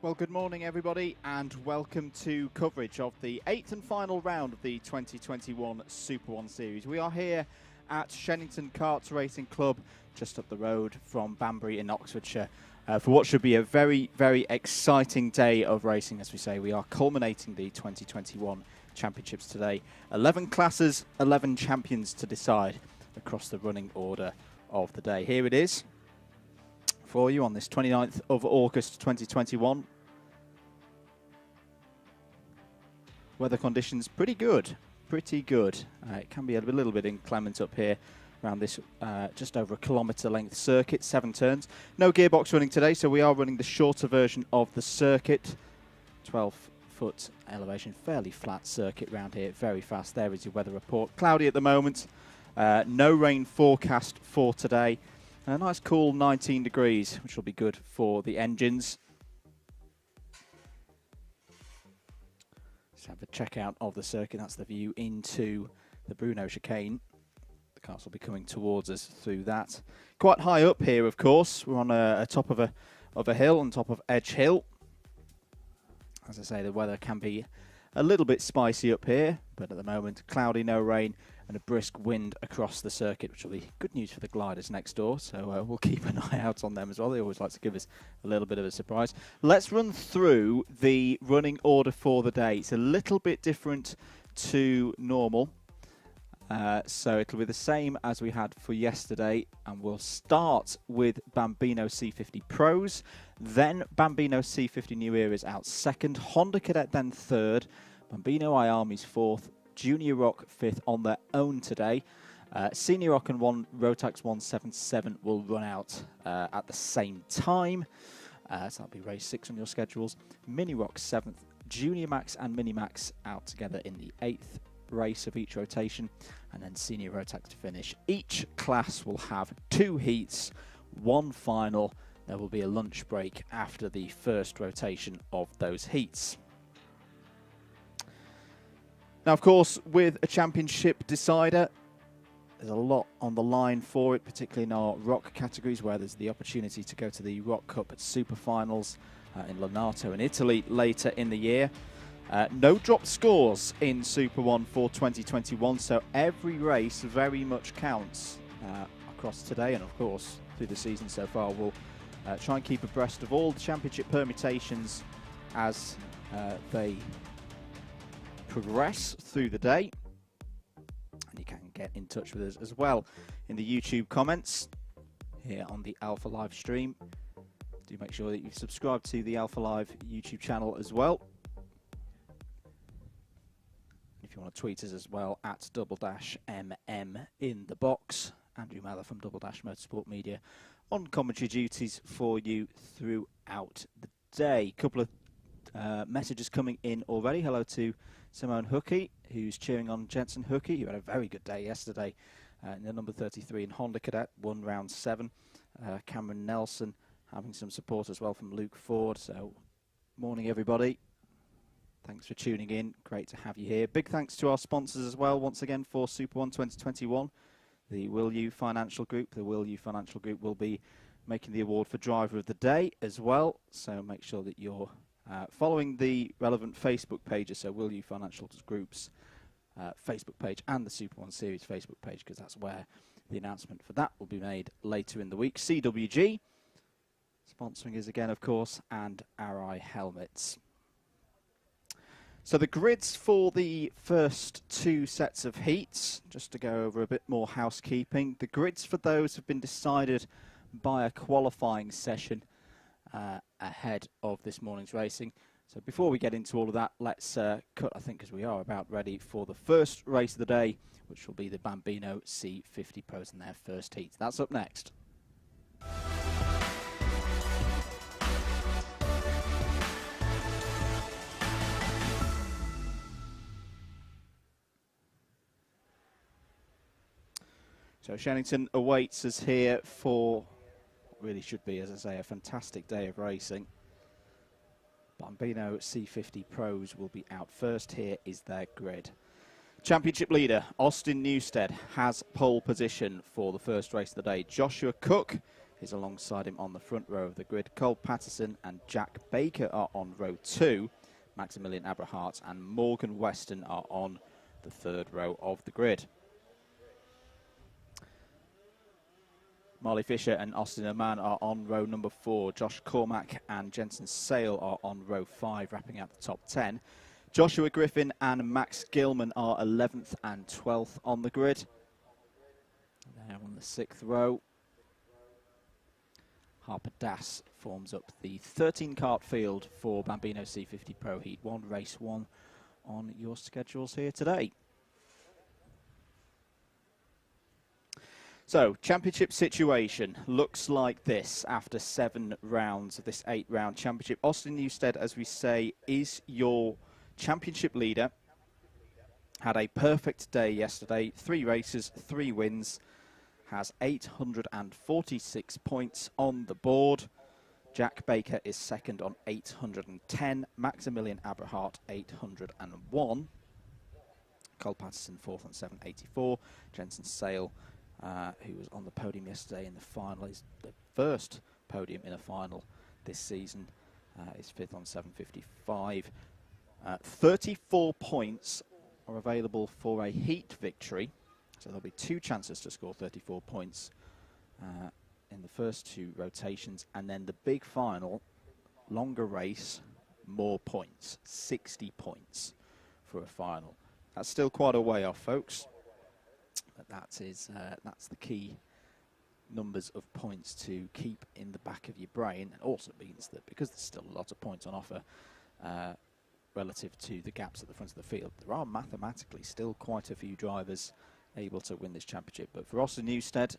Well, good morning, everybody, and welcome to coverage of the 8th and final round of the 2021 SuperOne Series. We are here at Shenington Kart Racing Club, just up the road from Banbury in Oxfordshire, for what should be a very, very exciting day of racing. As we say, we are culminating the 2021 championships today. 11 classes, 11 champions to decide across the running order of the day. Here it is for you on this 29th of August 2021. Weather conditions pretty good, it can be a little bit inclement up here around this just over a kilometre length circuit, 7 turns. No gearbox running today, so we are running the shorter version of the circuit. 12-foot elevation, fairly flat circuit round here, very fast. There is your weather report. Cloudy at the moment, no rain forecast for today. A nice cool 19 degrees, which will be good for the engines. Let's have a check out of the circuit. That's the view into the Bruno chicane. The cars will be coming towards us through that. Quite high up here, of course. We're on a top of a hill, on top of Edge Hill. As I say, the weather can be a little bit spicy up here, but at the moment, cloudy, no rain, and a brisk wind across the circuit, which will be good news for the gliders next door. So we'll keep an eye out on them as well. They always like to give us a little bit of a surprise. Let's run through the running order for the day. It's a little bit different to normal. So it'll be the same as we had for yesterday, and we'll start with Bambino C50 Pros, then Bambino C50 New Era is out second, Honda Cadet then third, Bambino iArmy's fourth, Junior Rock fifth on their own today. Senior Rock and Rotax 177 will run out at the same time, so that'll be race 6 on your schedules. Mini Rock 7th, Junior Max and Mini Max out together in the 8th race of each rotation, and then Senior Rotax to finish. Each class will have 2 heats, 1 final. There will be a lunch break after the first rotation of those heats. Now, of course, with a championship decider, there's a lot on the line for it, particularly in our rock categories, where there's the opportunity to go to the Rock Cup at Super Finals in Lonato in Italy later in the year. No drop scores in SuperOne for 2021, so every race very much counts across today, and of course through the season so far. We'll try and keep abreast of all the championship permutations as they progress through the day, and you can get in touch with us as well in the YouTube comments here on the Alpha Live stream. Do make sure that you subscribe to the Alpha Live YouTube channel as well. If you want to tweet us as well, at @MM in the box. Andrew Mather from Motorsport Media on commentary duties for you throughout the day. Couple of messages coming in already. Hello to Simone Hookie, who's cheering on Jensen Hookie, who had a very good day yesterday in the number 33 in Honda Cadet, won round 7. Cameron Nelson having some support as well from Luke Ford. So, morning everybody. Thanks for tuning in. Great to have you here. Big thanks to our sponsors as well, once again, for SuperOne 2021. The Will You Financial Group. The Will You Financial Group will be making the award for Driver of the Day as well. So make sure that you're following the relevant Facebook pages. So Will You Financial Group's Facebook page and the SuperOne Series Facebook page, because that's where the announcement for that will be made later in the week. CWG sponsoring us again, of course, and RI Helmets. So the grids for the first 2 sets of heats, just to go over a bit more housekeeping. The grids for those have been decided by a qualifying session ahead of this morning's racing. So before we get into all of that, let's cut, I think, because we are about ready for the first race of the day, which will be the Bambino C50 Pros in their first heat. That's up next. So Shenington awaits us here for what really should be, as I say, a fantastic day of racing. Bambino C50 Pros will be out first. Here is their grid. Championship leader Austin Newstead has pole position for the first race of the day. Joshua Cook is alongside him on the front row of the grid. Cole Patterson and Jack Baker are on row 2. Maximilian Abrahart and Morgan Weston are on the third row of the grid. Marley Fisher and Austin Oman are on row number 4. Josh Cormack and Jensen Sale are on row 5, wrapping out the top 10. Joshua Griffin and Max Gilman are 11th and 12th on the grid. They're on the 6th row. Harper Das forms up the 13-kart field for Bambino C50 Pro Heat 1, Race 1 on your schedules here today. So, championship situation looks like this after 7 rounds of this 8-round championship. Austin Newstead, as we say, is your championship leader. Had a perfect day yesterday. 3 races, 3 wins. Has 846 points on the board. Jack Baker is second on 810. Maximilian Abrahart, 801. Cole Patterson, fourth on 784. Jensen Sale, who was on the podium yesterday in the final, is the first podium in a final this season, is fifth on 755. 34 points are available for a heat victory, so there'll be 2 chances to score 34 points in the first 2 rotations, and then the big final, longer race, more points, 60 points for a final. That's still quite a way off, folks. But that's the key numbers of points to keep in the back of your brain. It also means that because there's still a lot of points on offer relative to the gaps at the front of the field, there are mathematically still quite a few drivers able to win this championship. But for Austin Newstead,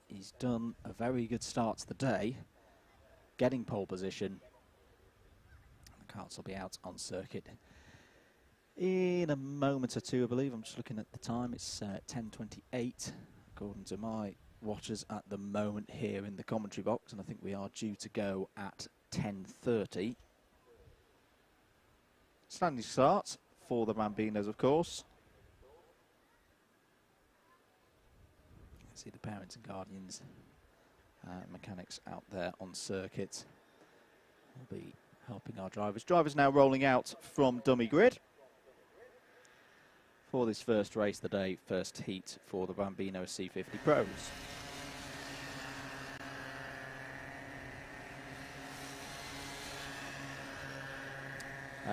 he's done a very good start to the day, getting pole position. The karts will be out on circuit in a moment or 2, I believe. I'm just looking at the time. It's 10:28 according to my watchers at the moment here in the commentary box, and I think we are due to go at 10:30. Standing start for the Bambinos, of course. You can see the parents and guardians, mechanics out there on circuit. Will be helping our drivers. Drivers now rolling out from dummy grid for this first race of the day, first heat for the Bambino C50 Pros.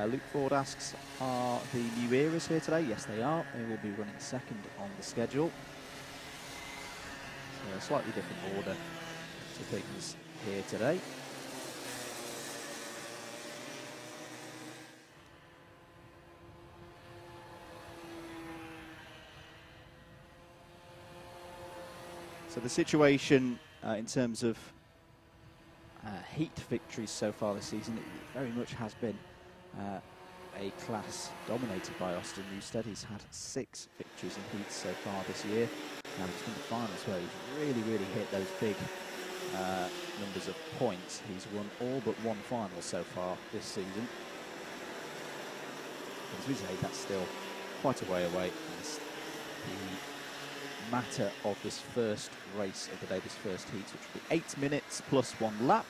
Luke Ford asks, are the New Eras here today? Yes, they are. They will be running second on the schedule. So a slightly different order to things here today. So the situation in terms of heat victories so far this season, it very much has been a class dominated by Austin Newstead. He's had 6 victories in heats so far this year. And it's been the finals where he's really hit those big numbers of points. He's won all but 1 final so far this season. As we say, that's still quite a way away. As the matter of this first race of the day, this first heat, which will be 8 minutes plus 1 lap.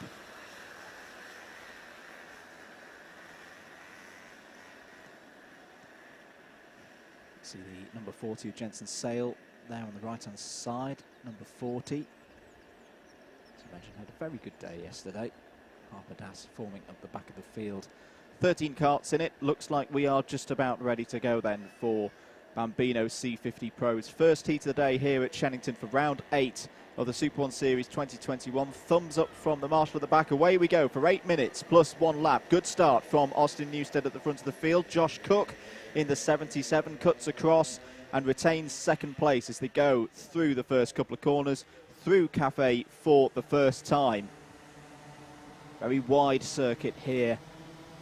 See the number 40 of Jensen Sale there on the right-hand side, number 40. As I mentioned, had a very good day yesterday. Harper Das forming up the back of the field. 13 karts in it. Looks like we are just about ready to go then for Bambino C50 Pros. First heat of the day here at Shenington for round 8 of the SuperOne Series 2021. Thumbs up from the marshal at the back. Away we go for 8 minutes plus 1 lap. Good start from Austin Newstead at the front of the field. Josh Cook in the 77 cuts across and retains second place as they go through the first couple of corners, through Cafe for the first time. Very wide circuit here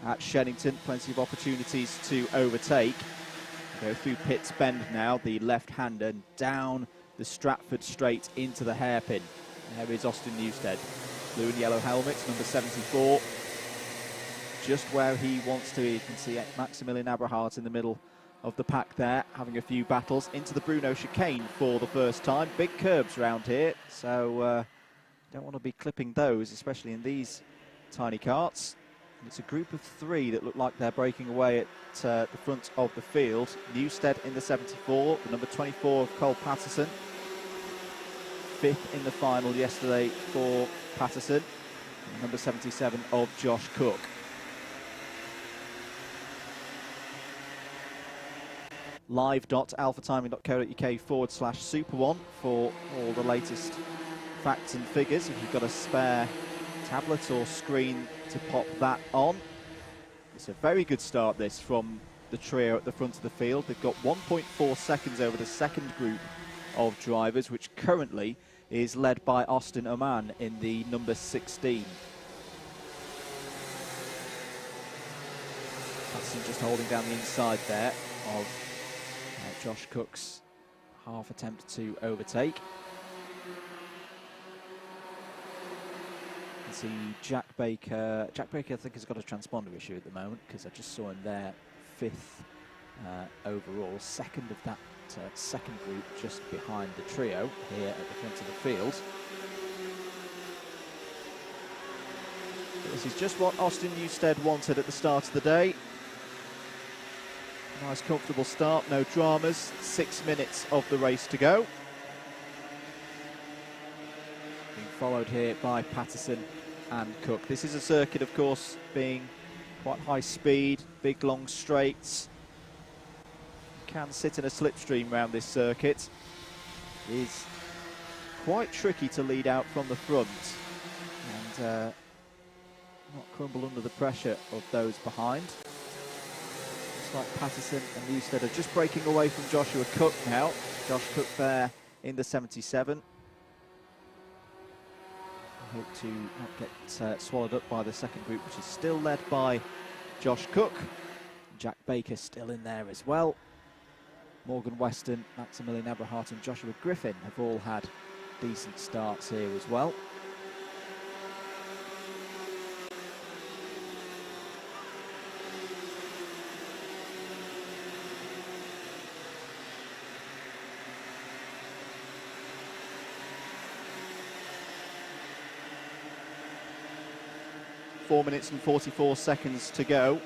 at Shenington, plenty of opportunities to overtake. Go through Pitts Bend now, the left-hander, down the Stratford straight into the hairpin. There is Austin Newstead, blue and yellow helmet, number 74. Just where he wants to be. You can see Maximilian Abrahart in the middle of the pack there, having a few battles into the Bruno chicane for the first time. Big curbs round here, so Don't want to be clipping those, especially in these tiny karts. And it's a group of 3 that look like they're breaking away at the front of the field. Newstead in the 74, the number 24 of Cole Patterson. 5th in the final yesterday for Patterson. And number 77 of Josh Cook. live.alphatiming.co.uk/SuperOne for all the latest facts and figures. If you've got a spare tablet or screen to pop that on. It's a very good start, this, from the trio at the front of the field. They've got 1.4 seconds over the second group of drivers, which currently is led by Austin Oman in the number 16. Patterson just holding down the inside there of Josh Cook's half attempt to overtake. You can see Jack Baker. Jack Baker, I think, has got a transponder issue at the moment, because I just saw him there 5th overall, 2nd of that second group, just behind the trio here at the front of the field. But this is just what Austin Newstead wanted at the start of the day. Nice comfortable start, no dramas. 6 minutes of the race to go. Being followed here by Patterson and Cook. This is a circuit, of course, being quite high speed, big long straights. You can sit in a slipstream around this circuit. It is quite tricky to lead out from the front and not crumble under the pressure of those behind. Like Patterson and Newstead are just breaking away from Joshua Cook now. Josh Cook there in the 77. I hope to not get swallowed up by the second group, which is still led by Josh Cook. Jack Baker still in there as well. Morgan Weston, Maximilian Aberhart and Joshua Griffin have all had decent starts here as well. Four minutes and 44 seconds to go.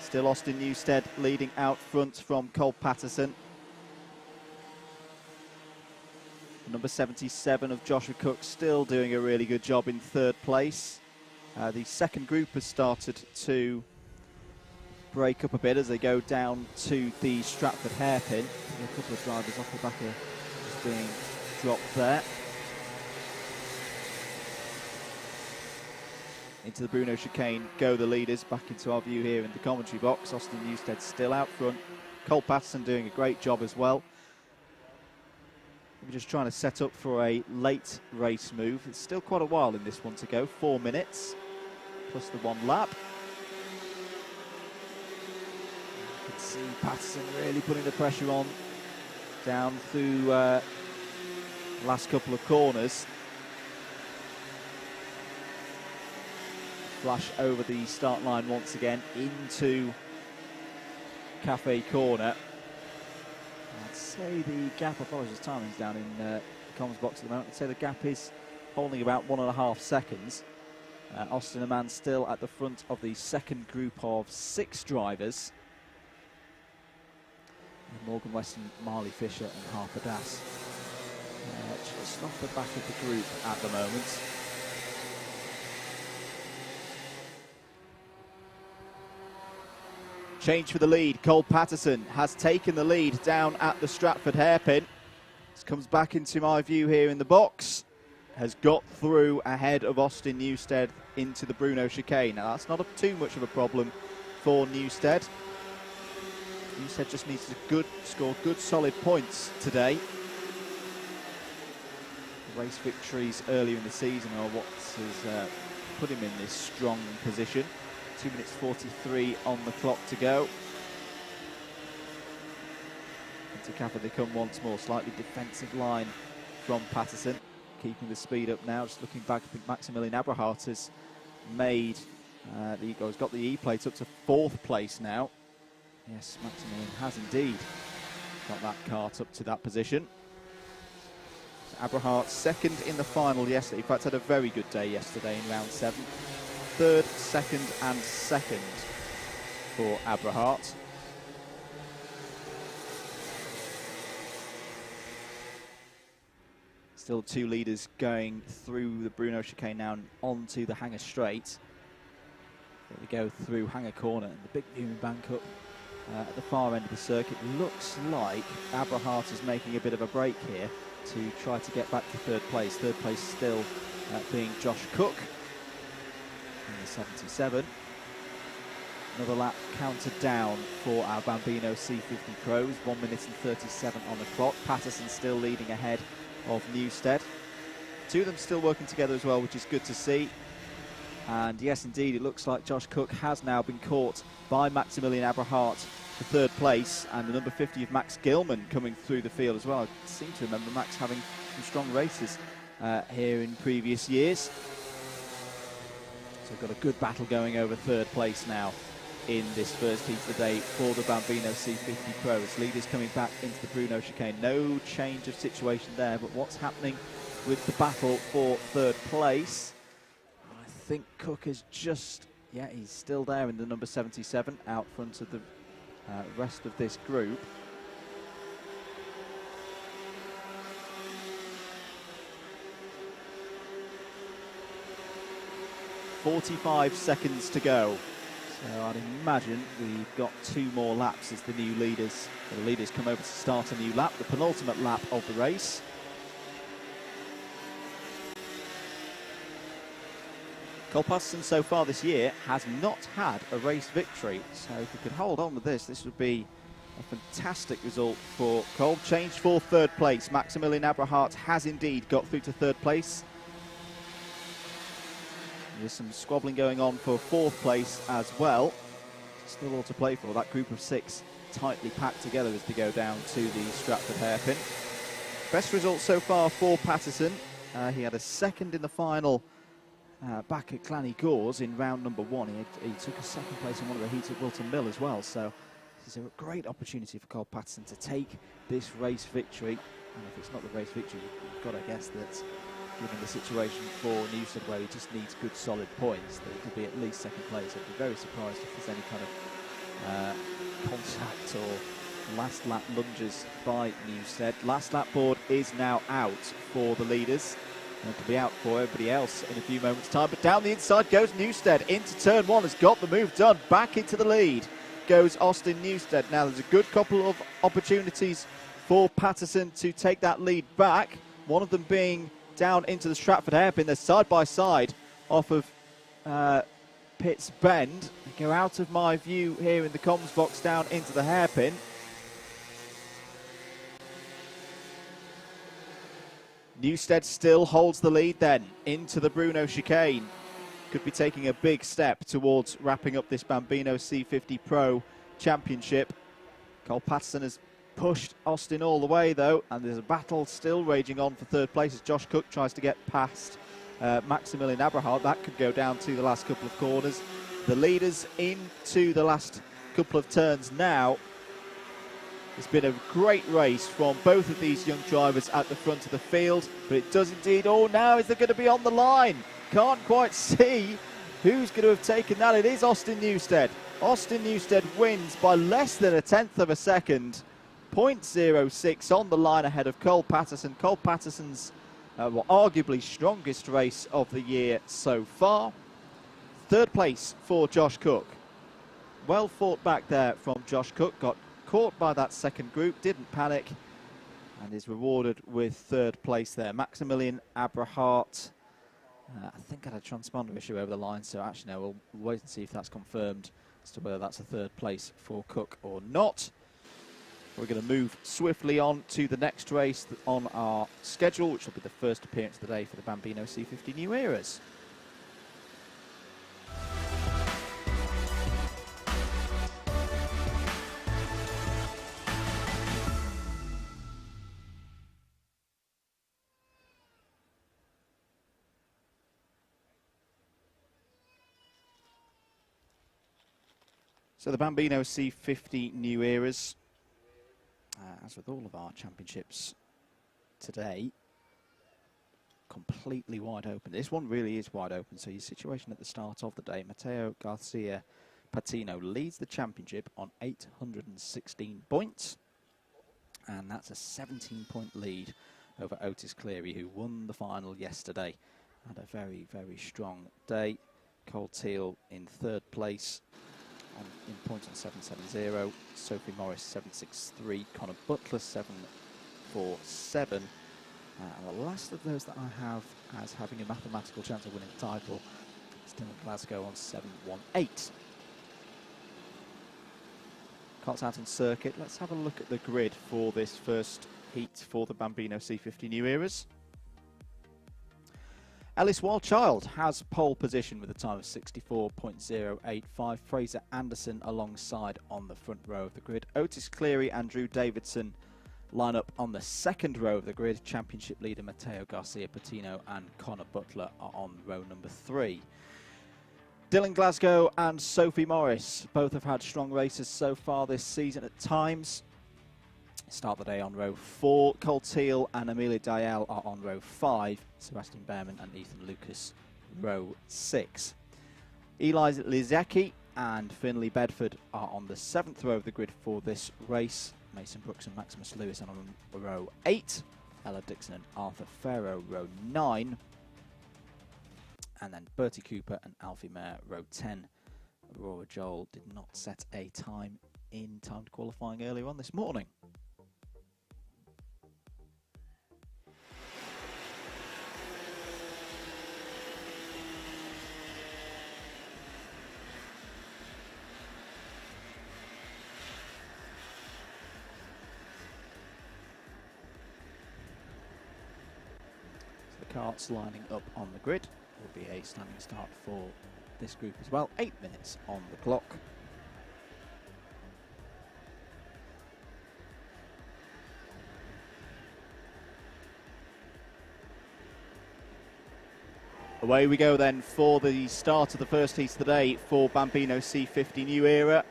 Still Austin Newstead leading out front from Cole Patterson. Number 77 of Joshua Cook still doing a really good job in 3rd place. The second group has started to break up a bit as they go down to the Stratford hairpin. A couple of drivers off the back are just being dropped there. Into the Bruno chicane go the leaders, back into our view here in the commentary box. Austin Newstead still out front. Cole Patterson doing a great job as well. We're just trying to set up for a late race move. It's still quite a while in this one to go, 4 minutes, plus the 1 lap. You can see Patterson really putting the pressure on down through the last couple of corners. Flash over the start line once again into Cafe Corner. I'd say the gap, apologies, timing's down in the comms box at the moment. I'd say the gap is holding about 1.5 seconds. Austin Oman still at the front of the second group of 6 drivers. And Morgan Weston, Marley Fisher and Harper Das just off the back of the group at the moment. Change for the lead. Cole Patterson has taken the lead down at the Stratford hairpin. This comes back into my view here in the box. Has got through ahead of Austin Newstead into the Bruno chicane. Now that's not too much of a problem for Newstead. Newstead just needs to score good solid points today. Race victories earlier in the season are what has put him in this strong position. 2 minutes 43 on the clock to go. Into Cafe they come once more. Slightly defensive line from Patterson. Keeping the speed up now. Just looking back, I think Maximilian Aberhart has made he's got the E-plate up to 4th place now. Yes, Maximilian has indeed got that kart up to that position. Abrahart second in the final yesterday. In fact, had a very good day yesterday in round 7. Third, second and second for Abrahart. Still 2 leaders going through the Bruno chicane now and onto the Hanger straight. Here we go through Hanger corner and the big Newman bank up at the far end of the circuit. Looks like Abrahart is making a bit of a break here to try to get back to third place. Third place still being Josh Cook in the 77. Another lap counted down for our Bambino C50 pros. 1 minute and 37 on the clock. Patterson still leading ahead of Newstead. 2 of them still working together as well, which is good to see. And yes, indeed, it looks like Josh Cook has now been caught by Maximilian Abrahart for third place, and the number 50 of Max Gilman coming through the field as well. I seem to remember Max having some strong races here in previous years. So we've got a good battle going over third place now in this first heat of the day for the Bambino C50 pros. Leaders coming back into the Bruno chicane. No change of situation there, but what's happening with the battle for third place? I think Cook is just, yeah, he's still there in the number 77 out front of the rest of this group. "45 seconds to go." So I'd imagine we've got 2 more laps as the new leaders, the leaders come over to start a new lap, the penultimate lap of the race. Cole Patterson so far this year has not had a race victory, so if we could hold on with this would be a fantastic result for Cole. Change for third place. Maximilian Abrahart has indeed got through to third place. There's some squabbling going on for fourth place as well. Still all to play for. That group of 6 tightly packed together as they go down to the Stratford hairpin. Best result so far for Patterson. He had a second in the final back at Clanny Gores in round number 1. He took a second place in one of the heats at Wilton Mill as well. So this is a great opportunity for Cole Patterson to take this race victory. And if it's not the race victory, you've got to guess that, given the situation for Newstead where he just needs good solid points, that it could be at least second place. I'd be very surprised if there's any kind of contact or last lap lunges by Newstead. Last lap board is now out for the leaders, and it could be out for everybody else in a few moments time. But down the inside goes Newstead into turn 1, has got the move done. Back into the lead goes Austin Newstead. Now there's a good couple of opportunities for Patterson to take that lead back, one of them being down into the Stratford hairpin. They're side by side off of Pitts Bend. They go out of my view here in the comms box down into the hairpin. Newstead still holds the lead then into the Bruno chicane. Could be taking a big step towards wrapping up this Bambino C50 Pro Championship. Cole Patterson has pushed Austin all the way though, and there's a battle still raging on for third place as Josh Cook tries to get past Maximilian Abrahart. That could go down to the last couple of corners. The leaders into the last couple of turns now. It's been a great race from both of these young drivers at the front of the field, but it does indeed, oh, now is they going to be on the line? Can't quite see who's going to have taken that. It is Austin Newstead. Austin Newstead wins by less than 1/10 of a second. 0.06 on the line ahead of Cole Patterson. Cole Patterson's arguably strongest race of the year so far. Third place for Josh Cook. Well fought back there from Josh Cook. Got caught by that second group, didn't panic, and is rewarded with third place there. Maximilian Abrahart, I think had a transponder issue over the line, so actually no, we'll wait and see if that's confirmed as to whether that's a third place for Cook or not. We're going to move swiftly on to the next race on our schedule, which will be the first appearance of the day for the Bambino C50 New Eras. So the Bambino C50 New Eras, as with all of our championships today, completely wide open. This one really is wide open. So your situation at the start of the day, Mateo Garcia Patino leads the championship on 816 points. And that's a 17-point lead over Otis Cleary, who won the final yesterday. Had a very, very strong day. Cole Teal in third place in points on 770. Sophie Morris 763. Connor Butler 747. And the last of those that I have as having a mathematical chance of winning the title is Dylan Glasgow on 718. Carts out on circuit. Let's have a look at the grid for this first heat for the Bambino C50 New Eras. Ellis Wildchild has pole position with a time of 64.085. Fraser Anderson alongside on the front row of the grid. Otis Cleary and Drew Davidson line up on the second row of the grid. Championship leader Mateo Garcia Patino and Connor Butler are on row number 3. Dylan Glasgow and Sophie Morris both have had strong races so far this season at times. Start the day on row 4. Cole Teal and Amelia Dial are on row 5. Sebastian Behrman and Ethan Lucas row 6. Eli Lizecki and Finley Bedford are on the 7th row of the grid for this race. Mason Brooks and Maximus Lewis on row 8. Ella Dixon and Arthur Farrow row 9. And then Bertie Cooper and Alfie Mayer row 10. Aurora Joel did not set a time in timed qualifying earlier on this morning. Carts lining up on the grid. Will be a standing start for this group as well. 8 minutes on the clock. Away we go then for the start of the first heat of the day for Bambino C50 New Era.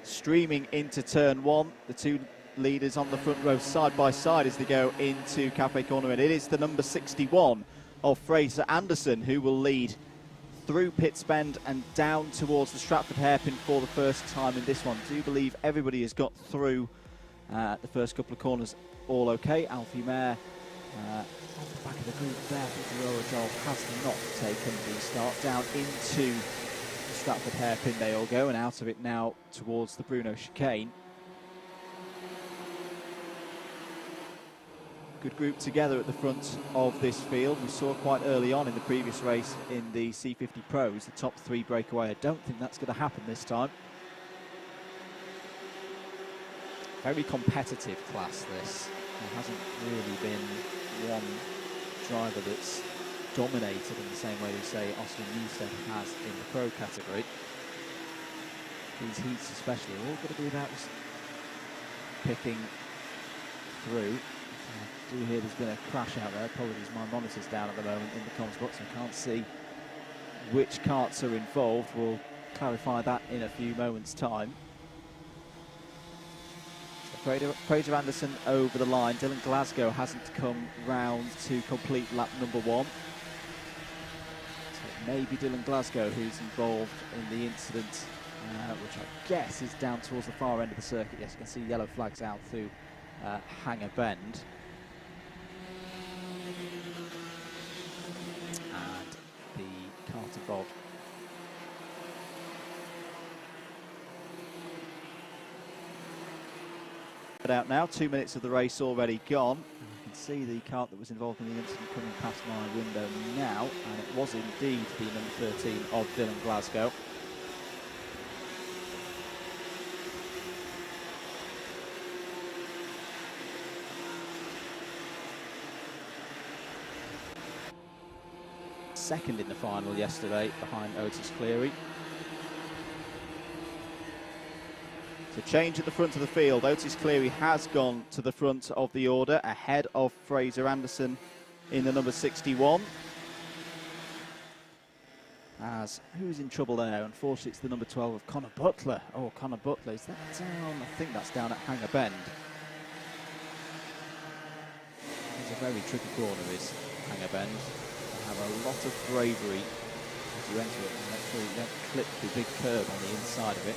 Streaming into turn 1, the two leaders on the front row side by side as they go into Cafe Corner, and it is the number 61 of Fraser Anderson who will lead through Pitts Bend and down towards the Stratford hairpin for the first time in this one. I do believe everybody has got through the first couple of corners all okay. Alfie Mayer on the back of the group there. I think Aurora Joel has not taken the start. Down into the Stratford hairpin they all go, and out of it now towards the Bruno chicane. Good group together at the front of this field. We saw quite early on in the previous race in the C50 Pros, the top 3 breakaway. I don't think that's going to happen this time. Very competitive class, this. There hasn't really been one driver that's dominated in the same way we say Austin Newstead has in the Pro category. These heats especially are all going to be about picking through. I do hear there's been a crash out there. Apologies, my monitor's down at the moment in the comms box. I can't see which carts are involved. We'll clarify that in a few moments' time. Fraser Anderson over the line. Dylan Glasgow hasn't come round to complete lap number 1. So it may be Dylan Glasgow who's involved in the incident, which I guess is down towards the far end of the circuit. Yes, you can see yellow flags out through Hanger Bend. And the cart involved. Out now, 2 minutes of the race already gone. And you can see the cart that was involved in the incident coming past my window now, and it was indeed the number 13 of Dylan Glasgow. Second in the final yesterday behind Otis Cleary. So change at the front of the field. Otis Cleary has gone to the front of the order ahead of Fraser Anderson in the number 61. As who's in trouble there? Unfortunately, it's the number 12 of Connor Butler. Oh, Connor Butler, is that down? I think that's down at Hanger Bend. It's a very tricky corner, is Hanger Bend. You have a lot of bravery as you enter it, and make sure you don't clip the big curve on the inside of it.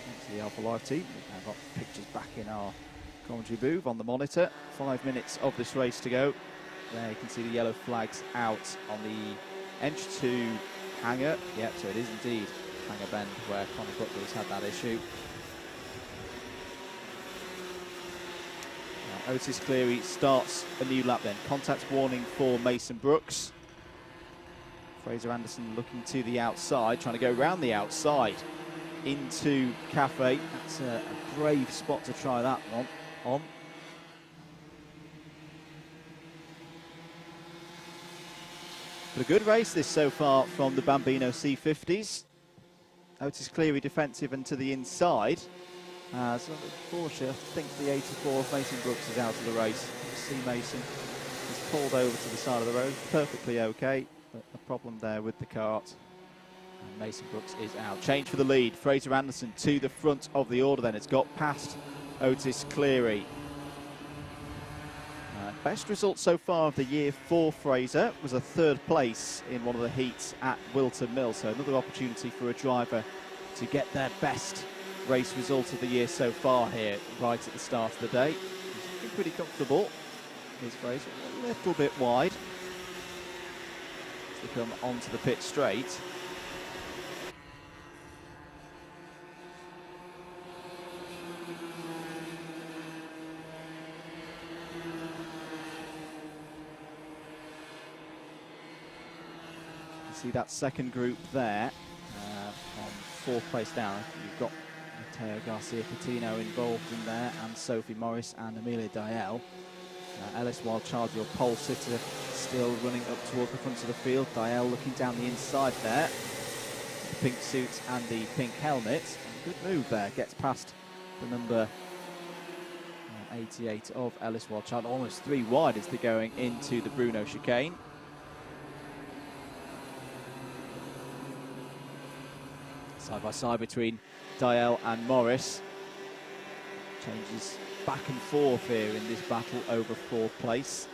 Thanks to the Alpha Live team, we've now got pictures back in our commentary booth on the monitor. 5 minutes of this race to go. There you can see the yellow flags out on the entry to Hanger. Yep, so it is indeed Hanger Bend where Conor Butler's had that issue. Otis Cleary starts a new lap then. Contact warning for Mason Brooks. Fraser Anderson looking to the outside, trying to go round the outside into Cafe. That's a brave spot to try that one on. But a good race this so far from the Bambino C50s. Otis Cleary defensive and to the inside. So unfortunately, I think the 84 of Mason Brooks is out of the race. See Mason is pulled over to the side of the road, perfectly okay, but a problem there with the kart. And Mason Brooks is out. Change for the lead. Fraser Anderson to the front of the order then. It's got past Otis Cleary. Best result so far of the year for Fraser was a 3rd place in one of the heats at Wilton Mill. So another opportunity for a driver to get their best race result of the year so far here, right at the start of the day. He's been pretty comfortable. Here's Fraser, a little bit wide to come onto the pit straight. You see that second group there, from 4th place down. You've got Mateo Garcia Patino involved in there, and Sophie Morris and Amelia Diel. Ellis Wildchild, your pole sitter, still running up towards the front of the field. Diel looking down the inside there. The pink suit and the pink helmet. Good move there, gets past the number 88 of Ellis Wildchild. Almost 3 wide as they're going into the Bruno chicane. Side by side between Diel and Morris. Changes back and forth here in this battle over 4th place.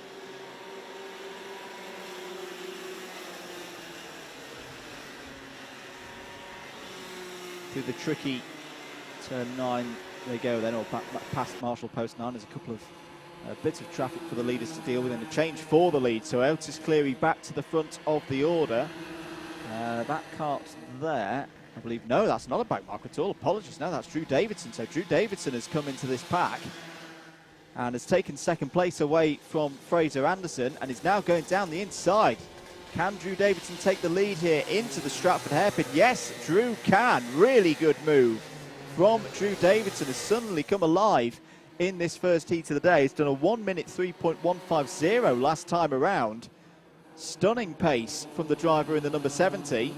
Through the tricky turn 9 they go then, or back past Marshall Post 9. There's a couple of bits of traffic for the leaders to deal with, and a change for the lead. So Otis Cleary back to the front of the order. That kart there, I believe, no, that's not a back mark at all. Apologies, no, that's Drew Davidson. So Drew Davidson has come into this pack and has taken 2nd place away from Fraser Anderson and is now going down the inside. Can Drew Davidson take the lead here into the Stratford hairpin? Yes, Drew can. Really good move from Drew Davidson. Has suddenly come alive in this first heat of the day. He's done a 1 minute 3.150 last time around. Stunning pace from the driver in the number 70.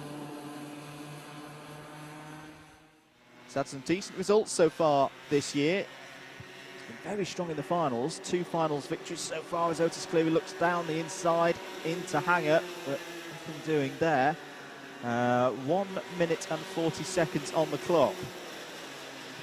Had some decent results so far this year. He's been very strong in the finals. 2 finals victories so far as Otis Cleary looks down the inside into Hanger, but nothing doing there. 1 minute and 40 seconds on the clock.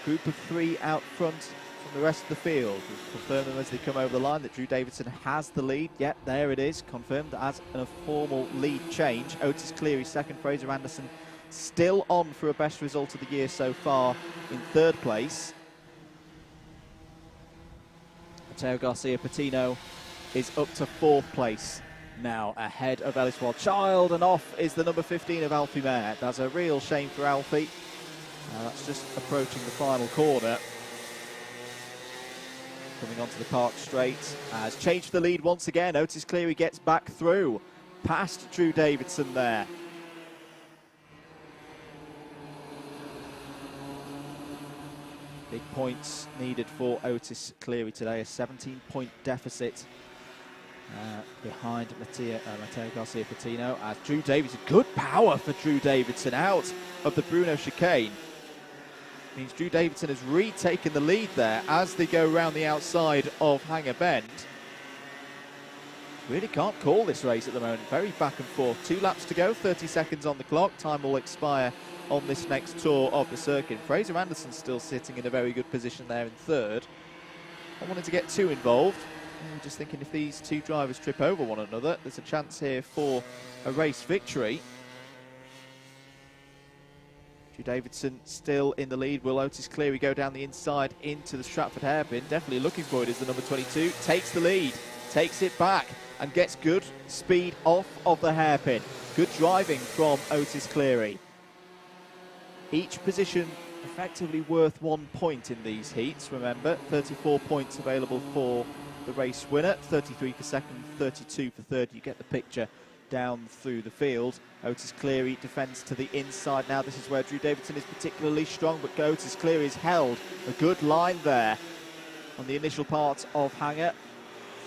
Group of 3 out front from the rest of the field. We've confirmed them as they come over the line that Drew Davidson has the lead. Yep, there it is, confirmed as a formal lead change. Otis Cleary 2nd, Fraser Anderson still on for a best result of the year so far in 3rd place. Mateo Garcia Patino is up to 4th place now, ahead of Ellis Wildchild, and off is the number 15 of Alfie Mayer. That's a real shame for Alfie. That's just approaching the final corner. Coming onto the park straight, has changed the lead once again. Otis Cleary gets back through, past Drew Davidson there. Big points needed for Otis Cleary today, a 17-point deficit behind Mateo Garcia Patino. As Drew Davidson, good power for Drew Davidson out of the Bruno chicane. Means Drew Davidson has retaken the lead there as they go around the outside of Hanger Bend. Really can't call this race at the moment, very back and forth. 2 laps to go, 30 seconds on the clock, time will expire on this next tour of the circuit. Fraser Anderson still sitting in a very good position there in 3rd. Not wanting to get too involved. Just thinking if these two drivers trip over one another, there's a chance here for a race victory. Drew Davidson still in the lead. Will Otis Cleary go down the inside into the Stratford hairpin? Definitely looking for it is the number 22. Takes the lead, takes it back, and gets good speed off of the hairpin. Good driving from Otis Cleary. Each position effectively worth 1 point in these heats. Remember, 34 points available for the race winner, 33 for second, 32 for third. You get the picture down through the field. Otis Cleary defends to the inside now. This is where Drew Davidson is particularly strong, but Otis Cleary has held a good line there on the initial part of Hanger.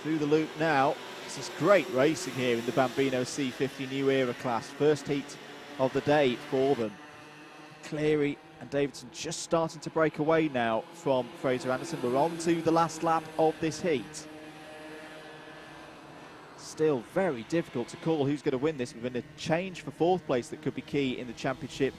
Through the loop now. This is great racing here in the Bambino C50 New Era class. First heat of the day for them. Cleary and Davidson just starting to break away now from Fraser Anderson. We're on to the last lap of this heat. Still very difficult to call who's going to win this. We've been a change for fourth place that could be key in the championship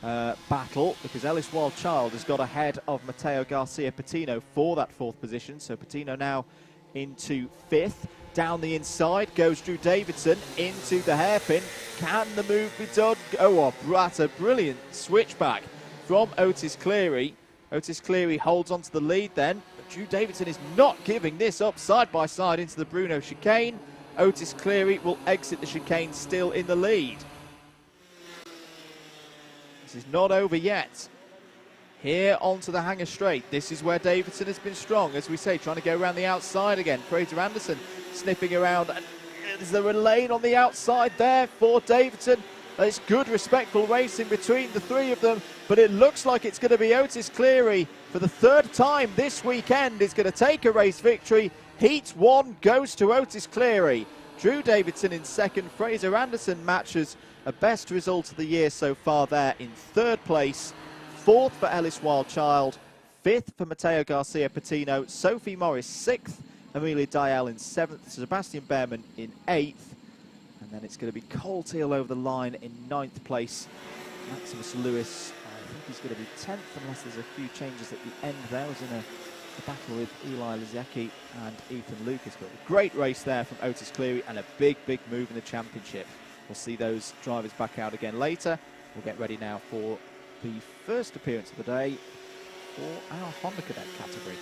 battle, because Ellis Wildchild has got ahead of Matteo Garcia Patino for that fourth position. So Patino now into fifth. Down the inside goes Drew Davidson into the hairpin. Can the move be done? Oh, what a brilliant switchback from Otis Cleary. Otis Cleary holds on to the lead then, but Drew Davidson is not giving this up. Side by side into the Bruno chicane. Otis Cleary will exit the chicane still in the lead. This is not over yet. Here onto the Hanger straight. This is where Davidson has been strong, as we say, trying to go around the outside again. Fraser Anderson sniffing around. Is there a lane on the outside there for Davidson? It's good, respectful racing between the three of them, but it looks like it's going to be Otis Cleary for the third time this weekend is going to take a race victory. Heat 1 goes to Otis Cleary. Drew Davidson in second. Fraser Anderson matches a best result of the year so far there in third place. Fourth for Ellis Wildchild. Fifth for Matteo Garcia Patino. Sophie Morris sixth. Amelia Dial in seventh. Sebastian Behrman in eighth. And then it's going to be Cole Teal over the line in ninth place. Maximus Lewis, I think he's going to be 10th unless there's a few changes at the end there. Was in a battle with Eli Lizecki and Ethan Lucas. But a great race there from Otis Cleary and a big, big move in the championship. We'll see those drivers back out again later. We'll get ready now for the first appearance of the day for our Honda Cadet category.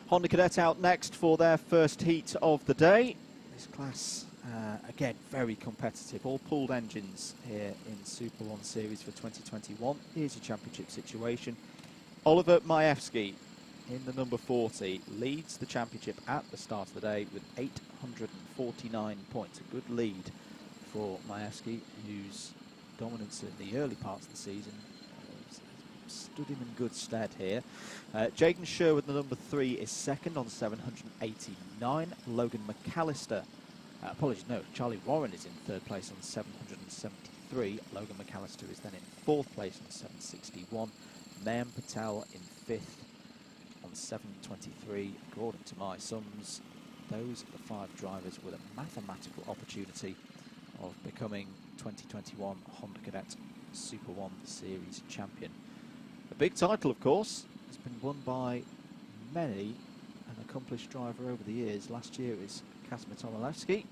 Honda Cadet out next for their first heat of the day. This class, again, very competitive. All pooled engines here in SuperOne Series for 2021. Here's your championship situation. Oliver Majewski in the number 40 leads the championship at the start of the day with 849 points. A good lead for Majewski, whose dominance in the early parts of the season stood him in good stead here. Jaden Sherwood, the number 3, is second on 789. Logan McAllister, Charlie Warren is in third place on 773. Logan McAllister is then in fourth place on 761. Mayam Patel in fifth on 723. According to my sums, those are the 5 drivers with a mathematical opportunity of becoming 2021 Honda Cadet SuperOne Series champion. A big title, of course, has been won by many an accomplished driver over the years. Last year it was Kasimir Tomaszewski.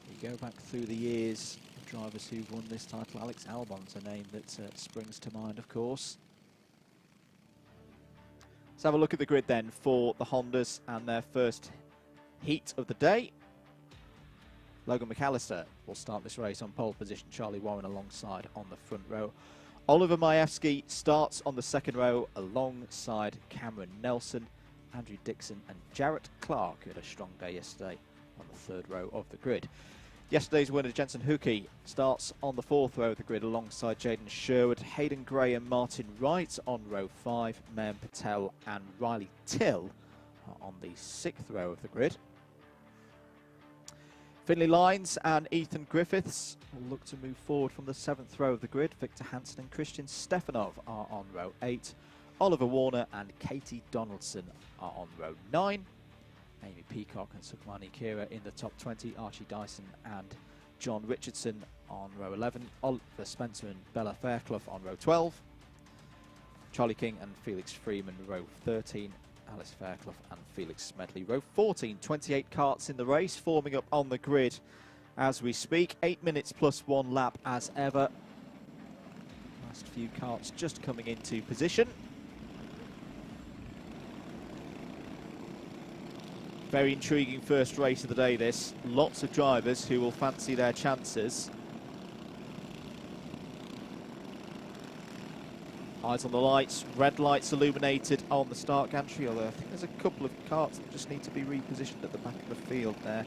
You go back through the years of drivers who've won this title. Alex Albon's a name that springs to mind, of course. Let's have a look at the grid then for the Hondas and their first heat of the day. Logan McAllister will start this race on pole position. Charlie Warren alongside on the front row. Oliver Majewski starts on the second row alongside Cameron Nelson, Andrew Dixon and Jarrett Clark, who had a strong day yesterday on the third row of the grid. Yesterday's winner, Jensen Hookey, starts on the fourth row of the grid alongside Jaden Sherwood, Hayden Gray and Martin Wright on row 5. Mayam Patel and Riley Till are on the sixth row of the grid. Finlay Lyons and Ethan Griffiths will look to move forward from the 7th row of the grid. Victor Hansen and Christian Stefanov are on row 8. Oliver Warner and Katie Donaldson are on row 9. Amy Peacock and Sukhmani Kira in the top 20. Archie Dyson and John Richardson on row 11. Oliver Spencer and Bella Fairclough on row 12. Charlie King and Felix Freeman, row 13. Alice Fairclough and Felix Smedley, row 14. 28 karts in the race, forming up on the grid as we speak. 8 minutes plus 1 lap as ever. Last few karts just coming into position. Very intriguing first race of the day, this. Lots of drivers who will fancy their chances. Eyes on the lights, red lights illuminated on the start gantry, although I think there's a couple of karts that just need to be repositioned at the back of the field there.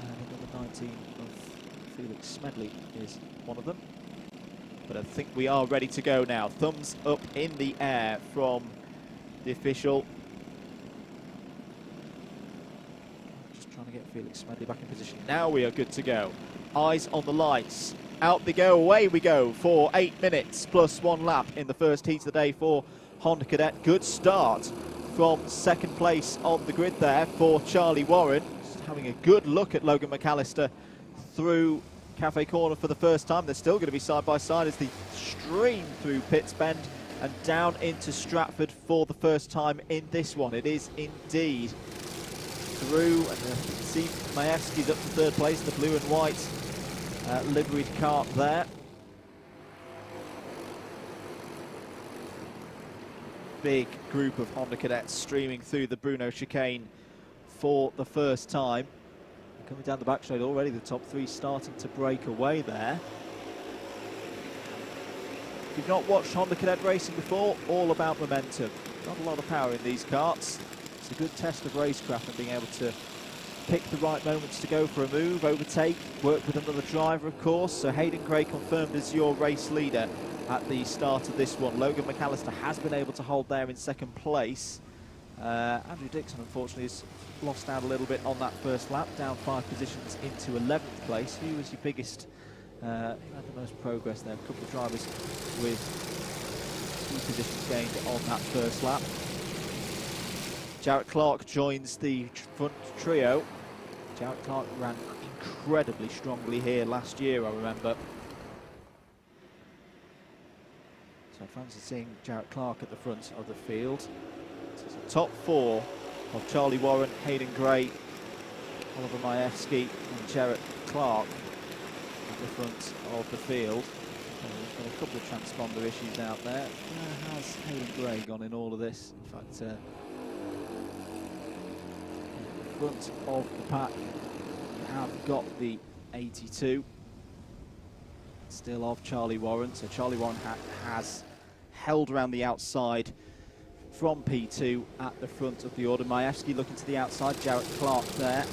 And number 19 of Felix Smedley is one of them. But I think we are ready to go now. Thumbs up in the air from the official. Just trying to get Felix Smedley back in position. Now we are good to go. Eyes on the lights. Out they go, away we go for 8 minutes plus 1 lap in the first heat of the day for Honda Cadet. Good start from second place on the grid there for Charlie Warren. Just having a good look at Logan McAllister through Cafe Corner for the first time. They're still going to be side by side as they stream through Pitts Bend and down into Stratford for the first time in this one. It is indeed through, and see Majewski's up to third place, the blue and white liveried kart there. Big group of Honda Cadets streaming through the Bruno chicane for the first time. Coming down the back straight already, the top 3 starting to break away there. If you've not watched Honda Cadet racing before, all about momentum. Not a lot of power in these karts. It's a good test of racecraft and being able to pick the right moments to go for a move, overtake, work with another driver, of course. So Hayden Gray confirmed as your race leader at the start of this one. Logan McAllister has been able to hold there in second place. Andrew Dixon, unfortunately, has lost out a little bit on that first lap, down 5 positions into 11th place. Who was your biggest, who had the most progress there? A couple of drivers with 2 positions gained on that first lap. Jarrett Clark joins the front trio. Jarrett Clark ran incredibly strongly here last year, I remember. So I fancy seeing Jarrett Clark at the front of the field. So it's the top 4 of Charlie Warren, Hayden Gray, Oliver Majewski and Jarrett Clark at the front of the field. There's been a couple of transponder issues out there. Where has Hayden Gray gone in all of this? In fact, front of the pack, we have got the 82 still of Charlie Warren. So Charlie Warren has held around the outside from P2 at the front of the order. Majewski looking to the outside, Jarrett Clark there.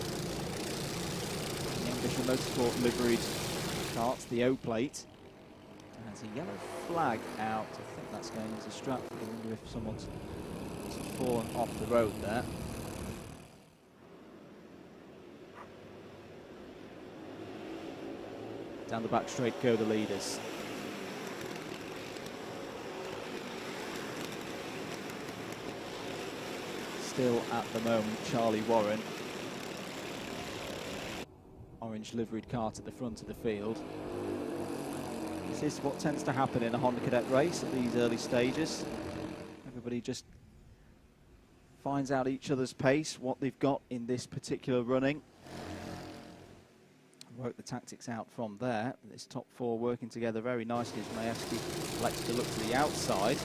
The English Motorsport liveried karts, the O plate. And there's a yellow flag out. I think that's going into Stratford. I wonder if someone's fallen off the road there. Down the back straight go the leaders. Still at the moment, Charlie Warren. Orange liveried kart at the front of the field. This is what tends to happen in a Honda Cadet race at these early stages. Everybody just finds out each other's pace, what they've got in this particular running. Work the tactics out from there. This top 4 working together very nicely as Majewski elects to look to the outside.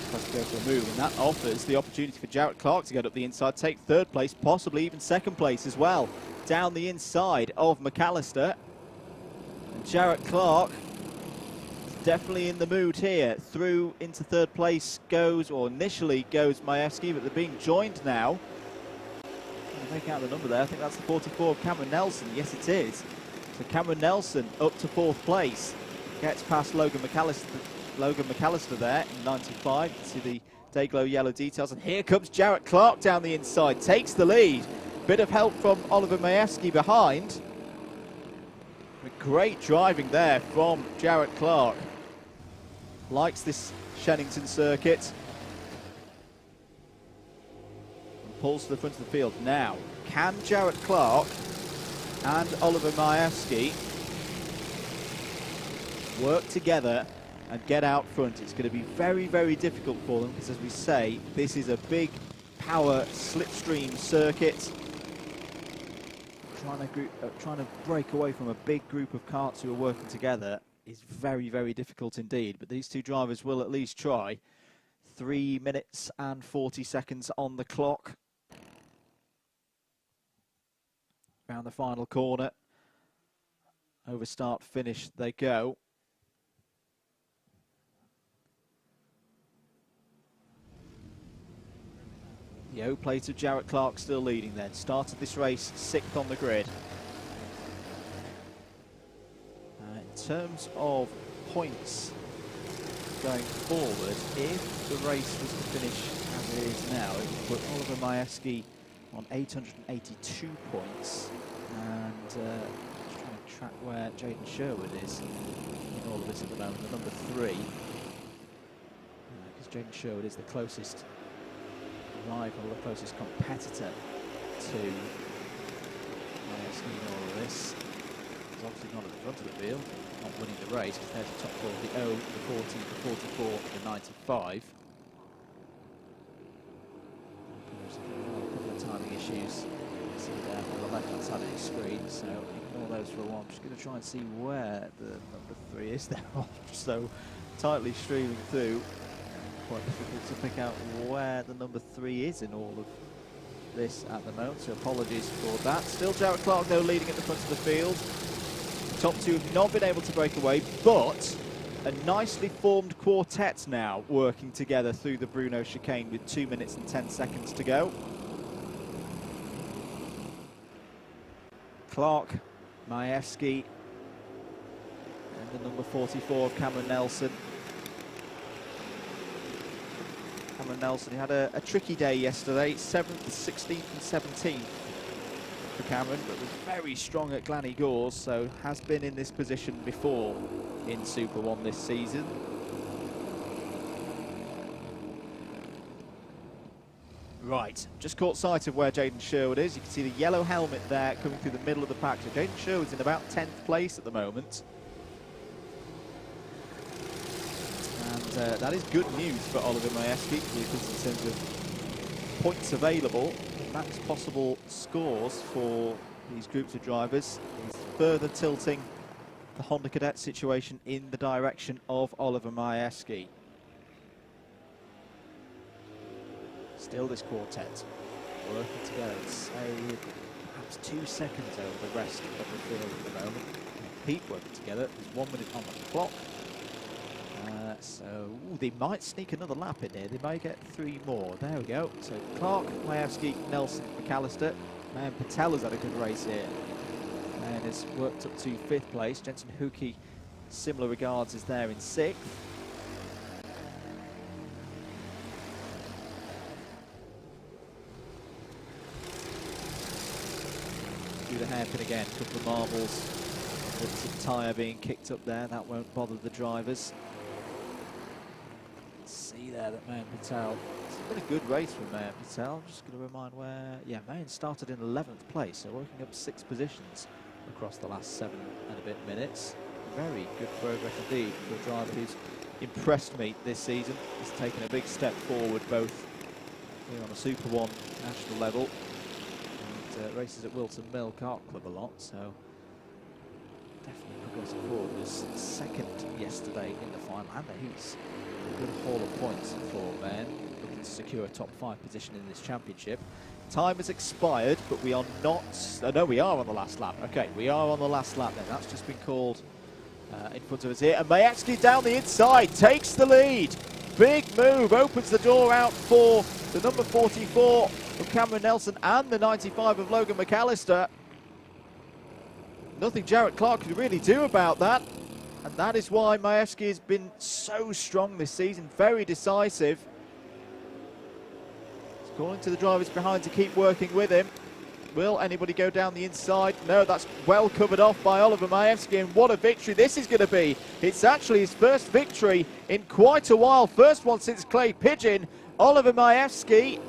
Tries to go for a move, and that offers the opportunity for Jarrett Clark to get up the inside, take third place, possibly even second place as well. Down the inside of McAllister. And Jarrett Clark is definitely in the mood here. Through into third place goes, or initially goes Majewski, but they're being joined now. Trying to make out the number there. I think that's the 44 of Cameron Nelson. Yes, it is. So Cameron Nelson up to 4th place, gets past Logan McAllister there in 95. You see the Dayglow yellow details, and here comes Jarrett Clark down the inside, takes the lead. Bit of help from Oliver Majewski behind. But great driving there from Jarrett Clark. Likes this Shenington circuit. pulls to the front of the field. Now, can Jarrett Clark and Oliver Majewski work together and get out front? It's going to be very, very difficult for them because, as we say, this is a big power slipstream circuit. Trying to break away from a big group of karts who are working together is very, very difficult indeed. But these two drivers will at least try. 3 minutes and 40 seconds on the clock. Round the final corner. Over start finish they go. The O-plate of Jarrett Clark still leading then. Started this race 6th on the grid. In terms of points going forward, if the race was to finish as it is now, it would put Oliver Majewski on 882 points. And just trying to track where Jaden Sherwood is in all of this at the moment, the number 3. Because Jaden Sherwood is the closest rival, the closest competitor to Majewski in all of this. He's obviously not at the front of the field, not winning the race, because there's the top 4, the O, the 40, the 44, and the 95. There's a couple of timing issues you see there on the left-hand side of the screen, so ignore those for a while. I'm just going to try and see where the number 3 is there. So tightly streaming through. Quite difficult to pick out where the number 3 is in all of this at the moment, so apologies for that. Still Jarrett Clark though leading at the front of the field. The top 2 have not been able to break away, but a nicely formed quartet now working together through the Bruno chicane with 2 minutes and 10 seconds to go. Clark, Majewski, and the number 44 of Cameron Nelson. Cameron Nelson, he had a tricky day yesterday, 7th, 16th and 17th for Cameron, but was very strong at Glanny Gores, so has been in this position before in SuperOne this season. Right, just caught sight of where Jaden Sherwood is. You can see the yellow helmet there coming through the middle of the pack. So Jaden Sherwood's in about 10th place at the moment. That is good news for Oliver Majewski, because in terms of points available, max possible scores for these groups of drivers is further tilting the Honda Cadet situation in the direction of Oliver Majewski. Still this quartet working together, say perhaps 2 seconds over the rest of the field at the moment. Pete working together, there's 1 minute on the clock. So they might sneak another lap in here. They might get 3 more. There we go. So Clark, Majewski, Nelson, McAllister. Man, Patella's had a good race here and has worked up to 5th place. Jensen Hookey, similar regards, is there in 6th. Do the hairpin again. A couple of marbles. With some tyre being kicked up there. That won't bother the drivers. See there that Mayan Patel, it's been a good race for Mayan Patel. I'm just going to remind where, yeah, Mayan started in 11th place, so working up 6 positions across the last 7 and a bit minutes. Very good progress indeed for a driver who's impressed me this season. He's taken a big step forward, both here on a SuperOne national level and races at Wilton Mill Kart Club a lot, so definitely progressing forward. He was 2nd yesterday in the final, and he's a good haul of points for men, looking to secure a top 5 position in this championship. Time has expired, but we are not. No, we are on the last lap. Okay, we are on the last lap then. That's just been called in front of us here. And Majewski down the inside takes the lead. Big move, opens the door out for the number 44 of Cameron Nelson and the 95 of Logan McAllister. Nothing Jarrett Clark could really do about that. And that is why Majewski has been so strong this season, very decisive. He's calling to the drivers behind to keep working with him. Will anybody go down the inside? No, that's well covered off by Oliver Majewski, and what a victory this is going to be. It's actually his first victory in quite a while. First one since Clay Pigeon. Oliver Majewski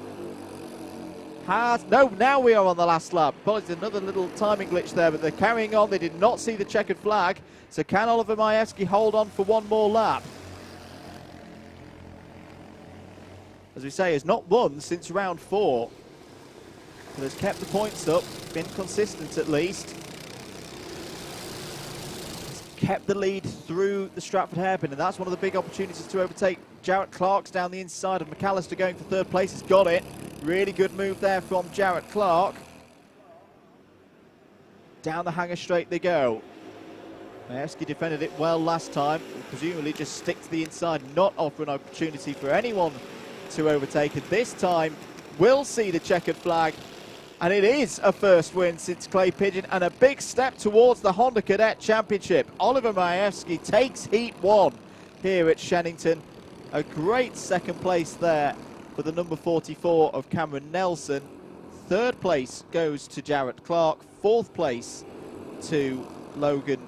No, now we are on the last lap. Apologies, another little timing glitch there, but they're carrying on. They did not see the checkered flag. So can Oliver Majewski hold on for one more lap? As we say, has not won since round 4. But has kept the points up, been consistent at least. Has kept the lead through the Stratford hairpin, and that's one of the big opportunities to overtake. Jarrett Clark's down the inside of McAllister going for 3rd place. He's got it. Really good move there from Jarrett Clark. Down the hanger straight they go. Majewski defended it well last time. Presumably just stick to the inside, not offer an opportunity for anyone to overtake it. This time we'll see the checkered flag, and it is a first win since Clay Pigeon and a big step towards the Honda Cadet Championship. Oliver Majewski takes Heat 1 here at Shenington. A great 2nd place there for the number 44 of Cameron Nelson. 3rd place goes to Jarrett Clark. 4th place to Logan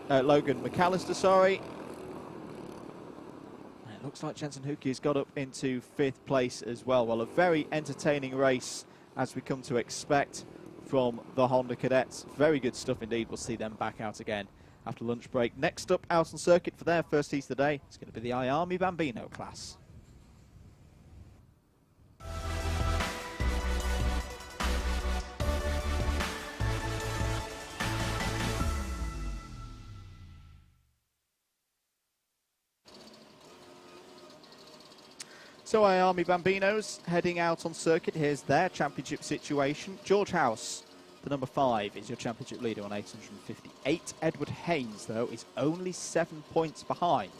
McAllister, sorry. It looks like Jensen Hucky's got up into 5th place as well. Well, a very entertaining race as we come to expect from the Honda Cadets. Very good stuff indeed. We'll see them back out again after lunch break. Next up out on circuit for their first heat of the day, it's going to be the iArmy Bambino class. So iArmy Bambinos heading out on circuit. Here's their championship situation. George House, the number 5, is your championship leader on 858. Edward Haynes, though, is only 7 points behind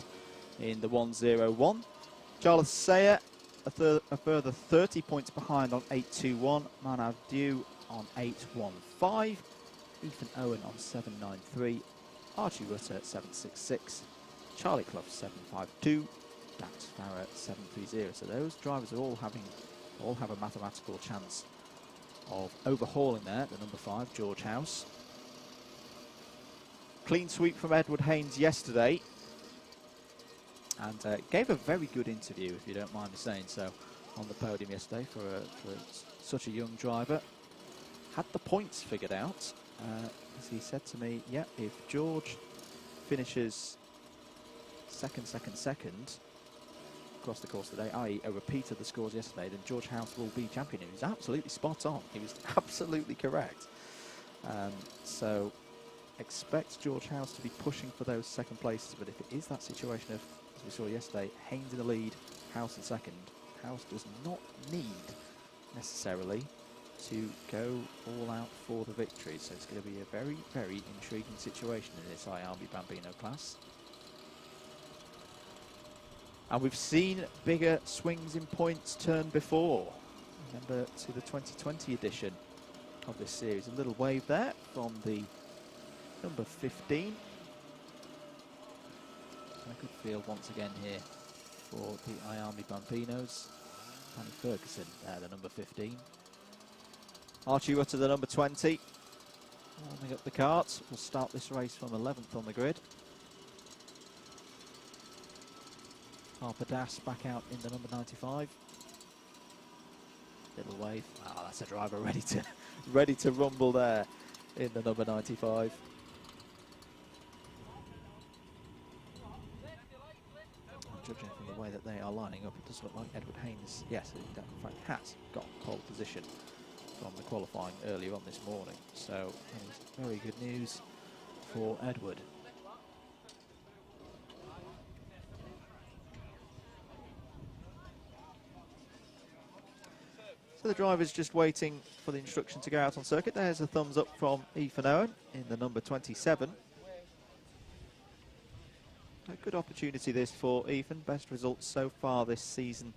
in the 101. Charles Sayer, a further 30 points behind on 821. Manav Dew on 815. Ethan Owen on 793. Archie Rutter at 766. Charlie Clough 752. Dax Farrer 730. So those drivers are all have a mathematical chance of overhauling there. The number 5, George House. Clean sweep from Edward Haynes yesterday, and gave a very good interview, if you don't mind me saying so, on the podium yesterday for such a young driver. Had the points figured out, as he said to me. Yeah, if George finishes second across the course of the day, i.e. a repeat of the scores yesterday, then George House will be champion. He was absolutely spot on. He was absolutely correct. So expect George House to be pushing for those 2nd places, but if it is that situation of, as we saw yesterday, Haynes in the lead, House in 2nd, House does not need necessarily to go all out for the victory. So it's going to be a very, very intriguing situation in this iArmy Bambino class. And we've seen bigger swings in points turn before. Remember to the 2020 edition of this series. A little wave there from the number 15. A good field once again here for the iArmy Bambinos. Danny Ferguson, the number 15. Archie Rutter, the number 20. Warming up the karts. We'll start this race from 11th on the grid. Harper Das back out in the number 95. Little wave. Ah, that's a driver ready to rumble there in the number 95. Judging from the way that they are lining up, it does look like Edward Haynes, yes, in fact, has got pole position from the qualifying earlier on this morning. So that is very good news for Edward. So the driver's just waiting for the instruction to go out on circuit. There's a thumbs up from Ethan Owen in the number 27. A good opportunity this for Ethan. Best results so far this season.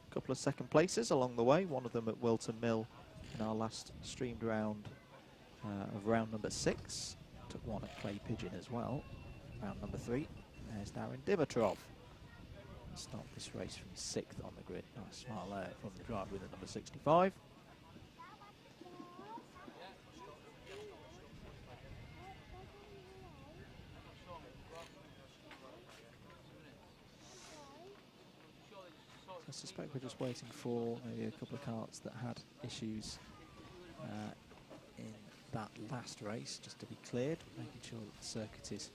A couple of 2nd places along the way. One of them at Wilton Mill in our last streamed round of round number 6. Took one at Clay Pigeon as well. Round number 3. There's Darren Dimitrov. Start this race from 6th on the grid. Nice smile there from the driver with the number 65. I suspect we're just waiting for maybe a couple of karts that had issues in that last race just to be cleared, making sure that the circuit is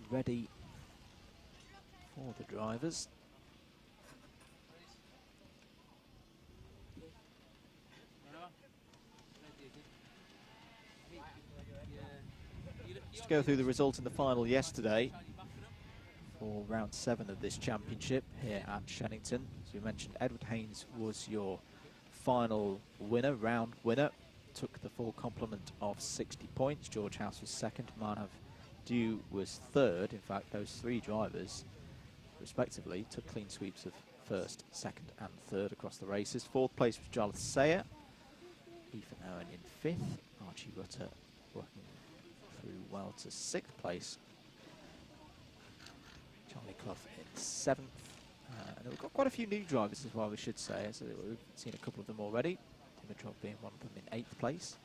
ready for the drivers. Just to go through the result in the final yesterday for round 7 of this championship here at Shenington. As we mentioned, Edward Haynes was your final winner, round winner. Took the full complement of 60 points. George House was second. Manav Dew was third. In fact, those 3 drivers, respectively, took clean sweeps of first, second and third across the races. Fourth place was Jarlath Sayer. Ethan Owen in fifth. Archie Rutter working through well to 6th place. Charlie Clough in 7th. And we've got quite a few new drivers as well, we should say. So we've seen a couple of them already. Dimitrov being one of them in 8th place.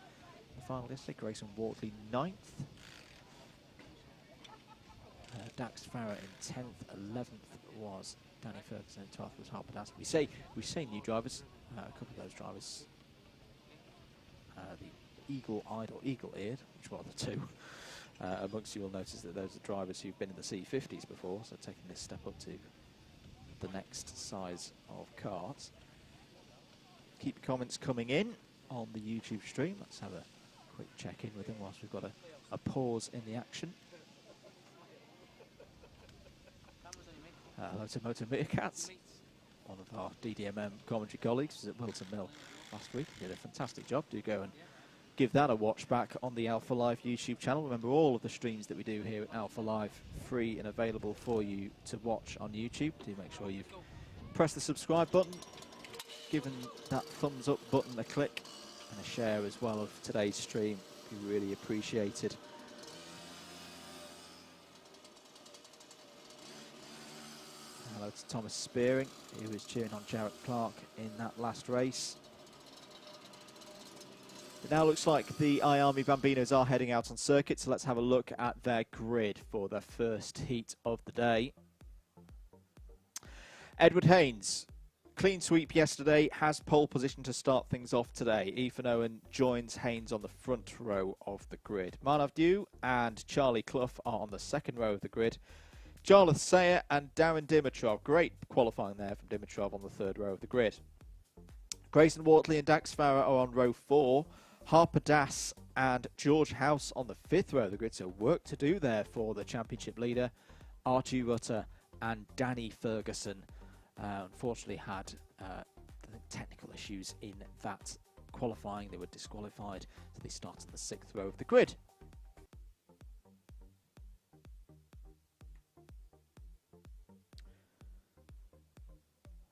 In the final yesterday, Grayson Wortley 9th. Dax Farrer in 10th. 11th was Danny Ferguson, and 12th was Harper Das. We say new drivers. A couple of those drivers, the eagle-eyed or eagle-eared, which were the 2. Amongst you will notice that those are drivers who've been in the C50s before, so taking this step up to the next size of karts. Keep comments coming in on the YouTube stream. Let's have a quick check-in with them whilst we've got a pause in the action. Hello to Motor Meerkats, one of our DDMM commentary colleagues, was at Wilton Mill last week. Did a fantastic job. Do go and give that a watch back on the Alpha Live YouTube channel. Remember, all of the streams that we do here at Alpha Live free and available for you to watch on YouTube. Do make sure you've pressed the subscribe button, given that thumbs up button a click, and a share as well of today's stream. Be really appreciated. Hello to Thomas Spearing, who was cheering on Jarrett Clark in that last race. It now looks like the iArmy Bambinos are heading out on circuit, so let's have a look at their grid for their first heat of the day. Edward Haynes, clean sweep yesterday, has pole position to start things off today. Ethan Owen joins Haynes on the front row of the grid. Manav Dew and Charlie Clough are on the second row of the grid. Jarlath Sayer and Darren Dimitrov, great qualifying there from Dimitrov on the third row of the grid. Grayson Wortley and Dax Farrer are on row 4. Harper Das and George House on the 5th row of the grid, so work to do there for the championship leader. Archie Rutter and Danny Ferguson unfortunately had technical issues in that qualifying. They were disqualified, so they start on the 6th row of the grid.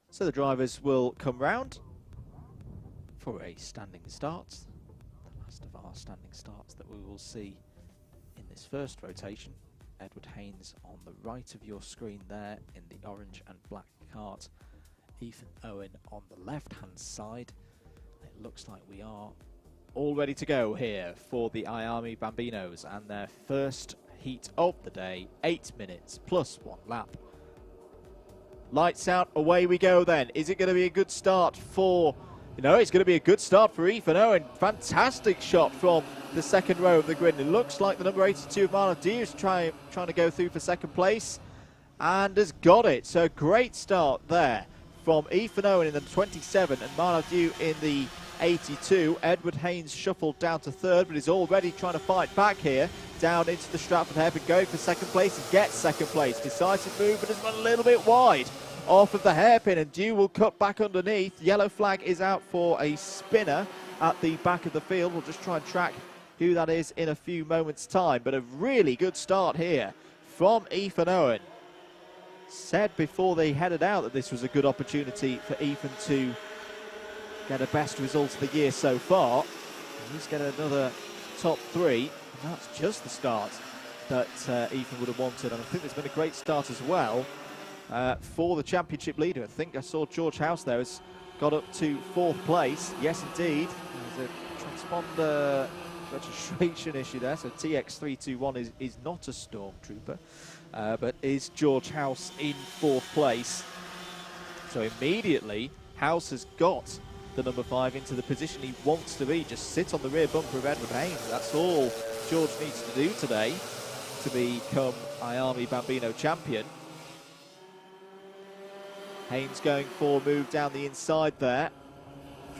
So the drivers will come round for a standing start. The last of our standing starts that we will see in this first rotation. Edward Haynes on the right of your screen there in the orange and black kart. Ethan Owen on the left-hand side. It looks like we are all ready to go here for the iArmy Bambinos and their first heat of the day. 8 minutes plus 1 lap. Lights out, away we go then. Is it going to be a good start for... No, it's going to be a good start for Ethan Owen. Fantastic shot from the second row of the grid. It looks like the number 82 of Manav Dew is trying to go through for second place and has got it. So great start there from Ethan Owen in the 27 and Manav Dew in the 82. Edward Haynes shuffled down to third, but is already trying to fight back here down into the Stratford hairpin, going for second place and gets second place. Decisive move, but has run a little bit wide off of the hairpin, and Dew will cut back underneath. Yellow flag is out for a spinner at the back of the field. We'll just try and track who that is in a few moments' time, but a really good start here from Ethan Owen. Said before they headed out that this was a good opportunity for Ethan to get a best result of the year so far. He's getting another top 3, and that's just the start that Ethan would have wanted, and I think there's been a great start as well for the championship leader. I think I saw George House there has got up to 4th place. Yes, indeed. There's a transponder registration issue there, so TX321 is not a Stormtrooper, but is George House in 4th place. So immediately, House has got the number 5 into the position he wants to be. Just sit on the rear bumper of Edward Haynes. That's all George needs to do today to become Miami Bambino champion. Haynes going for a move down the inside there.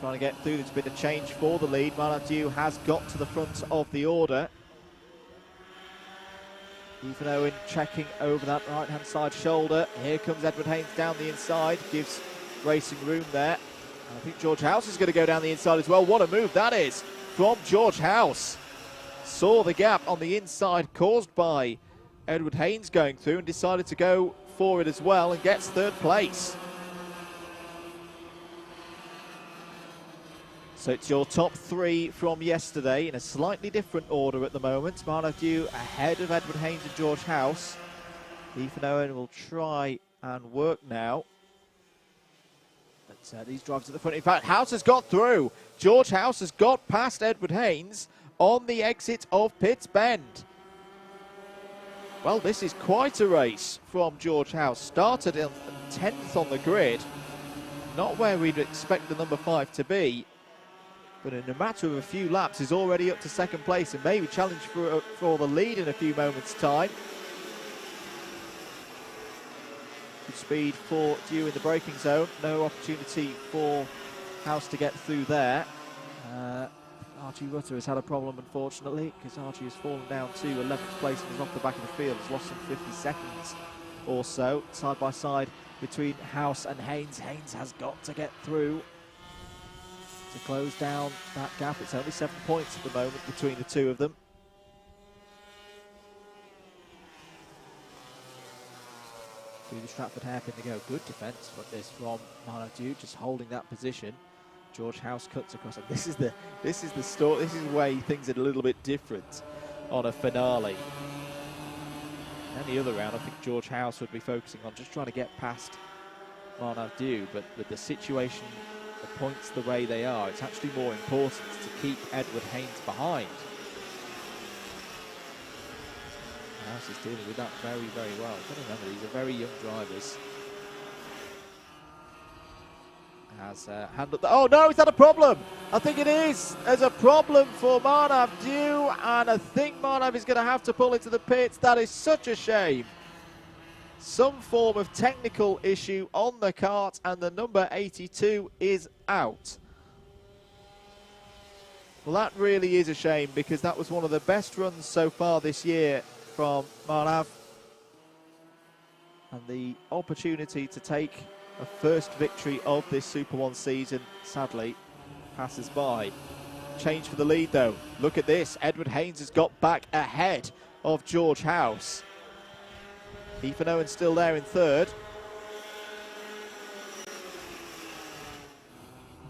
Trying to get through. There's been a change for the lead. Marnadieu has got to the front of the order. Ethan Owen checking over that right-hand side shoulder. Here comes Edward Haynes down the inside. Gives racing room there. And I think George House is going to go down the inside as well. What a move that is from George House. Saw the gap on the inside caused by Edward Haynes going through and decided to go for it as well and gets third place. So it's your top 3 from yesterday in a slightly different order at the moment. Marnadieu ahead of Edward Haynes and George House. Ethan Owen will try and work now. But these drives at the front. In fact, House has got through. George House has got past Edward Haynes on the exit of Pitts Bend. Well, this is quite a race from George House. Started in 10th on the grid. Not where we'd expect the number 5 to be. But in a matter of a few laps, is already up to second place and maybe challenge for the lead in a few moments' time. Good speed for Dew in the braking zone. No opportunity for House to get through there. Archie Rutter has had a problem, unfortunately, because Archie has fallen down to 11th place and is off the back of the field. Has lost some 50 seconds or so, side by side between House and Haynes. Haynes has got to get through to close down that gap. It's only 7 points at the moment between the two of them. Through the Stratford hairpin to go. Good defence for this from Marnadieu, just holding that position. George House cuts across, and this is the story. This is where things are a little bit different on a finale. Any other round, I think George House would be focusing on just trying to get past Marnadieu, but with the situation, the points the way they are, it's actually more important to keep Edward Haynes behind. House is dealing with that very, very well. You've got to remember, these are very young drivers. Has handled the, oh no, is that a problem? I think it is. There's a problem for Marnadieu, and I think Marnav is going to have to pull into the pits. That is such a shame. Some form of technical issue on the kart, and the number 82 is out. Well, that really is a shame, because that was one of the best runs so far this year from Marnav. And the opportunity to take a first victory of this SuperOne season, sadly, passes by. Change for the lead, though. Look at this. Edward Haynes has got back ahead of George House. Ethan Owen still there in third.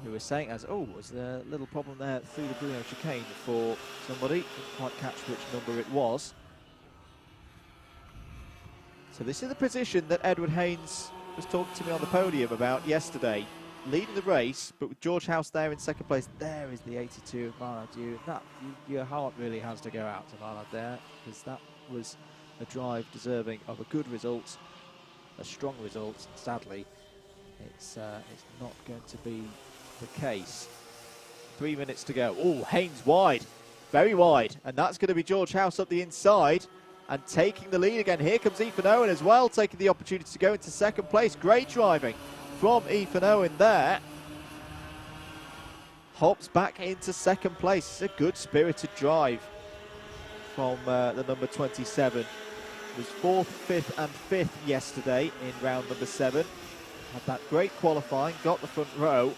Who was saying as, oh, was there a little problem there through the Bruno chicane for somebody? Didn't quite catch which number it was. So this is the position that Edward Haynes was talking to me on the podium about yesterday. Leading the race, but with George House there in second place. There is the 82 of Marnadieu. That, your heart really has to go out to Marnadieu there, because that was a drive deserving of a good result, a strong result. Sadly, it's not going to be the case. 3 minutes to go. Oh, Haynes wide, very wide, and that's going to be George House up the inside and taking the lead again. Here comes Ethan Owen as well, taking the opportunity to go into second place. Great driving from Ethan Owen there. Hops back into second place. It's a good spirited drive from the number 27. It was 4th, 5th and 5th yesterday in round number 7. Had that great qualifying, got the front row.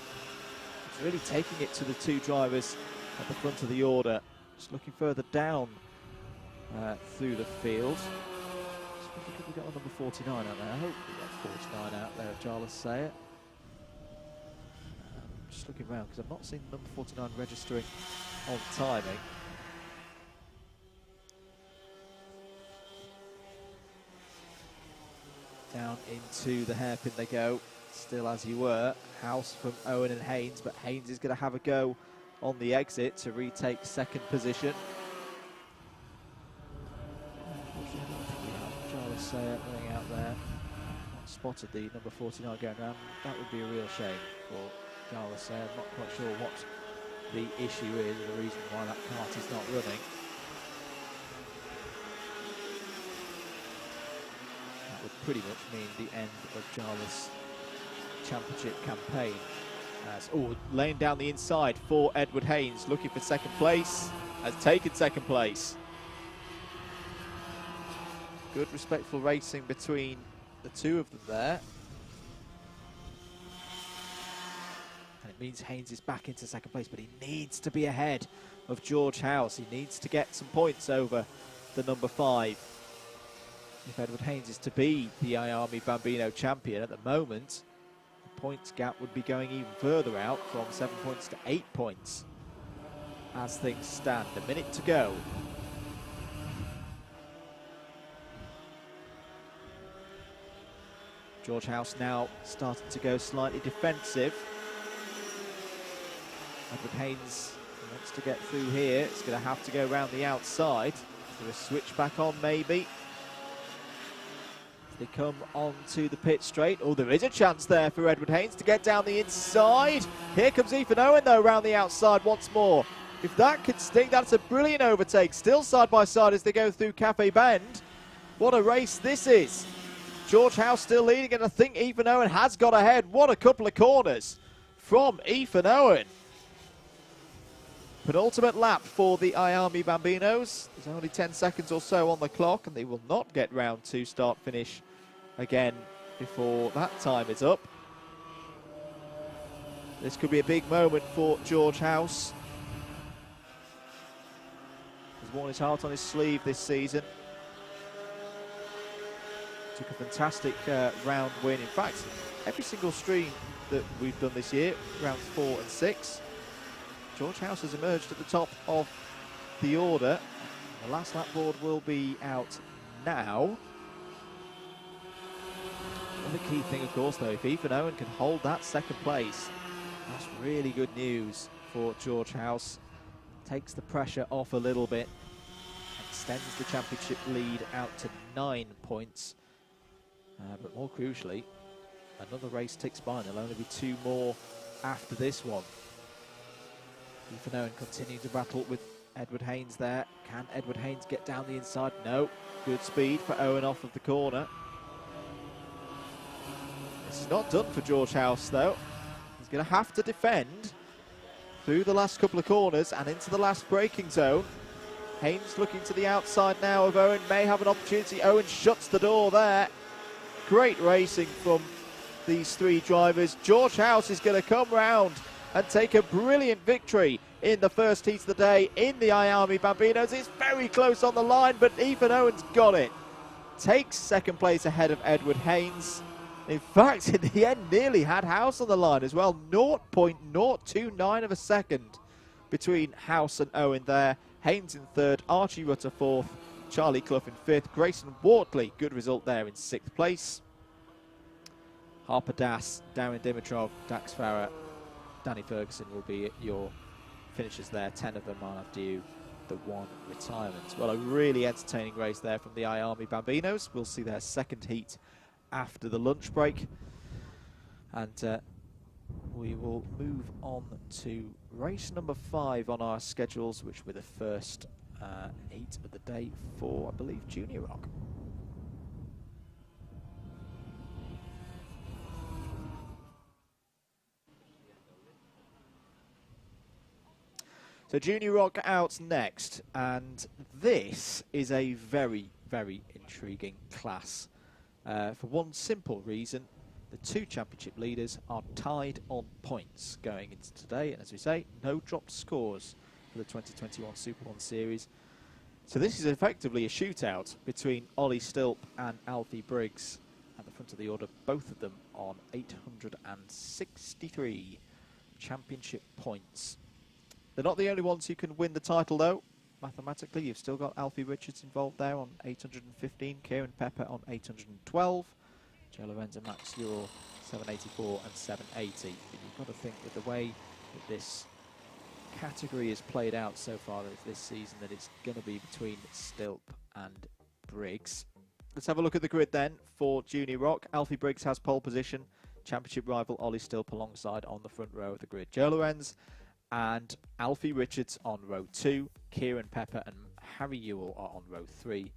It's really taking it to the two drivers at the front of the order. Just looking further down through the field. We got a number 49 out there. I hope we got 49 out there, Jarlath say it. Just looking around, because I've not seen number 49 registering on timing. Down into the hairpin they go, still as you were. House from Owen and Haynes, but Haynes is going to have a go on the exit to retake second position. Unfortunately, I don't think we have Jarlath say it running out there. Not spotted the number 49 going around. That would be a real shame for Jarvis there. I'm not quite sure what the issue is, or the reason why that kart is not running. That would pretty much mean the end of Jarvis' championship campaign. Laying down the inside for Edward Haynes, looking for second place, has taken second place. Good respectful racing between the two of them there. And it means Haynes is back into second place, but he needs to be ahead of George House. He needs to get some points over the number 5. If Edward Haynes is to be the IARMI Bambino champion at the moment, the points gap would be going even further out from 7 points to 8 points as things stand. A minute to go. George House now starting to go slightly defensive. Edward Haynes wants to get through here. It's going to have to go around the outside. Is there a switch back on maybe? As they come onto the pit straight. Oh, there is a chance there for Edward Haynes to get down the inside. Here comes Ethan Owen though around the outside once more. If that could sting, that's a brilliant overtake. Still side by side as they go through Cafe Bend. What a race this is. George House still leading, and I think Ethan Owen has got ahead. What a couple of corners from Ethan Owen. Penultimate lap for the IARMI Bambinos. There's only 10 seconds or so on the clock, and they will not get round 2 start-finish again before that time is up. This could be a big moment for George House. He's worn his heart on his sleeve this season. Took a fantastic round win. In fact, every single stream that we've done this year, rounds 4 and 6, George House has emerged at the top of the order. The last lap board will be out now. The key thing, of course, though, if Ethan Owen can hold that second place, that's really good news for George House. Takes the pressure off a little bit, extends the championship lead out to 9 points. But more crucially, another race ticks by, and there'll only be 2 more after this one. Ethan Owen continuing to battle with Edward Haynes there. Can Edward Haynes get down the inside? No. Good speed for Owen off of the corner. This is not done for George House, though. He's going to have to defend through the last couple of corners and into the last braking zone. Haynes looking to the outside now of Owen, may have an opportunity. Owen shuts the door there. Great racing from these 3 drivers. George House is going to come round and take a brilliant victory in the first heat of the day in the IARMI Bambinos. It's very close on the line, but Ethan Owen's got it. Takes second place ahead of Edward Haynes. In fact, in the end, nearly had House on the line as well. 0.029 of a second between House and Owen there. Haynes in 3rd, Archie Rutter 4th, Charlie Clough in 5th, Grayson Wortley, good result there in 6th place. Harper Das, Darren Dimitrov, Dax Farah, Danny Ferguson will be your finishers there. 10 of them are due the 1 retirement. Well, a really entertaining race there from the IARMI Bambinos. We'll see their second heat after the lunch break. And we will move on to race number 5 on our schedules, which were the first heat of the day for, I believe, Junior Rock. So Junior Rock out next, and this is a very, very intriguing class. For one simple reason, the 2 championship leaders are tied on points going into today, and as we say, no dropped scores for the 2021 SuperOne series. So this is effectively a shootout between Ollie Stilp and Alfie Briggs at the front of the order, both of them on 863 championship points. They're not the only ones who can win the title, though. Mathematically, you've still got Alfie Richards involved there on 815, Kieran Pepper on 812, Joe Lorenzo, Max Ure 784 and 780. But you've got to think with the way that this category is played out so far this season, that it's going to be between Stilp and Briggs. Let's have a look at the grid then for Junior Rock. Alfie Briggs has pole position. Championship rival Ollie Stilp alongside on the front row of the grid. Joe Lorenz and Alfie Richards on row 2. Kieran Pepper and Harry Ewell are on row 3.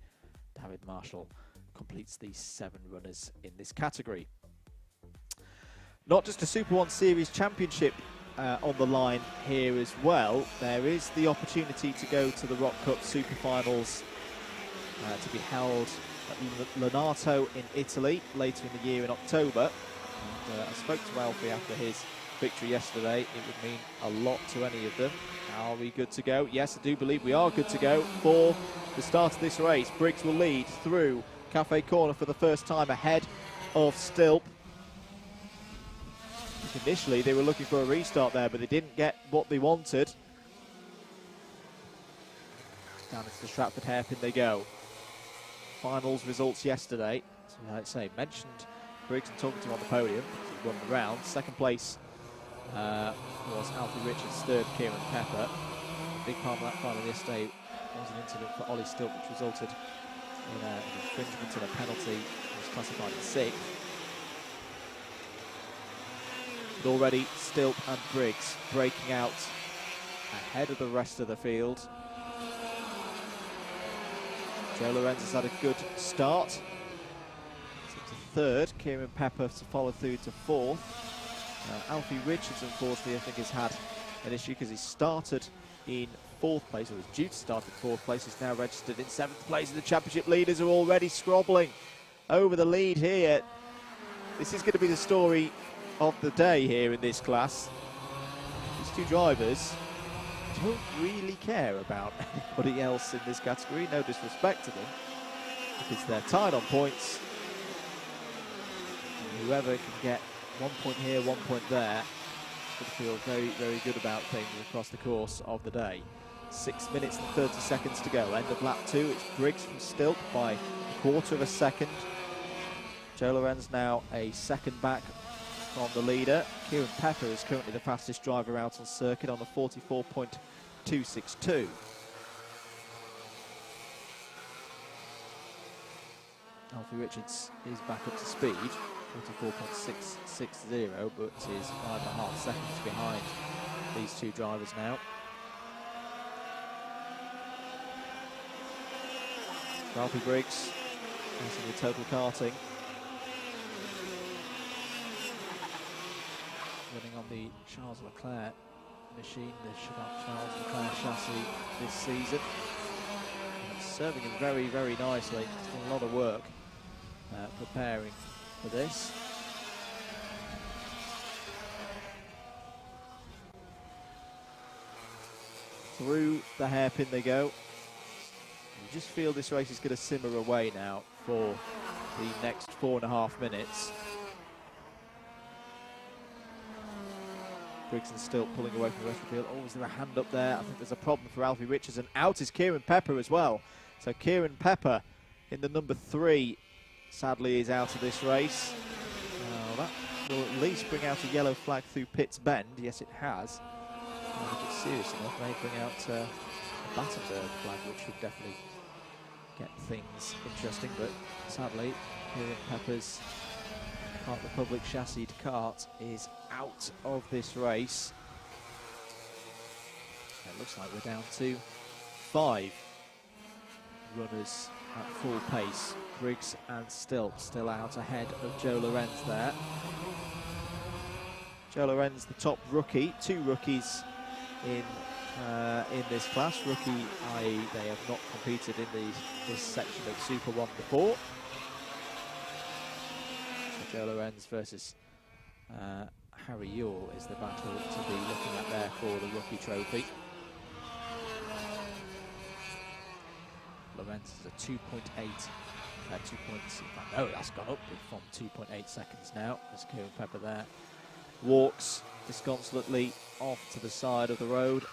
David Marshall completes the 7 runners in this category. Not just a SuperOne Series Championship on the line here as well. There is the opportunity to go to the Rock Cup Super Finals to be held at Lonato in Italy later in the year in October. And, I spoke to Alfie after his victory yesterday. It would mean a lot to any of them. Are we good to go? Yes, I do believe we are good to go for the start of this race. Briggs will lead through Cafe Corner for the first time ahead of Stilp. Initially they were looking for a restart there, but they didn't get what they wanted. Down into the Stratford hairpin they go. Finals results yesterday. So like I say, mentioned Briggs and talking to him on the podium. He won the round. Second place was Alfie Richards, third Kieran Pepper. A big part of that final yesterday was an incident for Ollie Stilp, which resulted in an infringement and a penalty. He was classified as 6th. But already Stilp and Briggs breaking out ahead of the rest of the field. Joe Lorenz has had a good start. To third, Kieran Pepper to follow through to 4th. Alfie Richards, unfortunately, I think has had an issue because he started in 4th place, or was due to start in 4th place. He's now registered in 7th place, and the championship leaders are already scrobbling over the lead here. This is going to be the story of the day here in this class. These two drivers don't really care about anybody else in this category, no disrespect to them, because they're tied on points. And whoever can get 1 point here, 1 point there, is going to feel very, very good about things across the course of the day. 6 minutes and 30 seconds to go. End of lap 2. It's Briggs from Stilp by a quarter of a second. Joe Lorenz now a second back from the leader. Kieran Pepper is currently the fastest driver out on circuit on a 44.262. Alfie Richards is back up to speed, 44.660, but is 5.5 seconds behind these two drivers now. Alfie Briggs using the total karting. Running on the Charles Leclerc machine, the Charles Leclerc chassis this season. And serving him very, very nicely. He's done a lot of work preparing for this. Through the hairpin they go. You just feel this race is going to simmer away now for the next 4.5 minutes. Briggs and Stilp pulling away from the rest of the field. Oh, is there a hand up there? I think there's a problem for Alfie Richards, and out is Kieran Pepper as well. So Kieran Pepper in the number 3 sadly is out of this race. That will at least bring out a yellow flag through Pitts Bend. Yes, it has. If it's serious enough, may bring out a Battenberg flag, which would definitely get things interesting. But sadly, Kieran Pepper's Kart Republic chassised kart is out of this race. It looks like we're down to 5 runners at full pace. Briggs and Stilp still out ahead of Joe Lorenz there. Joe Lorenz, the top rookie, 2 rookies in this class. Rookie, i.e. they have not competed in this section of SuperOne before. So Joe Lorenz versus Harry Ewell is the battle to be looking at there for the rookie trophy. Lorenz is a 2.8. 2 points. No, that's gone up from 2.8 seconds now. There's Kieran Pepper there. Walks disconsolately off to the side of the road.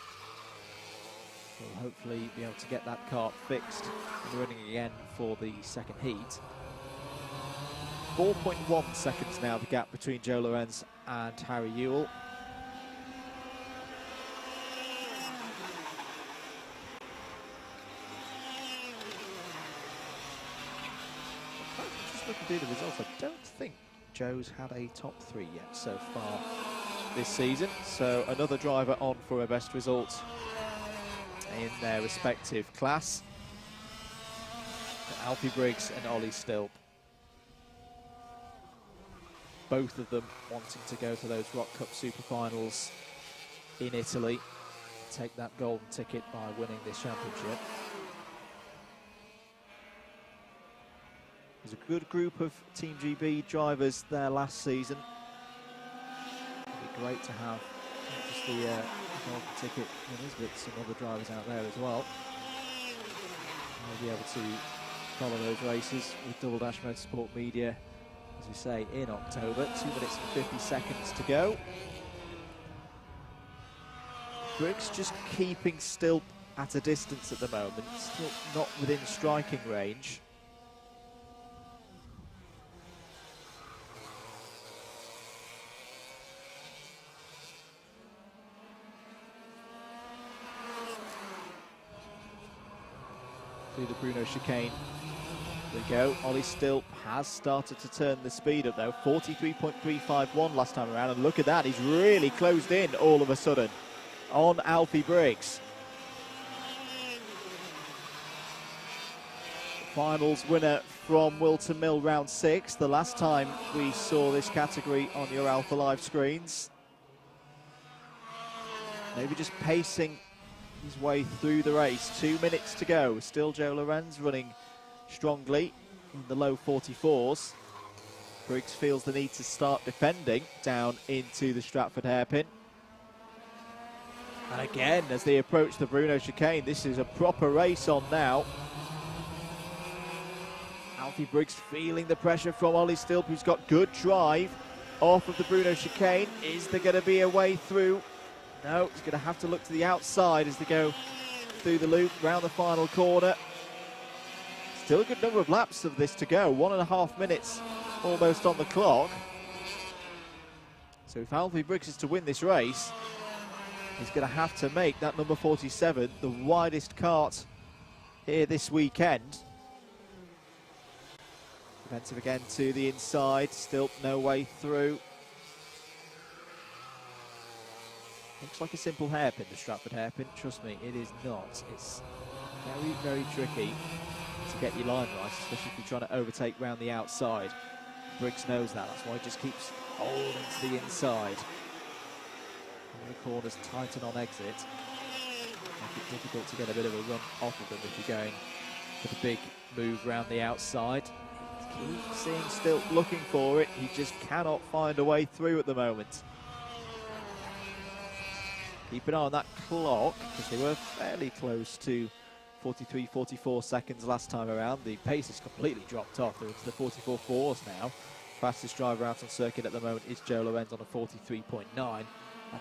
We'll hopefully be able to get that kart fixed and running again for the second heat. 4.1 seconds now, the gap between Joe Lorenz and Harry Ewell. do the results, I don't think Joe's had a top 3 yet so far this season. So another driver on for a best result in their respective class. Alfie Briggs and Ollie Stilp. Both of them wanting to go to those Rock Cup Super Finals in Italy, take that golden ticket by winning this championship. There's a good group of Team GB drivers there last season. It'd be great to have not just the golden ticket winners, but some other drivers out there as well. We'll be able to follow those races with Double Dash Motorsport Media, as we say, in October. 2 minutes and 50 seconds to go. Briggs just keeping Stilp at a distance at the moment, still not within striking range. Through the Bruno chicane. There we go. Ollie Stilp has started to turn the speed up though. 43.351 last time around, and look at that, he's really closed in all of a sudden on Alfie Briggs. Finals winner from Wilton Mill, round 6. The last time we saw this category on your Alpha Live screens. Maybe just pacing his way through the race. 2 minutes to go. Still Joe Lorenz running strongly in the low 44s. Briggs feels the need to start defending down into the Stratford hairpin. And again, as they approach the Bruno chicane, this is a proper race on now. Alfie Briggs feeling the pressure from Ollie Stilp, who's got good drive off of the Bruno chicane. Is there going to be a way through? No, he's going to have to look to the outside as they go through the loop, round the final corner. Still a good number of laps of this to go. 1.5 minutes almost on the clock. So if Alfie Briggs is to win this race, he's going to have to make that number 47 the widest kart here this weekend. Defensive again to the inside, still no way through. Looks like a simple hairpin, the Stratford hairpin. Trust me, it is not. It's very, very tricky to get your line right, especially if you're trying to overtake round the outside. Briggs knows that, that's why he just keeps holding to the inside. All the corners tighten on exit. Make it difficult to get a bit of a run off of them if you're going for the big move round the outside. Keep seeing Stilp looking for it, he just cannot find a way through at the moment. Keep an eye on that clock, because they were fairly close to 43, 44 seconds last time around. The pace has completely dropped off. They're into the 44.4s now. Fastest driver out on circuit at the moment is Joe Lorenz on a 43.9. And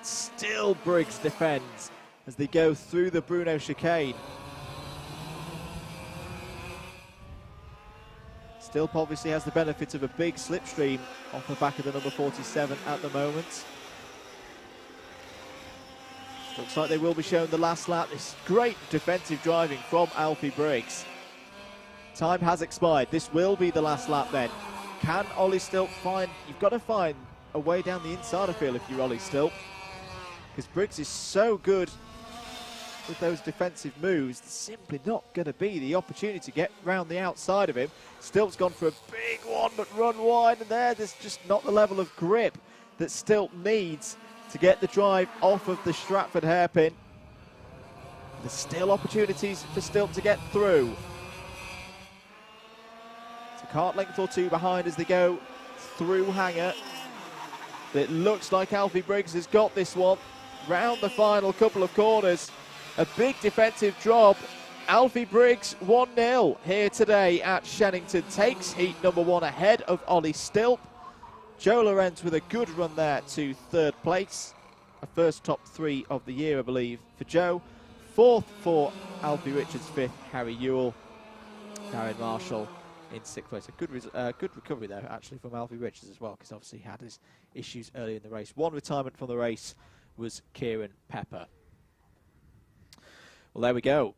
still Briggs defends as they go through the Bruno chicane. Stilp obviously has the benefit of a big slipstream off the back of the number 47 at the moment. Looks like they will be showing the last lap. This great defensive driving from Alfie Briggs. Time has expired. This will be the last lap then. Can Ollie Stilp find... You've got to find a way down the inside, I feel, if you're Ollie Stilp. Because Briggs is so good with those defensive moves. There's simply not going to be the opportunity to get round the outside of him. Stilp's gone for a big one, but run wide, and there's just not the level of grip that Stilp needs to get the drive off of the Stratford hairpin. There's still opportunities for Stilp to get through. It's a kart length or two behind as they go through Hanger. It looks like Alfie Briggs has got this one. Round the final couple of corners. A big defensive drop. Alfie Briggs 1-0 here today at Shenington. Takes heat number 1 ahead of Ollie Stilp. Joe Lorenz with a good run there to 3rd place. A first top 3 of the year, I believe, for Joe. 4th for Alfie Richards, 5th Harry Ewell. Darren Marshall in 6th place. A good recovery there, actually, from Alfie Richards as well, because obviously he had his issues early in the race. One retirement from the race was Kieran Pepper. Well, there we go.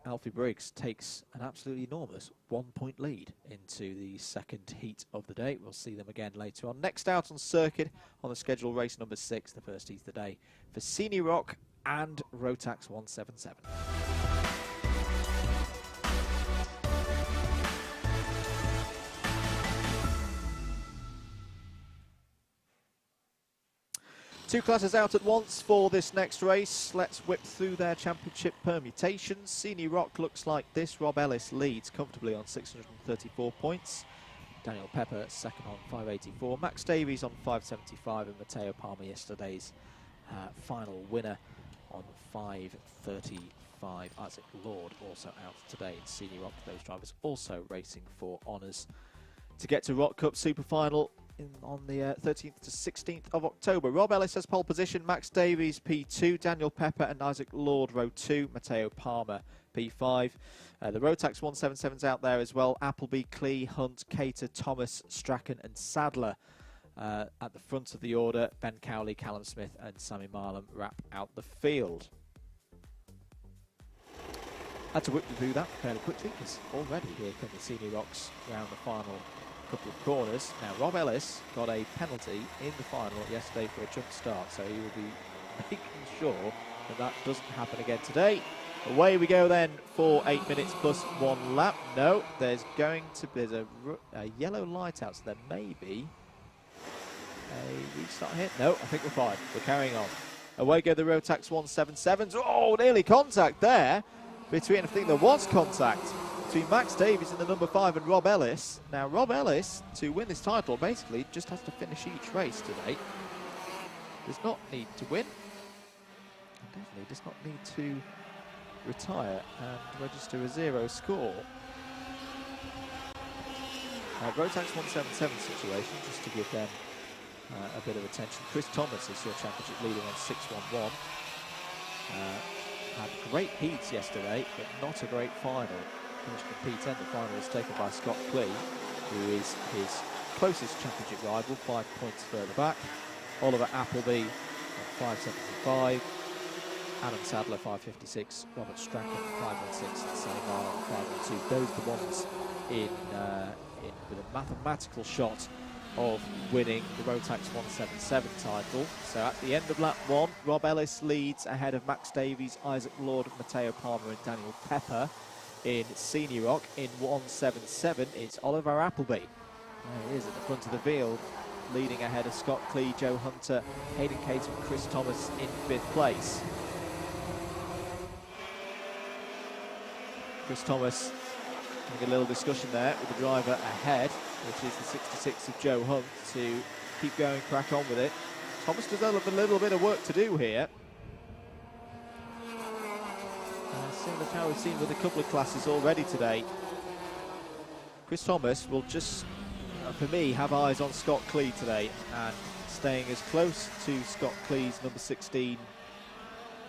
Alfie Briggs takes an absolutely enormous 1-point lead into the second heat of the day. We'll see them again later on. Next out on circuit on the schedule, race number 6, the first heat of the day for Senior Rock and Rotax 177. Two classes out at once for this next race. Let's whip through their championship permutations. Senior Rock looks like this. Rob Ellis leads comfortably on 634 points. Daniel Pepper second on 584. Max Davies on 575, and Matteo Palmer, yesterday's final winner, on 535. Isaac Lord also out today in Senior Rock. Those drivers also racing for honours to get to Rock Cup Super Final on the 13th to 16th of October. Rob Ellis has pole position, Max Davies P2, Daniel Pepper and Isaac Lord row 2, Matteo Palmer P5. The Rotax 177's out there as well. Appleby, Clee, Hunt, Cater, Thomas, Strachan and Sadler at the front of the order. Ben Cowley, Callum Smith and Sammy Marlam wrap out the field. Had to whip through that fairly quickly because already here come the Senior Rocks round the final couple of corners. Now Rob Ellis got a penalty in the final yesterday for a jump start, so he will be making sure that that doesn't happen again today. Away we go then for 8 minutes plus 1 lap. No, there's a yellow light out, so there may be a restart here. No, I think we're fine. We're carrying on. Away go the Rotax 177s. Oh, nearly contact there between, I think there was contact between Max Davies in the number 5 and Rob Ellis. Now Rob Ellis, to win this title, basically just has to finish each race today. Does not need to win. And definitely does not need to retire and register a 0 score. Rotax 177 situation, just to give them a bit of attention. Chris Thomas is your championship leader on 611. Had great heats yesterday, but not a great final. Finished in P10. The final was taken by Scott Clee, who is his closest championship rival, 5 points further back. Oliver Appleby on 575. Adam Sadler 556. Robert Strachan 516. And Sammy Marlon 512. Those are the ones in with a mathematical shot of winning the Rotax 177 title. So at the end of lap 1, Rob Ellis leads ahead of Max Davies, Isaac Lord, Matteo Palmer and Daniel Pepper. In Senior Rock, in 177, it's Oliver Appleby. There he is at the front of the field, leading ahead of Scott Clee, Joe Hunter, Hayden Cater and Chris Thomas in 5th place. Chris Thomas having a little discussion there with the driver ahead, which is the 66 of Joe Hunt, to keep going, crack on with it. Thomas does have a little bit of work to do here. Similar to how we've seen with a couple of classes already today. Chris Thomas will just, for me, have eyes on Scott Clee today and staying as close to Scott Clee's number 16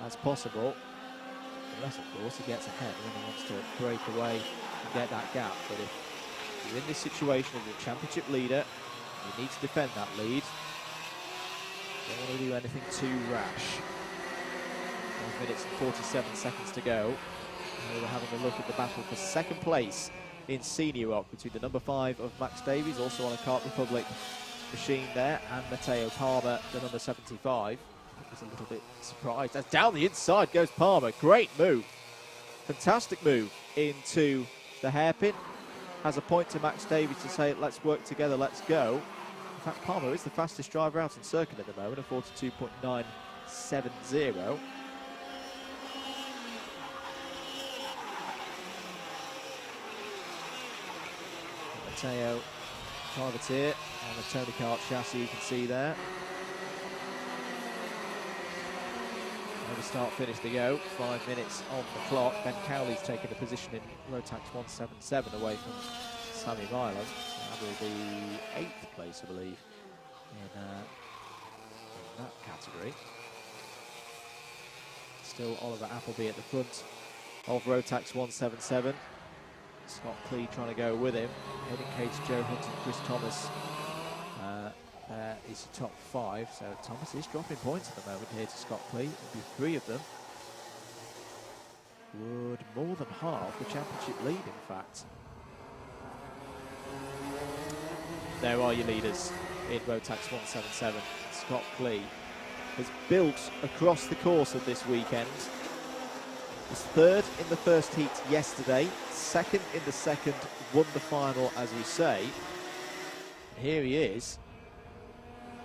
as possible. Unless, of course, he gets ahead when he wants to break away and get that gap. But if you're in this situation as a championship leader, you need to defend that lead. Don't want to do anything too rash. 5 minutes and 47 seconds to go. And we're having a look at the battle for second place in Senior Rock between the number 5 of Max Davies, also on a Kart Republic machine there, and Matteo Palmer, the number 75. I was a little bit surprised. As down the inside goes Palmer. Great move. Fantastic move into the hairpin. Has a point to Max Davies to say, let's work together, let's go. In fact, Palmer is the fastest driver out on circuit at the moment, a 42.970. Matteo privateer on the Tony Kart chassis, you can see there. Another start finish to go, 5 minutes on the clock. Ben Cowley's taken a position in Rotax 177 away from Sammy Marlam. That will be 8th place, I believe, in that category. Still Oliver Appleby at the front of Rotax 177. Scott Clee trying to go with him. Hayden Cates, Joe Hunt and Chris Thomas is the top 5. So Thomas is dropping points at the moment here to Scott Clee. It'll be 3 of them. would more than half the championship lead, in fact. There are your leaders in Rotax 177. Scott Clee has built across the course of this weekend. Was third in the first heat yesterday, second in the second, won the final, as we say. And here he is,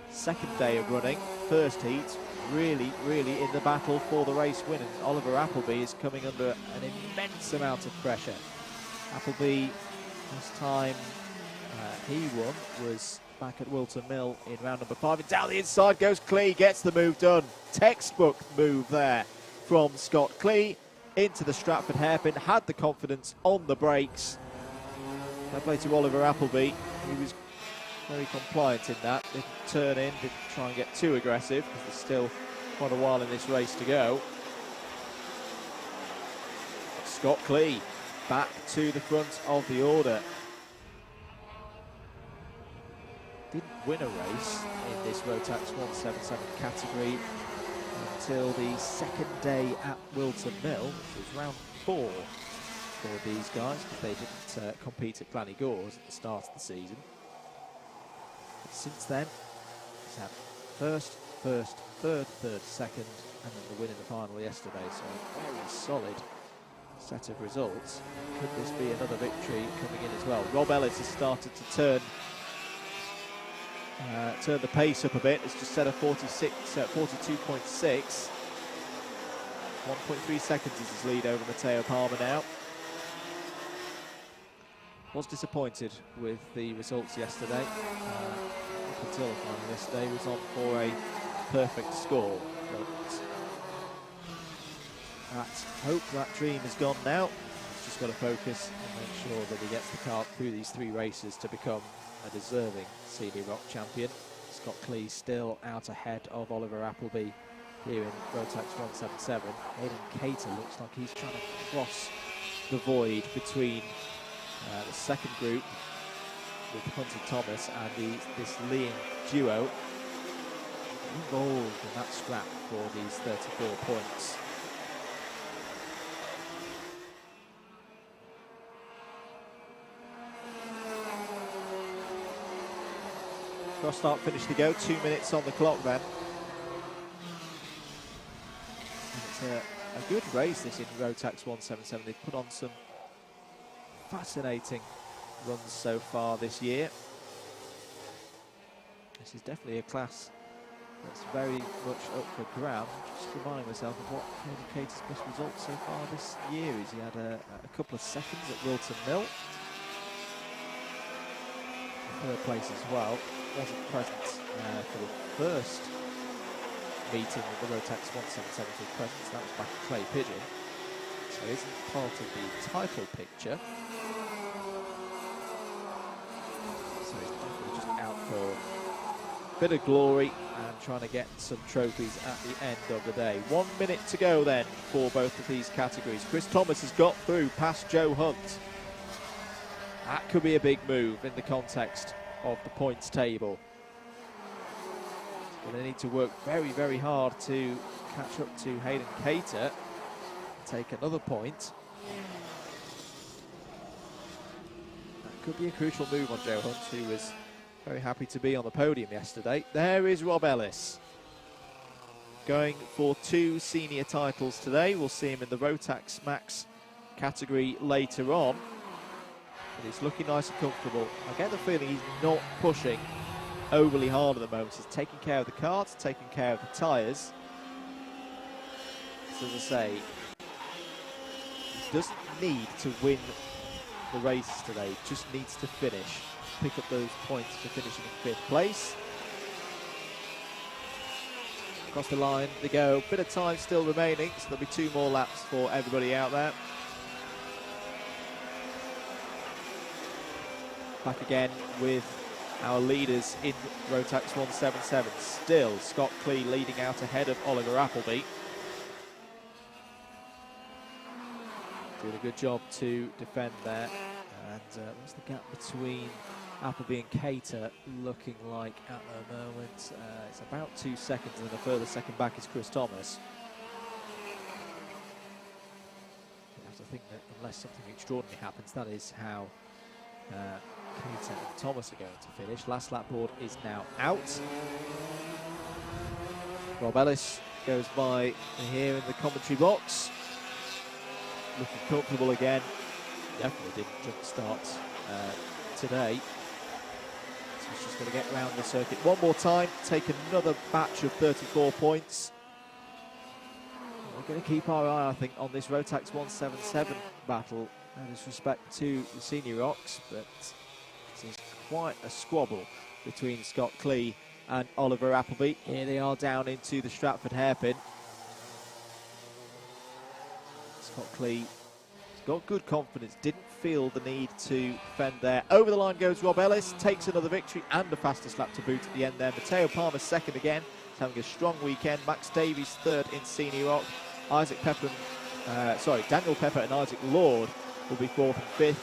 second day of running, first heat, really in the battle for the race win. And Oliver Appleby is coming under an immense amount of pressure. Appleby, last time he won was back at Wilton Mill in round number 5. And down the inside goes Clee, gets the move done. Textbook move there from Scott Clee into the Stratford hairpin, had the confidence on the brakes. Fair play to Oliver Appleby. He was very compliant in that, didn't turn in, didn't try and get too aggressive because there's still quite a while in this race to go. Scott Clee back to the front of the order. Didn't win a race in this Rotax 177 category until the second day at Wilton Mill, which was round 4 for these guys because they didn't compete at Glannygores at the start of the season. But since then, he's had first, third, second, and then the win in the final yesterday. So a very solid set of results. Could this be another victory coming in as well? Rob Ellis has started to turn the pace up a bit. It's just set a 42.6. 1.3 seconds is his lead over Matteo Palmer now. Was disappointed with the results yesterday. Up until the final yesterday, was on for a perfect score. But that dream is gone now. He's just got to focus and make sure that he gets the kart through these 3 races to become a deserving CD Rock champion. Scott Clee still out ahead of Oliver Appleby here in Rotax 177. Hayden Cater looks like he's trying to cross the void between the second group with Hunter Thomas and this Lean duo involved in that scrap for these 34 points. Cross start finish to go, 2 minutes on the clock then. And it's a good race this in Rotax 177. They've put on some fascinating runs so far this year. This is definitely a class that's very much up for grabs. Just reminding myself of what Hayden Cater's best result so far this year is. He had a couple of seconds at Wilton Mill. Third place as well. Wasn't present for the first meeting with the Rotax 177 present. So that was back at Clay Pigeon. So he isn't part of the title picture. So he's definitely just out for a bit of glory and trying to get some trophies at the end of the day. 1 minute to go then for both of these categories. Chris Thomas has got through past Joe Hunt. That could be a big move in the context of the points table. But they need to work very hard to catch up to Hayden Cater, take another point. That could be a crucial move on Joe Hunt, who was very happy to be on the podium yesterday. There is Rob Ellis, going for 2 senior titles today. We'll see him in the Rotax Max category later on. But he's looking nice and comfortable. I get the feeling he's not pushing overly hard at the moment. He's taking care of the kart, taking care of the tyres. So as I say, he doesn't need to win the races today. He just needs to finish, pick up those points for finishing in 5th place. Across the line they go. Bit of time still remaining, so there'll be 2 more laps for everybody out there. Back again with our leaders in Rotax 177. Still Scott Clee leading out ahead of Oliver Appleby. Doing a good job to defend there. And what's the gap between Appleby and Cater looking like at the moment? It's about 2 seconds, and then a further second back is Chris Thomas. think that unless something extraordinary happens, that is how Keaton and Thomas are going to finish. Last lap board is now out. Rob Ellis goes by here in the commentary box. Looking comfortable again. Definitely didn't jump start today. So he's just going to get around the circuit one more time, take another batch of 34 points. We're going to keep our eye, I think, on this Rotax 177 battle. No disrespect to the senior rocks, but there's quite a squabble between Scott Clee and Oliver Appleby. Here they are down into the Stratford hairpin. Scott Clee got good confidence, didn't feel the need to fend there. Over the line goes Rob Ellis, takes another victory and a fastest lap to boot at the end there. Matteo Palmer second again, he's having a strong weekend. Max Davies third in senior rock. Daniel Pepper and Isaac Lord will be fourth and fifth.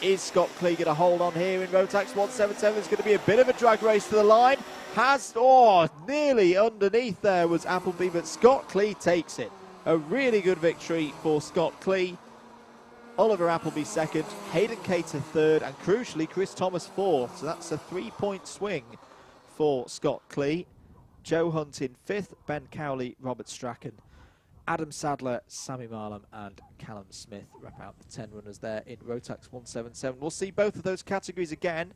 Is Scott Clee going to hold on here in Rotax 177? It's going to be a bit of a drag race to the line. Nearly underneath there was Appleby, but Scott Clee takes it. A really good victory for Scott Clee. Oliver Appleby second, Hayden Cater third, and crucially Chris Thomas fourth. So that's a 3-point swing for Scott Clee. Joe Hunt in fifth, Ben Cowley, Robert Strachan, Adam Sadler, Sammy Marlam and Callum Smith wrap out the 10 runners there in Rotax 177. We'll see both of those categories again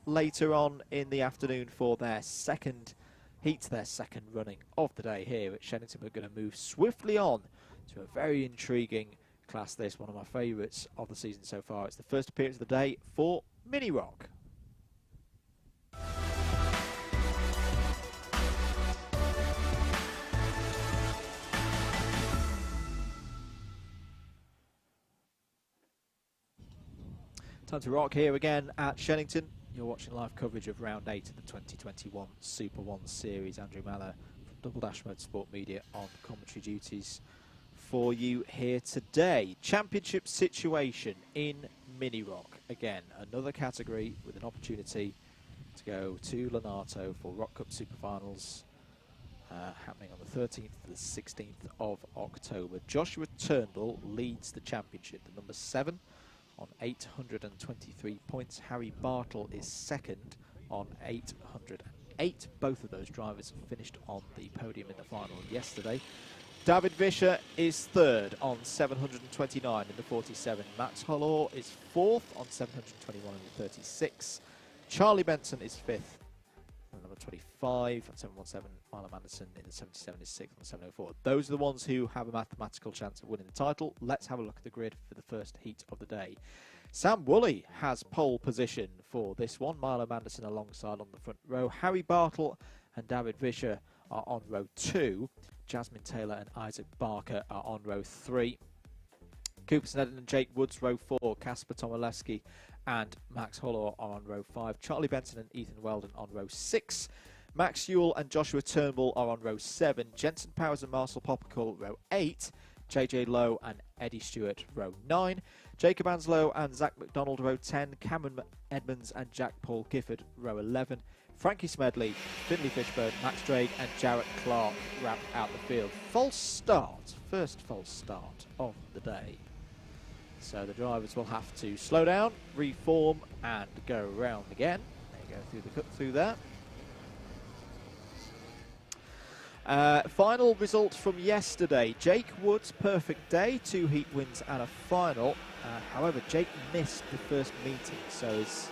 later on in the afternoon for their second heat, their second running of the day here at Shenington. We're going to move swiftly on to a very intriguing class, this one of my favourites of the season so far. It's the first appearance of the day for Mini Rock. Time to rock here again at Shenington. You're watching live coverage of round 8 of the 2021 SuperOne series. Andrew Maller from Double Dash Motorsport Media on commentary duties for you here today. Championship situation in Mini Rock. Again, another category with an opportunity to go to Lenato for Rock Cup Super Finals happening on the 13th to the 16th of October. Joshua Turnbull leads the championship, the number 7. On 823 points. Harry Bartle is second on 808. Both of those drivers finished on the podium in the final yesterday. David Vischer is third on 729 in the 47. Max Hollor is fourth on 721 in the 36. Charlie Benson is fifth on number 25 on 717. Milam Anderson in the 77 is sixth on 704. Those are the ones who have a mathematical chance of winning the title. Let's have a look at the grid for the first heat of the day. Sam Woolley has pole position for this one. Milam Anderson alongside on the front row. Harry Bartle and David Vischer are on row 2. Jasmine Taylor and Isaac Barker are on row 3. Cooper Snedden and Jake Woods row 4. Kasper Tomaszewski and Max Hollor are on row 5. Charlie Benson and Ethan Weldon on row 6. Max Ewell and Joshua Turnbull are on row 7. Jensen Powers and Marcel Poppical row 8. JJ Lowe and Eddie Stewart row 9. Jacob Anslow and Zach McDonald row 10. Cameron Edmonds and Jack Paul Gifford row 11. Frankie Smedley, Finley Fishburne, Max Drake and Jarrett Clark wrap out the field. False start, first false start of the day. So the drivers will have to slow down, reform and go around again. There you go, through the cut through there. Final result from yesterday. Jake Woods, perfect day, 2 heat wins and a final. However, Jake missed the first meeting, so is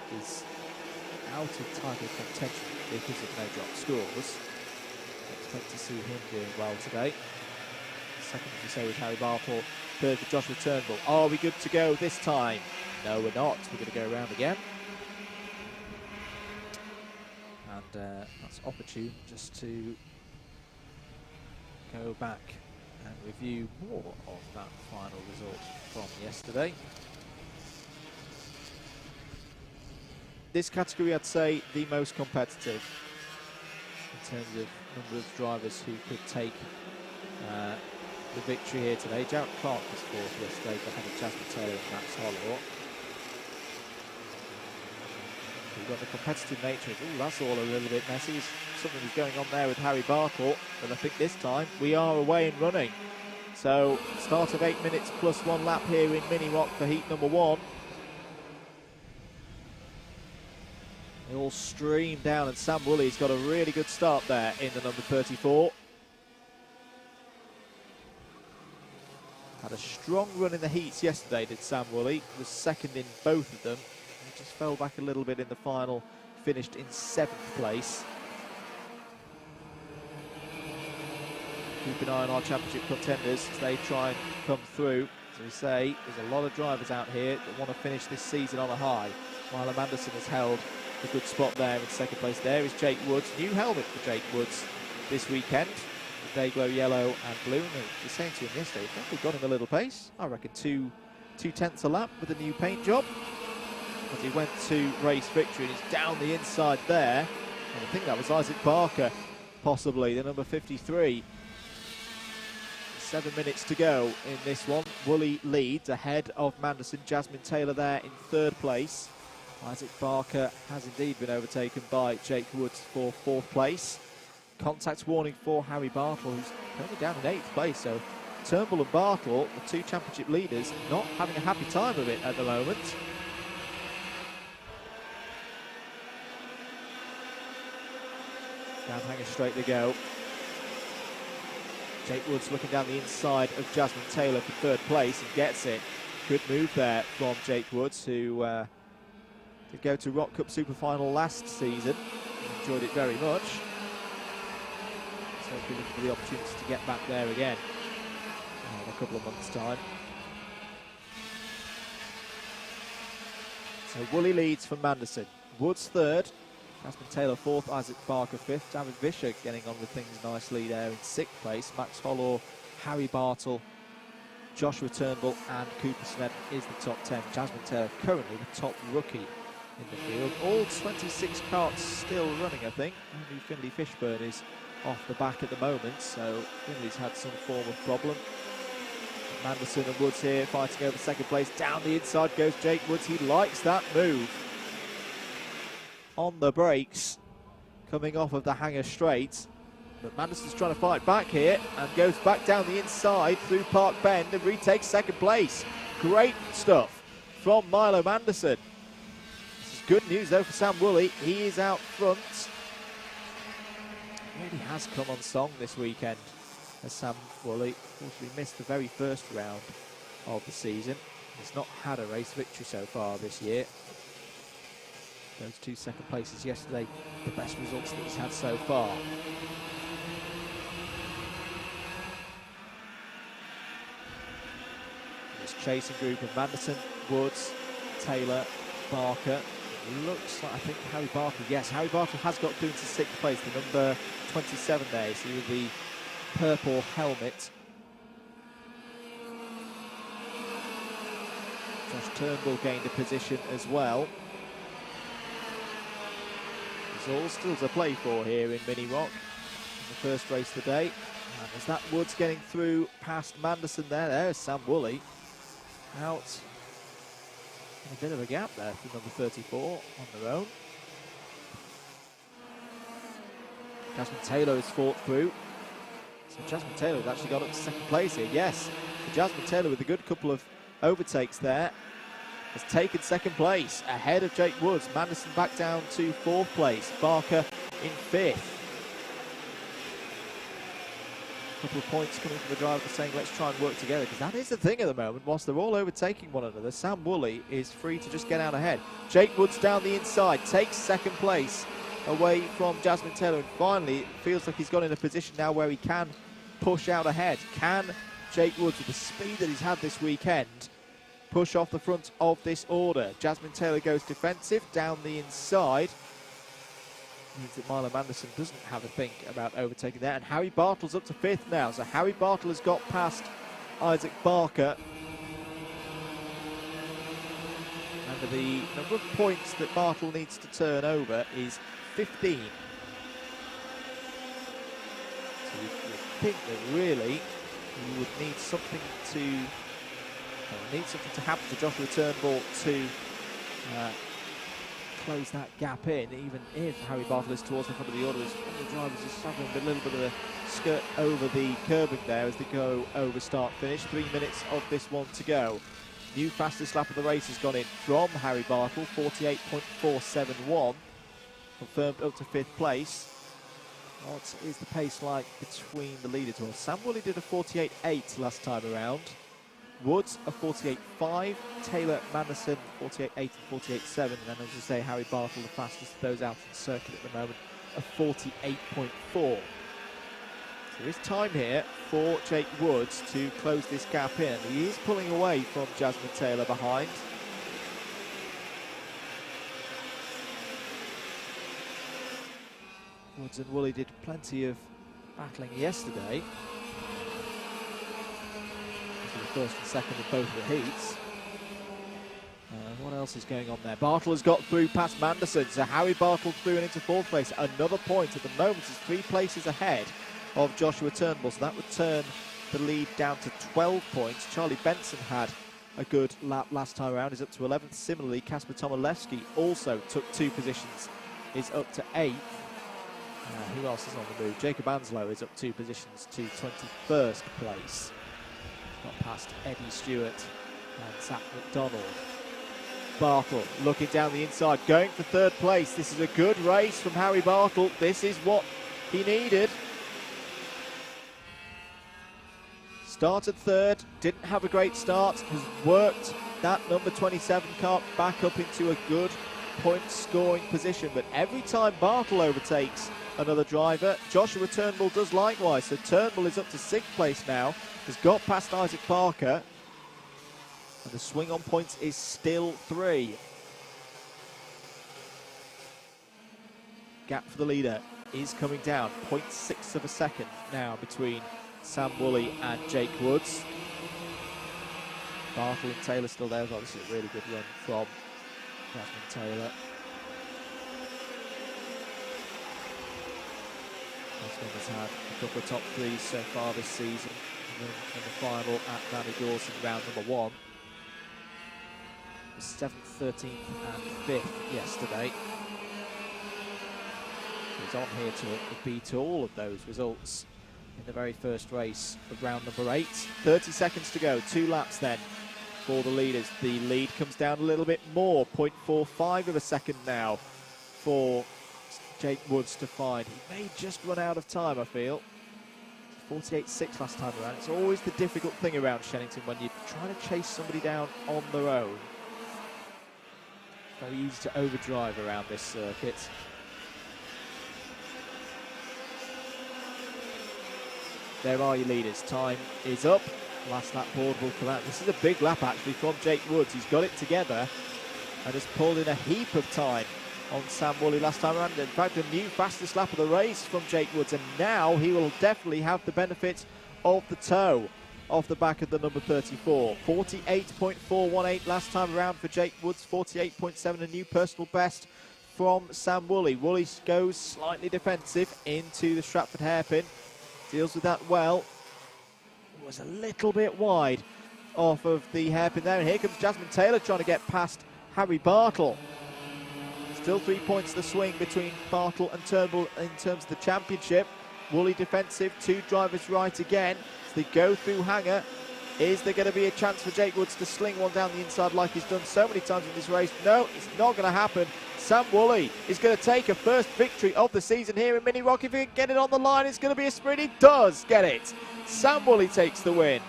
out of title contention because of no drop scores. Expect to see him doing well today. Second, as you say, with Harry Bartle. Third for Joshua Turnbull. Are we good to go this time? No, we're not. We're going to go around again. And that's opportune just to go back and review more of that final result from yesterday. This category, I'd say, the most competitive in terms of number of drivers who could take the victory here today. Jarrett Clark was fourth yesterday, ahead of Jasmine Taylor and Max Hollor. We've got the competitive nature. Ooh, that's all a little bit messy. Something is going on there with Harry Bartle, but I think this time we are away and running. So, start of 8 minutes plus 1 lap here in Mini Rock for heat number 1. They all stream down, and Sam Woolley's got a really good start there in the number 34. Had a strong run in the heats yesterday, did Sam Woolley. Was second in both of them. He just fell back a little bit in the final, finished in 7th place. Keep an eye on our championship contenders as they try and come through. As we say, there's a lot of drivers out here that want to finish this season on a high. Milo Anderson has held a good spot there in 2nd place. There is Jake Woods. New helmet for Jake Woods this weekend. The Dayglow yellow and blue. And I was saying to him yesterday, I think we got him a little pace. I reckon two tenths a lap with the new paint job. As he went to race victory and he's down the inside there. And I think that was Isaac Barker, possibly, the number 53. 7 minutes to go in this one. Woolley leads ahead of Manderson. Jasmine Taylor there in 3rd place. Isaac Barker has indeed been overtaken by Jake Woods for 4th place. Contact warning for Harry Bartle, who's currently down in 8th place. So Turnbull and Bartle, the 2 championship leaders, not having a happy time of it at the moment. Down Hanger Straight they go. Jake Woods looking down the inside of Jasmine Taylor for 3rd place and gets it. Good move there from Jake Woods, who did go to Rock Cup Super Final last season. Enjoyed it very much. So he'll be looking for the opportunity to get back there again in a couple of months' time. So Woolley leads from Manderson. Woods 3rd. Jasmine Taylor 4th, Isaac Barker 5th, David Vischer getting on with things nicely there in 6th place. Max Hollor, Harry Bartle, Joshua Turnbull and Cooper Snedden is the top 10. Jasmine Taylor currently the top rookie in the field. All 26 karts still running, I think. Only Finley Fishburne is off the back at the moment, so Finley's had some form of problem. Manderson and Woods here fighting over 2nd place. Down the inside goes Jake Woods. He likes that move. On the brakes, coming off of the Hanger Straight. But Manderson's trying to fight back here and goes back down the inside through Park Bend and retakes 2nd place. Great stuff from Milo Manderson. This is good news though for Sam Woolley. He is out front. Really has come on song this weekend as Sam Woolley. Unfortunately missed the very 1st round of the season. He's not had a race victory so far this year. Those 2 2nd places yesterday, the best results that he's had so far. This chasing group of Manderson, Woods, Taylor, Barker. Looks like, I think, Harry Bartle. Yes, Harry Bartle has got through into 6th place, the number 27 there. You see with the purple helmet. Josh Turnbull gained a position as well. It's all still to play for here in Mini Rock in the 1st race of the day. And as that Woods getting through past Manderson there's Sam Woolley out in a bit of a gap there for number 34 on their own. Jasmine Taylor is fought through. So Jasmine Taylor has actually got up to 2nd place here. Yes, so Jasmine Taylor with a good couple of overtakes there has taken 2nd place ahead of Jake Woods. Manderson back down to 4th place. Barker in 5th. A couple of points coming from the driver saying let's try and work together, because that is the thing at the moment. Whilst they're all overtaking one another, Sam Woolley is free to just get out ahead. Jake Woods down the inside, takes 2nd place away from Jasmine Taylor, and finally it feels like he's got in a position now where he can push out ahead. Can Jake Woods, with the speed that he's had this weekend, push off the front of this order? Jasmine Taylor goes defensive down the inside. Means that Milo Manderson doesn't have a think about overtaking there. And Harry Bartle's up to 5th now. So Harry Bartle has got past Isaac Barker. And the number of points that Bartle needs to turn over is 15. So you think that really you would need something to happen to Joshua Turnbull to close that gap in, even if Harry Bartle is towards the front of the order. The drivers are struggling with a little bit of a skirt over the curbing there as they go over start-finish. 3 minutes of this one to go. New fastest lap of the race has gone in from Harry Bartle, 48.471, confirmed up to 5th place. What is the pace like between the leaders? Well, Sam Woolley did a 48.8 last time around. Woods a 48.5, Taylor Manderson 48.8 and 48.7, and then as you say, Harry Bartle the fastest of those out on circuit at the moment, a 48.4. So there is time here for Jake Woods to close this gap in. He is pulling away from Jasmine Taylor behind. Woods and Woolley did plenty of battling yesterday. The first and second of both the heats. What else is going on there? Bartle has got through past Manderson, so Harry Bartle through and into 4th place. Another point at the moment is 3 places ahead of Joshua Turnbull, so that would turn the lead down to 12 points. Charlie Benson had a good lap last time around, is up to 11th. Similarly, Kasper Tomaszewski also took 2 positions, is up to 8th. Who else is on the move? Jacob Anslow is up 2 positions to 21st place. Got past Eddie Stewart and Zach McDonald. Bartle looking down the inside, going for 3rd place. This is a good race from Harry Bartle. This is what he needed. Started 3rd, didn't have a great start, has worked that number 27 car back up into a good point scoring position. But every time Bartle overtakes another driver, Joshua Turnbull does likewise. So Turnbull is up to 6th place now, has got past Isaac Parker, and the swing on points is still 3. Gap for the leader is coming down, 0.6 of a second now between Sam Woolley and Jake Woods. Bartle and Taylor still there as well. This is a really good run from Jasmine Taylor. Has had a couple of top 3s so far this season. And then in the final at Danny Dawson, round number 1. 7th, 13th and 5th yesterday. He's on here to beat all of those results in the very first race of round number 8. 30 seconds to go, 2 laps then for the leaders. The lead comes down a little bit more, 0.45 of a second now for Jake Woods to find. He may just run out of time, I feel. 48.6 last time around. It's always the difficult thing around Shenington when you're trying to chase somebody down on their own. Very easy to overdrive around this circuit. There are your leaders. Time is up. Last lap board will come out. This is a big lap actually from Jake Woods. He's got it together and has pulled in a heap of time on Sam Woolley last time around. In fact, a new fastest lap of the race from Jake Woods, and now he will definitely have the benefit of the tow off the back of the number 34. 48.418 last time around for Jake Woods, 48.7, a new personal best from Sam Woolley. Woolley goes slightly defensive into the Stratford hairpin, deals with that well. Was a little bit wide off of the hairpin there, and here comes Jasmine Taylor trying to get past Harry Bartle. Still 3 points the swing between Bartle and Turnbull in terms of the championship. Woolley defensive, 2 drivers right again. As they go through Hanger, is there going to be a chance for Jake Woods to sling one down the inside like he's done so many times in this race? No, it's not going to happen. Sam Woolley is going to take a first victory of the season here in Mini Rock. If he can get it on the line, it's going to be a sprint. He does get it. Sam Woolley takes the win.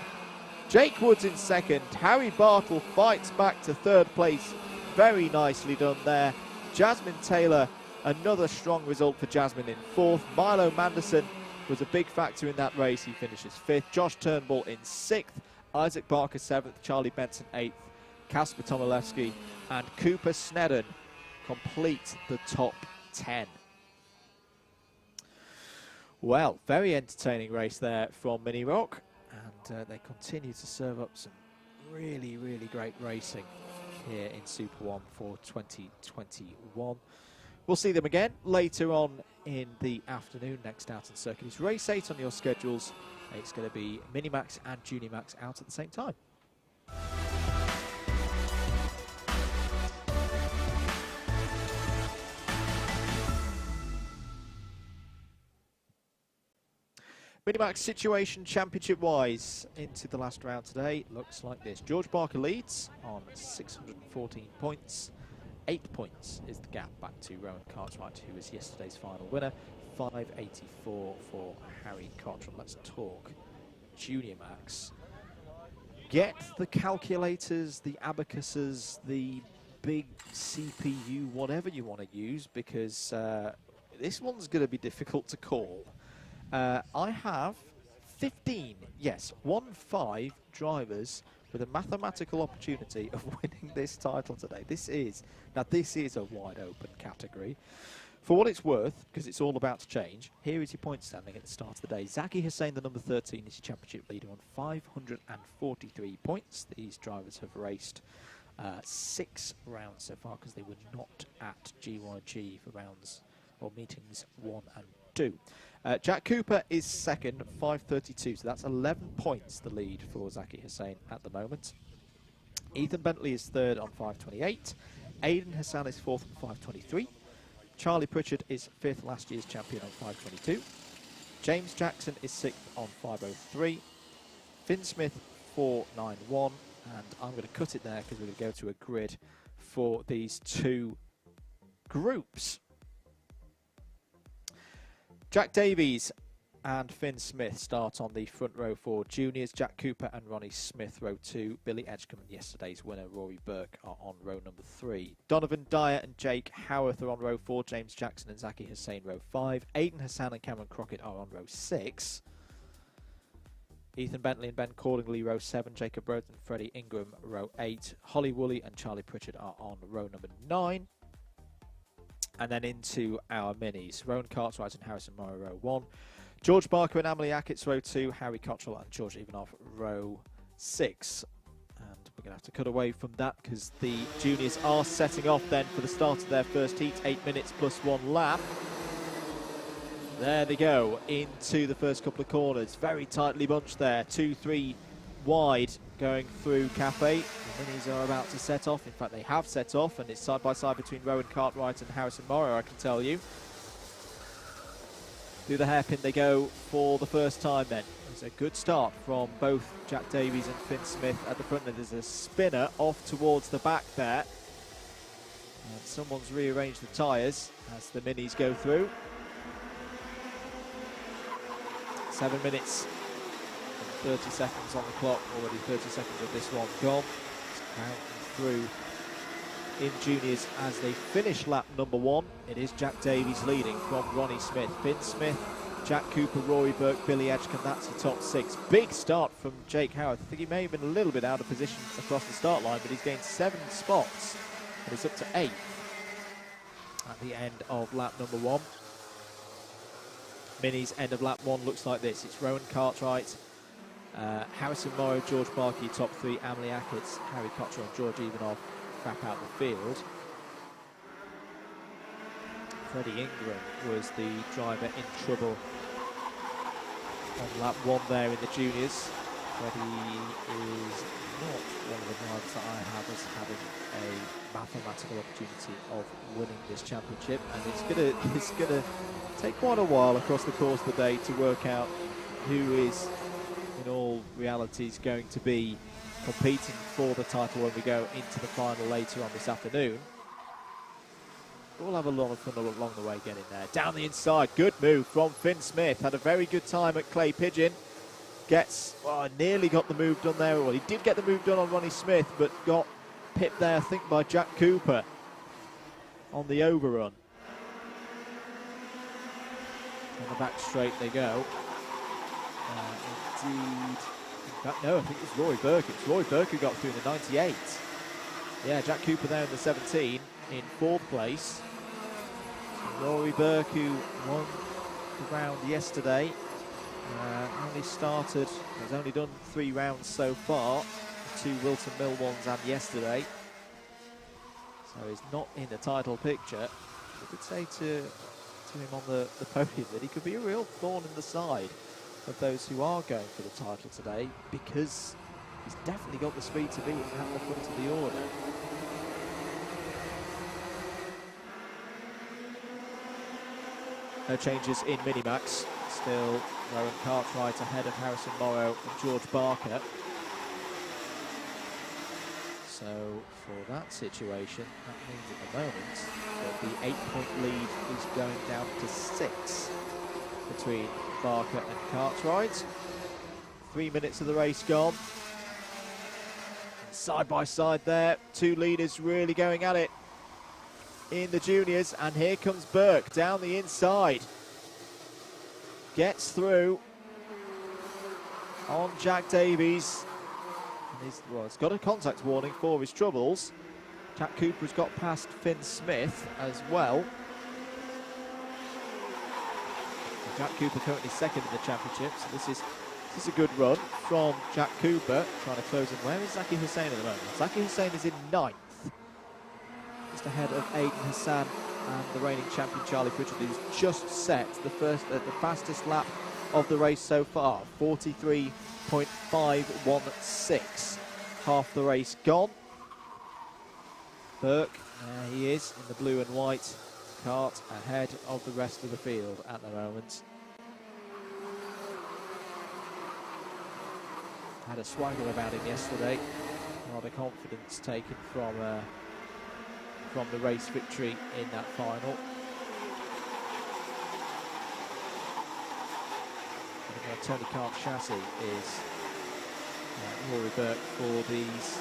Jake Woods in second. Harry Bartle fights back to 3rd place. Very nicely done there. Jasmine Taylor, another strong result for Jasmine in 4th. Milo Manderson was a big factor in that race. He finishes 5th. Josh Turnbull in 6th. Isaac Barker 7th. Charlie Benson 8th. Kasper Tomaszewski and Cooper Snedden complete the top 10. Well, very entertaining race there from Mini Rock, and they continue to serve up some really, really great racing here in SuperOne for 2021. We'll see them again later on in the afternoon, next out on circuit. It's race 8 on your schedules. It's going to be Minimax and Junimax out at the same time. Minimax situation championship-wise into the last round today looks like this. George Barker leads on 614 points. 8 points is the gap back to Rowan Cartwright, who was yesterday's final winner. 584 for Harry Cottrell. Let's talk Junior Max. Get the calculators, the abacuses, the big CPU, whatever you want to use, because this one's going to be difficult to call. I have 15, yes, 1-5 drivers with a mathematical opportunity of winning this title today. This is a wide open category. For what it's worth, because it's all about to change, here is your point standing at the start of the day. Zaki Hussain, the number 13, is your championship leader on 543 points. These drivers have raced 6 rounds so far because they were not at GYG for rounds or meetings 1 and 2. Jack Cooper is second, 532, so that's 11 points the lead for Zaki Hussain at the moment. Ethan Bentley is third on 528. Aidan Hassan is fourth on 523. Charlie Pritchard is fifth, last year's champion, on 522. James Jackson is sixth on 503. Finn Smith 491, and I'm going to cut it there because we're going to go to a grid for these two groups. Jack Davies and Finn Smith start on the front row for juniors. Jack Cooper and Ronnie Smith, row 2. Billy Edgecombe and yesterday's winner, Rory Burke, are on row number 3. Donovan Dyer and Jake Howarth are on row 4. James Jackson and Zaki Hussain, row 5. Aidan Hassan and Cameron Crockett are on row 6. Ethan Bentley and Ben Cordingley, row 7. Jacob Broden and Freddie Ingram, row 8. Holly Woolley and Charlie Pritchard are on row number 9. And then into our minis. Rowan Cartwright and Harrison Morrow, row 1. George Barker and Emily Ackett's row 2. Harry Cottrell and George Ivanov, row 6. And we're going to have to cut away from that because the juniors are setting off then for the start of their first heat. 8 minutes plus 1 lap. There they go into the first couple of corners. Very tightly bunched there. 2-3 wide going through Cafe. The minis are about to set off. In fact, they have set off, and it's side by side between Rowan Cartwright and Harrison Morrow, I can tell you. Through the hairpin they go for the first time then. It's a good start from both Jack Davies and Finn Smith at the front. There's a spinner off towards the back there. And someone's rearranged the tyres as the minis go through. 7 minutes and 30 seconds on the clock. Already 30 seconds of this one gone. Counting through in juniors as they finish lap number 1. It is Jack Davies leading from Ronnie Smith. Finn Smith, Jack Cooper, Rory Burke, Billy Edgecombe, that's the top 6. Big start from Jake Howarth. I think he may have been a little bit out of position across the start line, but he's gained 7 spots and is up to 8th at the end of lap number 1. Minis end of lap 1 looks like this. It's Rowan Cartwright, Harrison Morrow, George Barkey, top 3, Emily Ackett's, Harry Cottrell and George Ivanov crap out the field. Freddie Ingram was the driver in trouble on lap 1 there in the juniors. Freddie is not one of the drivers that I have as having a mathematical opportunity of winning this championship, and it's gonna take quite a while across the course of the day to work out who is in all realities going to be competing for the title when we go into the final later on this afternoon. We'll have a lot of fun along the way getting there. Down the inside, good move from Finn Smith. Had a very good time at Clay Pigeon. Nearly got the move done there. Well, he did get the move done on Ronnie Smith, but got pipped there, I think, by Jack Cooper on the overrun. On the back straight they go. Indeed. In fact, no, I think it's Rory Burke. It's Rory Burke who got through in the 98. Yeah, Jack Cooper there in the 17 in 4th place. Rory Burke, who won the round yesterday, has only done 3 rounds so far, 2 Wilton Mill ones and yesterday. So he's not in the title picture. I could say to him on the podium that he could be a real thorn in the side of those who are going for the title today, because he's definitely got the speed to be at the front of the order. No changes in Minimax. Still Rowan Cartwright ahead of Harrison Morrow and George Barker. So for that situation, that means at the moment that the 8-point lead is going down to 6 between Barker and Cartwright. 3 minutes of the race gone. Side by side there, two leaders really going at it in the juniors, and here comes Burke down the inside. Gets through on Jack Davies. Well, it's got a contact warning for his troubles. Jack Cooper's got past Finn Smith as well. Jack Cooper currently second in the championship, so this is a good run from Jack Cooper, trying to close in. Where is Zaki Hussain at the moment? Zaki Hussain is in 9th, just ahead of Aiden Hassan and the reigning champion Charlie Pritchard, who's just set the fastest lap of the race so far, 43.516. Half the race gone. Burke, there he is in the blue and white kart, ahead of the rest of the field at the moment. Had a swagger about him yesterday. A lot of confidence taken from the race victory in that final. Tony Cart's chassis is Rory Burke for these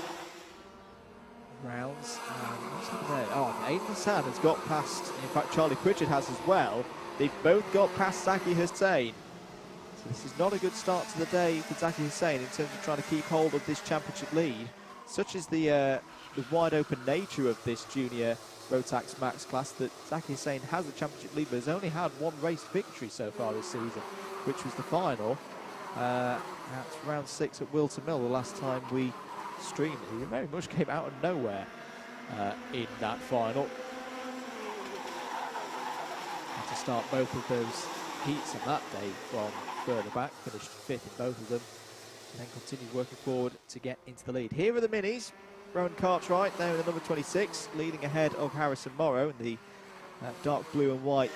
rounds. What's happened there? Oh, Aiden Hassan has got past, in fact Charlie Pritchard has as well. They've both got past Zaki Hussain. So this is not a good start to the day for Zaki Hussain in terms of trying to keep hold of this championship lead. Such is the wide open nature of this junior Rotax Max class that Zaki Hussain has the championship lead, but has only had one race victory so far this season, which was the final at round 6 at Wilton Mill the last time we streamed. He very much came out of nowhere in that final. Had to start both of those heats on that day from further back, finished 5th in both of them, and then continued working forward to get into the lead. Here are the minis. Rowan Cartwright there in the number 26, leading ahead of Harrison Morrow in the dark blue and white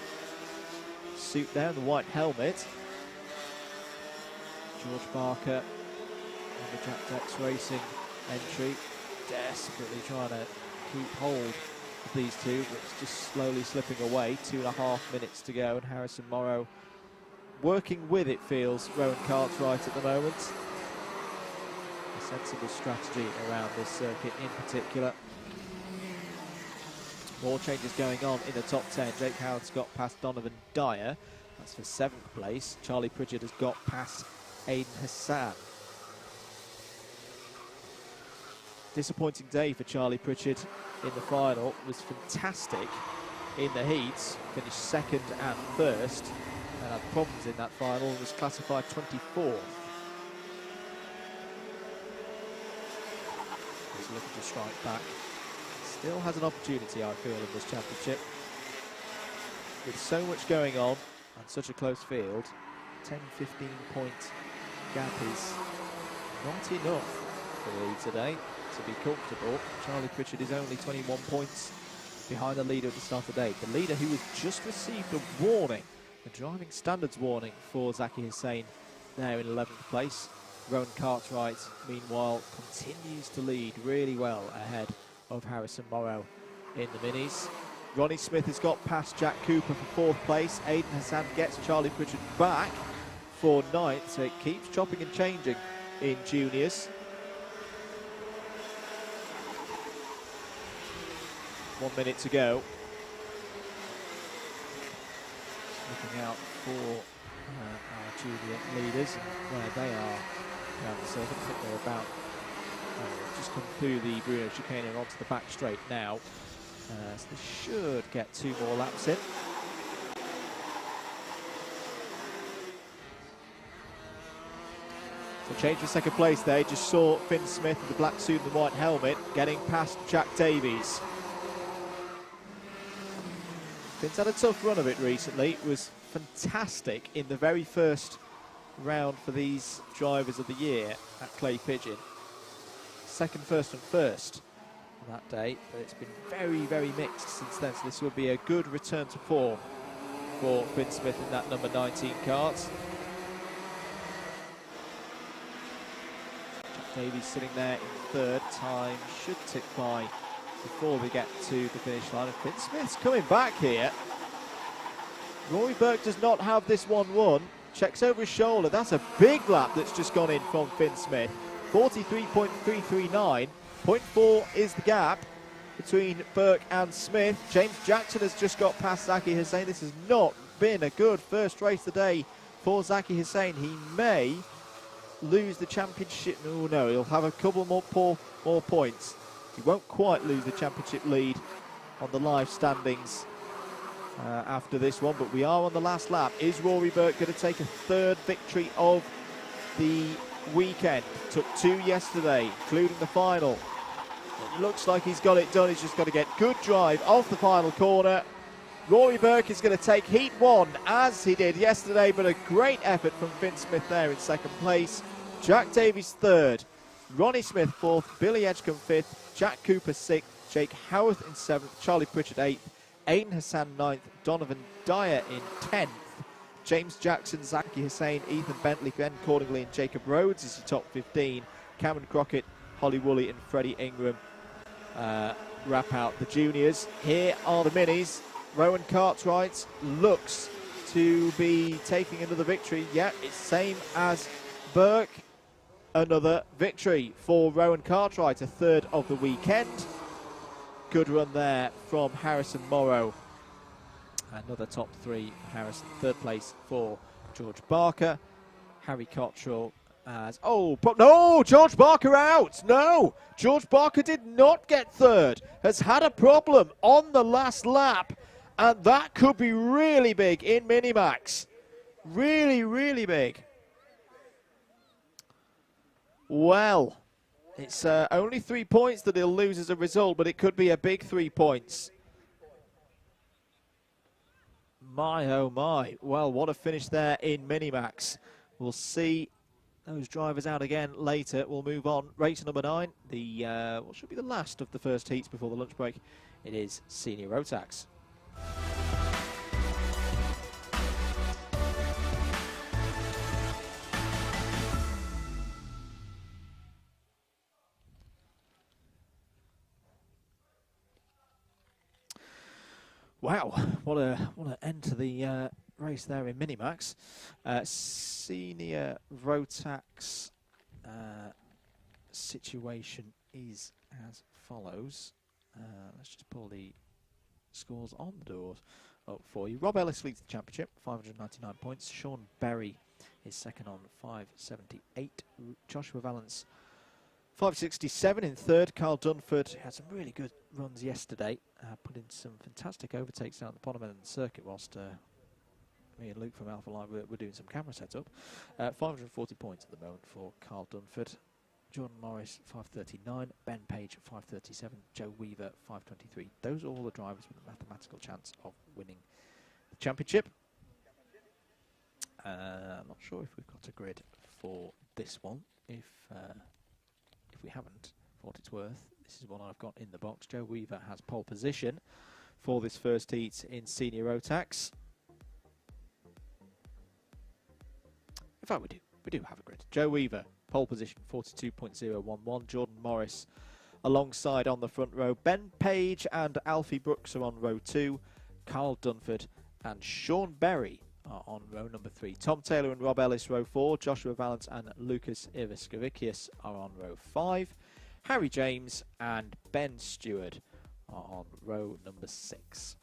suit there, and the white helmet. George Barker on the Jack Dex Racing entry, desperately trying to keep hold of these two, but it's just slowly slipping away. 2.5 minutes to go, and Harrison Morrow working with, it feels, Rowan Cartwright at the moment. A sensible strategy around this circuit in particular. More changes going on in the top 10. Jake Howard's got past Donovan Dyer. That's for 7th place. Charlie Pritchard has got past Aiden Hassan. Disappointing day for Charlie Pritchard in the final. Was fantastic in the heats. Finished 2nd and 1st. And had problems in that final and was classified 24th. He's looking to strike back. Still has an opportunity, I feel, in this championship. With so much going on and such a close field, 10-15 point gap is not enough for the lead today to be comfortable. Charlie Pritchard is only 21 points behind the leader at the start of the day. The leader who has just received a warning, a driving standards warning for Zaki Hussain there in 11th place. Rowan Cartwright, meanwhile, continues to lead really well ahead of Harrison Morrow in the minis. Ronnie Smith has got past Jack Cooper for 4th place. Aiden Hassan gets Charlie Pritchard back for 9th, so it keeps chopping and changing in juniors. 1 minute to go. Looking out for our junior leaders and where they are around the circuit. I think they're about just come through the Bruno chicane and onto the back straight now. So they should get 2 more laps in. So change for 2nd place there. Just saw Finn Smith in the black suit and the white helmet getting past Jack Davies. Finn's had a tough run of it recently. It was fantastic in the very first round for these drivers of the year at Clay Pigeon. 2nd, 1st and 1st on that day, but it's been very, very mixed since then, so this will be a good return to form for Finn Smith in that number 19 kart. Jack Davies sitting there in third. Time should tick by before we get to the finish line. And Finn Smith's coming back here. Rory Burke does not have this one won. Checks over his shoulder. That's a big lap that's just gone in from Finn Smith. 43.339. 0.4 is the gap between Burke and Smith. James Jackson has just got past Zaki Hussain. This has not been a good first race today for Zaki Hussain. He may lose the championship. Oh no, he'll have a couple more points. He won't quite lose the championship lead on the live standings after this one, but we are on the last lap. Is Rory Burke going to take a third victory of the weekend? Took 2 yesterday, including the final. It looks like he's got it done. He's just got to get good drive off the final corner. Rory Burke is going to take heat 1 as he did yesterday, but a great effort from Finn Smith there in second place. Jack Davies third, Ronnie Smith fourth, Billy Edgecombe fifth, Jack Cooper sixth, Jake Howarth in seventh, Charlie Pritchard eighth, Aiden Hassan 9th, Donovan Dyer in 10th, James Jackson, Zaki Hussain, Ethan Bentley, Ben Cordingley and Jacob Rhodes is your top 15. Cameron Crockett, Holly Woolley and Freddie Ingram wrap out the juniors. Here are the minis. Rowan Cartwright looks to be taking another victory. Yeah, it's same as Burke. Another victory for Rowan Cartwright, a third of the weekend. Good run there from Harrison Morrow. Another top 3 for Harrison. Third place for George Barker. Harry Cottrell as... Oh, no! George Barker out! No! George Barker did not get third. Has had a problem on the last lap. And that could be really big in Minimax. Really, really big. Well... It's only 3 points that he'll lose as a result, but it could be a big 3 points. My, oh my. Well, what a finish there in Minimax. We'll see those drivers out again later. We'll move on. Race number 9, the what should be the last of the first heats before the lunch break. It is Senior Rotax. Wow, what an end to the race there in Minimax. Senior Rotax situation is as follows. Let's just pull the scores on the doors up for you. Rob Ellis leads the championship, 599 points. Sean Berry is second on 578. Joshua Valance 567 in third. Carl Dunford had some really good runs yesterday. Put in some fantastic overtakes down at the bottom end of the circuit whilst me and Luke from Alpha Live were doing some camera setup. 540 points at the moment for Carl Dunford. Jordan Morris 539. Ben Page 537. Joe Weaver 523. Those are all the drivers with a mathematical chance of winning the championship. I'm not sure if we've got a grid for this one. If we haven't, for what it's worth, this is what I've got in the box. Joe Weaver has pole position for this first heat in Senior Rotax. In fact, we do have a grid. Joe Weaver, pole position 42.011. Jordan Morris alongside on the front row. Ben Page and Alfie Brooks are on row 2. Carl Dunford and Sean Berry are on row number 3. Tom Taylor and Rob Ellis, row 4. Joshua Valance and Lucas Ivaskavicius are on row 5. Harry James and Ben Stewart are on row number 6.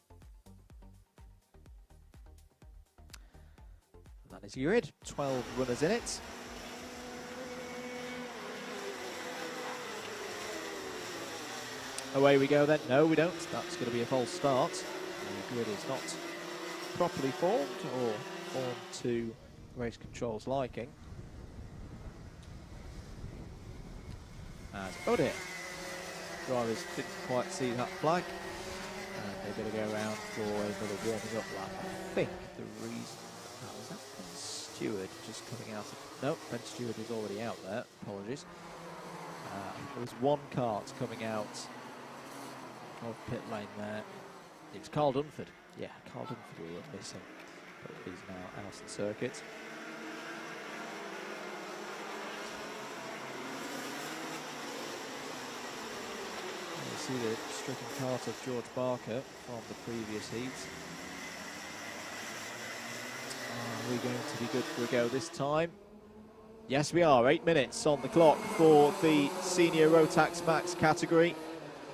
And that is your grid. 12 runners in it. Away we go then. No, we don't. That's going to be a false start. The grid is not properly formed or formed to race control's liking. And oh dear, drivers didn't quite see that flag, and they're going to go around for another warming up lap. I think the reason was that Ben Stewart just coming out of... No, Ben Stewart is already out there, apologies. There was one kart coming out of pit lane there. It was Carl Dunford. Yeah, Carl Dunford we were missing. is now out on circuit. You see the stricken cart of George Barker from the previous heat. Are we going to be good for a go this time? Yes, we are. 8 minutes on the clock for the senior Rotax Max category.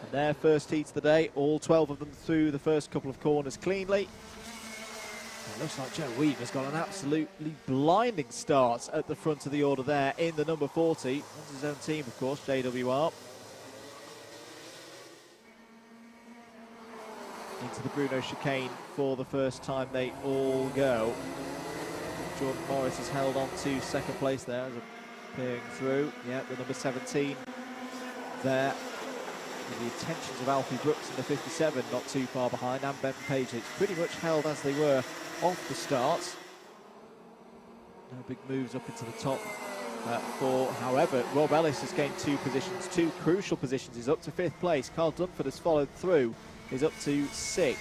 And their first heats of the day, all 12 of them through the first couple of corners cleanly. It looks like Joe Weaver's got an absolutely blinding start at the front of the order there in the number 40. That's his own team, of course, JWR. Into the Bruno chicane for the first time they all go. Jordan Morris has held on to second place there as appearing through. Yeah, the number 17 there. With the attentions of Alfie Brooks in the 57, not too far behind, and Ben Page. It's pretty much held as they were off the start. No big moves up into the top however, Rob Ellis has gained 2 positions, 2 crucial positions. He's up to 5th place. Carl Dunford has followed through. He's up to 6th.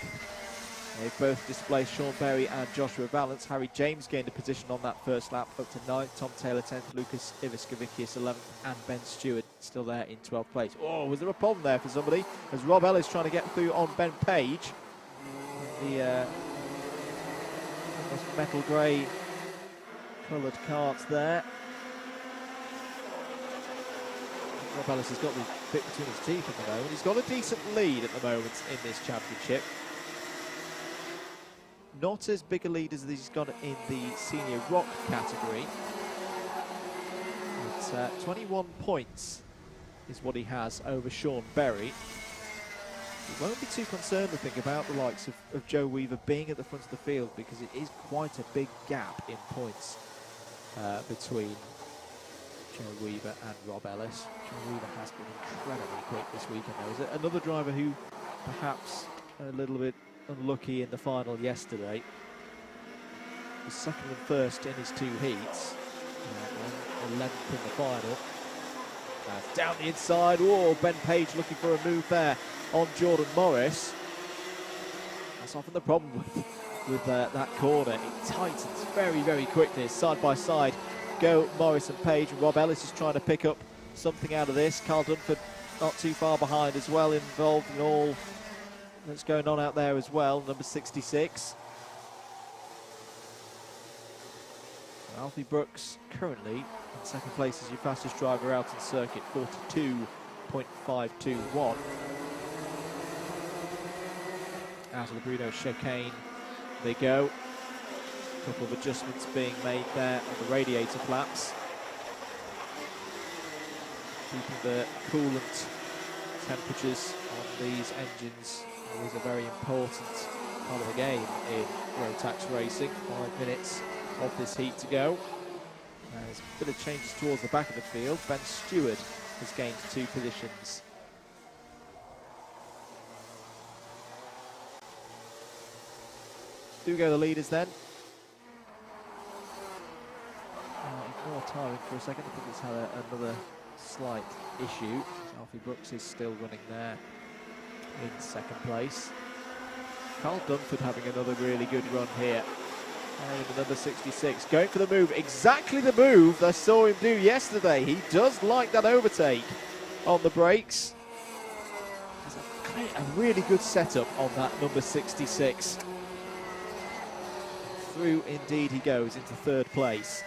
They've both displaced Sean Berry and Joshua Valance. Harry James gained a position on that first lap, up to 9th. Tom Taylor 10th, Lucas Iviskavicius 11th, and Ben Stewart still there in 12th place. Oh, was there a problem there for somebody? As Rob Ellis trying to get through on Ben Page. The metal grey coloured carts there. Rob Ellis has got the bit between his teeth at the moment. He's got a decent lead at the moment in this championship. Not as big a lead as he's got in the senior rock category. It's 21 points is what he has over Sean Berry. He won't be too concerned, I think, about the likes of Joe Weaver being at the front of the field, because it is quite a big gap in points between Joe Weaver and Rob Ellis. Joe Weaver has been incredibly quick this weekend, though. Is another driver who perhaps a little bit unlucky in the final yesterday. Was second and first in his 2 heats, and 11th in the final. Down the inside, whoa, Ben Page looking for a move there on Jordan Morris. That's often the problem with that corner. It tightens very, very quickly. Side by side go Morris and Page. Rob Ellis is trying to pick up something out of this. Carl Dunford not too far behind as well, involved in all that's going on out there as well, number 66. Alfie Brooks currently in second place as your fastest driver out on circuit, 42.521. Out of the Bruno chicane they go. A couple of adjustments being made there on the radiator flaps. Keeping the coolant temperatures on these engines is a very important part of the game in Rotax racing. 5 minutes of this heat to go. There's a bit of changes towards the back of the field. Ben Stewart has gained 2 positions. Do go the leaders then. Ignore timing for a second. I think it's had another slight issue. Alfie Brooks is still running there in second place. Carl Dunford having another really good run here. And the number 66 going for the move, exactly the move I saw him do yesterday. He does like that overtake on the brakes. A really good setup on that number 66. Through indeed he goes into 3rd place.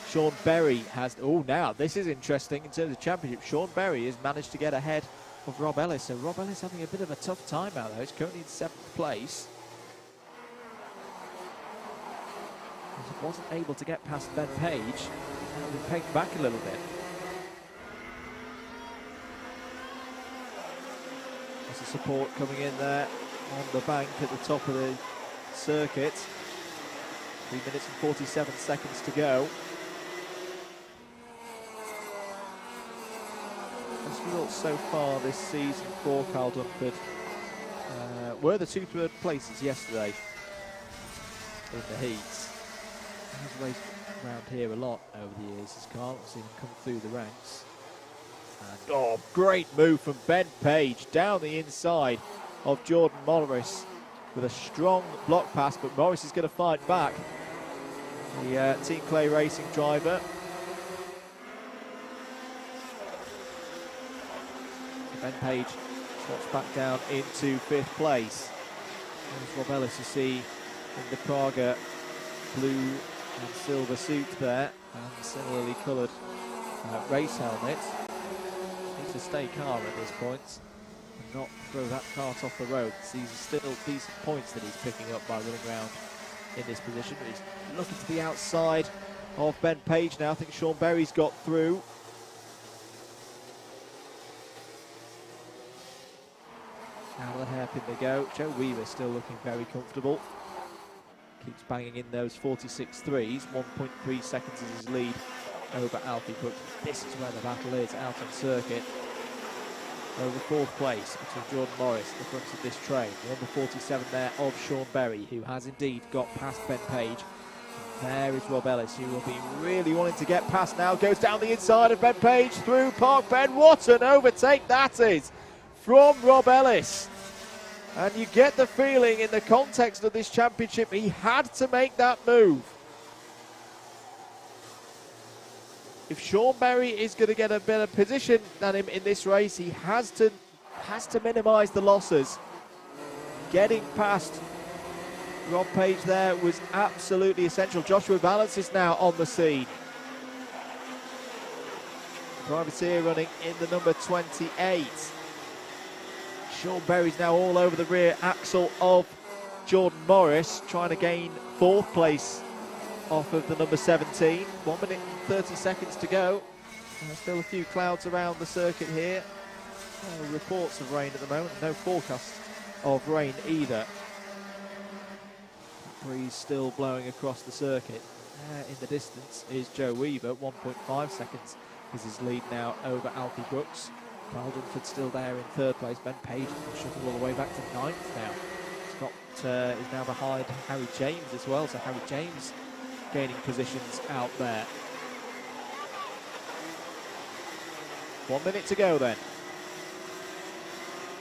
Sean Berry has, oh, now this is interesting in terms of championship. Sean Berry has managed to get ahead of Rob Ellis. So Rob Ellis having a bit of a tough time out there. He's currently in 7th place. He wasn't able to get past Ben Page. And been pegged back a little bit. There's a support coming in there on the bank at the top of the circuit. 3 minutes and 47 seconds to go. Best results so far this season for Carl Dunford were the 2 third places yesterday in the heats. He's raced around here a lot over the years, as Carl. I've seen him come through the ranks. And, oh, great move from Ben Page down the inside of Jordan Morris with a strong block pass, but Morris is going to fight back. The Team Clay Racing driver. Ben Page drops back down into 5th place. There's Rob Ellis, you see, in the Praga blue and silver suit there, and similarly coloured race helmet. Needs to stay calm at this point and not throw that cart off the road. These are still decent points that he's picking up by running around in this position. He's looking to the outside of Ben Page now. I think Sean Berry's got through. Out of the hairpin they go. Joe Weaver still looking very comfortable. Keeps banging in those 46 threes. 1.3 seconds is his lead over Alfie Brooks. This is where the battle is, out on circuit. Over 4th place between Jordan Morris, the front of this train. Number 47 there of Sean Berry, who has indeed got past Ben Page. There is Rob Ellis, who will be really wanting to get past now. Goes down the inside of Ben Page through Park Bend. What an overtake that is from Rob Ellis. And you get the feeling in the context of this championship, he had to make that move. If Sean Berry is going to get a better position than him in this race, he has to minimise the losses. Getting past Rob Page there was absolutely essential. Joshua Valance is now on the scene. Privateer running in the number 28. Sean Berry's now all over the rear axle of Jordan Morris, trying to gain 4th place off of the number 17. 1 minute and 30 seconds to go. There's still a few clouds around the circuit here. No reports of rain at the moment, no forecast of rain either. Breeze still blowing across the circuit. In the distance is Joe Weaver. 1.5 seconds is his lead now over Alfie Brooks. Carl Dunford still there in 3rd place. Ben Page shutting all the way back to 9th now. Scott is now behind Harry James as well, so Harry James gaining positions out there. 1 minute to go then.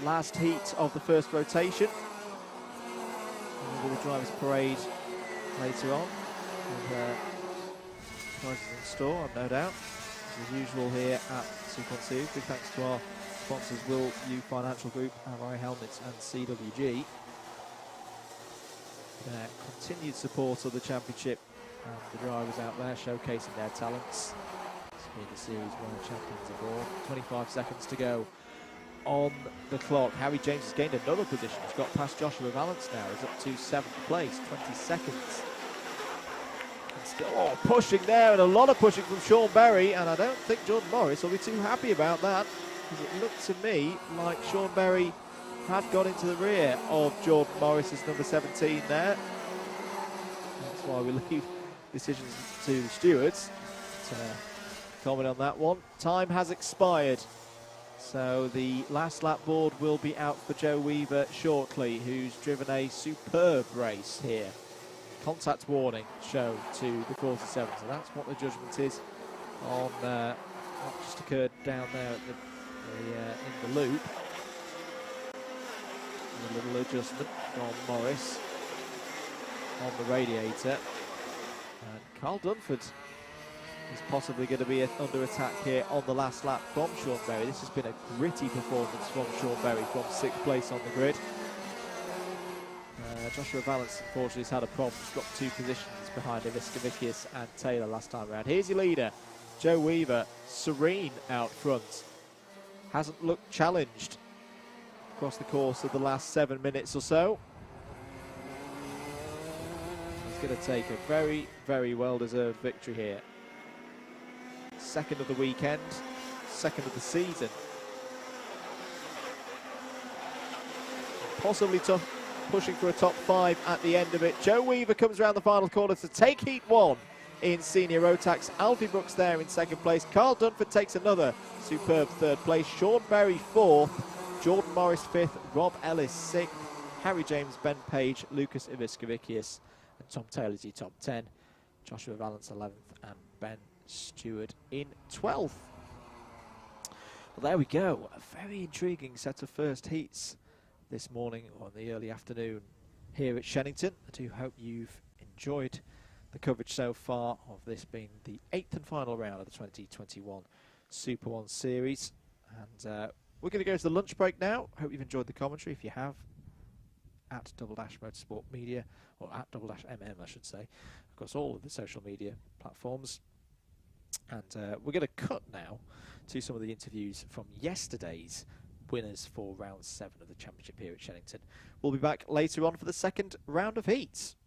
Last heat of the first rotation. We'll do the drivers' parade later on. With prizes in store, I've no doubt. As usual here at SuperOne. Big thanks to our sponsors, Will U Financial Group, Alloy Helmets and CWG. Their continued support of the championship and the drivers out there showcasing their talents. The Series 1 champions aboard. 25 seconds to go on the clock. Harry James has gained another position. He's got past Joshua Valance now. He's up to 7th place, 20 seconds. Still pushing there, and a lot of pushing from Sean Berry, and I don't think Jordan Morris will be too happy about that, because it looked to me like Sean Berry had got into the rear of Jordan Morris's number 17 there. That's why we leave decisions to the stewards to comment on that one. Time has expired, so the last lap board will be out for Joe Weaver shortly, who's driven a superb race here. Contact warning shown to the 47, so that's what the judgment is on what just occurred down there at in the loop. A little adjustment from Morris on the radiator, and Carl Dunford is possibly going to be under attack here on the last lap from Sean Berry. This has been a gritty performance from Sean Berry from 6th place on the grid. Joshua Valance, unfortunately, has had a problem. He's got 2 positions behind Iviska and Taylor last time around. Here's your leader, Joe Weaver, serene out front. Hasn't looked challenged across the course of the last 7 minutes or so. He's going to take a very, very well-deserved victory here. 2nd of the weekend, 2nd of the season. Possibly tough. Pushing for a top 5 at the end of it. Joe Weaver comes around the final corner to take heat 1 in senior Rotax. Alfie Brooks there in 2nd place. Carl Dunford takes another superb 3rd place. Sean Berry 4th. Jordan Morris 5th. Rob Ellis 6th. Harry James, Ben Page, Lucas Iviska and Tom Taylor's your top 10. Joshua Valance 11th and Ben Stewart in 12th. Well, there we go. A very intriguing set of first heats this morning or in the early afternoon here at Shenington. I do hope you've enjoyed the coverage so far of this being the 8th and final round of the 2021 SuperOne series. And we're going to go to the lunch break now. Hope you've enjoyed the commentary. If you have, at Double Dash Motorsport Media, or at Double Dash MM, I should say, across all of the social media platforms. And we're going to cut now to some of the interviews from yesterday's winners for round 7 of the championship here at Shenington. We'll be back later on for the second round of heats.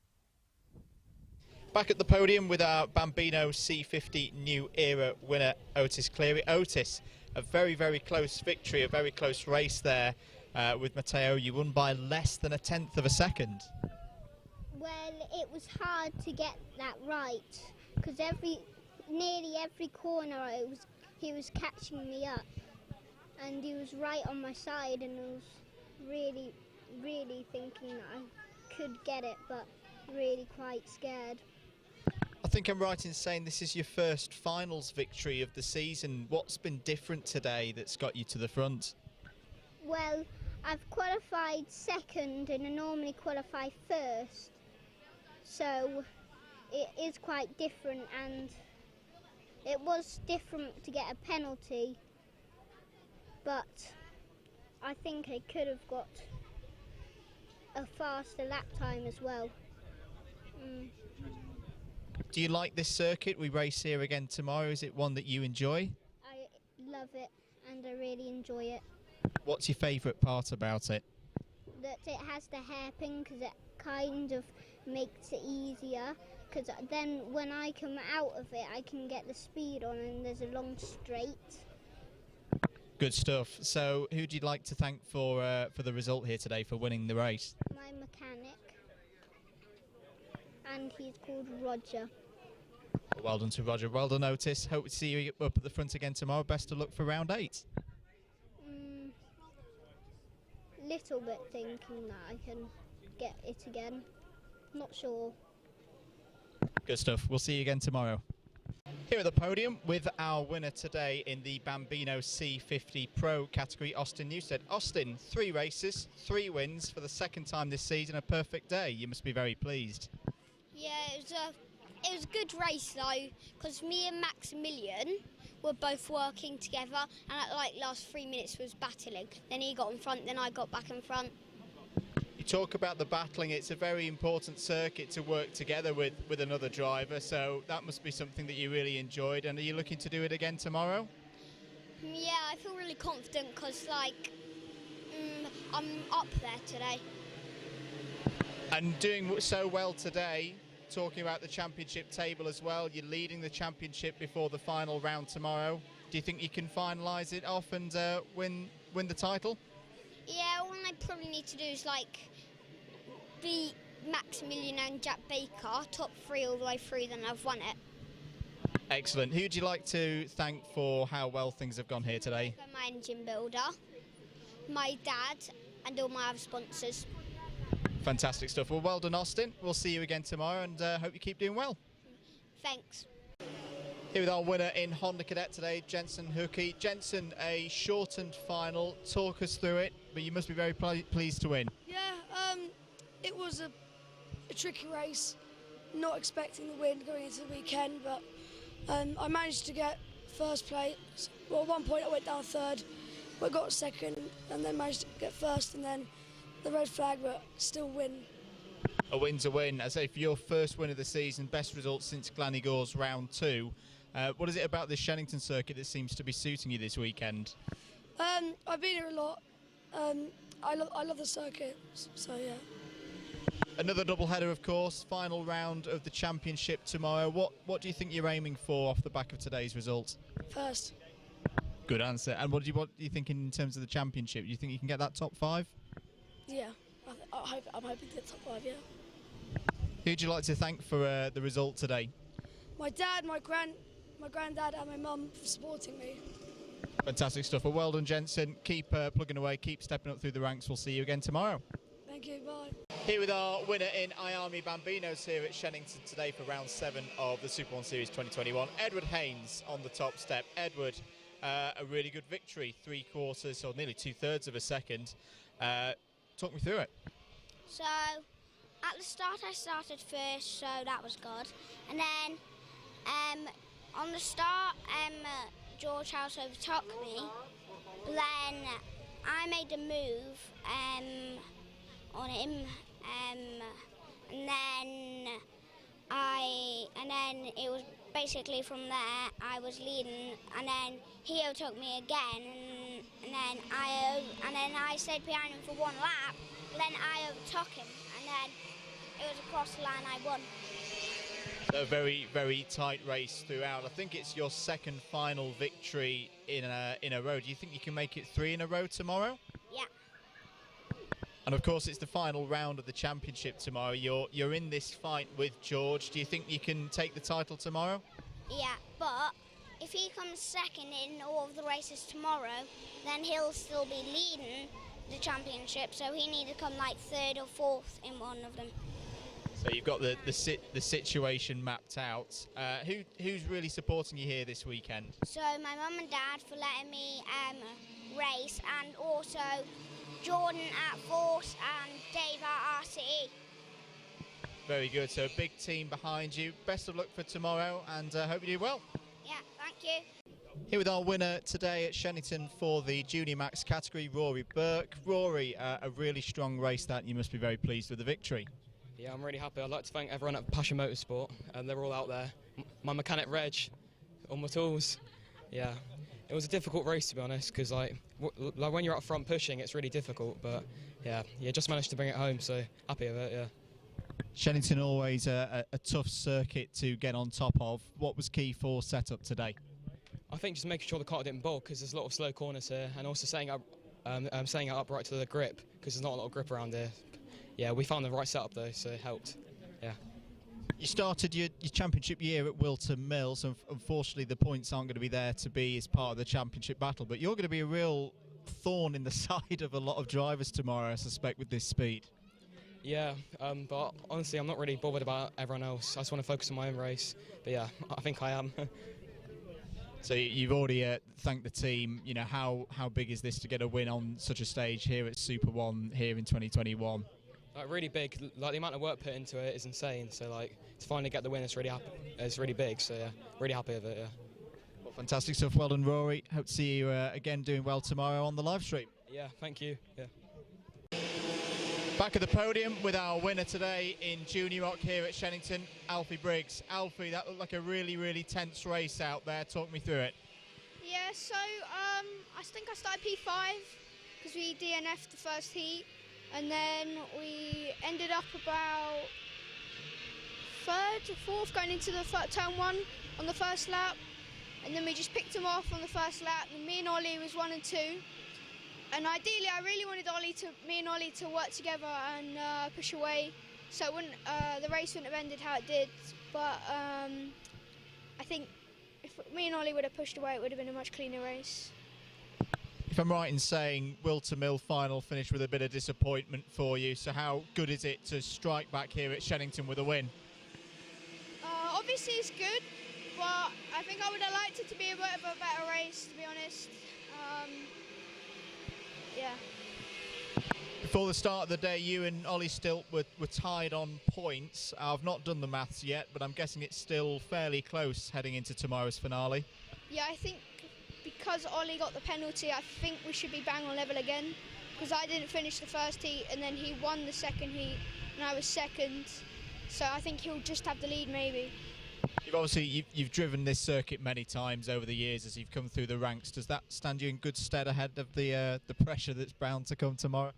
Back at the podium with our Bambino C50 New Era winner, Otis Cleary. Otis, a very, very close victory, a very close race there with Matteo. You won by less than 1/10 of a second. Well, it was hard to get that right because nearly every corner he was catching me up, and he was right on my side, and I was really, really thinking that I could get it, but really quite scared. I think I'm right in saying this is your first finals victory of the season. What's been different today that's got you to the front? Well, I've qualified second and I normally qualify first, so it is quite different, and it was different to get a penalty, but I think I could have got a faster lap time as well. Do you like this circuit? We race here again tomorrow. Is it one that you enjoy? I love it and I really enjoy it. What's your favourite part about it? That it has the hairpin, because it kind of makes it easier, because then when I come out of it I can get the speed on and there's a long straight. Good stuff. So who would you like to thank for the result here today, for winning the race? My mechanic, and he's called Roger. Well done to Roger. Well done, Otis. Hope to see you up at the front again tomorrow. Best of luck for round 8. Little bit thinking that I can get it again. Not sure. Good stuff. We'll see you again tomorrow. Here at the podium with our winner today in the Bambino C50 Pro category, Austin Newstead. Austin, 3 races, 3 wins for the second time this season, a perfect day. You must be very pleased. Yeah, it was a good race though, because me and Maximilian were both working together, and at like last 3 minutes was battling. Then he got in front, then I got back in front. You talk about the battling. It's a very important circuit to work together with another driver, so that must be something that you really enjoyed. And are you looking to do it again tomorrow? Yeah, I feel really confident because like I'm up there today. And doing so well today, talking about the championship table as well, you're leading the championship before the final round tomorrow. Do you think you can finalise it off and win the title? Yeah, all I probably need to do is like beat Maximilian and Jack Baker, top 3 all the way through, then I've won it. Excellent. Who would you like to thank for how well things have gone here today? For my engine builder, my dad, and all my other sponsors. Fantastic stuff. Well, well done, Austin. We'll see you again tomorrow, and hope you keep doing well. Thanks. Here with our winner in Honda Cadet today, Jensen Hookey. Jensen, a shortened final. Talk us through it, but you must be very pleased to win. Yeah, it was a tricky race. Not expecting the win going into the weekend, but I managed to get first place. Well, at one point I went down third, but got second, and then managed to get first, and then the red flag, but still win. A win's a win. As I say, for your first win of the season, best result since Glanigor's round 2. What is it about this Shenington circuit that seems to be suiting you this weekend? I've been here a lot. I love the circuit, so yeah. Another doubleheader, of course. Final round of the championship tomorrow. What do you think you're aiming for off the back of today's result? First. Good answer. And what do you think in terms of the championship? Do you think you can get that top 5? Yeah, I'm hoping to get top 5. Yeah. Who'd you like to thank for the result today? My dad, my granddad, and my mum for supporting me. Fantastic stuff. Well, well done, Jensen. Keep plugging away. Keep stepping up through the ranks. We'll see you again tomorrow. Thank you. Bye. Here with our winner in Iarmi Bambinos here at Shenington today for round 7 of the SuperOne Series 2021. Edward Haynes on the top step. Edward, a really good victory, 3/4 or nearly 2/3 of a second. Talk me through it. So At the start I started first, so that was good. And then on the start, George House overtook me. Then I made a move on him, and then it was basically from there I was leading, and then he overtook me again, and then I stayed behind him for one lap. Then I overtook him, and then it was across the line I won. A very, very tight race throughout. I think it's your second final victory in a row. Do you think you can make it 3 in a row tomorrow? Yeah. And of course, it's the final round of the championship tomorrow. You're in this fight with George. Do you think you can take the title tomorrow? Yeah, but if he comes second in all of the races tomorrow, then he'll still be leading the championship. So he needs to come like 3rd or 4th in one of them. So you've got the situation mapped out. Who's really supporting you here this weekend? So my mum and dad for letting me race, and also Jordan at Force and Dave at RCE. Very good. So a big team behind you. Best of luck for tomorrow, and hope you do well. Yeah, thank you. Here with our winner today at Shenington for the Junior Max category, Rory Burke. Rory, a really strong race that. You must be very pleased with the victory. Yeah, I'm really happy. I'd like to thank everyone at Passion Motorsport, and they're all out there. My mechanic Reg, all my tools. Yeah, it was a difficult race to be honest, because like when you're up front pushing, it's really difficult. But yeah, just managed to bring it home. So happy with it. Yeah. Shenington always a tough circuit to get on top of. What was key for setup today? I think just making sure the car didn't bulk, because there's a lot of slow corners here, and also setting it upright to the grip, because there's not a lot of grip around here. Yeah, we found the right setup though, so it helped. Yeah. You started your championship year at Wilton Mills, and unfortunately the points aren't going to be there to be as part of the championship battle, but you're going to be a real thorn in the side of a lot of drivers tomorrow, I suspect, with this speed. Yeah, but honestly I'm not really bothered about everyone else. I just want to focus on my own race. But yeah, I think I am. So you've already thanked the team. You know, how big is this to get a win on such a stage here at SuperOne here in 2021? Like really big. Like the amount of work put into it is insane. So like to finally get the win, it's really big. So yeah, really happy with it. Yeah. Well, fantastic stuff. Well done, Rory. Hope to see you again doing well tomorrow on the live stream. Yeah, thank you. Yeah. Back at the podium with our winner today in Junior Rock here at Shenington, Alfie Briggs. Alfie, that looked like a really, really tense race out there. Talk me through it. Yeah, so I think I started P5 because we DNF'd the first heat, and then we ended up about 3rd or 4th going into the turn 1 on the first lap, and then we just picked them off on the first lap, and me and Ollie was 1 and 2. And ideally, I really wanted me and Ollie to work together and push away, so it wouldn't, the race wouldn't have ended how it did. But I think if me and Ollie would have pushed away, it would have been a much cleaner race. If I'm right in saying Wilton Mill final finished with a bit of disappointment for you, so how good is it to strike back here at Shenington with a win? Obviously, it's good, but I think I would have liked it to be a bit of a better race, to be honest. Yeah. Before the start of the day, you and Ollie Stilt were tied on points. I've not done the maths yet, but I'm guessing it's still fairly close heading into tomorrow's finale. Yeah, I think because Ollie got the penalty, I think we should be bang on level again, because I didn't finish the first heat and then he won the second heat and I was second, so I think he'll just have the lead maybe. You've driven this circuit many times over the years as you've come through the ranks. Does that stand you in good stead ahead of the pressure that's bound to come tomorrow?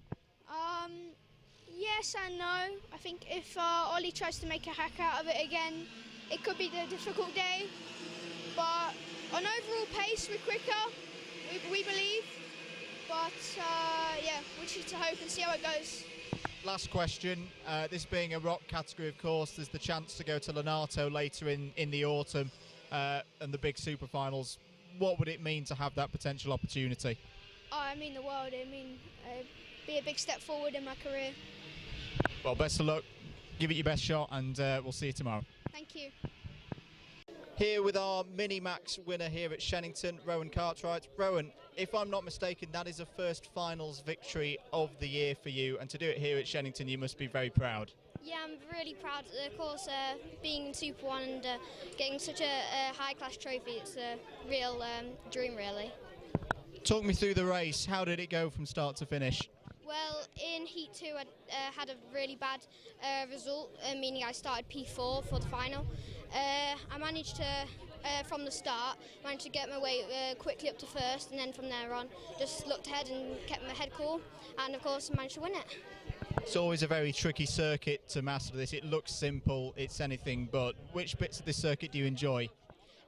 Yes and no. I think if Ollie tries to make a hack out of it again, it could be a difficult day. But on overall pace, we're quicker, we believe. But yeah, we just need to hope and see how it goes. Last question, this being a rock category, of course, there's the chance to go to Lenato later in the autumn and the big super finals. What would it mean to have that potential opportunity? Oh, I mean the world. I mean, be a big step forward in my career. Well, best of luck. Give it your best shot, and we'll see you tomorrow. Thank you. Here with our Mini-Max winner here at Shenington, Rowan Cartwright. Rowan, if I'm not mistaken, that is a first finals victory of the year for you, and to do it here at Shenington, you must be very proud. Yeah, I'm really proud. Of course, being in SuperOne and getting such a high-class trophy, it's a real dream, really. Talk me through the race. How did it go from start to finish? Well, in Heat 2, I had a really bad result, meaning I started P4 for the final. I managed to, from the start, managed to get my way quickly up to first, and then from there on, just looked ahead and kept my head cool, and of course managed to win it. It's always a very tricky circuit to master this. It looks simple, it's anything but. Which bits of this circuit do you enjoy?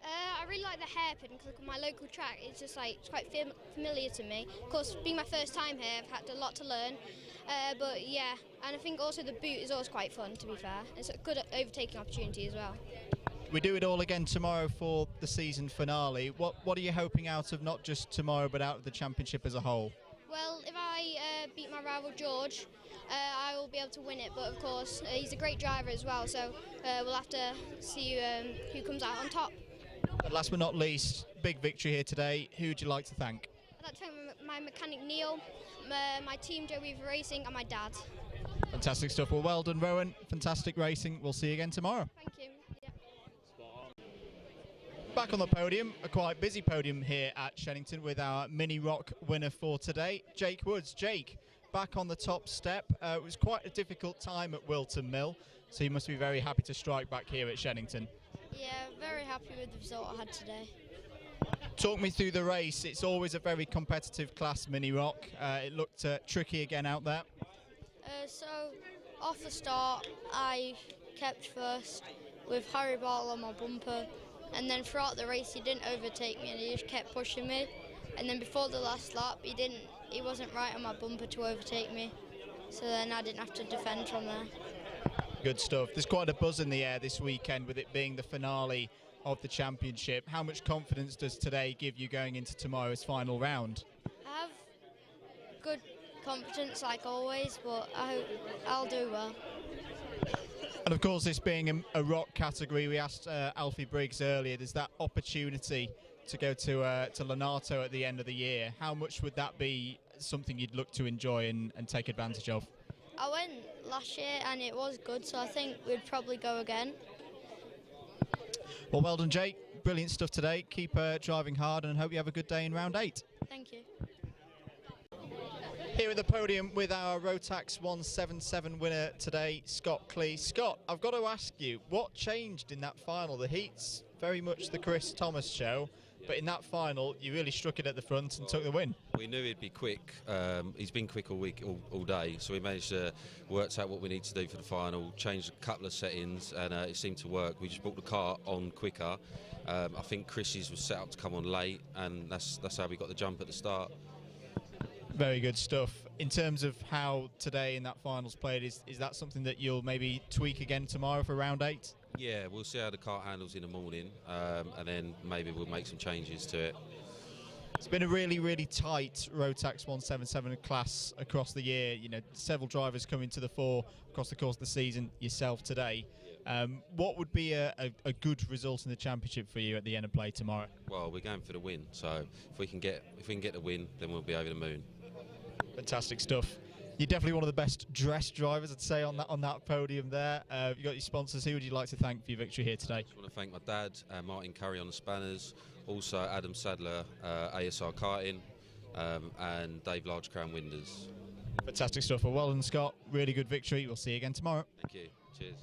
I really like the hairpin because my local track is just like it's quite familiar to me. Of course, being my first time here, I've had a lot to learn. But yeah, and I think also the boot is always quite fun. To be fair, it's a good overtaking opportunity as well. We do it all again tomorrow for the season finale. What are you hoping out of not just tomorrow but out of the championship as a whole? Well, if I beat my rival George, I will be able to win it. But of course, he's a great driver as well, so we'll have to see who comes out on top. And last but not least, big victory here today. Who would you like to thank? I'd like to thank my mechanic Neil, my team Joe Weaver Racing, and my dad. Fantastic stuff. Well done, Rowan. Fantastic racing. We'll see you again tomorrow. Thank you. Yeah. Back on the podium, a quite busy podium here at Shenington with our Mini Rock winner for today, Jake Woods. Jake, back on the top step. It was quite a difficult time at Wilton Mill, so you must be very happy to strike back here at Shenington. Yeah, very happy with the result I had today. Talk me through the race. It's always a very competitive class, Mini Rock. It looked tricky again out there. So, off the start, I kept first with Harry Bartle on my bumper, and then throughout the race he didn't overtake me and he just kept pushing me. And then before the last lap, he wasn't right on my bumper to overtake me, so then I didn't have to defend from there. Good stuff. There's quite a buzz in the air this weekend with it being the finale of the championship. How much confidence does today give you going into tomorrow's final round? I have good confidence like always, but I hope I'll do well. And of course, this being a rock category, we asked Alfie Briggs earlier, there's that opportunity to go to Lenato at the end of the year. How much would that be something you'd look to enjoy and take advantage of? I went last year and it was good, so I think we'd probably go again. Well done, Jake. Brilliant stuff today. Keep driving hard and hope you have a good day in round 8. Thank you. Here at the podium with our Rotax 177 winner today, Scott Clee. Scott, I've got to ask you, what changed in that final? The heat's very much the Chris Thomas show, but in that final, you really struck it at the front and took the win. We knew he'd be quick. He's been quick all week, all day, so we managed to work out what we need to do for the final, changed a couple of settings, and it seemed to work. We just brought the car on quicker. I think Chris's was set up to come on late, and that's how we got the jump at the start. Very good stuff. In terms of how today in that finals played, is that something that you'll maybe tweak again tomorrow for round 8? Yeah, we'll see how the car handles in the morning, and then maybe we'll make some changes to it. It's been a really, really tight Rotax 177 class across the year. You know, several drivers coming to the fore across the course of the season, yourself today. What would be a good result in the championship for you at the end of play tomorrow? Well, we're going for the win, so if we can get the win, then we'll be over the moon. Fantastic stuff. You're definitely one of the best dressed drivers, I'd say, on that podium there. You've got your sponsors. Who would you like to thank for your victory here today? I just want to thank my dad, Martin Curry on the spanners, also Adam Sadler, ASR Karting, and Dave Large Crown Windows. Fantastic stuff. Well done, Scott. Really good victory. We'll see you again tomorrow. Thank you. Cheers.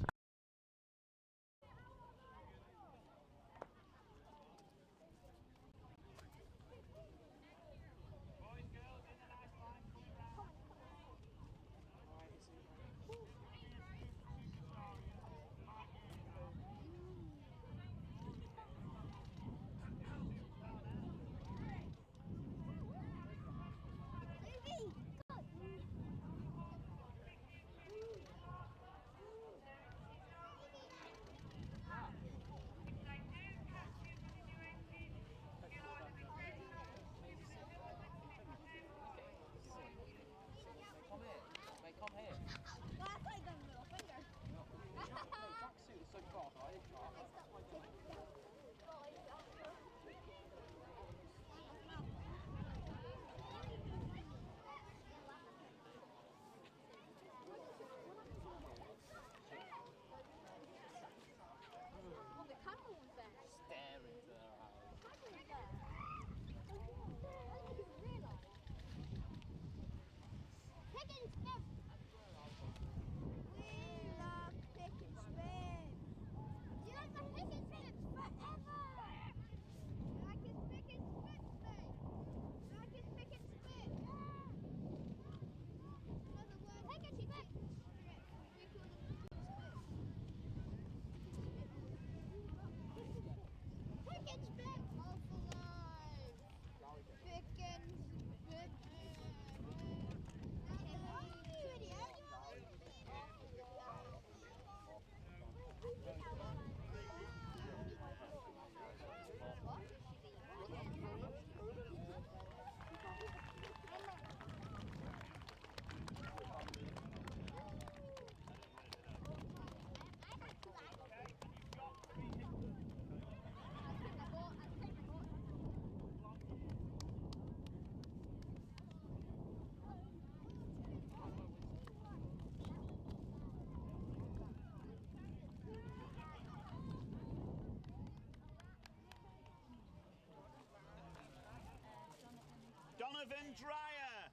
Stephen Dreyer.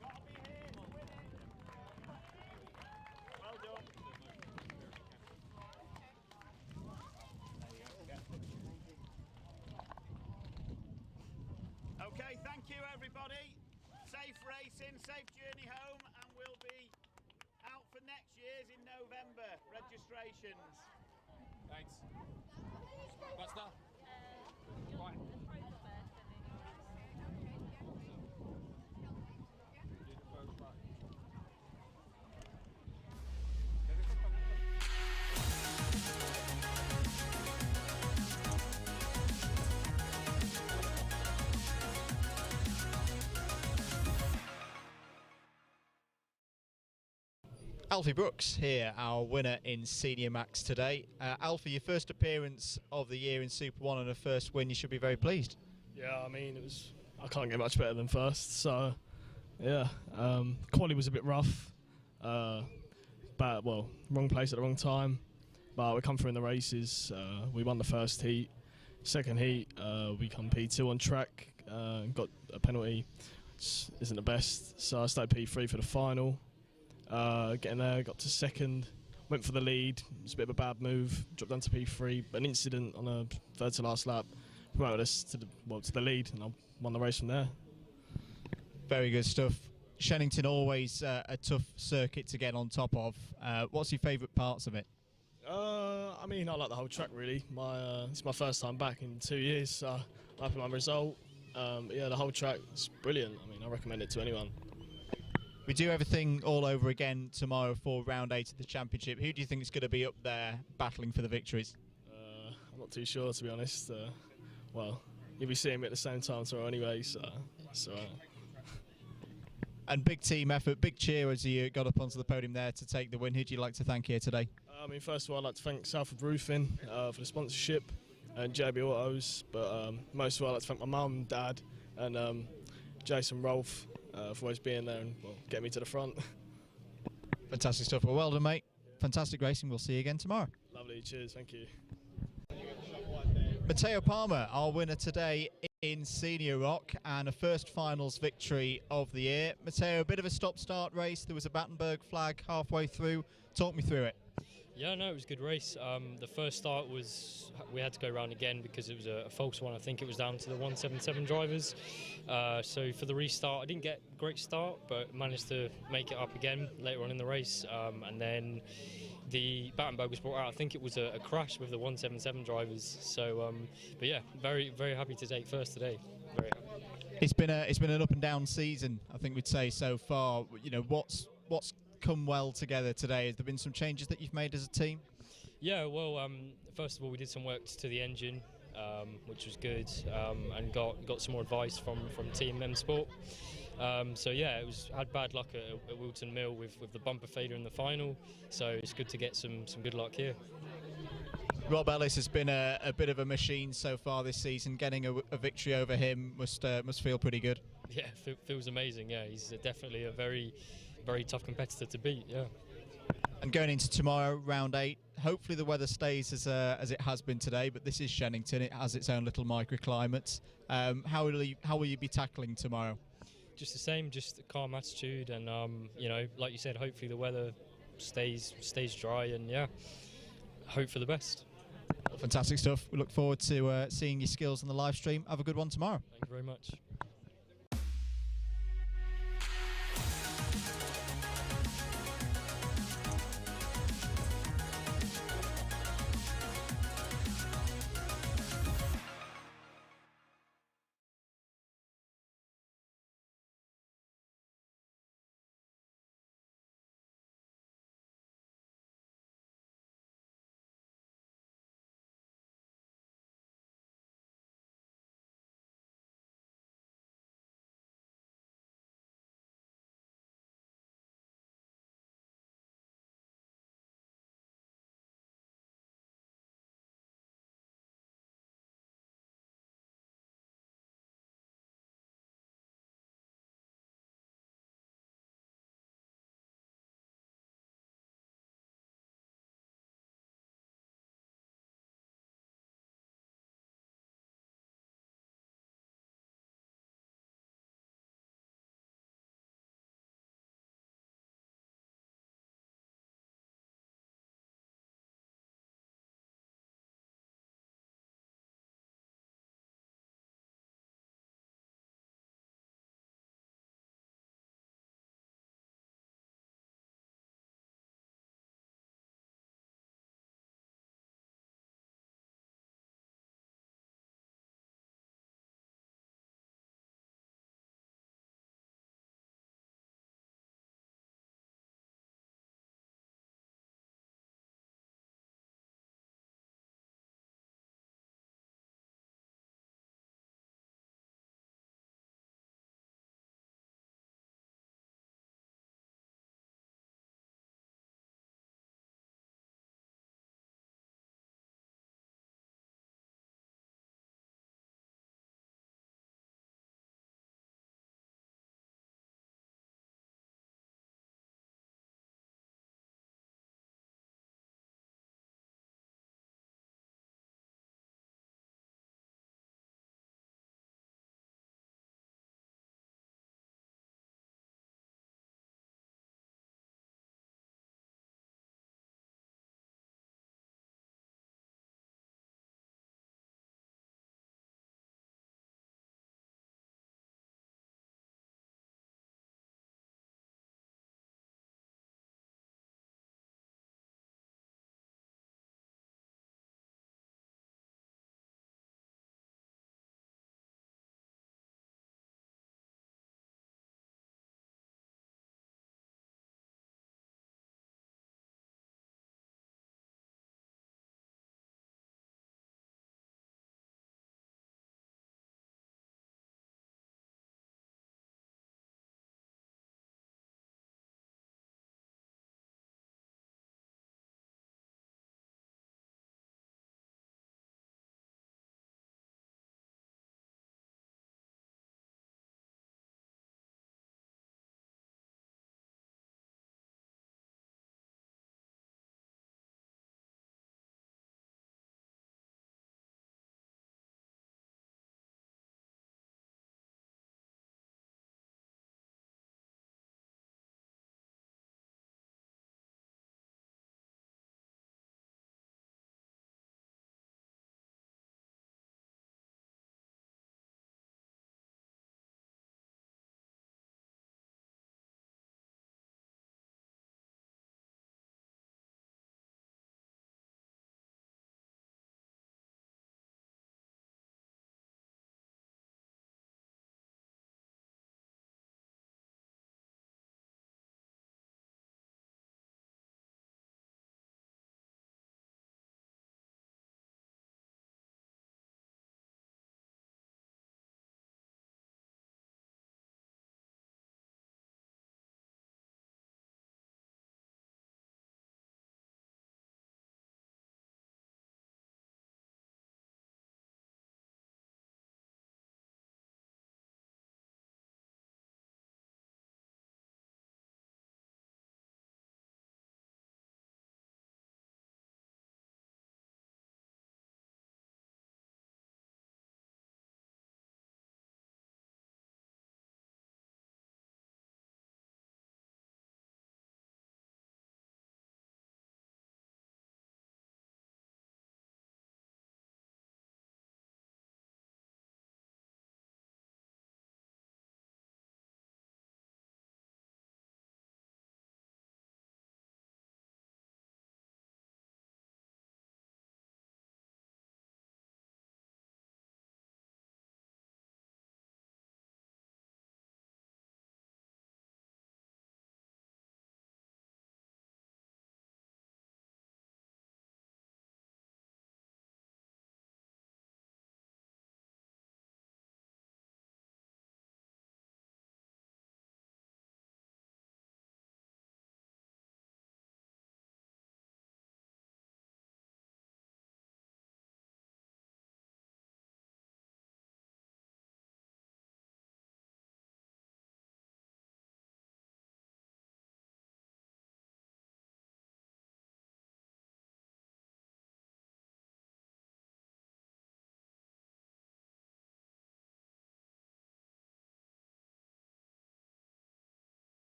Gotta be here to win it. Well done. Okay, thank you everybody. Safe racing, safe journey home, and we'll be out for next year's in November. Registrations. Thanks. What's that? Right. Alfie Brooks here, our winner in Senior Max today. Alfie, your first appearance of the year in Super One and a first win, you should be very pleased. Yeah, I mean, I can't get much better than first, so yeah. Quali was a bit rough, but well, wrong place at the wrong time, but we come through in the races. We won the first heat. Second heat, we come P2 on track, got a penalty, which isn't the best, so I stayed P3 for the final. Getting there, got to second, went for the lead. It was a bit of a bad move, dropped down to P3, but an incident on a third to last lap promoted us to the lead, and I won the race from there. Very good stuff. Shenington always a tough circuit to get on top of. What's your favourite parts of it? I mean, I like the whole track really. It's my first time back in 2 years, so I'm happy with my result. Yeah, the whole track is brilliant. I mean, I recommend it to anyone. We do everything all over again tomorrow for round 8 of the championship. Who do you think is going to be up there battling for the victories? I'm not too sure, to be honest. Well, you'll be seeing me at the same time tomorrow anyway, so it's all right. And big team effort, big cheer as you got up onto the podium there to take the win. Who do you like to thank here today? I mean, first of all, I'd like to thank Salford Roofing for the sponsorship and JB Autos, but most of all, I'd like to thank my mum, dad, and Jason Rolfe for always being there and getting me to the front. Fantastic stuff. Well done, mate. Fantastic racing. We'll see you again tomorrow. Lovely. Cheers. Thank you. Matteo Palmer, our winner today in Senior Rock, and a first finals victory of the year. Matteo, a bit of a stop-start race. There was a Battenberg flag halfway through. Talk me through it. Yeah, no, it was a good race. The first start was, we had to go around again because it was a false one. I think it was down to the 177 drivers. So for the restart, I didn't get a great start, but managed to make it up again later on in the race. And then the Battenberg was brought out. I think it was a crash with the 177 drivers. So, but yeah, very, very happy to take first today. Very happy. It's been an up and down season, I think we'd say so far. You know, what's come well together today? Has there been some changes that you've made as a team? Yeah, well, first of all, we did some work to the engine, which was good, and got some more advice from Team M Sport. So yeah, had bad luck at Wilton Mill with the bumper failure in the final. So it's good to get some good luck here. Rob Ellis has been a bit of a machine so far this season. Getting a victory over him must feel pretty good. Yeah, feels amazing. Yeah, he's definitely a very tough competitor to beat. Yeah. And going into tomorrow, round 8, hopefully the weather stays as it has been today. But this is Shenington; it has its own little microclimates. How will you be tackling tomorrow? Just the same, just a calm attitude, and you know, like you said, hopefully the weather stays dry, and yeah, hope for the best. Fantastic stuff. We look forward to seeing your skills on the live stream. Have a good one tomorrow. Thank you very much.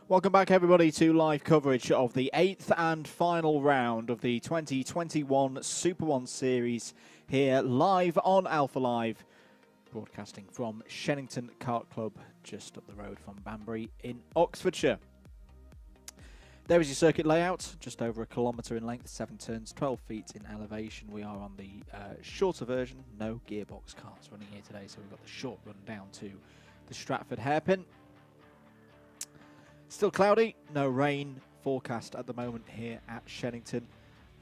Welcome back, everybody, to live coverage of the 8th and final round of the 2021 SuperOne Series here live on Alpha Live, broadcasting from Shenington Kart Club, just up the road from Banbury in Oxfordshire. There is your circuit layout, just over a kilometre in length, 7 turns, 12 feet in elevation. We are on the shorter version, no gearbox cars running here today, so we've got the short run down to the Stratford hairpin. Still cloudy, no rain forecast at the moment here at Shenington,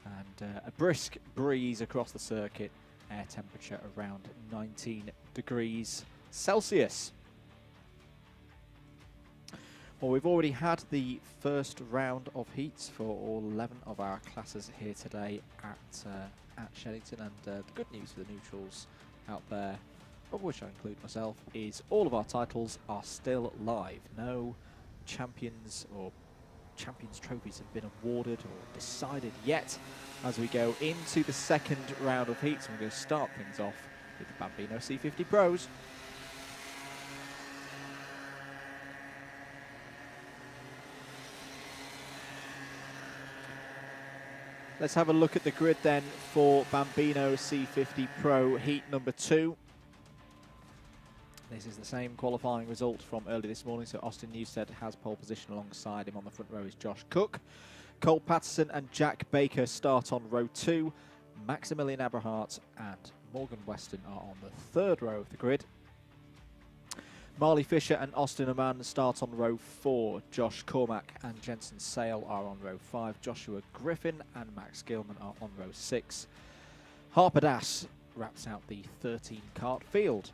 and a brisk breeze across the circuit, air temperature around 19 degrees Celsius. Well, we've already had the first round of heats for all 11 of our classes here today at Shenington, and the good news for the neutrals out there, of which I include myself, is all of our titles are still live. No champions or champions trophies have been awarded or decided yet as we go into the second round of heats. We're going to start things off with the Bambino C50 Pros. Let's have a look at the grid then for Bambino C50 Pro heat number 2. This is the same qualifying result from early this morning, so Austin Newstead has pole position. Alongside him on the front row is Josh Cook. Cole Patterson and Jack Baker start on row 2. Maximilian Aberhart and Morgan Weston are on the third row of the grid. Marley Fisher and Austin Aman start on row 4. Josh Cormack and Jensen Sale are on row 5. Joshua Griffin and Max Gilman are on row 6. Harper Das wraps out the 13 kart field.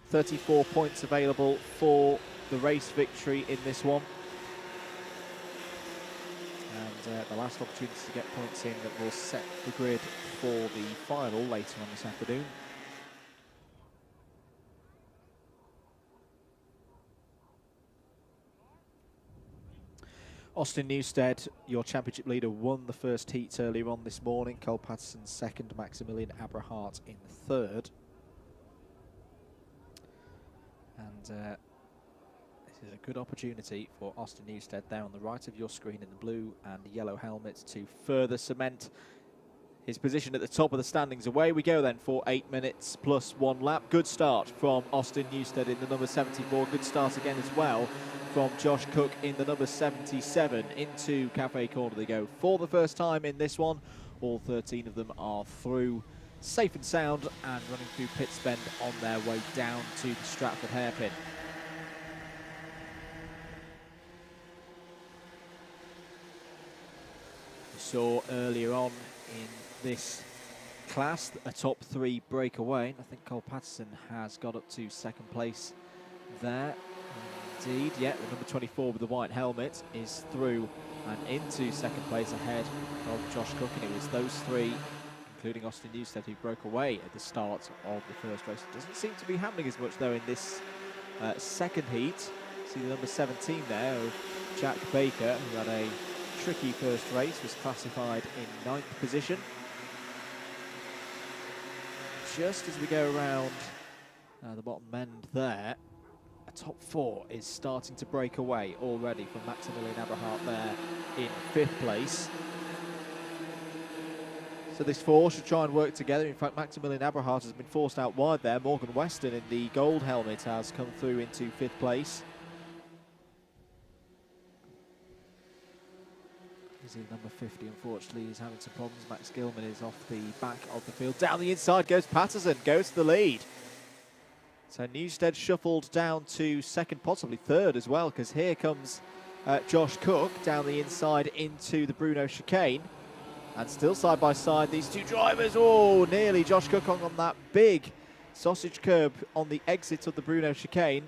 34 points available for the race victory in this one. And the last opportunity to get points in that will set the grid for the final later on this afternoon. Austin Newstead, your championship leader, won the first heats earlier on this morning. Cole Patterson second, Maximilian Aberhart in third. And this is a good opportunity for Austin Newstead there on the right of your screen in the blue and yellow helmet to further cement his position at the top of the standings. Away we go then for 8 minutes plus 1 lap. Good start from Austin Newstead in the number 74. Good start again as well from Josh Cook in the number 77. Into Cafe Corner they go for the first time in this one. All 13 of them are through safe and sound and running through Pitts Bend on their way down to the Stratford hairpin. We saw earlier on in this class a top 3 breakaway. I think Cole Patterson has got up to second place there. Indeed, yeah, the number 24 with the white helmet is through and into second place ahead of Josh Cook, and it was those 3, including Austin Newstead, who broke away at the start of the first race. It doesn't seem to be happening as much, though, in this second heat. See the number 17 there of Jack Baker, who had a tricky first race, was classified in 9th position. Just as we go around the bottom end there, a top 4 is starting to break away already from Maximilian Aberhart there in 5th place. So this 4 should try and work together. In fact, Maximilian Aberhart has been forced out wide there. Morgan Weston in the gold helmet has come through into 5th place. Number 50, unfortunately, is having some problems. Max Gilman is off the back of the field. Down the inside goes Patterson, goes to the lead. So Newstead shuffled down to second, possibly third as well, because here comes Josh Cook down the inside into the Bruno chicane. And still side by side, these two drivers. Oh, nearly Josh Cook on that big sausage curb on the exit of the Bruno chicane.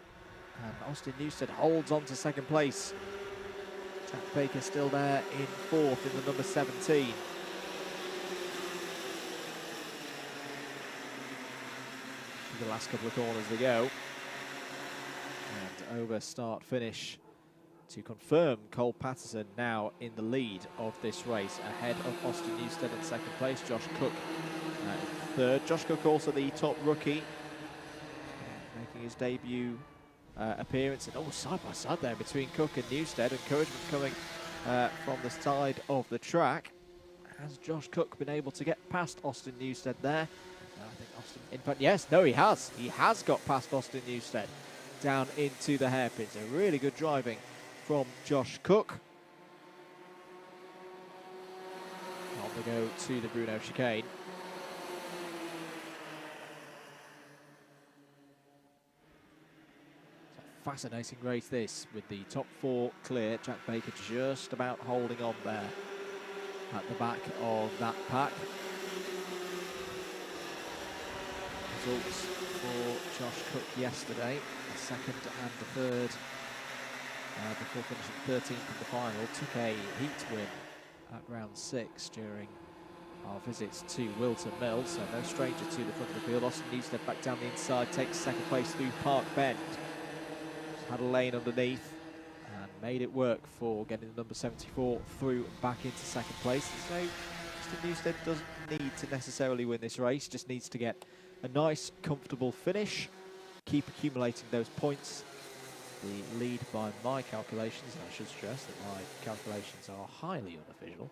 And Austin Newstead holds on to second place. Jack Baker still there in 4th in the number 17. The last couple of corners they go. And over, start, finish to confirm Cole Patterson now in the lead of this race, ahead of Austin Newstead in second place. Josh Cook in third. Josh Cook also the top rookie, making his debut appearance. And side by side there between Cook and Newstead. Encouragement coming from the side of the track. Has Josh Cook been able to get past Austin Newstead there? I think Austin, in fact, yes, no, he has. He has got past Austin Newstead down into the hairpin. So really good driving from Josh Cook. On the go to the Bruno chicane. It's a fascinating race this, with the top 4 clear. Jack Baker just about holding on there at the back of that pack. Results for Josh Cook yesterday, a second and a third before finishing 13th in the final. Took a heat win at round 6 during our visits to Wilton Mill, so no stranger to the front of the field. Austin Newstead back down the inside, takes second place through Park Bend. Just had a lane underneath and made it work for getting the number 74 through back into second place. So Austin Newstead doesn't need to necessarily win this race, just needs to get a nice, comfortable finish, keep accumulating those points. The lead, by my calculations, and I should stress that my calculations are highly unofficial,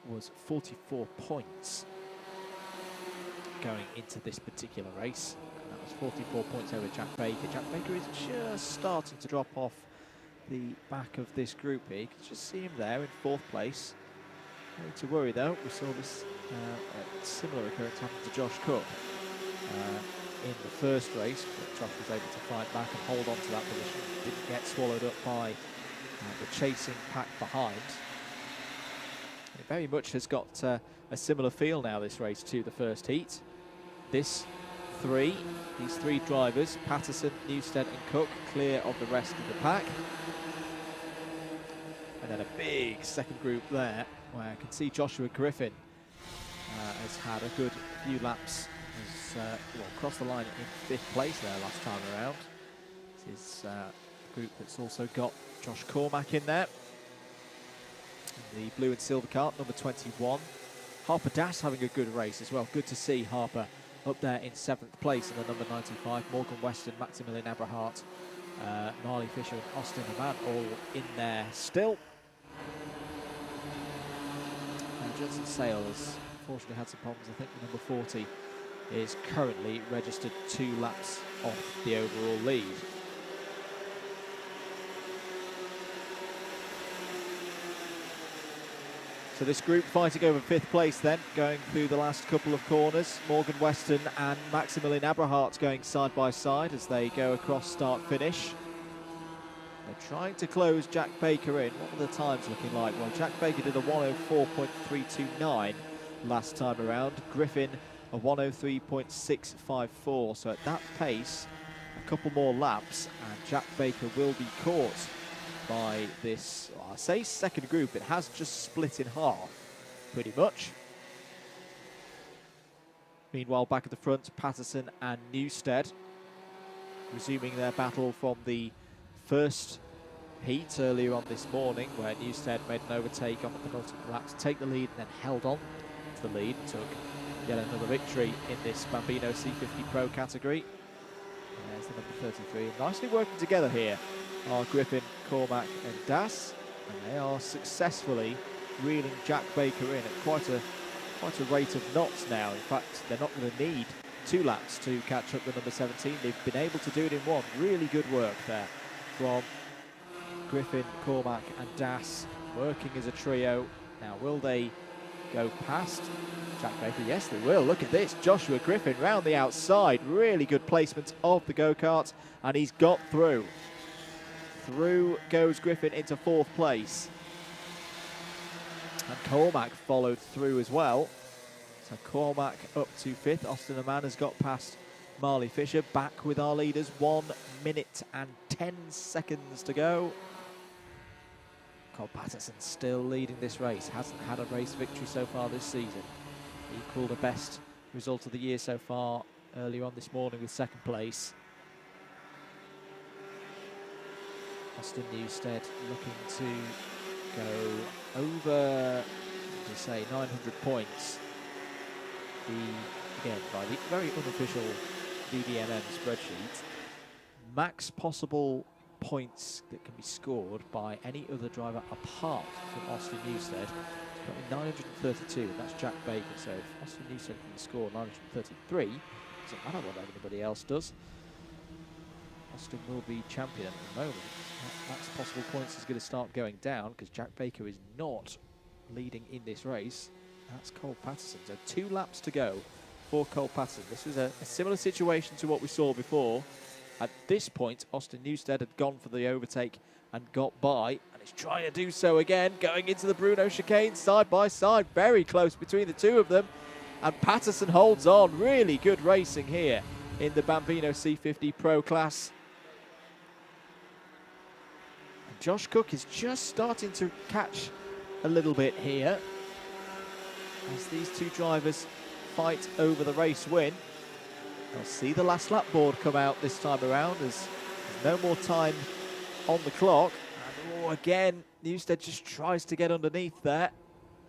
was 44 points going into this particular race. And that was 44 points over Jack Baker. Jack Baker is just starting to drop off the back of this group here. You can just see him there in 4th place. No need to worry though, we saw this a similar occurrence happen to Josh Cook in the first race, but Josh was able to fight back and hold on to that position. Didn't get swallowed up by the chasing pack behind. It very much has got a similar feel now, this race, to the first heat. These three drivers, Patterson, Newstead and Cook, clear of the rest of the pack. And then a big second group there, where I can see Joshua Griffin has had a good few laps, has crossed the line in 5th place there last time around. This is the group that's also got Josh Cormack in there. The blue and silver cart, number 21. Harper Das having a good race as well. Good to see Harper up there in 7th place in the number 95. Morgan Weston, Maximilian Abrahart, Marley Fisher and Austin Havan all in there still. And Johnson Sale has unfortunately had some problems. I think the number 40 is currently registered 2 laps off the overall lead. So this group fighting over 5th place then, going through the last couple of corners. Morgan Weston and Maximilian Abrahart going side by side as they go across start-finish. They're trying to close Jack Baker in. What are the times looking like? Well, Jack Baker did a 1:04.329 last time around. Griffin a 1:03.654. So at that pace, a couple more laps and Jack Baker will be caught by this, I say second group. It has just split in half, pretty much. Meanwhile, back at the front, Patterson and Newstead resuming their battle from the first heat earlier on this morning, where Newstead made an overtake on the penultimate lap to take the lead and then held on to the lead and took yet another victory in this Bambino C50 Pro category. And there's the number 33. Nicely working together here are Griffin, Cormack and Das, and they are successfully reeling Jack Baker in at quite a rate of knots now. In fact, they're not going to need 2 laps to catch up the number 17. They've been able to do it in 1. Really good work there from Griffin, Cormack and Das, working as a trio. Now, will they go past Jack Baker? Yes, they will. Look at this. Joshua Griffin round the outside. Really good placement of the go-kart, and he's got through. Through goes Griffin into 4th place. And Cormack followed through as well. So Cormack up to 5th. Austin Aman has got past Marley Fisher. Back with our leaders. 1 minute and 10 seconds to go. Cole Patterson still leading this race. Hasn't had a race victory so far this season. Equalled the best result of the year so far earlier on this morning with 2nd place. Austin Newstead looking to go over, to say, 900 points. Again, by the very unofficial VDMM spreadsheet, max possible points that can be scored by any other driver apart from Austin Newstead. He's got 932, and that's Jack Baker. So if Austin Newstead can score 933, doesn't matter what anybody else does. Austin will be champion at the moment. That max possible points is going to start going down because Jack Baker is not leading in this race. That's Cole Patterson. So 2 laps to go for Cole Patterson. This was a similar situation to what we saw before. At this point, Austin Newstead had gone for the overtake and got by, and he's trying to do so again, going into the Bruno chicane side by side, very close between the two of them, and Patterson holds on. Really good racing here in the Bambino C50 Pro class. And Josh Cook is just starting to catch a little bit here as these two drivers fight over the race win. I'll see the last lap board come out this time around as there's no more time on the clock. And again, Newstead just tries to get underneath there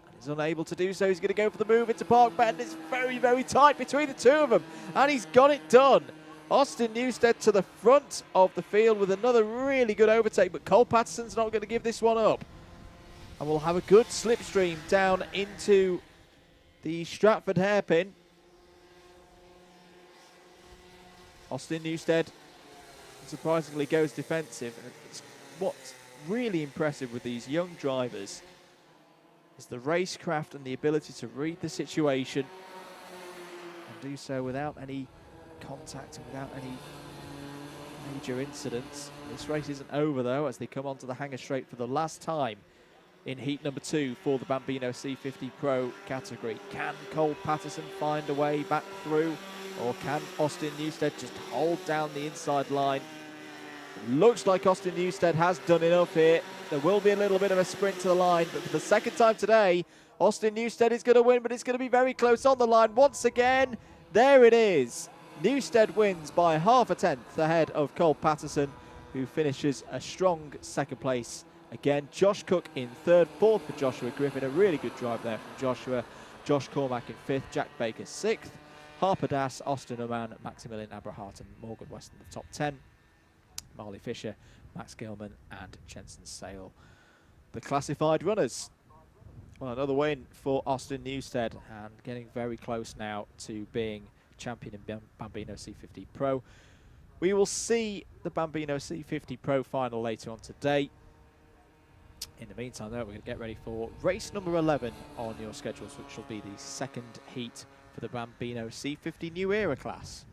and is unable to do so. He's going to go for the move into Park Bend. It's very, very tight between the two of them, and he's got it done. Austin Newstead to the front of the field with another really good overtake, but Cole Patterson's not going to give this one up. And we'll have a good slipstream down into the Stratford hairpin. Austin Newstead surprisingly goes defensive. And it's what's really impressive with these young drivers is the racecraft and the ability to read the situation and do so without any contact and without any major incidents. This race isn't over though, as they come onto the hangar straight for the last time in heat number 2 for the Bambino C50 Pro category. Can Cole Patterson find a way back through, or can Austin Newstead just hold down the inside line? Looks like Austin Newstead has done enough here. There will be a little bit of a sprint to the line, but for the second time today, Austin Newstead is going to win, but it's going to be very close on the line once again. There it is. Newstead wins by half a tenth ahead of Cole Patterson, who finishes a strong second place. Again, Josh Cook in third, fourth for Joshua Griffin. A really good drive there from Joshua. Josh Cormack in fifth, Jack Baker sixth. Harper Das, Austin Oman, Maximilian Abrahart and Morgan West in the top 10. Marley Fisher, Max Gilman and Jensen Sale, the classified runners. Well, another win for Austin Newstead, and getting very close now to being champion in Bambino C50 Pro. We will see the Bambino C50 Pro final later on today. In the meantime, though, we're going to get ready for race number 11 on your schedules, which will be the second heat for the Bambino C50 New Era class.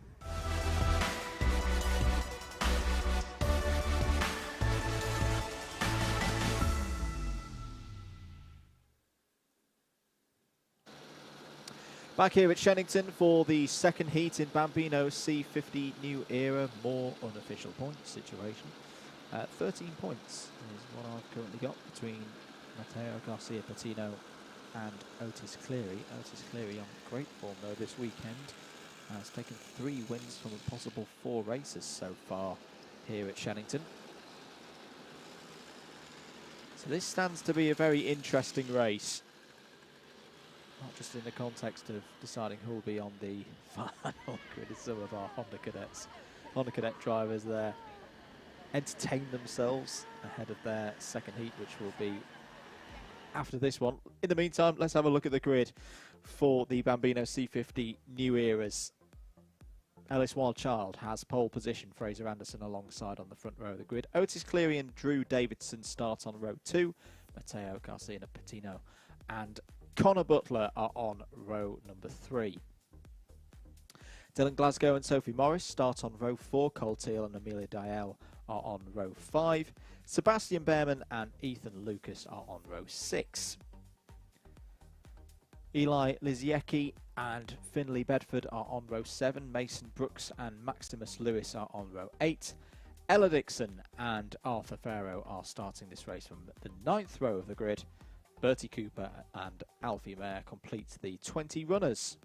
Back here at Shenington for the second heat in Bambino C50 New Era, more unofficial points situation. 13 points is what I've currently got between Matteo Garcia Patino and Otis Cleary. Otis Cleary on great form though this weekend. Has taken 3 wins from a possible 4 races so far here at Shenington. So this stands to be a very interesting race. Not just in the context of deciding who will be on the final grid, as some of our Honda Cadet drivers there entertain themselves ahead of their second heat, which will be after this one. In the meantime, let's have a look at the grid for the Bambino C50 New Eras. Ellis Wildchild has pole position, Fraser Anderson alongside on the front row of the grid. Otis Cleary and Drew Davidson start on row 2. Matteo Garcia Patino and Connor Butler are on row number 3. Dylan Glasgow and Sophie Morris start on row 4. Cole Teal and Amelia Dial are on row 5. Sebastian Behrman and Ethan Lucas are on row 6. Eli Liziecki and Finley Bedford are on row 7. Mason Brooks and Maximus Lewis are on row 8. Ella Dixon and Arthur Farrow are starting this race from the 9th row of the grid. Bertie Cooper and Alfie Mayer complete the 20 runners.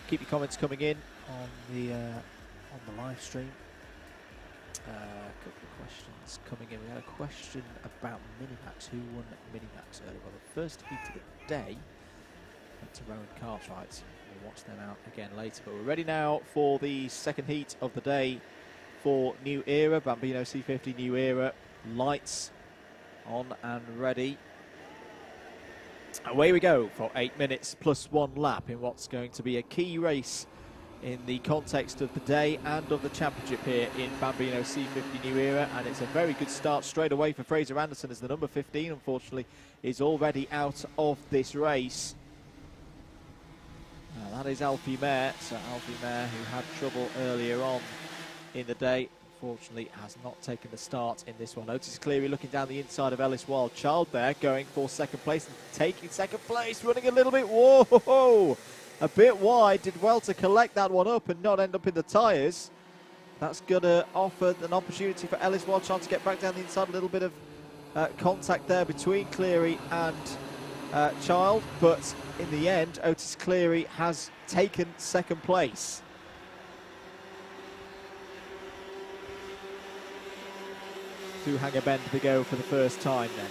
Keep your comments coming in on the live stream. A couple of questions coming in. We had a question about Minimax. Who won Minimax earlier? Well, the first heat of the day went to Rowan Cartwright. We'll watch them out again later. But we're ready now for the second heat of the day for New Era, Bambino C50 New Era. Lights on and ready. Away we go for 8 minutes plus 1 lap in what's going to be a key race in the context of the day and of the championship here in Bambino C50 New Era. And it's a very good start straight away for Fraser Anderson, as the number 15, unfortunately, is already out of this race. Now that is Alfie Mayer. So Alfie Mayer, who had trouble earlier on in the day, unfortunately has not taken the start in this one. Otis Cleary looking down the inside of Ellis Wildchild there, going for second place and taking second place, running a little bit, whoa, a bit wide, did well to collect that one up and not end up in the tyres. That's going to offer an opportunity for Ellis Wildchild to get back down the inside, a little bit of contact there between Cleary and Child, but in the end, Otis Cleary has taken second place. Through Hanger Bend to go for the first time then.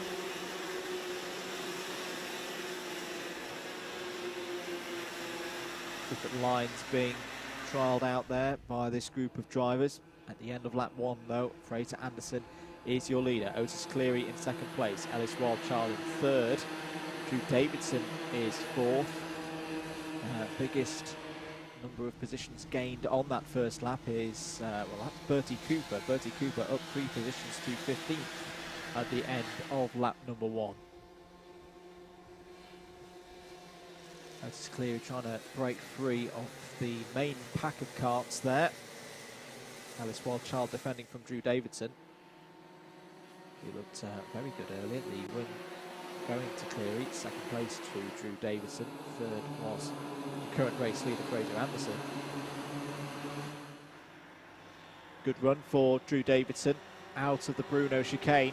Different lines being trialled out there by this group of drivers. At the end of lap 1 though, Fraser Anderson is your leader. Otis Cleary in second place, Ellis Wildchild in third. Drew Davidson is fourth. Biggest number of positions gained on that first lap is, well, that's Bertie Cooper. Bertie Cooper up 3 positions to 15th at the end of lap number 1. Otis Cleary trying to break free of the main pack of karts there. Ellis Wildchild defending from Drew Davidson. He looked very good earlier. The win going to Cleary, second place to Drew Davidson, third was current race leader Fraser Anderson. Good run for Drew Davidson out of the Bruno chicane.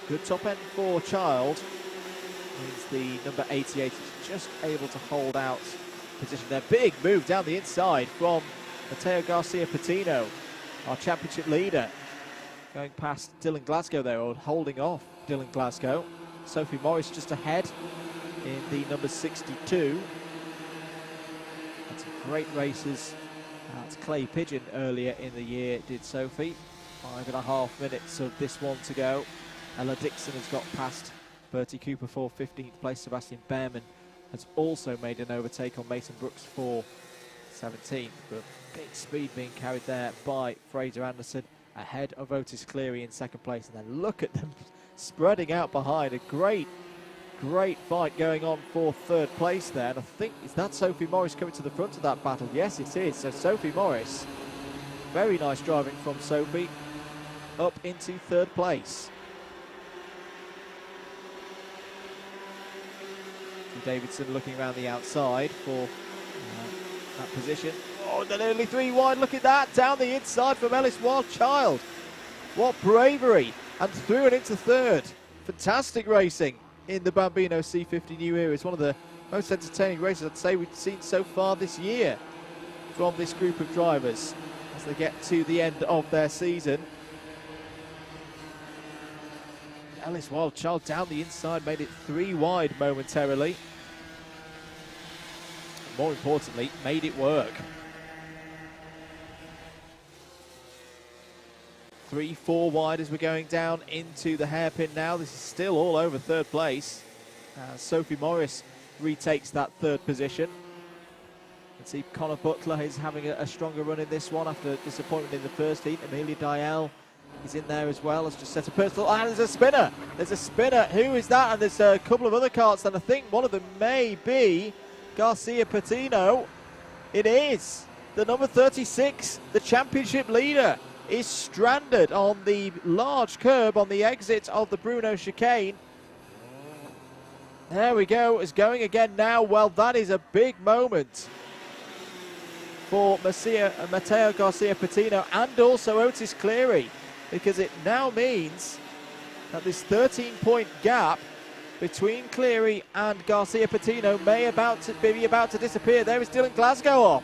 Good top end for Child. Means the number 88 is just able to hold out position there. Big move down the inside from Mateo Garcia Patino, our championship leader. Going past Dylan Glasgow there, or holding off Dylan Glasgow. Sophie Morris just ahead in the number 62. Had some great races at Clay Pigeon earlier in the year, did Sophie. 5.5 minutes of this one to go. Ella Dixon has got past Bertie Cooper for 15th place. Sebastian Behrman has also made an overtake on Mason Brooks for 17th. But big speed being carried there by Fraser Anderson, ahead of Otis Cleary in second place. And then look at them spreading out behind. A great fight going on for third place there. And I think, is that Sophie Morris coming to the front of that battle? Yes, it is. So Sophie Morris, very nice driving from Sophie, up into third place. Davidson looking around the outside for that position. Oh, they're nearly 3 wide. Look at that, down the inside from Ellis Wildchild. What bravery, and through and into third. Fantastic racing in the Bambino C50 New Era. It's one of the most entertaining races I'd say we've seen so far this year from this group of drivers as they get to the end of their season. Ellis Wildchild down the inside, made it 3 wide momentarily. More importantly, made it work. 3-4 wide as we're going down into the hairpin now. This is still all over third place. Sophie Morris retakes that third position. Let's see, Connor Butler is having a stronger run in this one after disappointment in the first heat. Amelia Dial is in there as well. Has just set a personal. And there's a spinner. There's a spinner. Who is that? And there's a couple of other karts. And I think one of them may be Garcia Patino. It is. The number 36, the championship leader, is stranded on the large curb on the exit of the Bruno chicane. There we go. It's going again now. Well, that is a big moment for Mateo Garcia Patino and also Otis Cleary, because it now means that this 13-point gap between Cleary and Garcia Patino may be about to disappear. There is Dylan Glasgow off.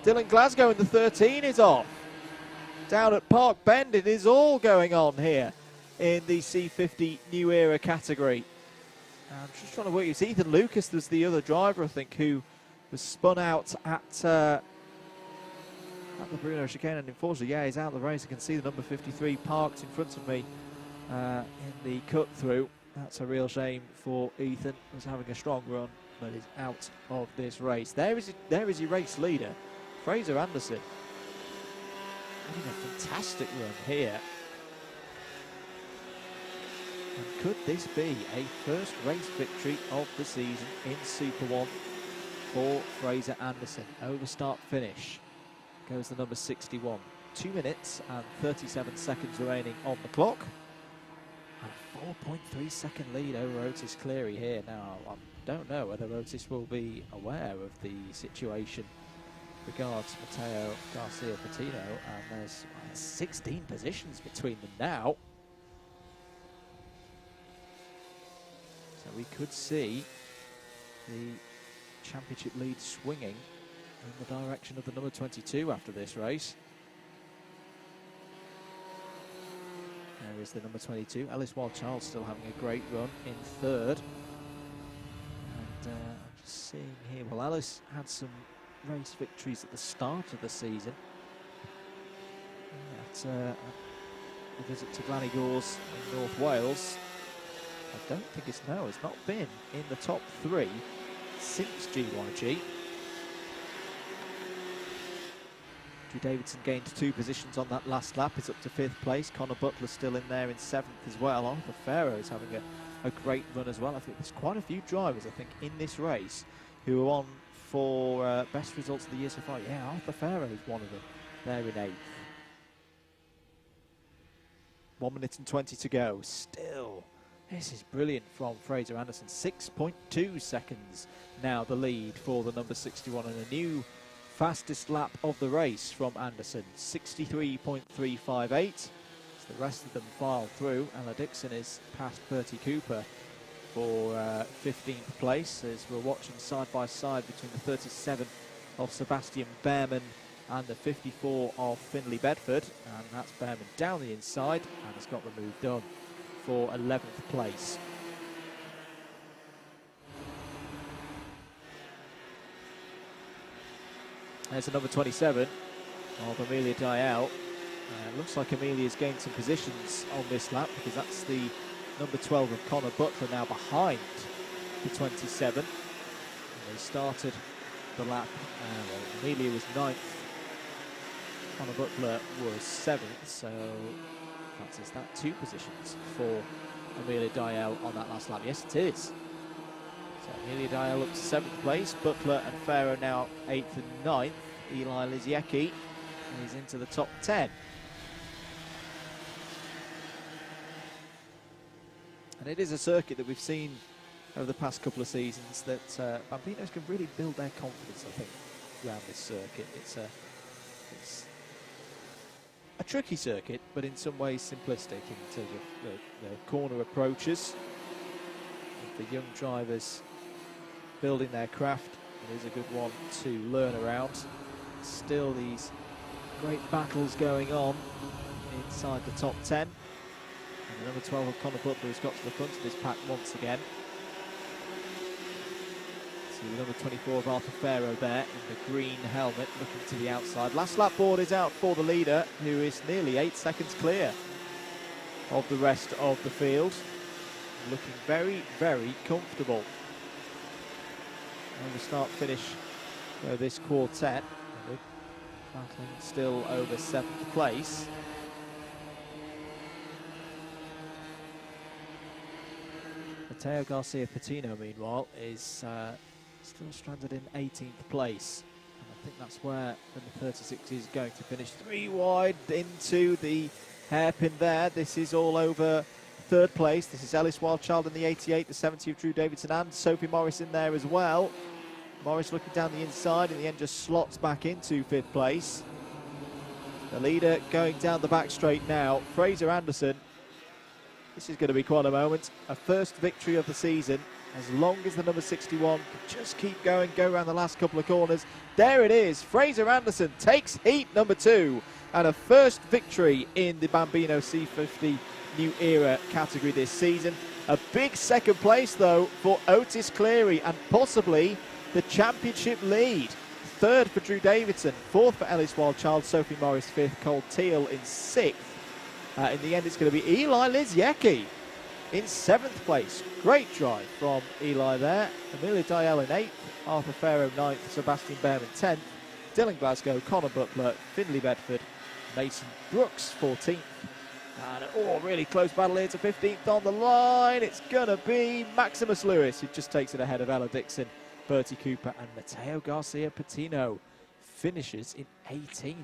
Dylan Glasgow in the 13 is off. Down at Park Bend, it is all going on here in the C50 New Era category. I'm just trying to work. It's Ethan Lucas was the other driver, I think, who was spun out at the Bruno chicane, and unfortunately, yeah, he's out of the race. I can see the number 53 parked in front of me in the cut through. That's a real shame for Ethan. He was having a strong run, but is out of this race. There is your race leader, Fraser Anderson. Having a fantastic run here. And could this be a first race victory of the season in SuperOne for Fraser Anderson? Over start finish goes the number 61. 2 minutes and 37 seconds remaining on the clock. And a 4.3 second lead over Otis Cleary here. Now, I don't know whether Otis will be aware of the situation regards Matteo Garcia Patino, and there's 16 positions between them now. So we could see the championship lead swinging in the direction of the number 22 after this race. There is the number 22. Ellis Wildchild still having a great run in third. And I'm just seeing here, well, Ellis had some race victories at the start of the season. At a visit to Glanigors in North Wales. I don't think it's not been in the top 3 since GYG. Drew Davidson gained 2 positions on that last lap. It's up to 5th place. Connor Butler still in there in 7th as well. Arthur Farrow is having a great run as well. I think there's quite a few drivers, I think, in this race who are on for best results of the year so far. Yeah, Arthur Farrow is one of them. They're in 8th. 1 minute and 20 to go. Still, this is brilliant from Fraser Anderson. 6.2 seconds now the lead for the number 61, and a new fastest lap of the race from Anderson. 63.358. As the rest of them file through, Ella Dixon is past Bertie Cooper for 15th place, as we're watching side by side between the 37 of Sebastian Behrman and the 54 of Finlay Bedford, and that's Behrman down the inside and has got the move done for 11th place. There's a number 27 of Amelia Dial. Looks like Amelia's gained some positions on this lap, because that's the number 12 of Connor Butler now behind the 27. And they started the lap, Amelia was 9th, Connor Butler was 7th, so that's that 2 positions for Amelia Dial on that last lap. Yes, it is. So Amelia Dial up to 7th place, Butler and Farrow now 8th and 9th. Eli Liziecki is into the top 10. And it is a circuit that we've seen over the past couple of seasons that Bambinos can really build their confidence, I think, around this circuit. It's a tricky circuit, but in some ways simplistic in terms of the corner approaches. For young drivers building their craft, it is a good one to learn around. Still these great battles going on inside the top 10. And the number 12 of Connor Butler has got to the front of this pack once again. See the number 24 of Arthur Farrow there in the green helmet looking to the outside. Last lap board is out for the leader, who is nearly 8 seconds clear of the rest of the field. Looking very, very comfortable. And the start finish of this quartet. Battling still over 7th place. Matteo Garcia Patino, meanwhile, is still stranded in 18th place. And I think that's where number 36 is going to finish. 3 wide into the hairpin there. This is all over 3rd place. This is Ellis Wildchild in the 88, the 70 of Drew Davidson, and Sophie Morris in there as well. Morris looking down the inside, in the end just slots back into 5th place. The leader going down the back straight now, Fraser Anderson. This is going to be quite a moment. A first victory of the season as long as the number 61 can just keep going, go around the last couple of corners. There it is. Fraser Anderson takes heat number 2 and a first victory in the Bambino C50 New Era category this season. A big second place, though, for Otis Cleary and possibly the championship lead. Third for Drew Davidson, fourth for Ellis Wildchild, Sophie Morris fifth, Cole Teal in sixth. In the end, it's going to be Eli Liziecki in 7th place. Great drive from Eli there. Amelia Dial in 8th, Arthur Farrow 9th, Sebastian Behrman 10th, Dylan Glasgow, Connor Butler, Finley Bedford, Mason Brooks 14th. And really close battle here to 15th on the line. It's going to be Maximus Lewis, who just takes it ahead of Ella Dixon, Bertie Cooper, and Mateo Garcia Patino finishes in 18th.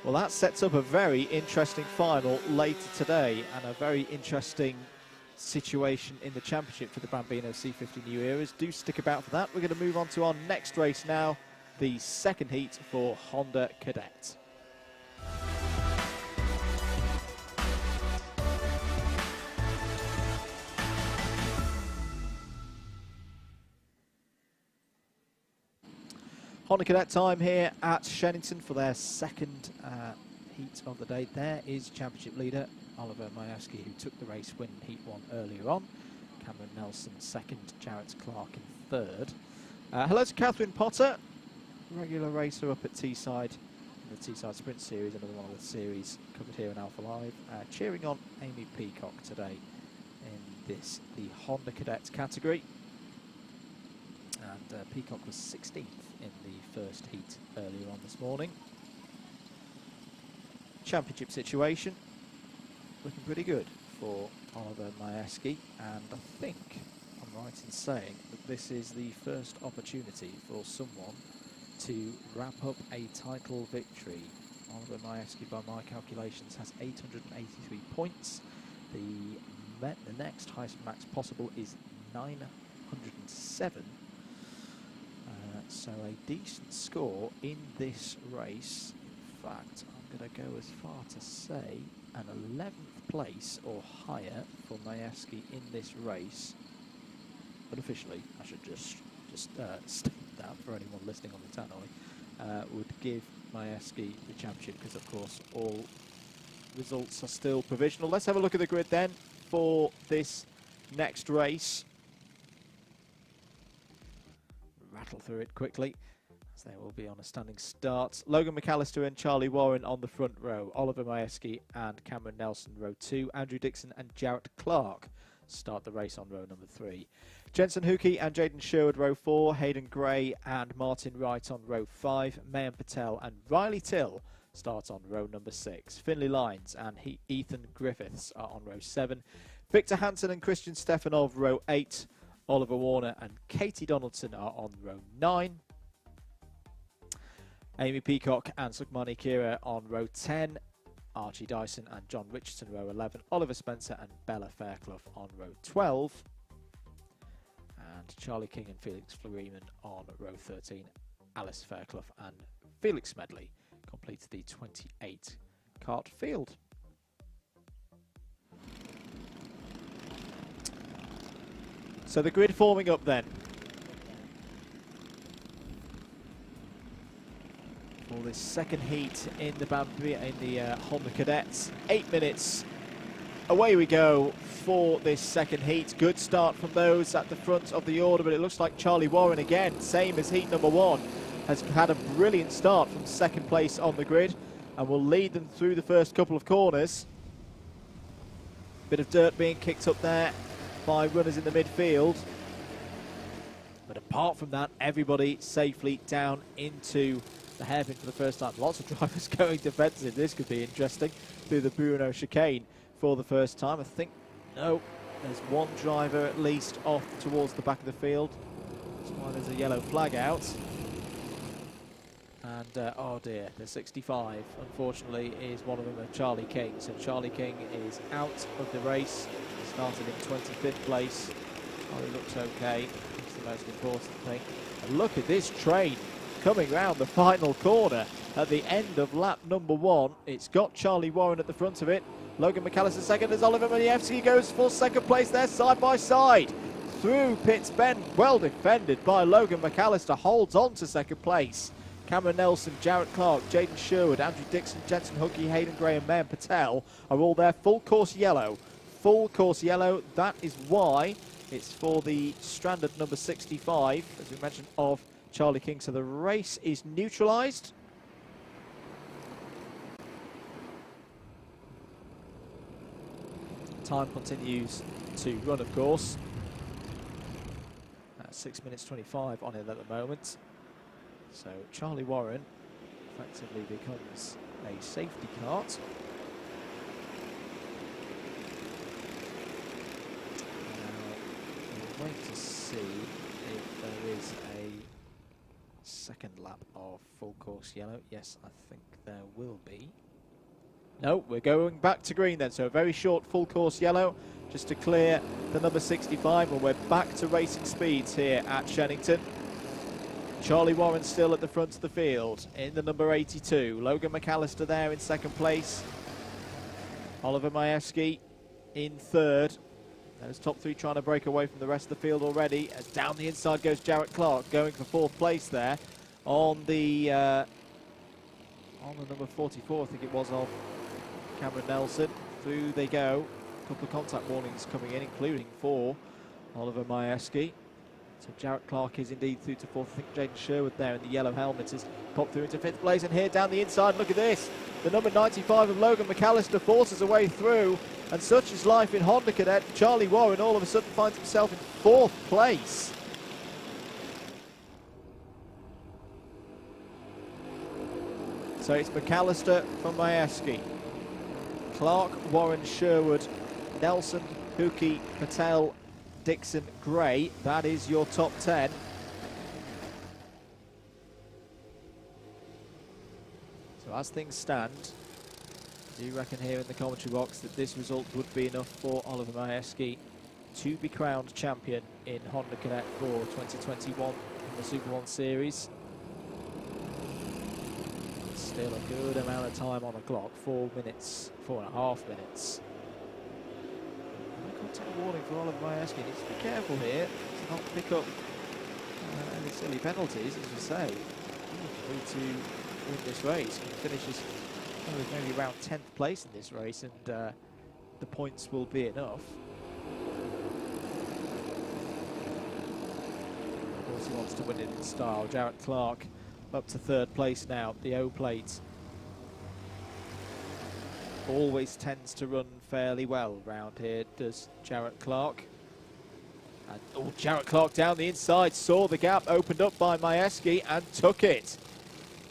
Well, that sets up a very interesting final later today and a very interesting situation in the championship for the Bambino C50 New Eras. Do stick about for that. We're going to move on to our next race now, the second heat for Honda Cadet. Honda Cadet time here at Shenington for their second heat of the day. There is championship leader Oliver Majewski, who took the race win in Heat 1 earlier on. Cameron Nelson second, Jarrett Clark in third. Hello to Catherine Potter, regular racer up at Teesside, in the Teesside Sprint Series, another one of the series covered here in Alpha Live. Cheering on Amy Peacock today in the Honda Cadet category. And Peacock was 16th in the first heat earlier on this morning. Championship situation looking pretty good for Oliver Majewski, and I think I'm right in saying that this is the first opportunity for someone to wrap up a title victory. Oliver Majewski, by my calculations, has 883 points. The next highest max possible is 907. So a decent score in this race. In fact, I'm going to go as far to say an 11th place or higher for Majewski in this race. But officially, I should just state that for anyone listening on the tannoy, would give Majewski the championship, because of course all results are still provisional. Let's have a look at the grid then for this next race. Rattle through it quickly, as they will be on a standing start. Logan McAllister and Charlie Warren on the front row. Oliver Majewski and Cameron Nelson row 2. Andrew Dixon and Jarrett Clark start the race on row number 3. Jensen Hookey and Jaden Sherwood row 4. Hayden Gray and Martin Wright on row 5. Mayan Patel and Riley Till start on row number 6. Finley Lyons and Ethan Griffiths are on row 7. Victor Hansen and Christian Stefanov row 8. Oliver Warner and Katie Donaldson are on row 9. Amy Peacock and Sukmani Kira on row 10. Archie Dyson and John Richardson row 11. Oliver Spencer and Bella Fairclough on row 12. And Charlie King and Felix Freeman on row 13. Alice Fairclough and Felix Smedley completed the 28 kart field. So the grid forming up then. For this second heat in the Honda Cadets. 8 minutes. Away we go for this second heat. Good start from those at the front of the order, but it looks like Charlie Warren again, same as heat number 1, has had a brilliant start from second place on the grid and will lead them through the first couple of corners. Bit of dirt being kicked up there by runners in the midfield. But apart from that, everybody safely down into the hairpin for the first time. Lots of drivers going defensive. This could be interesting through the Bruno chicane for the first time. I think, no, there's one driver at least off towards the back of the field. That's why there's a yellow flag out. And, oh dear, the 65, unfortunately, is one of them, Charlie King. So Charlie King is out of the race. Started in 25th place. Oh, he looks okay. That's the most important thing. And look at this train coming round the final corner. at the end of lap number 1. It's got Charlie Warren at the front of it. Logan McAllister second as Oliver Majewski goes for second place there, side by side. Through Pitts Bend, well defended by Logan McAllister, holds on to second place. Cameron Nelson, Jarrett Clark, Jaden Sherwood, Andrew Dixon, Jensen Hookey, Hayden Graham, Mayan Patel are all there. Full course yellow. Full course yellow. That is why it's for the stranded number 65, as we mentioned, of Charlie King. So the race is neutralised. Time continues to run, of course. 6 minutes 25 on it at the moment. So Charlie Warren effectively becomes a safety kart. Now, we'll wait to see if there is a second lap of full course yellow. Yes, I think there will be. No, we're going back to green then, so a very short full course yellow just to clear the number 65, and we're back to racing speeds here at Shenington. Charlie Warren still at the front of the field in the number 82. Logan McAllister there in second place. Oliver Majewski in third. Those top three trying to break away from the rest of the field already. As down the inside goes Jarrett Clark, going for fourth place there on the number 44, I think it was, of Cameron Nelson. Through they go. A couple of contact warnings coming in, including for Oliver Majewski. So Jarrett Clark is indeed through to fourth. I think Jaden Sherwood there in the yellow helmet has popped through into fifth place. And here down the inside, look at this. The number 95 of Logan McAllister forces a way through. And such is life in Honda Cadet. Charlie Warren all of a sudden finds himself in fourth place. So it's McAllister from Majewski. Clark, Warren, Sherwood, Nelson, Hookey, Patel, Dixon, Gray. That is your top 10. So as things stand, I do reckon here in the commentary box that this result would be enough for Oliver Majewski to be crowned champion in Honda Cadet for 2021 in the SuperOne series. Still a good amount of time on the clock, 4 minutes, 4.5 minutes. Contact warning for Oliver Majewski. Needs to be careful here to not pick up any silly penalties, as we say. To win this race, he finishes maybe around 10th place in this race, and the points will be enough. Of course, he wants to win it in style. Jarrett Clark up to third place now. The O-plate always tends to run fairly well round here, does Jarrett Clark. And oh, Jarrett Clark down the inside, saw the gap opened up by Majewski and took it.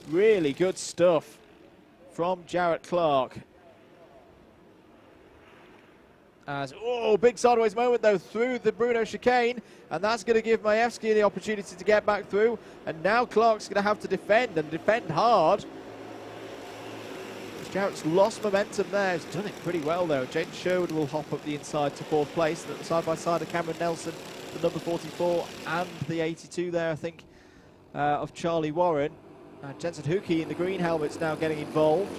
Really good stuff from Jarrett Clark. As, oh, big sideways moment though through the Bruno chicane, and that's going to give Majewski the opportunity to get back through, and now Clark's going to have to defend, and defend hard. Jarrett's lost momentum there. He's done it pretty well though. Jaden Sherwood will hop up the inside to fourth place, side by side of Cameron Nelson, the number 44, and the 82 there, I think, of Charlie Warren. Jensen Hookey in the green helmet's now getting involved.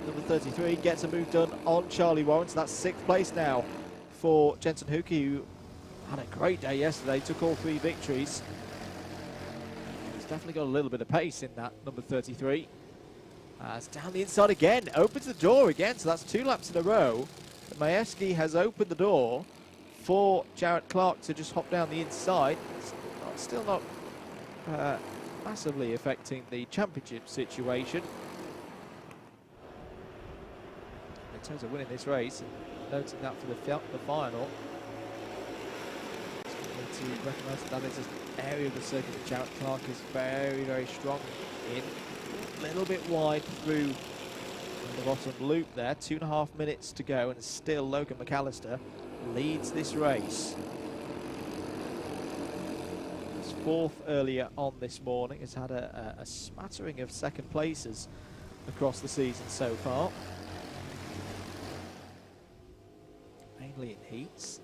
Number 33 gets a move done on Charlie Warren, so that's sixth place now for Jensen Hookey, who had a great day yesterday, took all 3 victories. He's definitely got a little bit of pace in that number 33. It's down the inside again, opens the door again, so that's 2 laps in a row. Majewski has opened the door for Jarrett Clark to just hop down the inside. It's still not massively affecting the championship situation. In terms of winning this race, and noting that for the final, it's going to recognise that is an area of the circuit that Jarrett Clark is very, very strong in. A little bit wide through the bottom loop there. 2.5 minutes to go, and still Logan McAllister leads this race. He was 4th earlier on this morning. Has had a smattering of second places across the season so far, mainly in heats.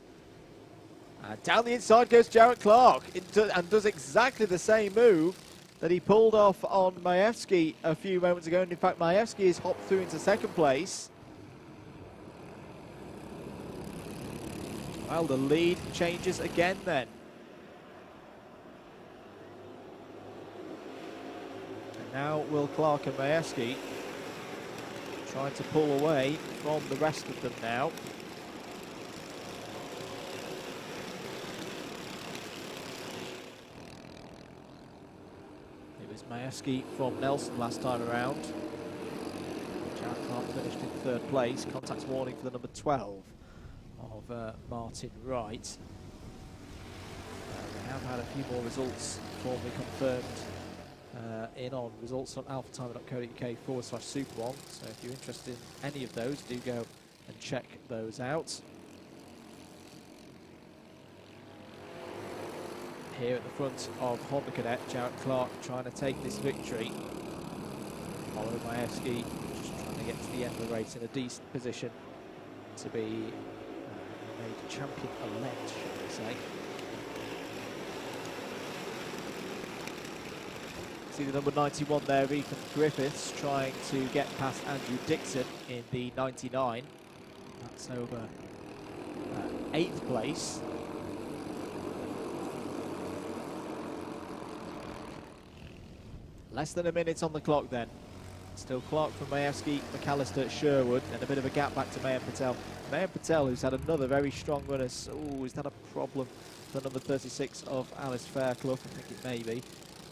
And down the inside goes Jarrett Clark and does exactly the same move that he pulled off on Majewski a few moments ago, and in fact Majewski has hopped through into second place. Well, the lead changes again then. And now Will Clark and Majewski trying to pull away from the rest of them now. It was Majewski from Nelson last time around. Jared Clark finished in third place. Contact warning for the number 12 of Martin Wright. We have had a few more results formally confirmed in on results on alphatime.co.uk/SuperOne. So if you're interested in any of those, do go and check those out. Here at the front of Honda Cadet, Jared Clark trying to take this victory. Oliver Majewski just trying to get to the end of the race in a decent position to be made champion-elect, shall we say. See the number 91 there, Ethan Griffiths, trying to get past Andrew Dixon in the 99. That's over 8th place. Less than a minute on the clock then. Still Clark from Majewski, McAllister, Sherwood, and a bit of a gap back to Mayan Patel. Mayan Patel, who's had another very strong run. He's had a problem for number 36 of Alice Fairclough, I think it may be.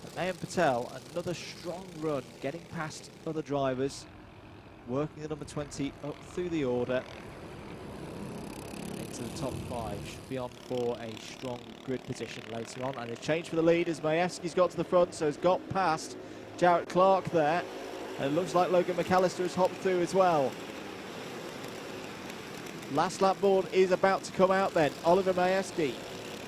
But Mayan Patel, another strong run, getting past other drivers, working the number 20 up through the order into the top 5. Should be on for a strong grid position later on. And a change for the lead as Majewski's got to the front, so he's got past Jared Clark there. And it looks like Logan McAllister has hopped through as well. Last lap board is about to come out then. Oliver Majewski.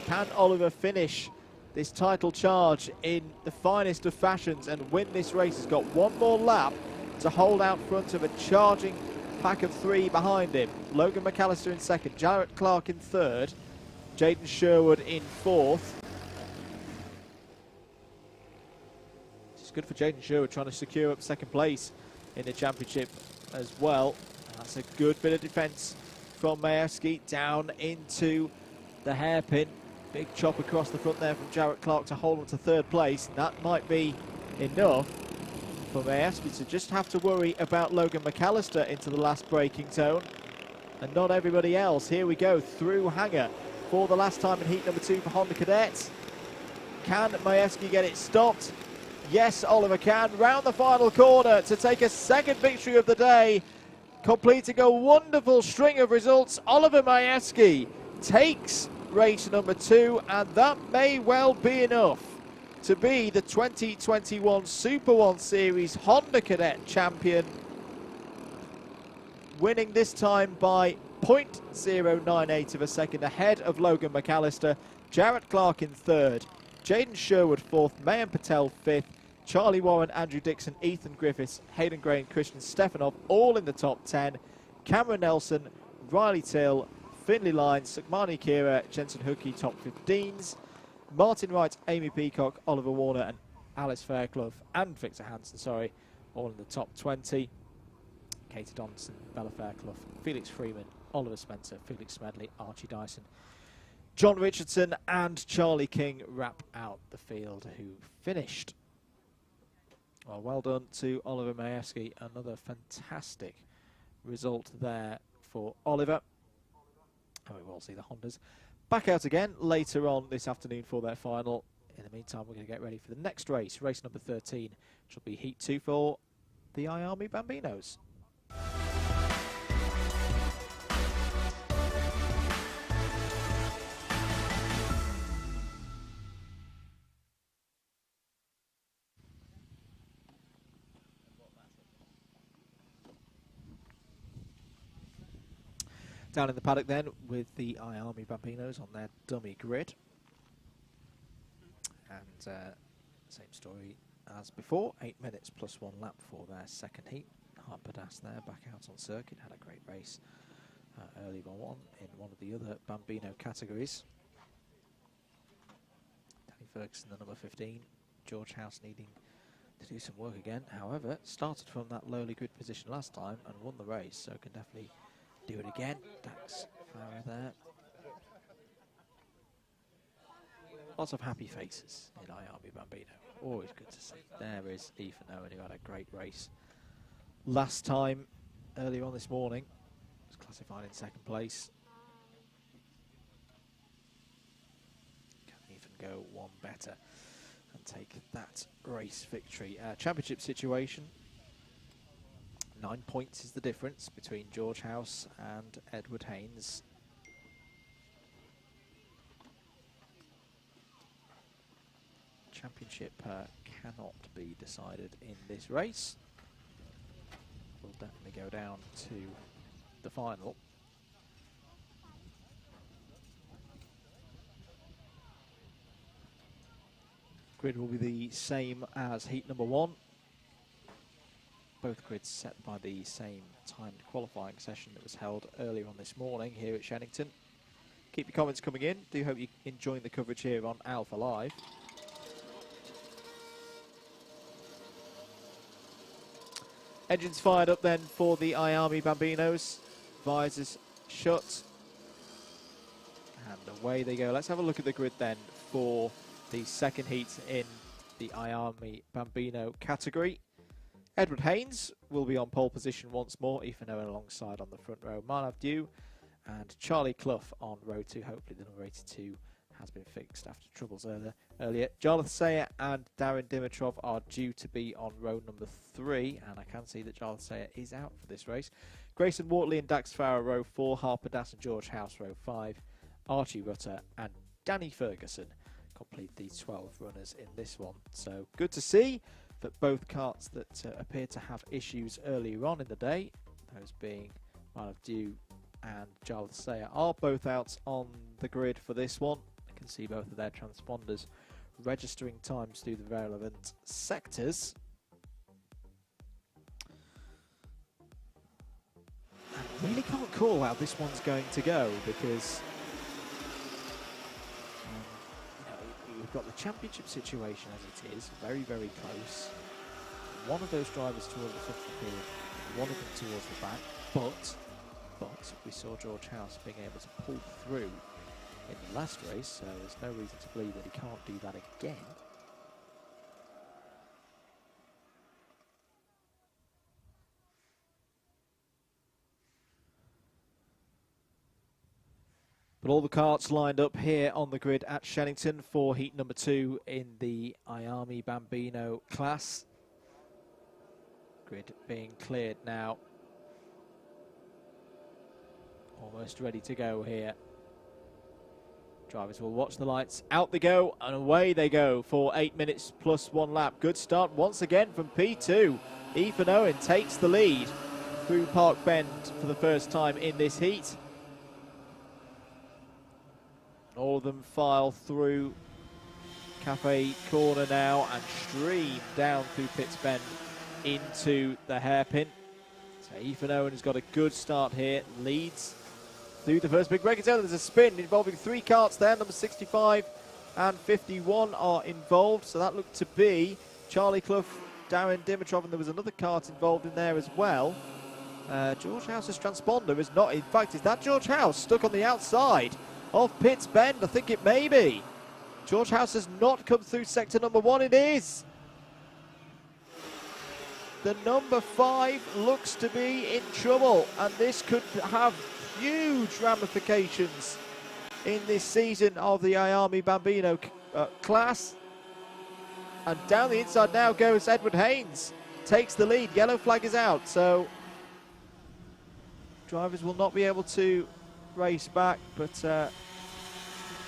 Can Oliver finish this title charge in the finest of fashions and win this race? He's got one more lap to hold out front of a charging pack of 3 behind him. Logan McAllister in second, Jared Clark in third, Jaden Sherwood in fourth. It's good for Jaden Sherwood trying to secure up second place in the championship as well. That's a good bit of defence from Majewski down into the hairpin. Big chop across the front there from Jared Clark to hold on to third place. That might be enough for Majewski to just have to worry about Logan McAllister into the last braking zone and not everybody else. Here we go through Hanger for the last time in heat number 2 for Honda Cadet. Can Majewski get it stopped? Yes, Oliver can. Round the final corner to take a second victory of the day, completing a wonderful string of results. Oliver Majewski takes race number 2, and that may well be enough to be the 2021 SuperOne Series Honda Cadet champion, winning this time by 0.098 of a second ahead of Logan McAllister. Jared Clark in third, Jaden Sherwood fourth, Mayan Patel fifth, Charlie Warren, Andrew Dixon, Ethan Griffiths, Hayden Gray and Christian Stefanov all in the top 10. Cameron Nelson, Riley Till, Finley Lyons, Sukmani Kira, Jensen Hookie top 15s. Martin Wright, Amy Peacock, Oliver Warner and Alice Fairclough and Victor Hansen, sorry, all in the top 20. Katie Donaldson, Bella Fairclough, Felix Freeman, Oliver Spencer, Felix Smedley, Archie Dyson, John Richardson and Charlie King wrap out the field who finished. Well done to Oliver Majewski. Another fantastic result there for Oliver. And we will see the Hondas back out again later on this afternoon for their final. In the meantime, we're going to get ready for the next race, race number 13, which will be Heat 2 for the iArmy Bambinos. Down in the paddock then with the iArmy Bambinos on their dummy grid. And same story as before, 8 minutes plus 1 lap for their second heat. Harpadas there back out on circuit, had a great race early on in one of the other Bambino categories. Danny Ferguson, the number 15, George House needing to do some work again. However, started from that lowly grid position last time and won the race, so can definitely do it again. Dax Farah there. Lots of happy faces in IRB Bambino. Always good to see. There is Ethan Owen, who had a great race last time, earlier on this morning. Was classified in second place. Can even go one better and take that race victory. Championship situation. 9 points is the difference between George House and Edward Haynes. Championship cannot be decided in this race. We'll definitely go down to the final. Grid will be the same as heat number 1. Both grids set by the same timed qualifying session that was held earlier on this morning here at Shenington. Keep your comments coming in. Do hope you're enjoying the coverage here on Alpha Live. Engines fired up then for the IRB Bambinos. Visors shut. And away they go. Let's have a look at the grid then for the second heat in the IRB Bambino category. Edward Haynes will be on pole position once more. Ethan Owen alongside on the front row. Manav Dew and Charlie Clough on row 2. Hopefully the number 82 has been fixed after troubles earlier. Jarlath Sayer and Darren Dimitrov are due to be on row number 3, and I can see that Jarlath Sayer is out for this race. Grayson Wortley and Dax Farah row 4, Harper Das and George House row 5, Archie Rutter and Danny Ferguson complete the 12 runners in this one. So good to see that both karts that appear to have issues earlier on in the day, those being Manav Dew and Jarlath Sayer, are both out on the grid for this one. Can see both of their transponders registering times through the relevant sectors. I really can't call how this one's going to go because we've got the championship situation as it is, very, very close. One of those drivers towards the front of the field, one of them towards the back, but we saw George House being able to pull through in the last race, so there's no reason to believe that he can't do that again. But all the karts lined up here on the grid at Shenington for heat number 2 in the IRB Bambino class. Grid being cleared now. Almost ready to go here. Drivers will watch the lights. Out they go, and away they go for 8 minutes plus 1 lap. Good start once again from P2. Ethan Owen takes the lead through Park Bend for the first time in this heat. All of them file through Cafe Corner now and stream down through Pitts Bend into the hairpin. So Ethan Owen has got a good start here, leads through the first big break. There's a spin involving 3 karts there. Number 65 and 51 are involved. So that looked to be Charlie Clough, Darren Dimitrov, and there was another kart involved in there as well. George House's transponder is not. In fact, is that George House stuck on the outside of Pitts Bend? I think it may be. George House has not come through sector number 1. It is. The number 5 looks to be in trouble, and this could have huge ramifications in this season of the IRB Bambino class. And down the inside now goes Edward Haynes, takes the lead. Yellow flag is out, so drivers will not be able to race back, but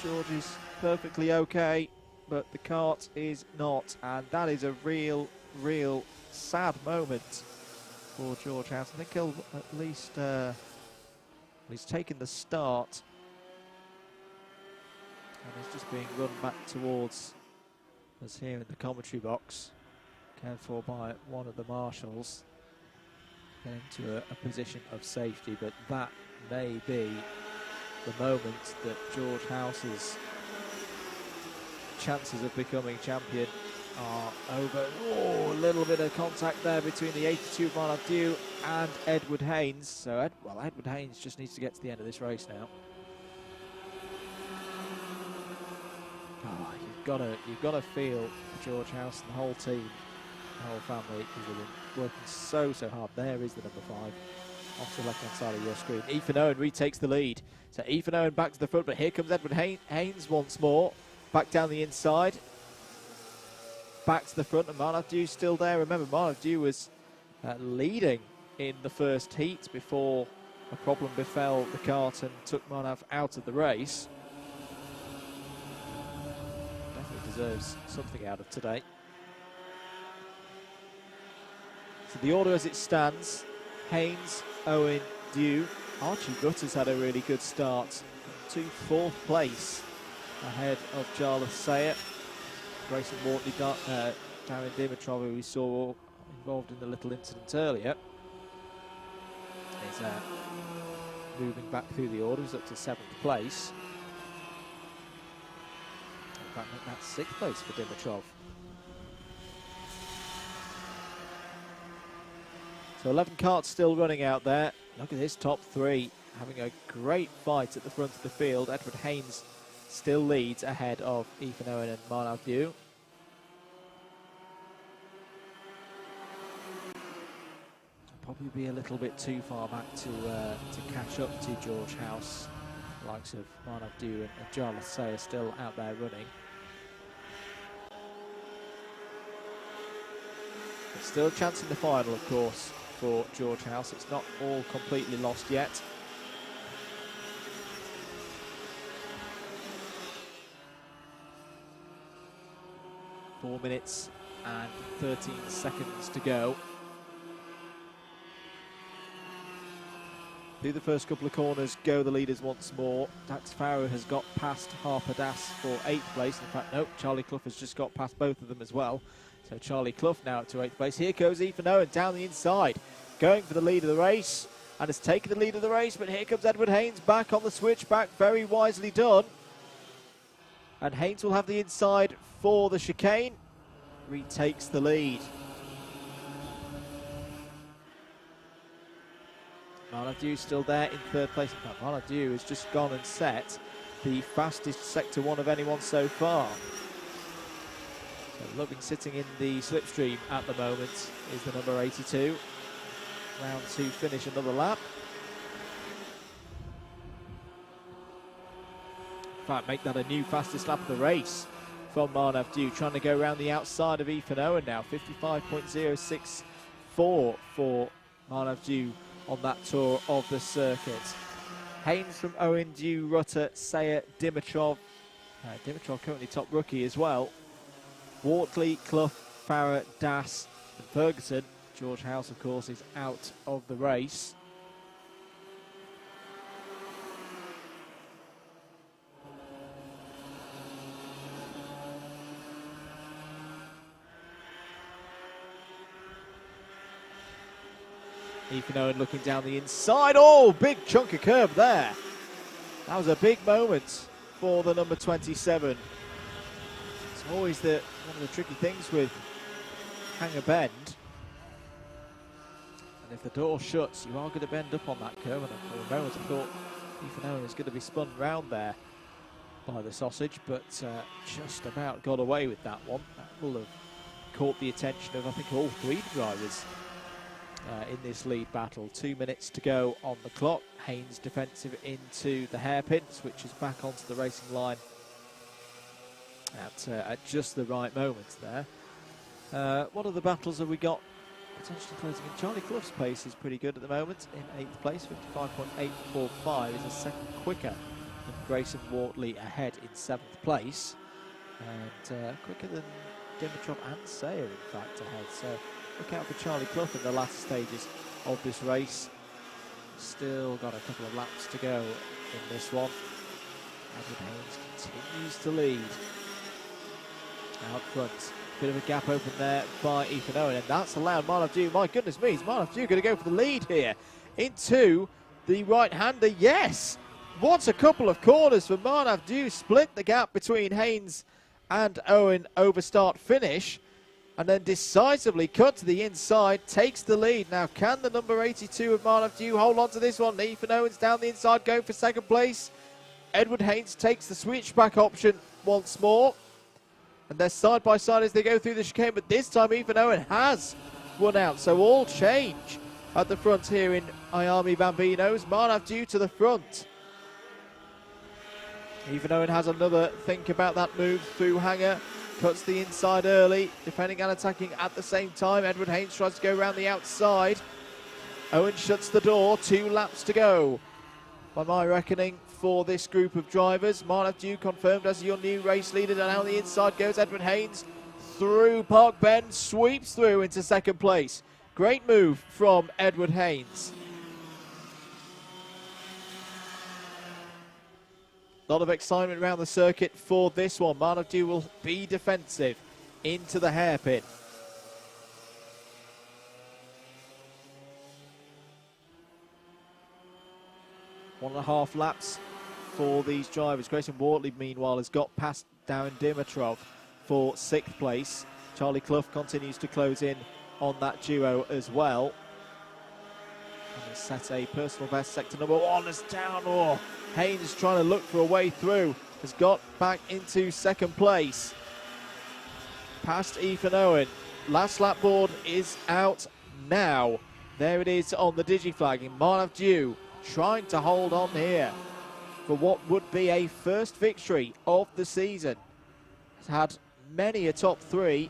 George is perfectly okay, but the kart is not, and that is a real sad moment for George House. I think he'll at least he's taken the start, and he's just being run back towards us here in the commentary box, cared for by one of the marshals, getting to a position of safety. But that may be the moment that George House's chances of becoming champion are over. Oh, a little bit of contact there between the 82 of Marnav Dew and Edward Haynes. So, Edward Haynes just needs to get to the end of this race now. Oh, you've got to feel George House and the whole team, the whole family, because they've been working so hard. There is the number 5 off the left-hand side of your screen. Ethan Owen retakes the lead. So Ethan Owen back to the front, but here comes Edward Haynes once more. Back down the inside. Back to the front, and Marnav Dew still there. Remember, Marnav Dew was leading in the first heat before a problem befell the kart and took Marnav out of the race. Definitely deserves something out of today. So the order as it stands: Haynes, Owen, Dew. Archie Gutter's had a really good start to 4th place ahead of Jarlath Sayer. Grayson Wortley, Darren Dimitrov, who we saw involved in the little incident earlier, is moving back through the order. He's up to 7th place. In fact, that's 6th place for Dimitrov. So 11 karts still running out there. Look at this top 3 having a great fight at the front of the field. Edward Haynes still leads ahead of Ethan Owen and Marnav Dew. Probably be a little bit too far back to catch up to George House. The likes of Marnav Dew and Jarlath Sayer still out there running. But still a chance in the final, of course, for George House. It's not all completely lost yet. Four minutes and 13 seconds to go. Through the first couple of corners go the leaders once more. Dax Farrow has got past Harper Das for 8th place. In fact, no, Charlie Clough has just got past both of them as well. So Charlie Clough now up to 8th place. Here goes Ethan Owen down the inside, going for the lead of the race, and has taken the lead of the race, but here comes Edward Haynes back on the switchback. Very wisely done. And Haynes will have the inside for the chicane. Retakes the lead. Marnav Dew still there in 3rd place. In fact, Marnav Dew has just gone and set the fastest Sector 1 of anyone so far. So Loving sitting in the slipstream at the moment is the number 82. Round 2 finish, another lap. In fact, make that a new fastest lap of the race from Marnav Dew, trying to go around the outside of Ethan Owen now. 55.064 for Marnav Dew on that tour of the circuit. Haynes from Owen, Dew, Rutter, Sayer, Dimitrov. Dimitrov currently top rookie as well. Wortley, Clough, Farrer, Das and Ferguson. George House, of course, is out of the race. Ethan Owen looking down the inside. Oh, big chunk of curb there. That was a big moment for the number 27. It's always one of the tricky things with Hanger Bend. And if the door shuts, you are going to bend up on that curve. And for a moment I thought Ethan Owen is going to be spun round there by the sausage, but just about got away with that one. That will have caught the attention of, I think, all 3 drivers in this lead battle. 2 minutes to go on the clock. Haynes defensive into the hairpin, switches back onto the racing line at just the right moment there. What other battles have we got potentially closing in? Charlie Clough's pace is pretty good at the moment in 8th place. 55.845 is a second quicker than Grayson Wortley ahead in 7th place, and quicker than Dimitrov and Sayer in fact ahead. So look out for Charlie Clough in the latter stages of this race. Still got a couple of laps to go in this one. Edward Haynes continues to lead out front. Bit of a gap open there by Ethan Owen, and that's allowed Marnav Dew. My goodness me, is Marnav Dew going to go for the lead here into the right-hander? Yes! What a couple of corners for Marnav Dew. Split the gap between Haynes and Owen over start-finish. and then decisively cut to the inside, takes the lead. Now, can the number 82 of Marn of Dew hold on to this one? Ethan Owens down the inside, going for second place. Edward Haynes takes the switchback option once more. And they're side by side as they go through the chicane, but this time Ethan Owen has won out. So all change at the front here in Miami Bambinos. Marn of Dew to the front. Ethan Owen has another think about that move through Hanger. Cuts the inside early, defending and attacking at the same time. Edward Haynes tries to go around the outside. Owen shuts the door, 2 laps to go. By my reckoning, for this group of drivers, Marn of Dew confirmed as your new race leader. And now the inside goes Edward Haynes through Park Bend, sweeps through into second place. Great move from Edward Haynes. A lot of excitement around the circuit for this one. Marn of Dew will be defensive into the hairpin. One and a half laps for these drivers. Grayson Wortley, meanwhile, has got past Darren Dimitrov for 6th place. Charlie Clough continues to close in on that duo as well. And has set a personal best. Sector number 1 is down. Oh, Haynes trying to look for a way through. Has got back into second place. Past Ethan Owen. Last lap board is out now. There it is on the digiflag in Marn of Dew, trying to hold on here for what would be a first victory of the season. Has had many a top 3.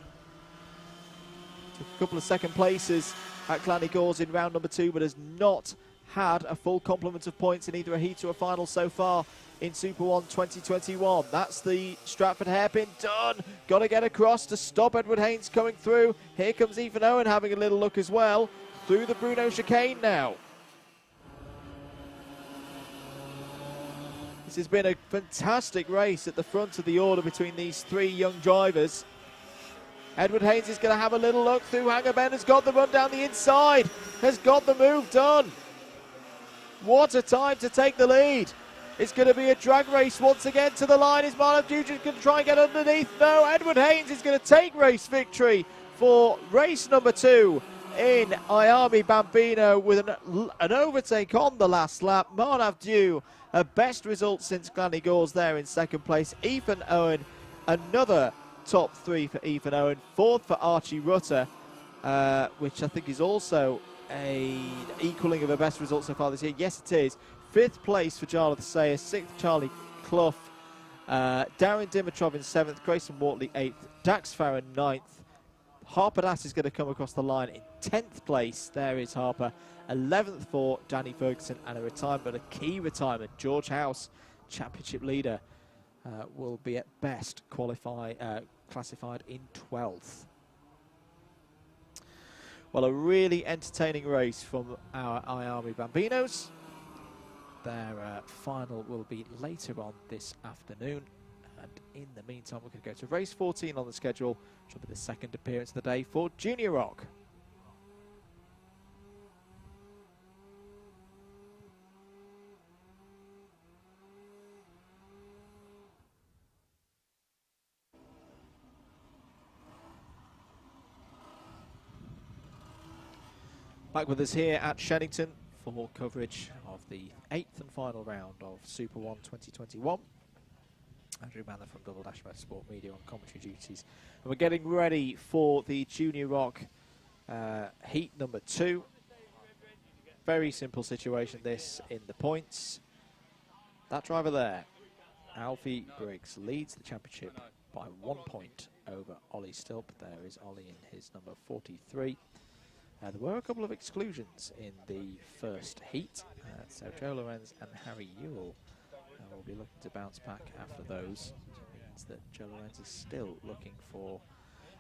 Took a couple of second places at Clanny-Gores in round number 2, but has not had a full complement of points in either a heat or a final so far in SuperOne 2021. That's the Stratford hairpin done. Got to get across to stop Edward Haynes coming through. Here comes Ethan Owen having a little look as well through the Bruno chicane now. This has been a fantastic race at the front of the order between these 3 young drivers. Edward Haynes is going to have a little look through Hanger Bend, has got the run down the inside, has got the move done. What a time to take the lead. It's going to be a drag race once again to the line. Is Marn of Dew just going to try and get underneath? No, Edward Haynes is going to take race victory for race number 2 in Miami Bambino with an overtake on the last lap. Marn of Dew, a best result since Clanny-Gores there in second place. Ethan Owen, another top 3 for Ethan Owen. 4th for Archie Rutter, which I think is also an equaling of a best result so far this year. Yes, it is. 5th place for Jarlath Sayer. 6th, Charlie Clough. Darren Dimitrov in 7th. Grayson Wortley 8th. Dax Farron 9th. Harper Dass is going to come across the line in 10th place. There is Harper. 11th for Danny Ferguson, and a retirement, a key retirement. George House, championship leader, will be at best classified in 12th. Well, a really entertaining race from our Miami Bambinos. Their final will be later on this afternoon. And in the meantime, we're going to go to race 14 on the schedule, which will be the second appearance of the day for Junior Rock. Back with us here at Shenington for coverage of the 8th and final round of SuperOne 2021. Andrew Mather from Double Dash Motorsport Media on commentary duties. And we're getting ready for the Junior Rock heat number 2. Very simple situation this in the points. That driver there, Alfie Briggs, leads the championship by 1 point over Ollie Stilp. There is Ollie in his number 43. There were a couple of exclusions in the first heat, so Joe Lorenz and Harry Ewell will be looking to bounce back after those. It means that Joe Lorenz is still looking for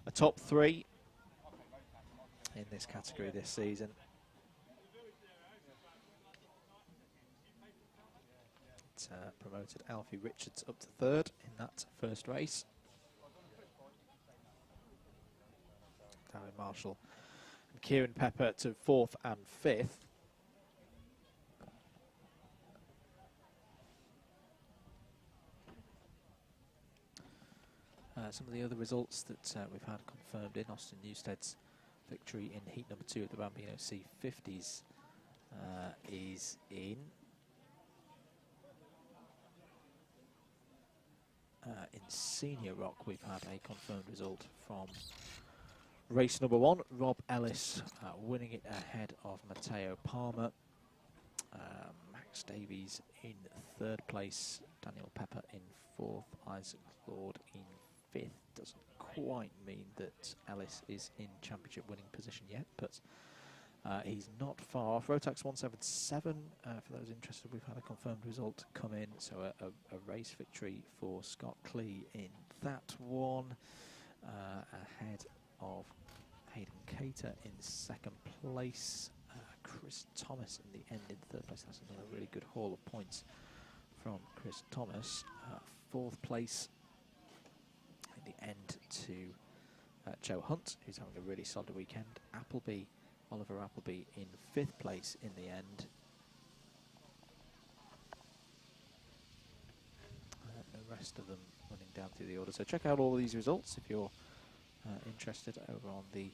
a top 3 in this category this season. It's promoted Alfie Richards up to 3rd in that first race. Darren Marshall and Kieran Pepper to 4th and 5th. some of the other results that we've had confirmed in Austin Newstead's victory in heat number 2 of the Bambino C50s is in. In Senior Rock, we've had a confirmed result from race number 1. Rob Ellis winning it ahead of Matteo Palmer. Max Davies in 3rd place. Daniel Pepper in 4th. Isaac Lord in 5th. Doesn't quite mean that Ellis is in championship winning position yet, but he's not far off. Rotax 177, for those interested, we've had a confirmed result come in, so a race victory for Scott Clee in that one, ahead of Hayden Cater in 2nd place. Chris Thomas in the end in 3rd place. That's another really good haul of points from Chris Thomas. 4th place in the end to Joe Hunt, who's having a really solid weekend. Oliver Appleby in 5th place in the end. The rest of them running down through the order. So check out all of these results if you're interested over on the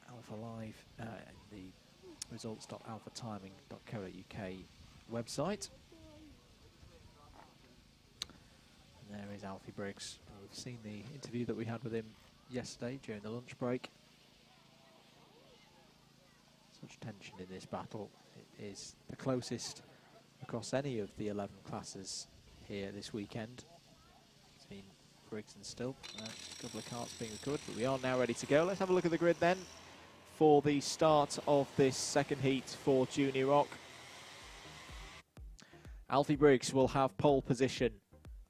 Alpha Live, the results.alphatiming.co.uk website. And there is Alfie Briggs. We've seen the interview that we had with him yesterday during the lunch break. Such tension in this battle. It is the closest across any of the 11 classes here this weekend. It's been Briggs and Still. A couple of carts being recovered, but we are now ready to go. Let's have a look at the grid then for the start of this second heat for Junior Rock. Alfie Briggs will have pole position.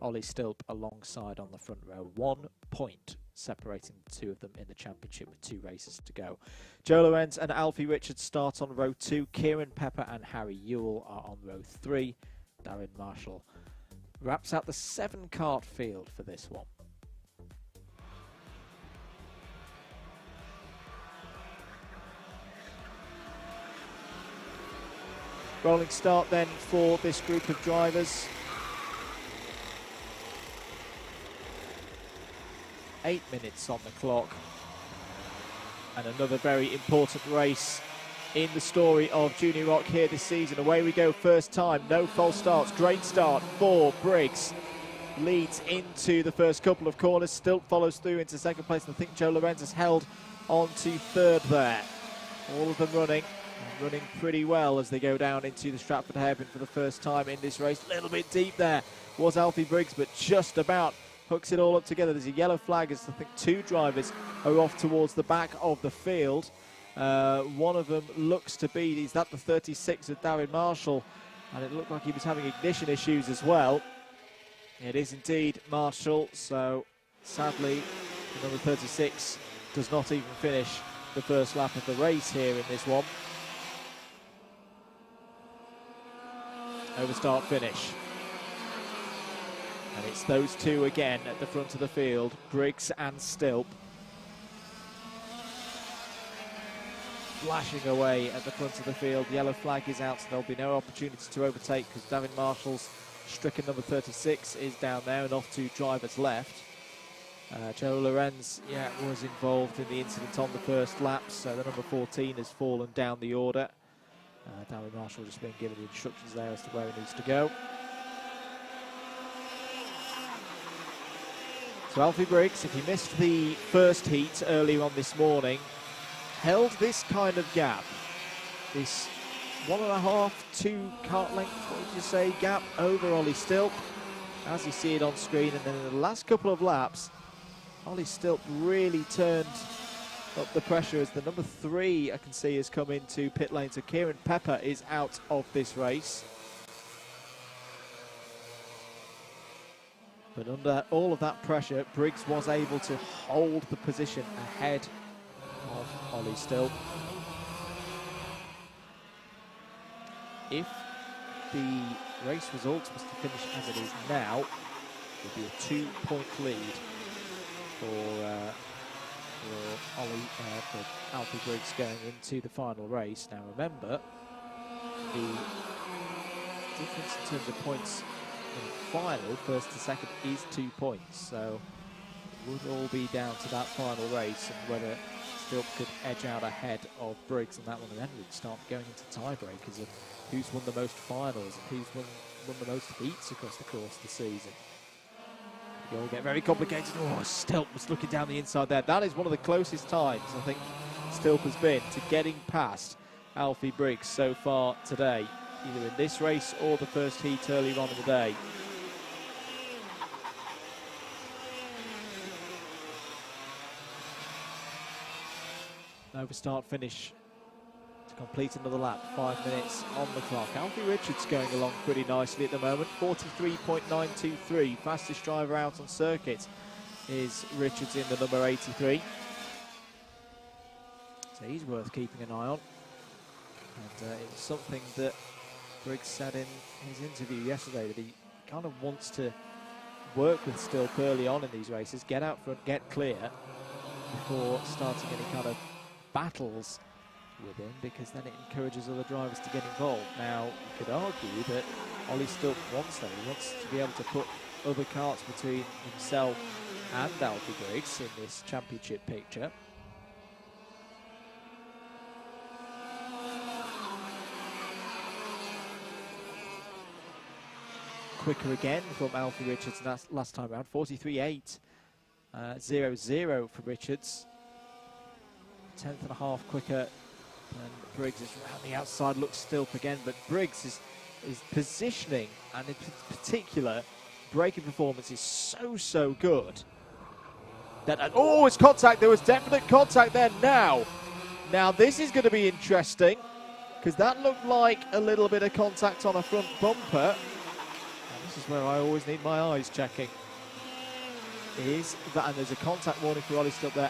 Ollie Stilp alongside on the front row. 1 point separating the two of them in the championship with 2 races to go. Joe Lorenz and Alfie Richards start on row 2. Kieran Pepper and Harry Ewell are on row 3. Darren Marshall wraps out the 7-cart field for this one. Rolling start then for this group of drivers. 8 minutes on the clock. And another very important race in the story of Junior Rock here this season. Away we go, first time, no false starts. Great start for Briggs. Leads into the first couple of corners. Still follows through into 2nd place. And I think Joe Lorenz has held on to 3rd there. All of them running pretty well as they go down into the Stratford hairpin for the first time in this race. A little bit deep there was Alfie Briggs, but just about hooks it all up together. There's a yellow flag as I think 2 drivers are off towards the back of the field. One of them looks to be, is that the 36 of Darren Marshall? And it looked like he was having ignition issues as well. It is indeed Marshall, so sadly the number 36 does not even finish the first lap of the race here in this one. Over start finish. And it's those 2 again at the front of the field, Briggs and Stilp. Flashing away at the front of the field. Yellow flag is out, so there'll be no opportunity to overtake because Darren Marshall's stricken number 36 is down there and off 2 drivers left. Joe Lorenz, was involved in the incident on the first lap, so the number 14 has fallen down the order. Darren Marshall just being given the instructions there as to where he needs to go. So Alfie Briggs, if he missed the first heat earlier on this morning, held this kind of gap. This 1.5, 2 cart length, what would you say, gap over Ollie Stilp, as you see it on screen. And then in the last couple of laps, Ollie Stilp really turned up the pressure as the number 3 I can see has come into pit lane. So Kieran Pepper is out of this race. But under all of that pressure, Briggs was able to hold the position ahead of Ollie Stilp. If the race result was to finish as it is now, it would be a 2-point lead for Alfie Briggs going into the final race. Now remember, the difference in terms of points final, first to second, is 2 points. So it would all be down to that final race and whether Stilp could edge out ahead of Briggs on that one, and then we'd start going into tiebreakers of who's won the most finals and who's won the most heats across the course of the season. It all get very complicated. Oh, Stilp was looking down the inside there. That is one of the closest times I think Stilp has been to getting past Alfie Briggs so far today, either in this race or the first heat earlier on in the day. Over start finish to complete another lap, 5 minutes on the clock. Alfie Richards going along pretty nicely at the moment, 43.923. Fastest driver out on circuit is Richards in the number 83. So he's worth keeping an eye on. And it was something that Briggs said in his interview yesterday, that he kind of wants to work with Stilp early on in these races, get out front, get clear before starting any kind of battles with him, because then it encourages other drivers to get involved. Now, you could argue that Ollie Stilp wants that. He wants to be able to put other karts between himself and Alfie Briggs in this championship picture. Quicker again from Alfie Richards, and that's last time around, 43.8. 0-0 for Richards. 10th and a half quicker than Briggs is around the outside. Looks Stilp again, but Briggs is positioning, and in particular braking performance is so good that oh, it's contact. There was definite contact there. Now this is going to be interesting, because that looked like a little bit of contact on a front bumper, and this is where I always need my eyes checking. Is that, and there's a contact warning for Ollie Stilp there,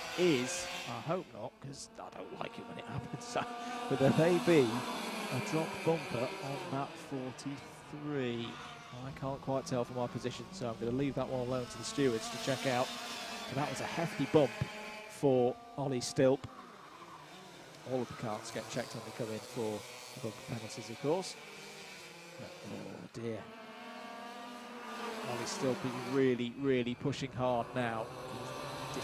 I hope not, because I don't like it when it happens, but there may be a drop bumper on that 43. I can't quite tell from my position, so I'm going to leave that one alone to the stewards to check out. So that was a hefty bump for Ollie Stilp. All of the carts get checked when they come in for the bumper penalties, of course. But, oh dear. Ollie Stilp is really pushing hard now.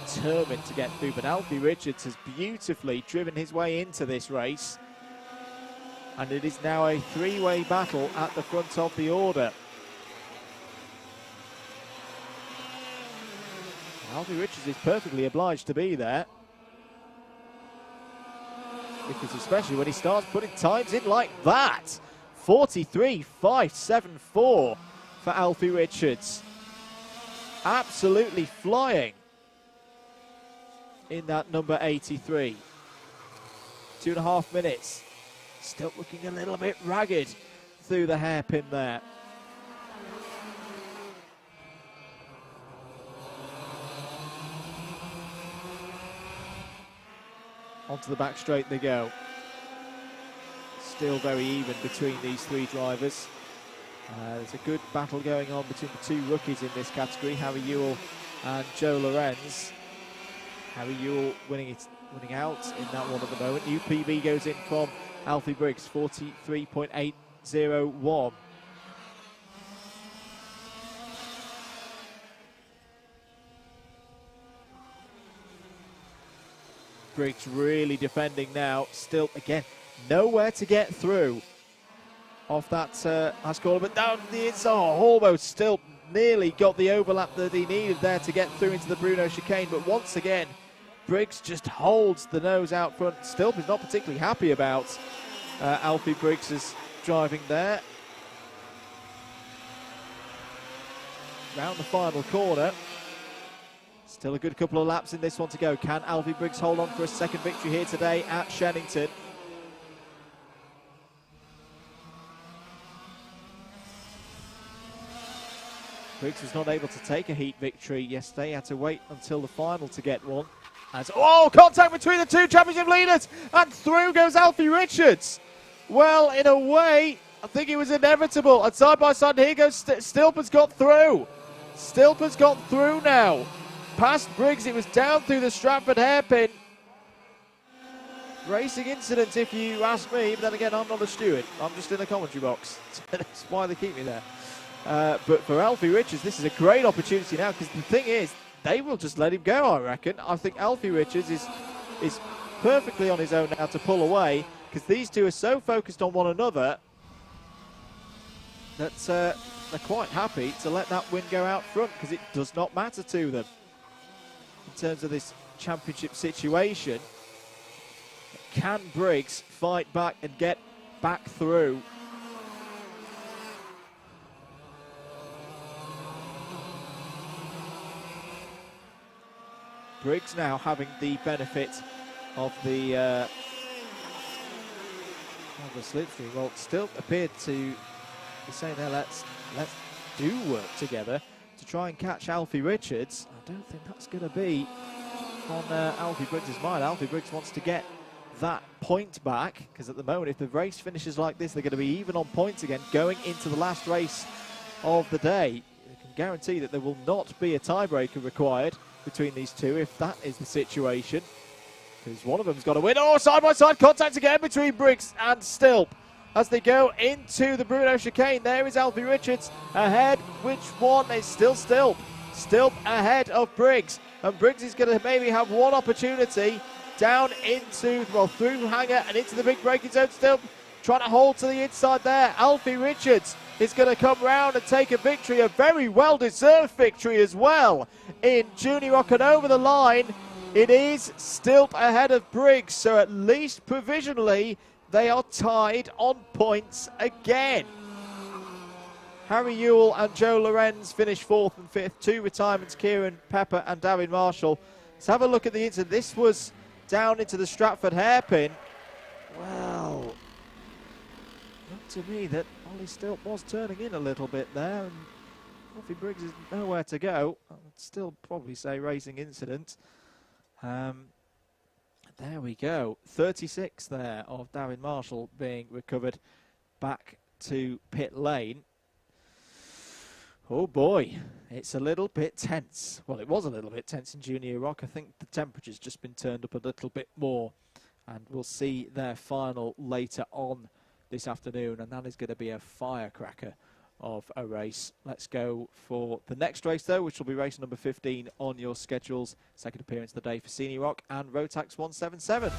Determined to get through, but Alfie Richards has beautifully driven his way into this race, and it is now a three-way battle at the front of the order. Alfie Richards is perfectly obliged to be there, because especially when he starts putting times in like that. 43.574 for Alfie Richards. Absolutely flying in that number 83. 2.5 minutes. Still looking a little bit ragged through the hairpin there. Onto the back straight they go. Still very even between these three drivers. There's a good battle going on between the two rookies in this category, Harry Ewell and Joe Lorenz. Harry Ewell winning out in that one at the moment. New PB goes in from Alfie Briggs, 43.801. Briggs really defending now. Still, again, nowhere to get through off that last corner, but down the inside, almost still nearly got the overlap that he needed there to get through into the Bruno chicane, but once again, Briggs just holds the nose out front. Stilp is not particularly happy about Alfie Briggs' driving there. Round the final corner. Still a good couple of laps in this one to go. Can Alfie Briggs hold on for a second victory here today at Shenington? Briggs was not able to take a heat victory yesterday. He had to wait until the final to get one. As, oh, contact between the two championship leaders, and through goes Alfie Richards. Well, in a way, I think it was inevitable. And side by side, here goes Stilp has got through. Stilp has got through now. Past Briggs, it was down through the Stratford hairpin. Racing incident, if you ask me, but then again, I'm not a steward. I'm just in the commentary box. That's why they keep me there. But for Alfie Richards, this is a great opportunity now, because the thing is, they will just let him go, I reckon. I think Alfie Richards is perfectly on his own now to pull away, because these two are so focused on one another that they're quite happy to let that win go out front, because it does not matter to them in terms of this championship situation. Can Briggs fight back and get back through? Briggs now having the benefit of the slipstream. Well, still appeared to be saying there, let's do work together to try and catch Alfie Richards. I don't think that's going to be on Alfie Briggs' mind. Alfie Briggs wants to get that point back, because at the moment, if the race finishes like this, they're going to be even on points again going into the last race of the day. You can guarantee that there will not be a tiebreaker required between these two if that is the situation, because one of them's got to win. Oh, side-by-side contact again between Briggs and Stilp as they go into the Bruno chicane. There is Alfie Richards ahead. Which one? It's still Stilp. Stilp ahead of Briggs, and Briggs is going to maybe have one opportunity down into, well, through Hanger and into the big braking zone. Stilp trying to hold to the inside there. Alfie Richards is going to come round and take a victory, a very well-deserved victory as well in Junior Rock, and over the line it is Stilp ahead of Briggs, so at least provisionally they are tied on points again. Harry Ewell and Joe Lorenz finish 4th and 5th. 2 retirements, Kieran Pepper and Darren Marshall. Let's have a look at the inside. This was down into the Stratford hairpin. Well, looked to me that Ollie Stilp was turning in a little bit there, and Alfie Briggs is nowhere to go. I would still probably say racing incident. There we go. 36 there of Darren Marshall being recovered back to pit lane. Oh boy, it's a little bit tense. Well, it was a little bit tense in Junior Rock. I think the temperature's just been turned up a little bit more, and we'll see their final later on this afternoon, and that is going to be a firecracker of a race. Let's go for the next race, though, which will be race number 15 on your schedules. Second appearance of the day for Senior Rock and Rotax 177.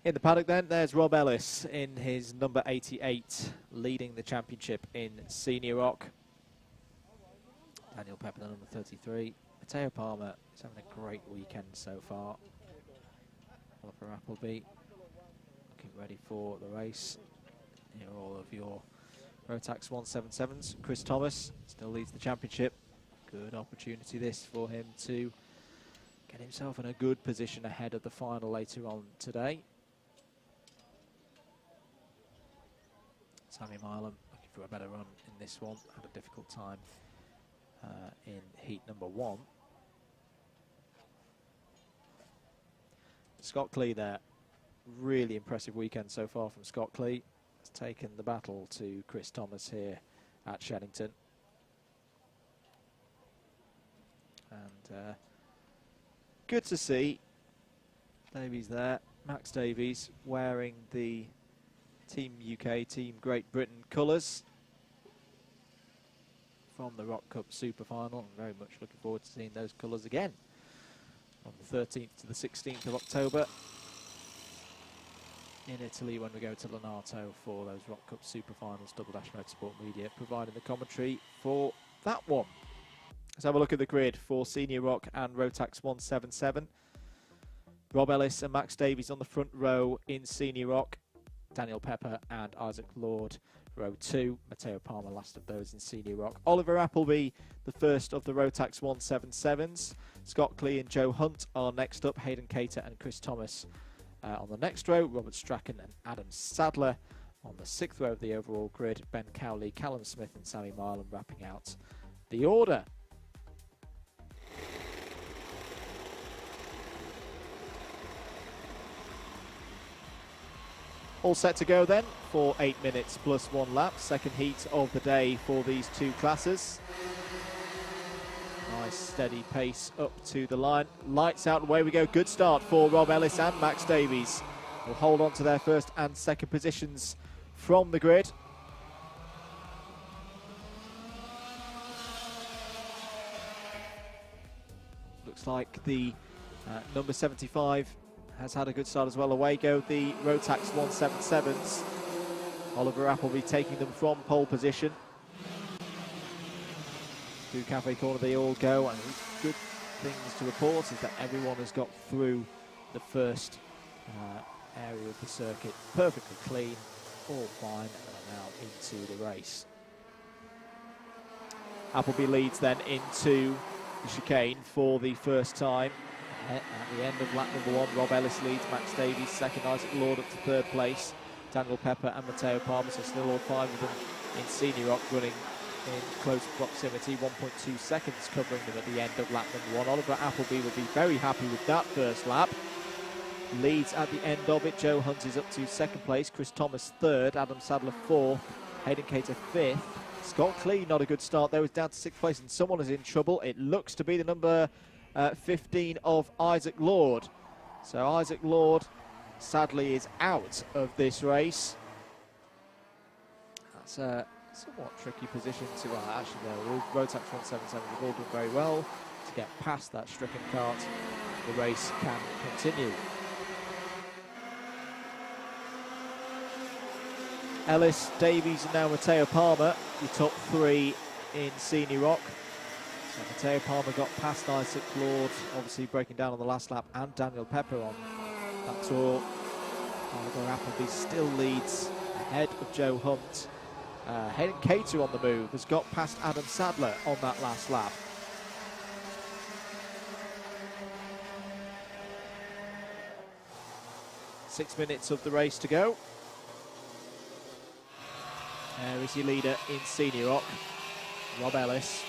In the paddock then, there's Rob Ellis in his number 88, leading the championship in Senior Rock. Daniel Pepper, the number 33. Mateo Palmer is having a great weekend so far. Oliver Appleby looking ready for the race. Here are all of your Rotax 177s. Chris Thomas still leads the championship. Good opportunity this for him to get himself in a good position ahead of the final later on today. Sammy Milam looking for a better run in this one. Had a difficult time in heat number 1. Scott Clee there. Really impressive weekend so far from Scott Clee. Has taken the battle to Chris Thomas here at Shenington. And good to see Davies there. Max Davies wearing the Team UK, Team Great Britain colours from the Rock Cup Super Final. I'm very much looking forward to seeing those colours again on the 13th to the 16th of October in Italy when we go to Lonato for those Rock Cup Super Finals. Double Dash Motorsport Media providing the commentary for that one. Let's have a look at the grid for Senior Rock and Rotax 177. Rob Ellis and Max Davies on the front row in Senior Rock. Daniel Pepper and Isaac Lord, row 2. Mateo Palmer, last of those in Senior Rock. Oliver Appleby, the first of the Rotax 177s. Scott Clee and Joe Hunt are next up. Hayden Cater and Chris Thomas on the next row. Robert Strachan and Adam Sadler on the 6th row of the overall grid. Ben Cowley, Callum Smith and Sammy Marlin wrapping out the order. All set to go then for 8 minutes plus 1 lap. Second heat of the day for these two classes. Nice steady pace up to the line. Lights out, away we go. Good start for Rob Ellis and Max Davies. Will hold on to their first and second positions from the grid. Looks like the number 75 has had a good start as well. Away go the Rotax 177s. Oliver Appleby taking them from pole position. To Cafe Corner they all go, and good things to report is that everyone has got through the first area of the circuit perfectly clean, all fine, and are now into the race. Appleby leads then into the chicane for the first time. At the end of lap number 1, Rob Ellis leads, Max Davies second, Isaac Lord up to third place, Daniel Pepper and Matteo Palmer, so still all 5 of them in Senior Rock running in close proximity, 1.2 seconds covering them at the end of lap number 1. Oliver Appleby will be very happy with that first lap. Leads at the end of it. Joe Hunt is up to second place, Chris Thomas third, Adam Sadler fourth, Hayden Cater fifth. Scott Clee, not a good start there, was down to sixth place, and someone is in trouble. It looks to be the number 15 of Isaac Lord. So Isaac Lord sadly is out of this race. That's a somewhat tricky position to actually no, Rotax 177 have all done very well to get past that stricken cart. The race can continue. Ellis, Davies and now Matteo Palmer, your top 3 in Senior Rock. So Matteo Palmer got past Isaac Lord, obviously breaking down on the last lap, and Daniel Pepper on that tour. Oliver Appleby still leads ahead of Joe Hunt. Hayden Cater on the move has got past Adam Sadler on that last lap. Six minutes of the race to go. There is your leader in Senior Rock, Rob Ellis.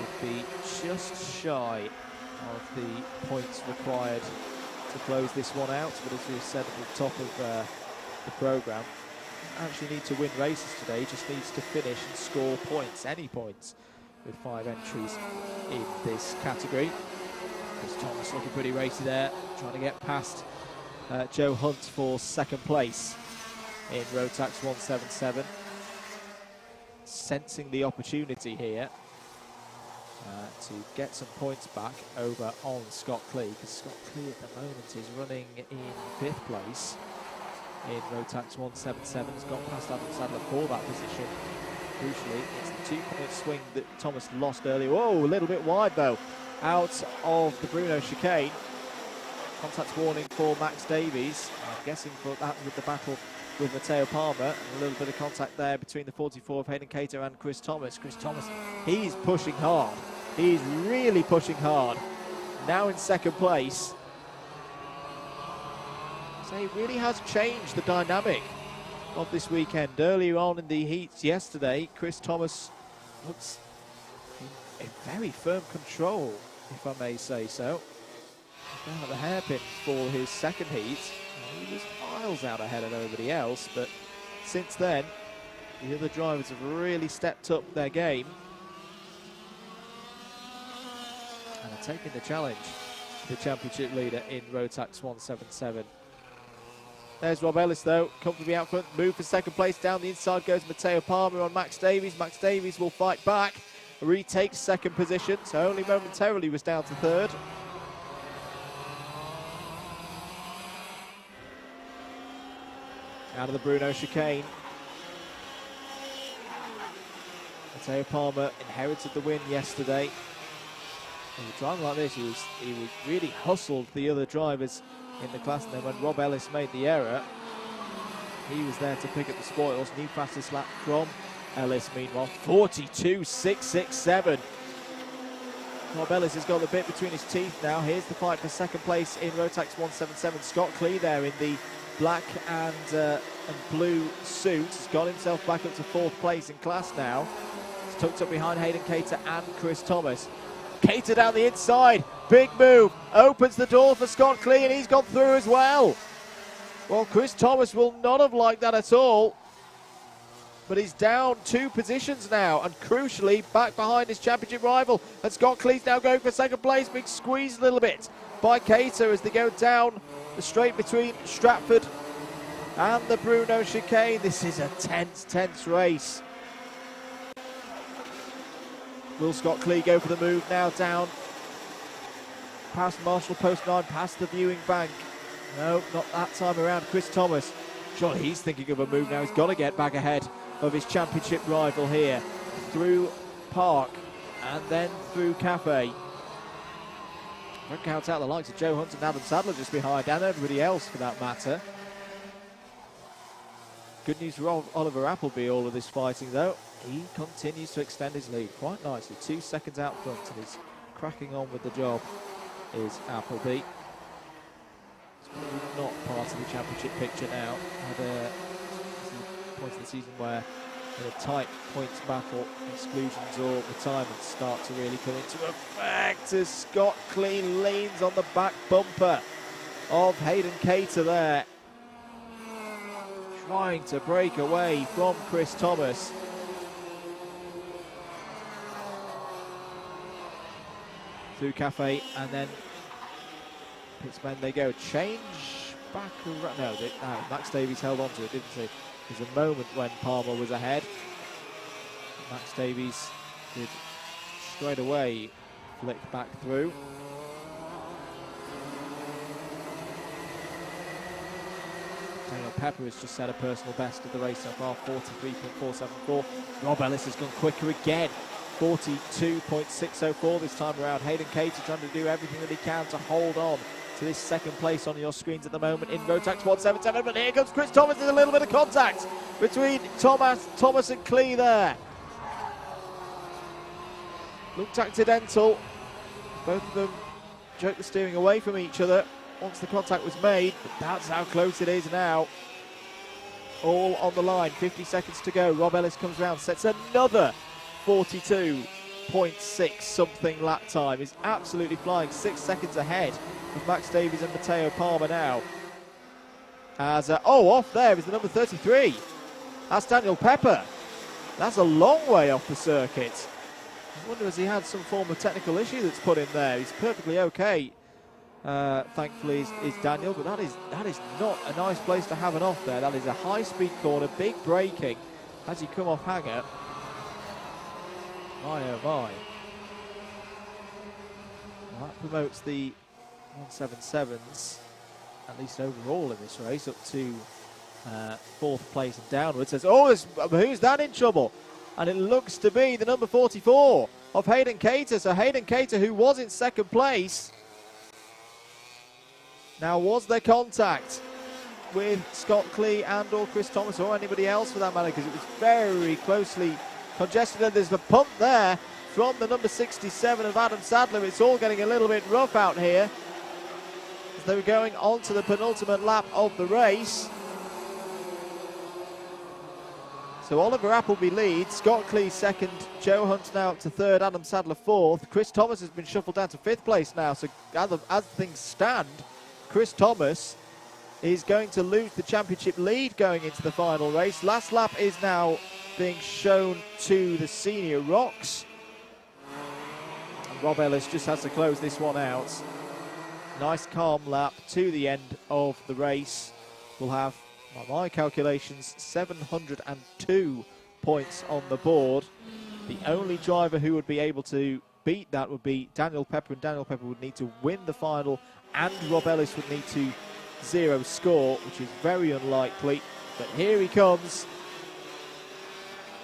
Would be just shy of the points required to close this one out, but as we've said at the top of the programme, actually need to win races today, just needs to finish and score points, any points, with 5 entries in this category. Chris Thomas looking pretty racy there, trying to get past Joe Hunt for second place in Rotax 177. Sensing the opportunity here to get some points back over on Scott Clee, because Scott Clee at the moment is running in 5th place in Rotax 177. He's got past Adam Sadler for that position. Crucially, it's the 2-point swing that Thomas lost earlier. Whoa, a little bit wide though, out of the Bruno chicane. Contact warning for Max Davies. I'm guessing for that with the battle with Matteo Palmer, and a little bit of contact there between the 44 of Hayden Cater and Chris Thomas. Chris Thomas, he's pushing hard. He's really pushing hard. Now in second place. So he really has changed the dynamic of this weekend. Earlier on in the heats yesterday, Chris Thomas looks in very firm control, if I may say so. Down at the hairpin for his second heat. He was miles out ahead of everybody else, but since then, the other drivers have really stepped up their game and are taking the challenge to the championship leader in Rotax 177. There's Rob Ellis though, comfortably out front, move for second place. Down the inside goes Matteo Palmer on Max Davies. Max Davies will fight back, retakes second position, so only momentarily was down to third. Out of the Bruno chicane. Matteo Palmer inherited the win yesterday. When you're driving like this, he really hustled the other drivers in the class, and then when Rob Ellis made the error, he was there to pick up the spoils. New fastest lap from Ellis, meanwhile, 42.667. Rob Ellis has got the bit between his teeth now. Here's the fight for second place in Rotax 177. Scott Clee there in the black and blue suit has got himself back up to 4th place in class now. He's tucked up behind Hayden Cater and Chris Thomas. Cater down the inside, big move, opens the door for Scott Clee, and he's gone through as well. Well, Chris Thomas will not have liked that at all, but he's down 2 positions now, and crucially back behind his championship rival. And Scott Cleese now going for second place, being squeezed a little bit by Cater as they go down the straight between Stratford and the Bruno chicane. This is a tense race. Will Scott Clee go for the move now down past Marshall Post 9, past the viewing bank? No, not that time around. Chris Thomas, surely he's thinking of a move now. He's got to get back ahead of his championship rival here. Through Park and then through Cafe. Don't count out the likes of Joe Hunt and Adam Sadler just behind, and everybody else for that matter. Good news for Oliver Appleby, all of this fighting though. He continues to extend his lead quite nicely. 2 seconds out front, and he's cracking on with the job, is Appleby. It's probably not part of the championship picture now. Had a point of the season where in a tight points battle, exclusions or retirements start to really come into effect as Scott Clean leans on the back bumper of Hayden Cater there, trying to break away from Chris Thomas. Through Cafe and then Pittsburgh they go. Change back around. No, Max Davies held on to it, didn't he? There's a moment when Palmer was ahead. Max Davies did straight away flick back through. Daniel Pepper has just set a personal best of the race so far, 43.474. Rob Ellis has gone quicker again, 42.604 this time around. Hayden Cater trying to do everything that he can to hold on to this second place on your screens at the moment in Rotax 177, but here comes Chris Thomas. There's a little bit of contact between Thomas and Clee there. Looked accidental. Both of them jerked the steering away from each other once the contact was made, but that's how close it is now. All on the line, 50 seconds to go. Rob Ellis comes around, sets another 42.6 something lap time. He's absolutely flying, 6 seconds ahead of Max Davies and Matteo Palmer now. As off there is the number 33. That's Daniel Pepper. That's a long way off the circuit. I wonder has he had some form of technical issue that's put in there. He's perfectly okay. Thankfully is Daniel, but that is not a nice place to have an off there. That is a high-speed corner, big braking as you come off hanger. My oh my. Well, that promotes the 177s, at least overall in this race, up to 4th place and downwards. Says, who's that in trouble? And it looks to be the number 44 of Hayden Cater. So Hayden Cater, who was in 2nd place. Now, was there contact with Scott Clee and or Chris Thomas or anybody else for that matter? Because it was very closely congested, and there's the pump there from the number 67 of Adam Sadler. It's all getting a little bit rough out here as they were going on to the penultimate lap of the race. So Oliver Appleby leads, Scott Clee 2nd, Joe Hunt now up to 3rd, Adam Sadler 4th. Chris Thomas has been shuffled down to 5th place now, so as things stand, Chris Thomas is going to lose the championship lead going into the final race. Last lap is now being shown to the senior rocks. And Rob Ellis just has to close this one out. Nice calm lap to the end of the race. We'll have, by my calculations, 702 points on the board. The only driver who would be able to beat that would be Daniel Pepper, and Daniel Pepper would need to win the final, and Rob Ellis would need to 0 score, which is very unlikely. But here he comes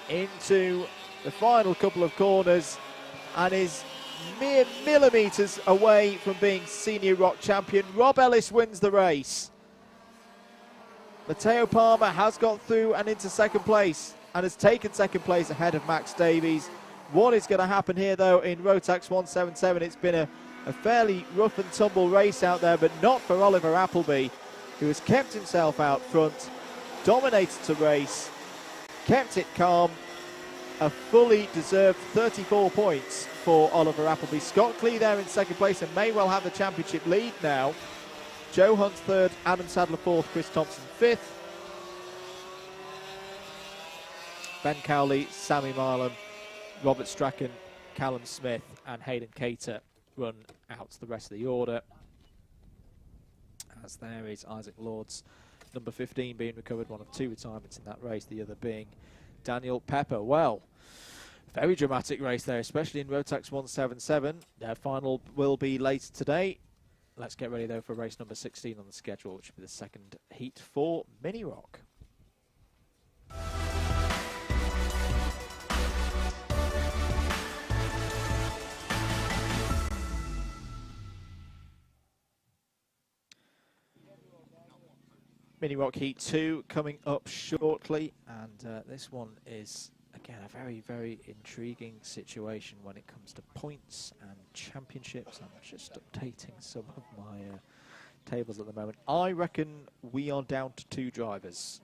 into the final couple of corners and is mere millimetres away from being senior rock champion. Rob Ellis wins the race. Matteo Palmer has got through and into 2nd place and has taken 2nd place ahead of Max Davies. What is going to happen here though in Rotax 177? It's been a fairly rough and tumble race out there, but not for Oliver Appleby, who has kept himself out front, dominated the race, kept it calm. A fully deserved 34 points for Oliver Appleby. Scott Clee there in 2nd place and may well have the championship lead now. Joe Hunt 3rd, Adam Sadler 4th, Chris Thompson 5th. Ben Cowley, Sammy Marlam, Robert Strachan, Callum Smith and Hayden Cater run out the rest of the order. As there is Isaac Lords, number 15, being recovered, one of 2 retirements in that race, the other being Daniel Pepper. Well, very dramatic race there, especially in Rotax 177. Their final will be later today. Let's get ready, though, for race number 16 on the schedule, which will be the second heat for Mini Rock. Mini Rock Heat 2 coming up shortly, and this one is, again, a very, very intriguing situation when it comes to points and championships. I'm just updating some of my tables at the moment. I reckon we are down to 2 drivers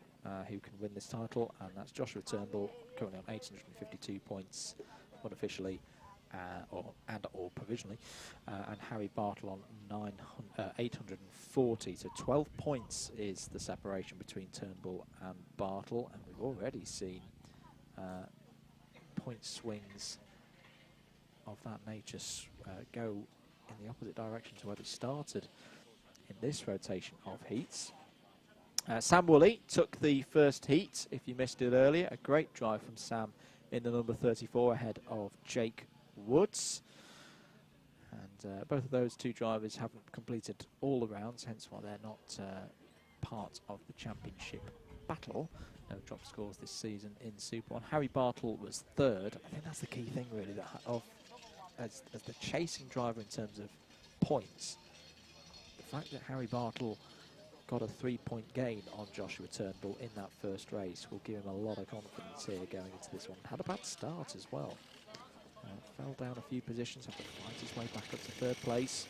who can win this title, and that's Joshua Turnbull, currently on 852 points unofficially, or provisionally, and Harry Bartle on 840. So 12 points is the separation between Turnbull and Bartle, and we've already seen point swings of that nature go in the opposite direction to where they started in this rotation of heats. Sam Woolley took the first heat, if you missed it earlier. A great drive from Sam in the number 34 ahead of Jake Woods. And both of those 2 drivers haven't completed all the rounds, hence why they're not part of the championship battle. No drop scores this season in SuperOne. Harry Bartle was 3rd. I think that's the key thing, really, that as the chasing driver in terms of points. The fact that Harry Bartle got a 3-point gain on Joshua Turnbull in that first race will give him a lot of confidence here going into this one. Had a bad start as well. Fell down a few positions, had to fight his way back up to 3rd place.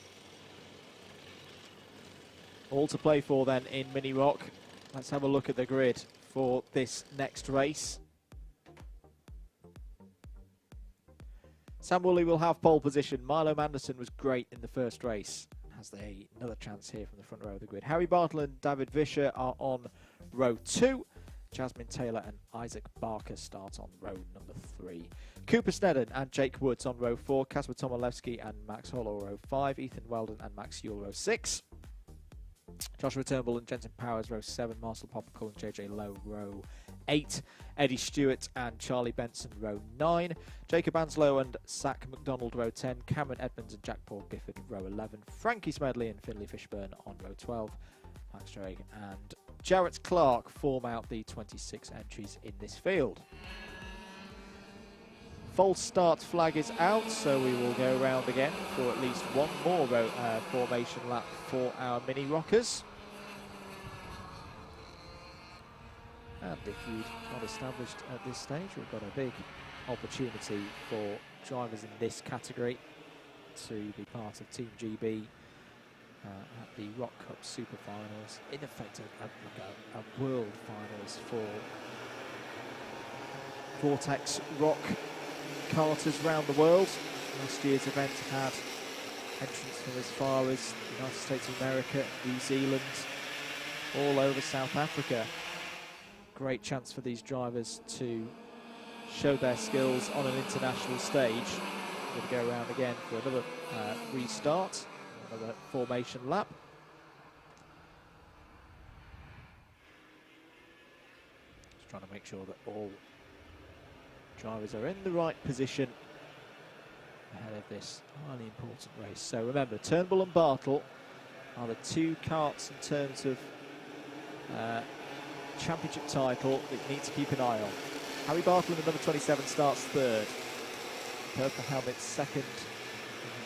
All to play for then in Mini Rock. Let's have a look at the grid for this next race. Sam Woolley will have pole position. Milo Manderson was great in the first race. Has another chance here from the front row of the grid. Harry Bartle and David Vischer are on row 2. Jasmine Taylor and Isaac Barker start on row number 3. Cooper Snedden and Jake Woods on row 4. Kasper Tomilewski and Max Hollow row 5. Ethan Weldon and Max Yule row 6. Joshua Turnbull and Jensen Powers row 7. Marcel Poppercull and JJ Lowe row 8. Eddie Stewart and Charlie Benson row 9. Jacob Anslow and Zach McDonald row 10. Cameron Edmonds and Jack Paul Gifford row 11. Frankie Smedley and Finley Fishburne on row 12. Max Drake and Jarrett Clark form out the 26 entries in this field. False start flag is out, so we will go round again for at least one more formation lap for our Mini Rockers. And if you'd not established at this stage, we've got a big opportunity for drivers in this category to be part of Team GB at the Rock Cup Super Finals. In effect, a world finals for Vortex Rock karters around the world. Last year's event had entrants from as far as the United States of America, New Zealand, all over South Africa. Great chance for these drivers to show their skills on an international stage. We're going to go around again for another restart, another formation lap. Just trying to make sure that all drivers are in the right position ahead of this highly important race. So remember, Turnbull and Bartle are the 2 karts in terms of championship title that you need to keep an eye on. Harry Bartle in the number 27 starts 3rd. Purple helmet 2nd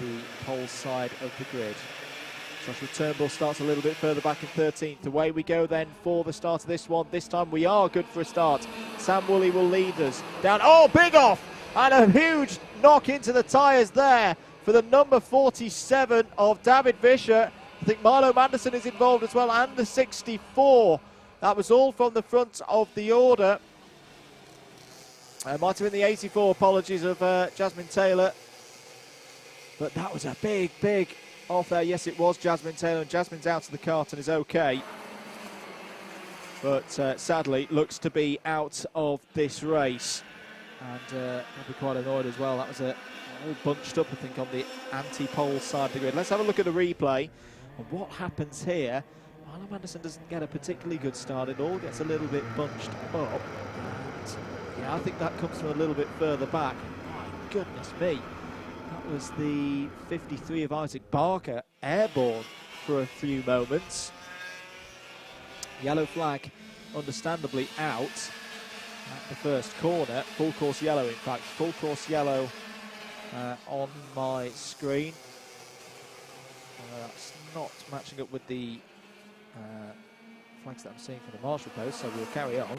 in the pole side of the grid. Joshua Turnbull starts a little bit further back in 13th. Away we go then for the start of this one. This time we are good for a start. Sam Woolley will lead us down. Oh, big off! And a huge knock into the tyres there for the number 47 of David Vischer. I think Milo Manderson is involved as well, and the 64. That was all from the front of the order. Might have been the 84, apologies, of Jasmine Taylor. But that was a big, big off there. Yes, it was Jasmine Taylor, and Jasmine's out of the kart and is okay. but sadly looks to be out of this race. And I'll be quite annoyed as well. That was all bunched up, I think, on the anti-pole side of the grid. Let's have a look at the replay. And what happens here, Milo Anderson doesn't get a particularly good start. It all gets a little bit bunched up. And yeah, I think that comes from a little bit further back. My goodness me. That was the 53 of Isaac Barker, airborne for a few moments. Yellow flag, understandably, out at the first corner. Full course yellow, in fact. Full course yellow on my screen. That's not matching up with the flags that I'm seeing from the marshal post, so we'll carry on.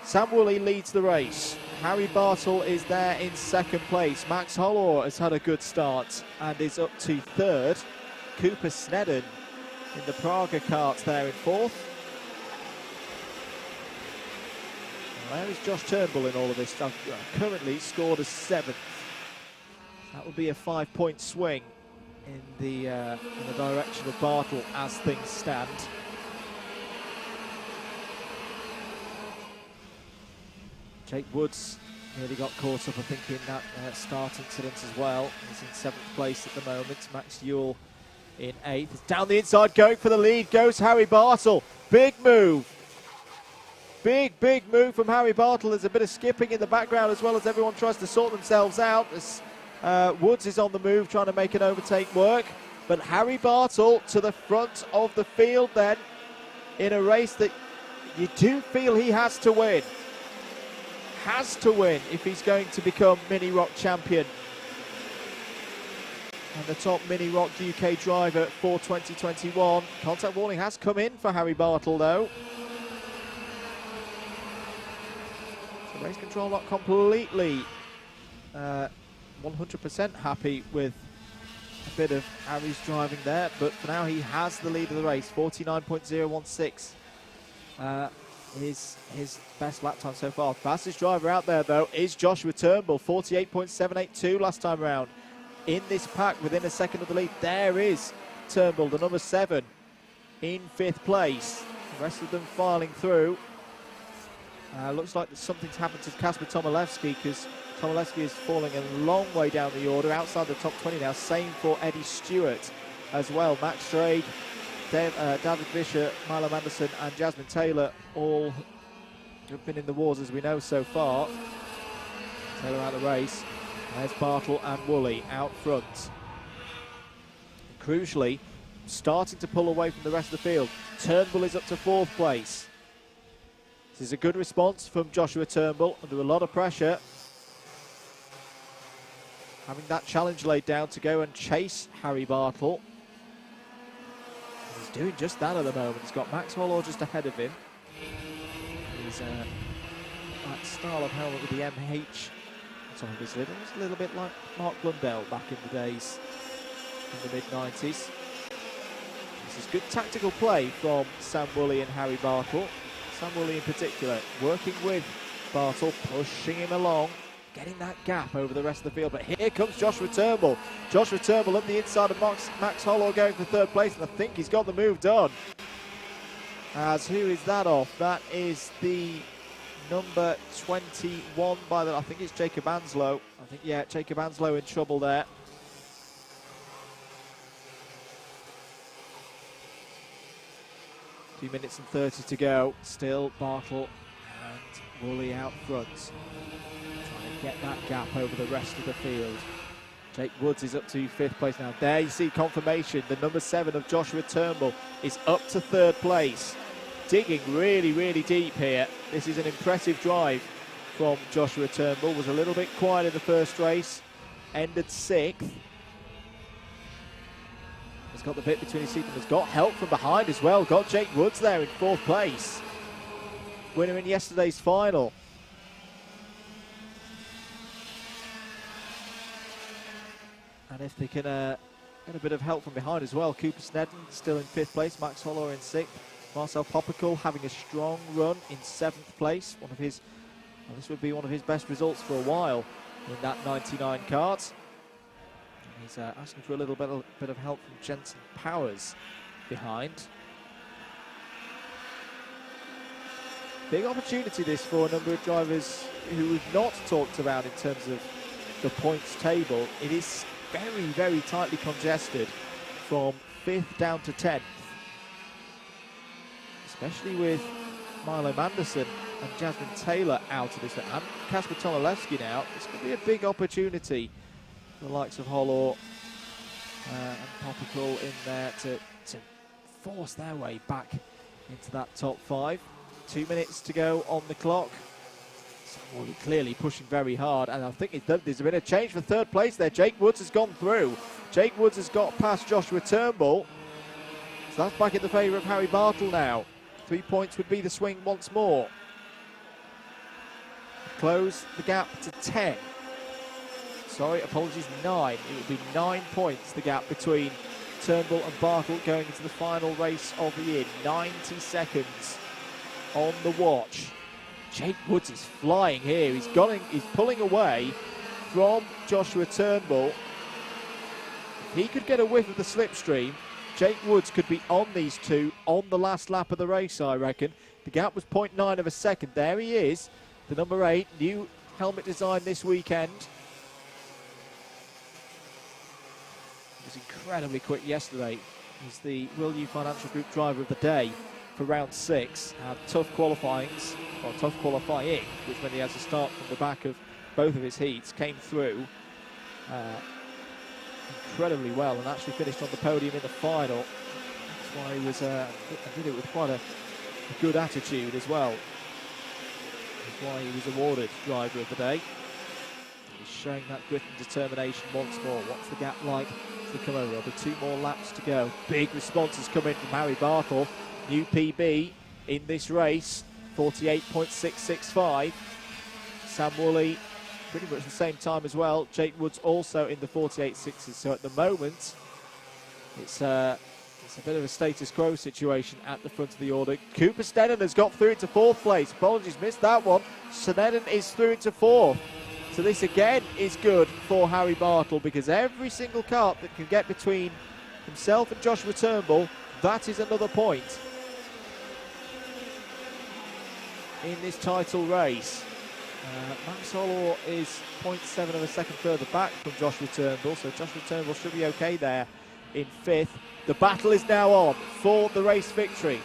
Sam Woolley leads the race. Harry Bartle is there in second place. Max Hollor has had a good start and is up to third. Cooper Snedden in the Praga karts there in fourth. Where is Josh Turnbull in all of this? Currently scored as seventh. That would be a 5-point swing in the direction of Bartle as things stand. Jake Woods nearly got caught up, I think, in that start incident as well. He's in 7th place at the moment. Max Ewell in 8th. Down the inside, going for the lead, goes Harry Bartle. Big move. Big move from Harry Bartle. There's a bit of skipping in the background as well as everyone tries to sort themselves out. As Woods is on the move, trying to make an overtake work. But Harry Bartle to the front of the field then, in a race that you do feel he has to win. Has to win if he's going to become Mini Rock champion. And the top Mini Rock UK driver for 2021. Contact warning has come in for Harry Bartle though. So race control not completely 100% happy with a bit of Harry's driving there, but for now he has the lead of the race. 49.016 is his best lap time so far. Fastest driver out there though is Joshua Turnbull, 48.782 last time round. In this pack, within a second of the lead, there is Turnbull, the number 7, in 5th place. The rest of them filing through. Looks like something's happened to Kasper Tomilewski, because Tomilewski is falling a long way down the order, outside the top 20 now. Same for Eddie Stewart as well. Max Strade, David Fisher, Milo Anderson and Jasmine Taylor all have been in the wars as we know so far. Taylor out of the race. There's Bartle and Woolley out front. Crucially, starting to pull away from the rest of the field. Turnbull is up to 4th place. This is a good response from Joshua Turnbull under a lot of pressure. Having that challenge laid down to go and chase Harry Bartle. He's doing just that at the moment. He's got Max Hollor just ahead of him. He's that style of helmet with the MH on top of his lid. It's a little bit like Mark Blundell back in the days, in the mid-90s. This is good tactical play from Sam Woolley and Harry Bartle. Sam Woolley in particular, working with Bartle, pushing him along, getting that gap over the rest of the field. But here comes Joshua Turnbull. Joshua Turnbull up the inside of Max Hollor, going for 3rd place, and I think he's got the move done. As who is that off? That is the number 21 by the, I think it's Jacob Anslow. I think, yeah, Jacob Anslow in trouble there. Two minutes and 30 to go. Still Bartle and Woolley out front, trying to get that gap over the rest of the field. Jake Woods is up to 5th place now. There you see confirmation. The number 7 of Joshua Turnbull is up to 3rd place. Digging really deep here. This is an impressive drive from Joshua Turnbull. Was a little bit quiet in the first race. Ended 6th. He's got the bit between his teeth and has got help from behind as well. Got Jake Woods there in 4th place. Winner in yesterday's final. And if they can get a bit of help from behind as well. Cooper Snedden still in 5th place. Max Hollor in 6th. Marcel Popical having a strong run in 7th place. One of his, well, this would be one of his best results for a while in that 99 kart. He's asking for a little bit of help from Jensen Powers behind. Big opportunity this for a number of drivers who we've not talked about in terms of the points table. It is very, very tightly congested from 5th down to 10th. Especially with Milo Manderson and Jasmine Taylor out of this, and Kasper Tomaszewski now. It's going to be a big opportunity for the likes of Hollor and Popical in there to force their way back into that top 5. 2 minutes to go on the clock. Someone clearly pushing very hard, and I think there's been a change for 3rd place there. Jake Woods has gone through. Jake Woods has got past Joshua Turnbull, so that's back in the favour of Harry Bartle now. 3 points would be the swing once more. Close the gap to 10. Sorry, apologies, 9. It would be 9 points, the gap between Turnbull and Bartle going into the final race of the year. 90 seconds on the watch. Jake Woods is flying here. He's pulling away from Joshua Turnbull. If he could get a whiff of the slipstream, Jake Woods could be on these two on the last lap of the race, I reckon. The gap was 0.9 of a second. There he is, the number 8, new helmet design this weekend. He was incredibly quick yesterday. He's the Will U Financial Group driver of the day for round 6. Had tough qualifying, which meant he had to start from the back of both of his heats. Came through incredibly well and actually finished on the podium in the final. That's why he was did it with quite a good attitude as well. That's why he was awarded driver of the day. He's showing that grit and determination once more. What's the gap like to come over? There'll be 2 more laps to go. Big responses coming from Harry Bartle. New PB in this race, 48.665. Sam Woolley pretty much the same time as well. Jake Woods also in the 48.6s. So at the moment, it's a bit of a status quo situation at the front of the order. Cooper Sneddon has got through into 4th place. Apologies, missed that one. Sneddon is through into 4th. So this again is good for Harry Bartle, because every single kart that can get between himself and Joshua Turnbull, that is another point in this title race. Max Hollor is 0.7 of a second further back from Joshua Turnbull, so Joshua Turnbull should be okay there in 5th. The battle is now on for the race victory.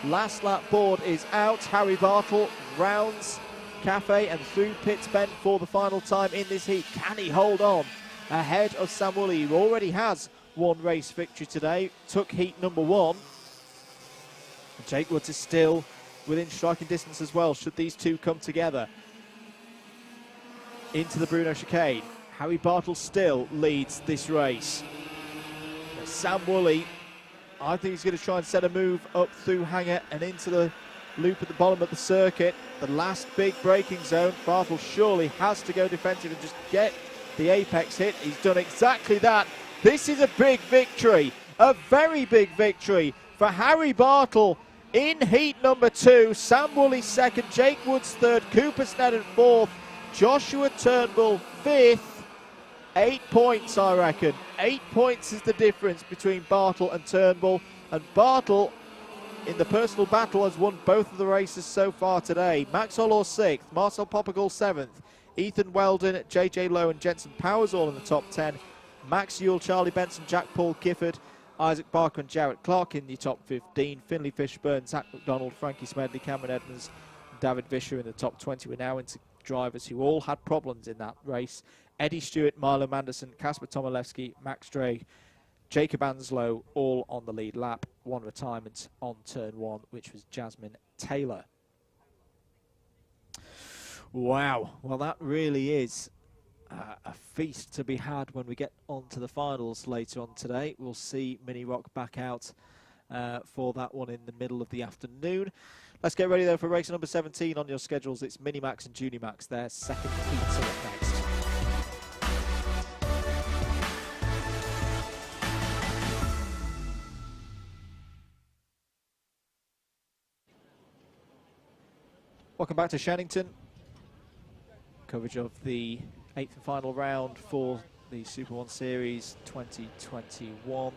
Last lap board is out. Harry Bartle rounds Cafe and through Pitts Bend for the final time in this heat. Can he hold on ahead of Sam Woolley, who already has one race victory today, took heat number 1. And Jake Woods is still within striking distance as well, should these two come together. Into the Bruno chicane. Harry Bartle still leads this race. But Sam Woolley, I think he's going to try and set a move up through Hanger and into the loop at the bottom of the circuit. The last big braking zone. Bartle surely has to go defensive and just get the apex hit. He's done exactly that. This is a big victory, a very big victory for Harry Bartle in heat number 2. Sam Woolley 2nd, Jake Woods 3rd, Cooper Sneddon 4th, Joshua Turnbull 5th. 8 points, I reckon. 8 points is the difference between Bartle and Turnbull. And Bartle, in the personal battle, has won both of the races so far today. Max Hollor 6th, Marcel Popical 7th, Ethan Weldon, JJ Lowe and Jensen Powers all in the top 10. Max Ewell, Charlie Benson, Jack Paul Gifford, Isaac Barker and Jarrett Clark in the top 15. Finley Fishburne, Zach McDonald, Frankie Smedley, Cameron Edmonds, and David Vischer in the top 20. We're now into drivers who all had problems in that race. Eddie Stewart, Milo Manderson, Kasper Tomaszewski, Max Drake, Jacob Anslow, all on the lead lap. One retirement on turn 1, which was Jasmine Taylor. Wow, well that really is a feast to be had when we get on to the finals later on today. We'll see Mini Rock back out for that one in the middle of the afternoon. Let's get ready though for race number 17 on your schedules. It's Minimax and Junimax. Their second heats are up next. Welcome back to Shenington. Coverage of the 8th and final round for the SuperOne Series 2021.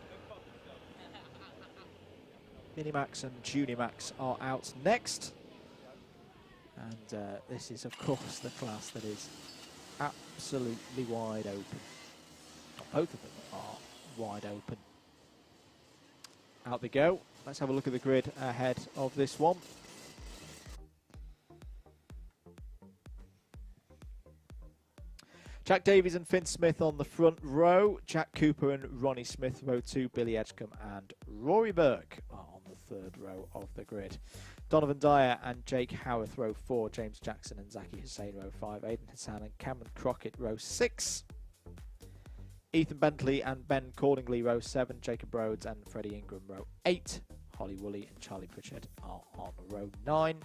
Minimax and Junimax are out next. And this is, of course, the class that is absolutely wide open. Both of them are wide open. Out they go. Let's have a look at the grid ahead of this one. Jack Davies and Finn Smith on the front row. Jack Cooper and Ronnie Smith, row 2. Billy Edgecombe and Rory Burke are on the third row of the grid. Donovan Dyer and Jake Howarth, row 4. James Jackson and Zaki Hussain, row 5. Aidan Hassan and Cameron Crockett, row 6. Ethan Bentley and Ben Cordingley, row 7. Jacob Rhodes and Freddie Ingram, row 8. Holly Woolley and Charlie Pritchard are on row 9.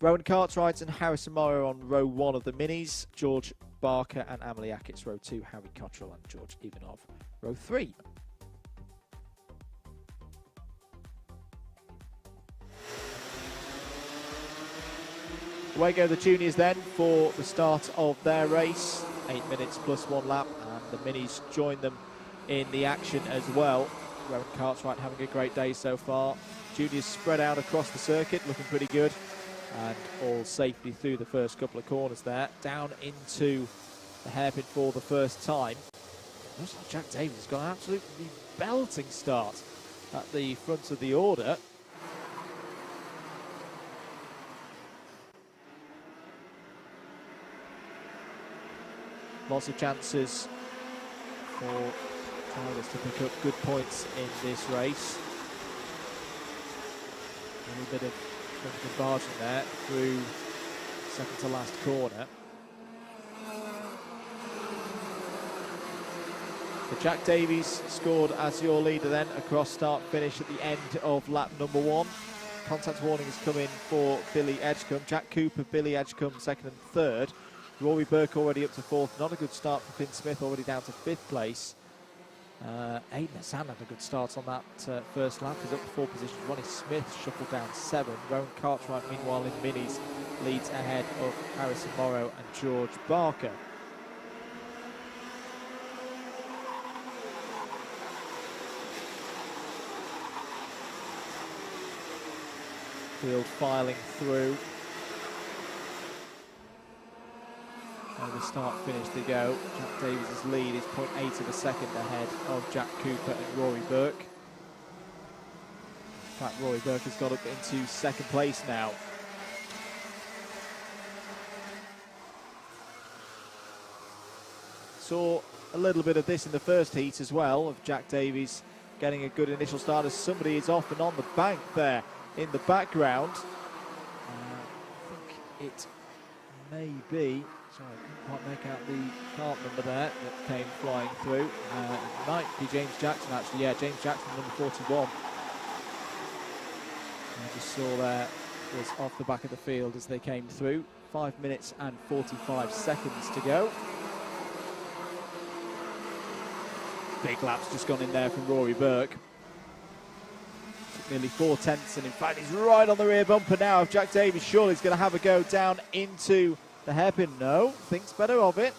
Rowan Cartwright and Harrison Morrow on row 1 of the minis. George Barker and Amelie Ackett's row 2. Harry Cottrell and George Ivanov, row 3. Away go the juniors then for the start of their race. 8 minutes plus 1 lap, and the minis join them in the action as well. Rowan Cartwright having a great day so far. Juniors spread out across the circuit, looking pretty good. And all safely through the first couple of corners there. Down into the hairpin for the first time. Looks like Jack Davies has got an absolutely belting start at the front of the order. Lots of chances for drivers to pick up good points in this race. A little bit of barging there through second to last corner. So Jack Davies scored as your leader then across start finish at the end of lap number 1. Contact warnings come in for Billy Edgecombe. Jack Cooper, Billy Edgecombe second and third. Rory Burke already up to 4th. Not a good start for Finn Smith, already down to 5th place. Aidan Hassan had a good start on that first lap. He's up to 4 positions. Ronnie Smith shuffled down 7. Rowan Cartwright, meanwhile, in minis, leads ahead of Harrison Morrow and George Barker. Field filing through. And the start-finish to go. Jack Davies' lead is 0.8 of a second ahead of Jack Cooper and Rory Burke. In fact, Rory Burke has got up into second place now. Saw a little bit of this in the first heat as well, of Jack Davies getting a good initial start as somebody is off and on the bank there in the background. I think it may be... Sorry, I can't make out the cart number there that came flying through. It might be James Jackson, actually. Yeah, James Jackson, number 41. I just saw there was off the back of the field as they came through. 5 minutes and 45 seconds to go. Big lap's just gone in there from Rory Burke. Took nearly 4 tenths, and in fact he's right on the rear bumper now of Jack Davies. Surely he's going to have a go down into the hairpin. No, thinks better of it.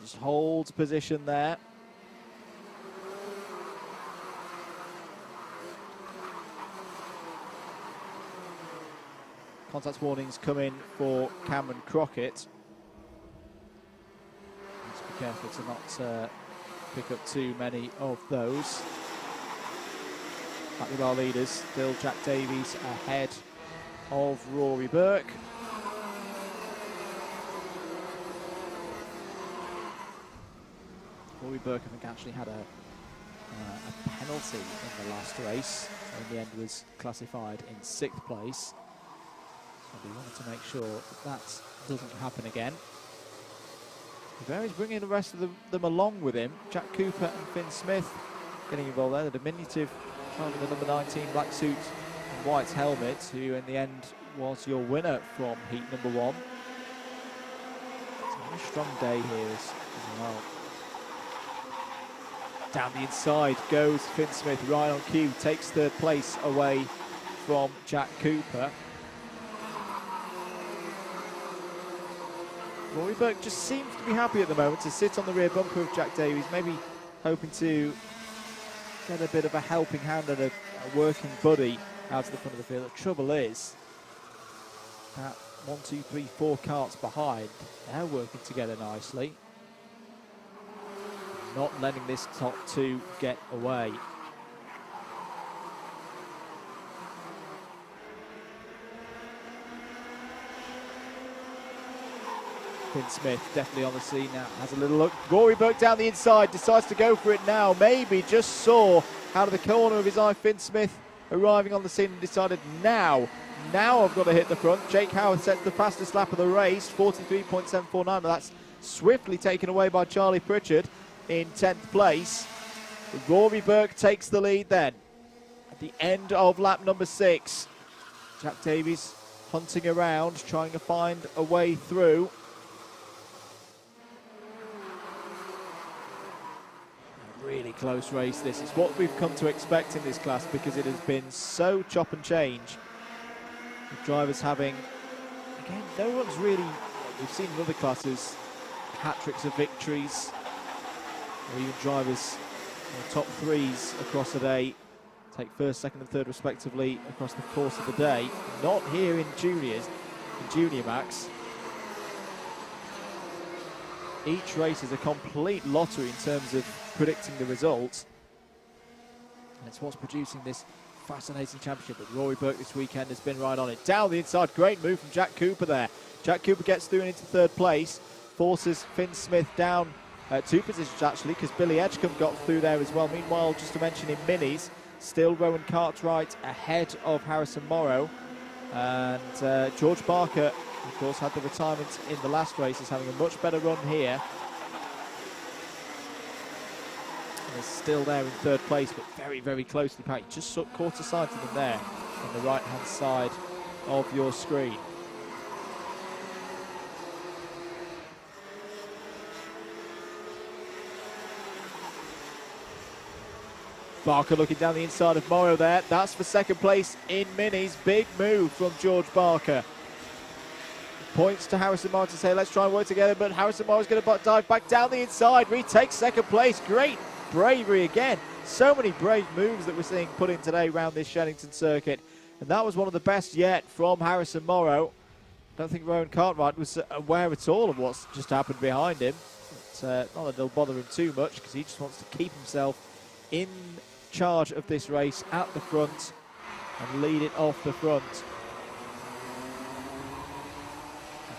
Just holds position there. Contact warnings come in for Cameron Crockett. Just be careful to not pick up too many of those. Back with our leaders, still Jack Davies ahead of Rory Burke. Rory Burke, I think, actually had a penalty in the last race, and in the end was classified in 6th place. So we wanted to make sure that doesn't happen again. He's bringing the rest of them along with him. Jack Cooper and Finn Smith getting involved there. The diminutive driving the number 19 black suit and white helmet, who in the end was your winner from heat number 1. It's a very strong day here as well. Down the inside goes Finn Smith, right on cue, takes 3rd place away from Jack Cooper. Rory Burke just seems to be happy at the moment to sit on the rear bumper of Jack Davies, maybe hoping to get a bit of a helping hand and a working buddy out to the front of the field. The trouble is that 1, 2, 3, 4 carts behind, they're working together nicely. Not letting this top 2 get away. Finn Smith definitely on the scene now, has a little look. Rory Burke down the inside, decides to go for it now. Maybe just saw out of the corner of his eye Finn Smith arriving on the scene and decided now I've got to hit the front. Jake Howard sets the fastest lap of the race, 43.749, but that's swiftly taken away by Charlie Pritchard in 10th place. Rory Burke takes the lead then at the end of lap number 6. Jack Davies hunting around, trying to find a way through. Really close race. This is what we've come to expect in this class because it has been so chop and change. The drivers having, again, no one's really, we've seen in other classes, hat-tricks of victories, or even drivers top 3s across a day, take first, second and third respectively across the course of the day. Not here in juniors, in junior max. Each race is a complete lottery in terms of predicting the results. And it's what's producing this fascinating championship. But Rory Burke this weekend has been right on it. Down the inside, great move from Jack Cooper there. Jack Cooper gets through and into 3rd place. Forces Finn Smith down 2 positions actually, because Billy Edgecombe got through there as well. Meanwhile, just to mention in minis, still Rowan Cartwright ahead of Harrison Morrow. And George Barker, of course, had the retirement in the last race. He's having a much better run here. And is still there in 3rd place, but very, very closely packed. Just caught a sight of them there on the right-hand side of your screen. Barker looking down the inside of Morrow there. That's for 2nd place in minis. Big move from George Barker. Points to Harrison Morrow to say, let's try and work together, but Harrison Morrow's going to dive back down the inside, retakes 2nd place. Great bravery again. So many brave moves that we're seeing put in today around this Shenington circuit. And that was one of the best yet from Harrison Morrow. I don't think Rowan Cartwright was aware at all of what's just happened behind him. But, not that it'll bother him too much, because he just wants to keep himself in charge of this race at the front and lead it off the front.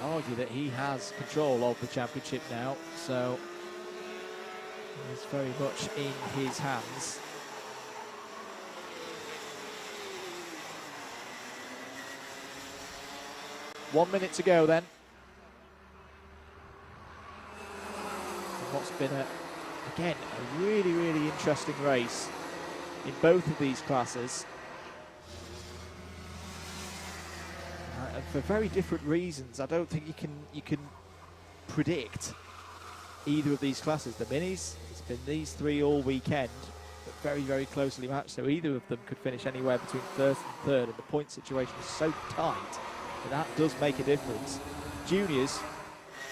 I'd argue that he has control of the championship now, so it's very much in his hands. One minute to go then. And what's been again a really, really interesting race in both of these classes. And for very different reasons. I don't think you can predict either of these classes. The minis, it's been these 3 all weekend, but very, very closely matched. So either of them could finish anywhere between 1st and 3rd, and the point situation is so tight that does make a difference. Juniors,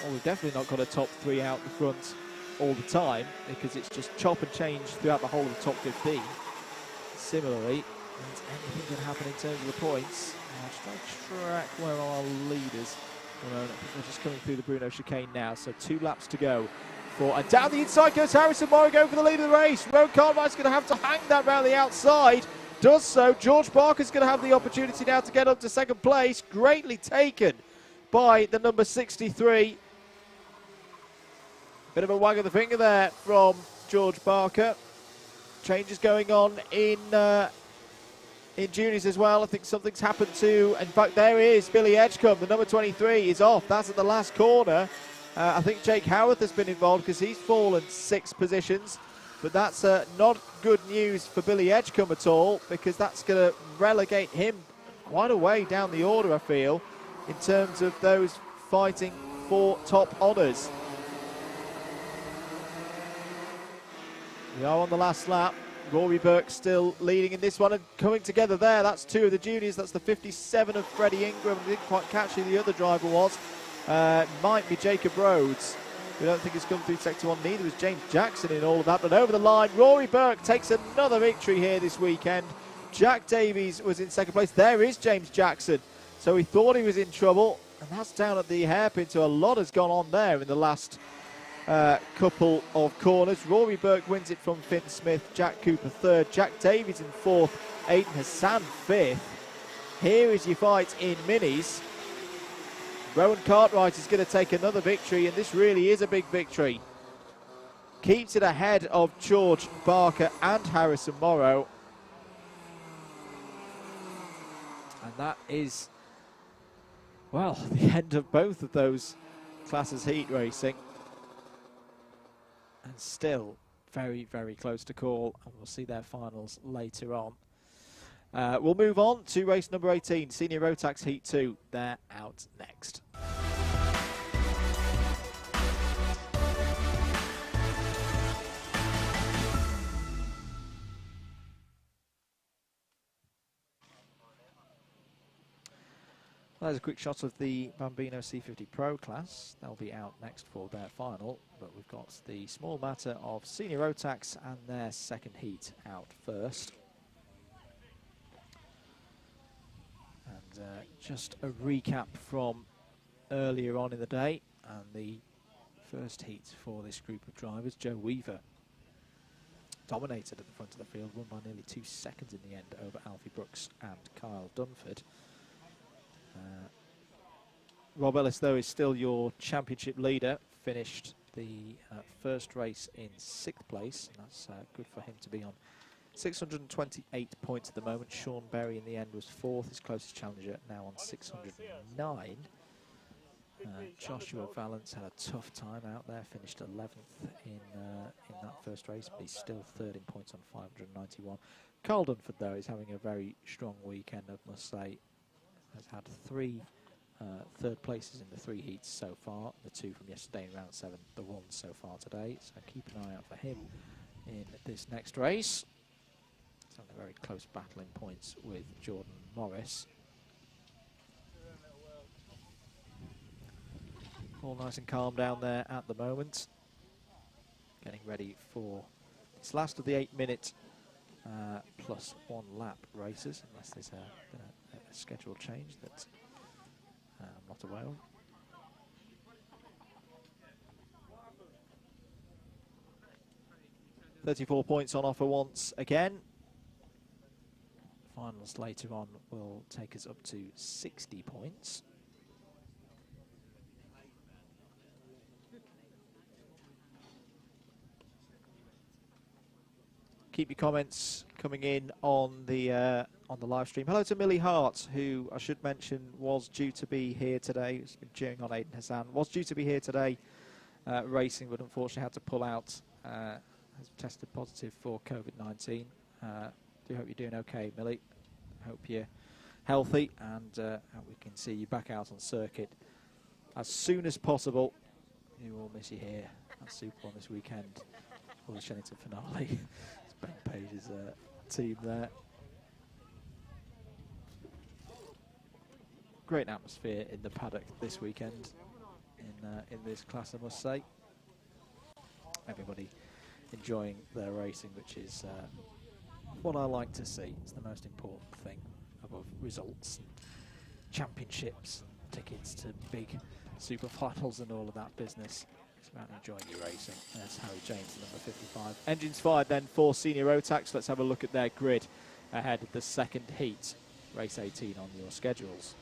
well, we've definitely not got a top 3 out the front all the time, because it's just chop and change throughout the whole of the top 15. Similarly, anything can happen in terms of the points. I'll just try to track where our leaders. I think they're just coming through the Bruno chicane now, so 2 laps to go. And down the inside goes Harrison Morrow, going for the lead of the race. Rowan Cartwright's going to have to hang that round the outside. Does so. George Barker's going to have the opportunity now to get up to 2nd place. Greatly taken by the number 63. Bit of a wag of the finger there from George Barker. Changes going on in juniors as well. I think something's happened to, in fact, there is Billy Edgecombe, the number 23 is off. That's at the last corner. I think Jake Howarth has been involved because he's fallen 6 positions. But that's not good news for Billy Edgecombe at all, because that's going to relegate him quite a way down the order, I feel, in terms of those fighting for top honours. We are on the last lap. Rory Burke still leading in this one and coming together there. That's 2 of the juniors. That's the 57 of Freddie Ingram. I didn't quite catch who the other driver was. Might be Jacob Rhodes. We don't think he's come through Sector 1. Neither was James Jackson in all of that. But over the line, Rory Burke takes another victory here this weekend. Jack Davies was in second place. There is James Jackson. So he thought he was in trouble, and that's down at the hairpin. So a lot has gone on there in the last couple of corners. Rory Burke wins it from Finn Smith. Jack Cooper third. Jack Davies in fourth. Aidan Hassan fifth. Here is your fight in minis. Rowan Cartwright is going to take another victory, and this really is a big victory. Keeps it ahead of George Barker and Harrison Morrow. And that is, well, the end of both of those classes heat racing. And still very, very close to call, and we'll see their finals later on. We'll move on to race number 18, Senior Rotax Heat 2. They're out next. There's a quick shot of the Bambino C50 Pro class. They'll be out next for their final, but we've got the small matter of Senior Rotax and their second heat out first. And just a recap from earlier on in the day, and the first heat for this group of drivers. Joe Weaver dominated at the front of the field, won by nearly 2 seconds in the end over Alfie Brooks and Kyle Dunford. Rob Ellis, though, is still your championship leader. Finished the first race in 6th place, and that's good for him to be on 628 points at the moment. Sean Berry in the end was 4th, his closest challenger, now on 609. Joshua Valance had a tough time out there, finished 11th in that first race, but he's still 3rd in points on 591. Carl Dunford, though, is having a very strong weekend, I must say. Has had 3 third places in the 3 heats so far, the 2 from yesterday in round 7, the 1 so far today, so keep an eye out for him in this next race. He's having a very close battle in points with Jordan Morris. All nice and calm down there at the moment, getting ready for this last of the 8-minute plus 1 lap races, unless there's a schedule change that I'm not aware of. $34 points on offer once again. Finals later on will take us up to 60 points. Keep your comments coming in on the live stream. Hello to Millie Hart, who I should mention was due to be here today. Has been cheering on Aidan Hassan. Was due to be here today racing, but unfortunately had to pull out. Has tested positive for COVID-19. Do hope you're doing okay, Millie. Hope you're healthy, and hope we can see you back out on circuit as soon as possible. We will miss you here at SuperOne this weekend for the Shenington finale. Ben Page's team there. Great atmosphere in the paddock this weekend in this class, I must say. Everybody enjoying their racing, which is what I like to see. It's the most important thing above results, and championships, and tickets to big super finals and all of that business. It's about enjoying your racing. There's Harry James, number 55. Engines fired then for Senior Rotax. Let's have a look at their grid ahead of the second heat. Race 18 on your schedules.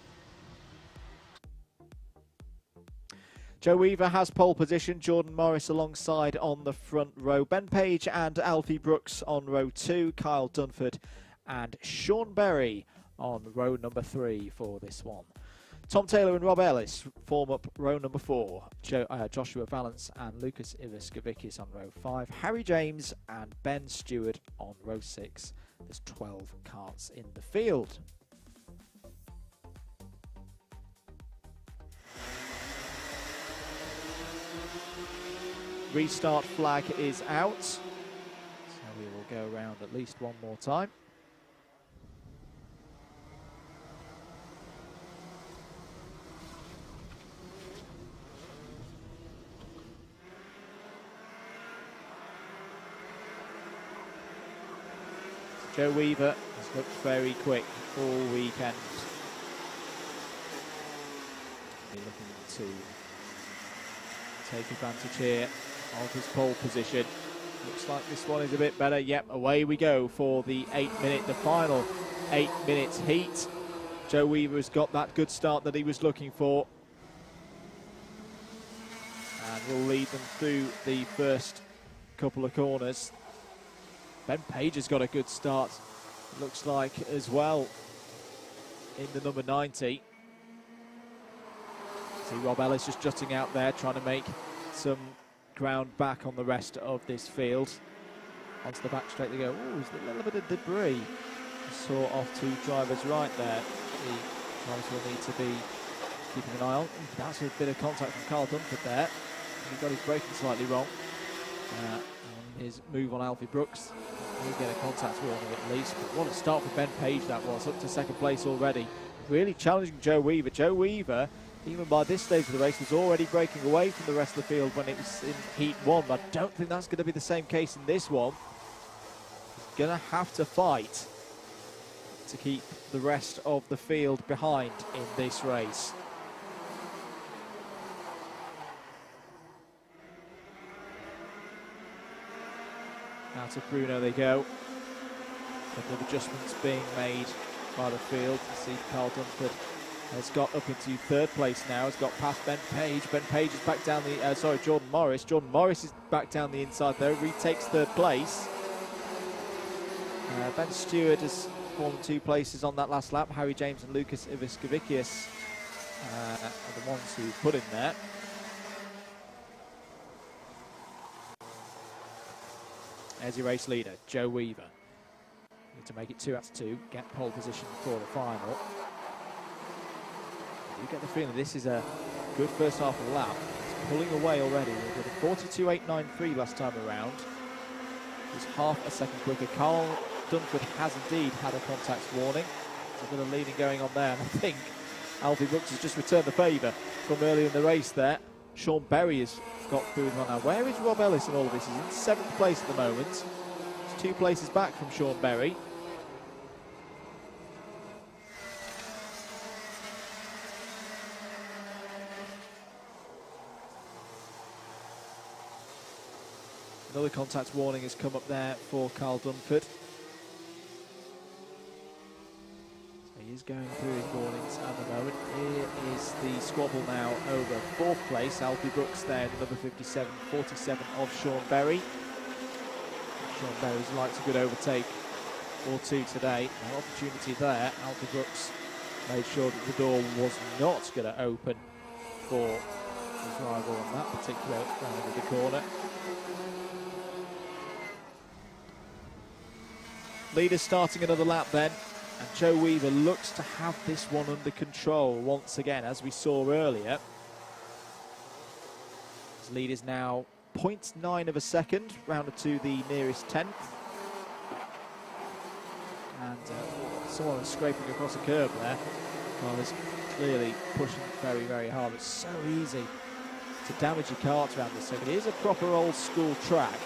Joe Weaver has pole position. Jordan Morris alongside on the front row. Ben Page and Alfie Brooks on row 2. Kyle Dunford and Sean Berry on row number 3 for this one. Tom Taylor and Rob Ellis form up row number 4. Joshua Valance and Lucas Ivaskovicis on row 5. Harry James and Ben Stewart on row 6. There's 12 karts in the field. Restart flag is out, so we will go around at least one more time. Joe Weaver has looked very quick all weekend. Looking to take advantage here of his pole position. Looks like this one is a bit better. Yep, away we go for the the final 8 minutes heat. Joe Weaver has got that good start that he was looking for. And will lead them through the first couple of corners. Ben Page has got a good start, it looks like, as well, in the number 90. See Rob Ellis just jutting out there, trying to make some ground back on the rest of this field. Onto the back straight they go. Oh, there's a little bit of debris. Saw off two drivers right there. The drivers will need to be keeping an eye on. That's a bit of contact from Carl Dunford there. He got his braking slightly wrong. On his move on Alfie Brooks. He'll get a contact warning at least. But what a start for Ben Page that was, up to second place already. Really challenging Joe Weaver. Joe Weaver, even by this stage of the race, was already breaking away from the rest of the field when it was in Heat 1. But I don't think that's going to be the same case in this one. He's going to have to fight to keep the rest of the field behind in this race. Out of Bruno they go. A couple of adjustments being made by the field. You see Carl Dunford has got up into third place now. Has got past Ben Page. Ben Page is back down the... Jordan Morris. Jordan Morris is back down the inside there. Retakes third place. Ben Stewart has formed 2 places on that last lap. Harry James and Lucas Iviskavicius are the ones who put in there. There's your race leader, Joe Weaver. Need to make it 2 out of 2, get pole position for the final. You get the feeling this is a good first half of the lap. It's pulling away already. We did a 42.893 last time around. It was half a second quicker. Carl Dunford has indeed had a contact warning. There's a bit of leading going on there, and I think Alfie Brooks has just returned the favour from earlier in the race there. Sean Berry has got through as well now. Where is Rob Ellis in all of this? He's in 7th place at the moment. He's 2 places back from Sean Berry. Another contact warning has come up there for Carl Dunford. He is going through his warnings at the moment. Here is the squabble now over 4th place. Alfie Brooks there, number 57, 47 of Sean Berry. Sean Berry's likes a good overtake or 2 today. No opportunity there. Alfie Brooks made sure that the door was not going to open for his rival on that particular round of the corner. Leaders starting another lap then. And Joe Weaver looks to have this one under control once again, as we saw earlier. His lead is now 0.9 of a second, rounded to the nearest 10th. And someone is scraping across a curb there. Well, is clearly pushing very, very hard. It's so easy to damage your kart around this circuit. It is a proper old school track.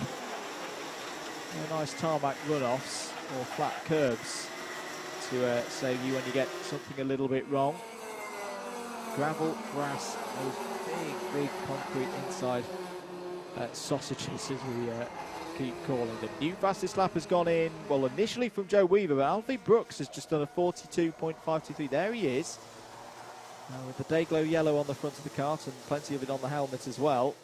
No nice tarmac runoffs or flat curbs to save you when you get something a little bit wrong. Gravel, grass, those big concrete inside sausages, as we keep calling them. New fastest lap has gone in, well, initially from Joe Weaver, but Alfie Brooks has just done a 42.523. There he is, with the Dayglow yellow on the front of the kart and plenty of it on the helmet as well.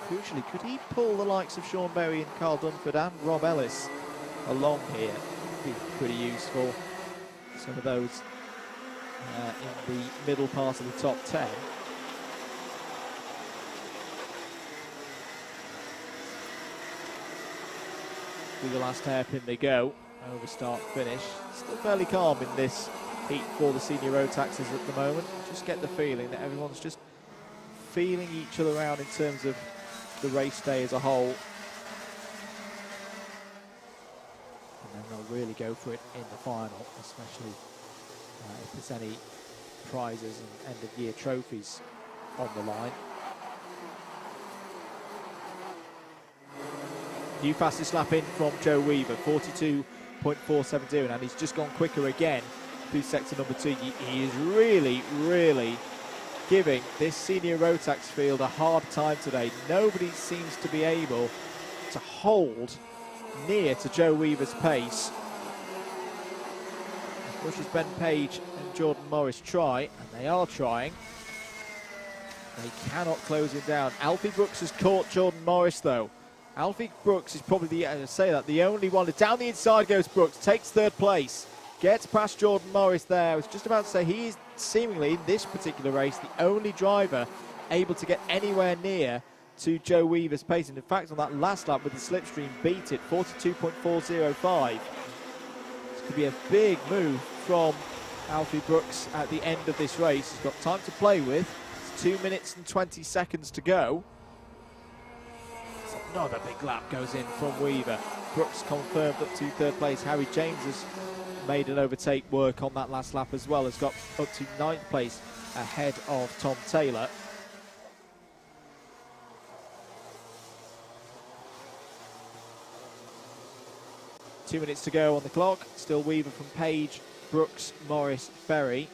Crucially, could he pull the likes of Sean Berry and Carl Dunford and Rob Ellis along here? Be pretty useful. Some of those in the middle part of the top 10. Through the last hairpin they go. Over start finish. Still fairly calm in this heat for the senior Rotaxes at the moment. Just get the feeling that everyone's just feeling each other out in terms of the race day as a whole. And then they'll really go for it in the final, especially if there's any prizes and end-of-year trophies on the line. New fastest lap in from Joe Weaver, 42 0.472, and he's just gone quicker again through sector number 2. He is really, really giving this senior Rotax field a hard time today. Nobody seems to be able to hold near to Joe Weaver's pace. As much as Ben Page and Jordan Morris try, and they are trying, they cannot close him down. Alfie Brooks has caught Jordan Morris though. Alfie Brooks is probably the only one. Down the inside goes Brooks, takes 3rd place, gets past Jordan Morris there. I was just about to say he is seemingly in this particular race the only driver able to get anywhere near to Joe Weaver's pace. And in fact, on that last lap with the slipstream, beat it 42.405. This could be a big move from Alfie Brooks at the end of this race. He's got time to play with. It's 2 minutes and 20 seconds to go. Another big lap goes in from Weaver. Brooks confirmed up to 3rd place. Harry James has made an overtake work on that last lap as well. Has got up to 9th place ahead of Tom Taylor. Two minutes to go on the clock. Still Weaver from Page, Brooks, Morris, Ferry.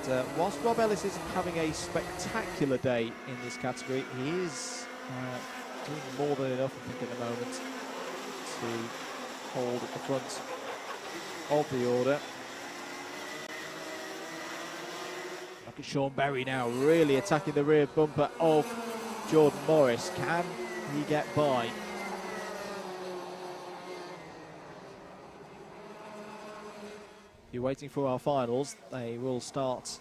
And whilst Rob Ellis isn't having a spectacular day in this category, he is doing more than enough, I think, at the moment to hold at the front of the order. Look at Sean Berry now, really attacking the rear bumper of Jordan Morris. Can he get by? You're waiting for our finals. They will start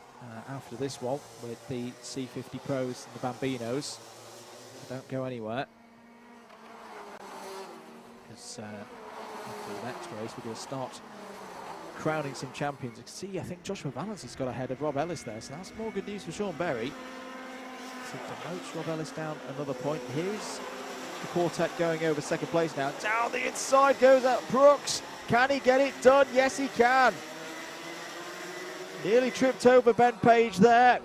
after this one with the C50 Pros and the Bambinos. Don't go anywhere, because after the next race we will start crowning some champions. You can see, I think Joshua Valance has got ahead of Rob Ellis there, so that's more good news for Sean Berry. So promotes Rob Ellis down another point. Here's the quartet going over 2nd place now. Down the inside goes out Brooks. Can he get it done? Yes, he can. Nearly tripped over Ben Page there.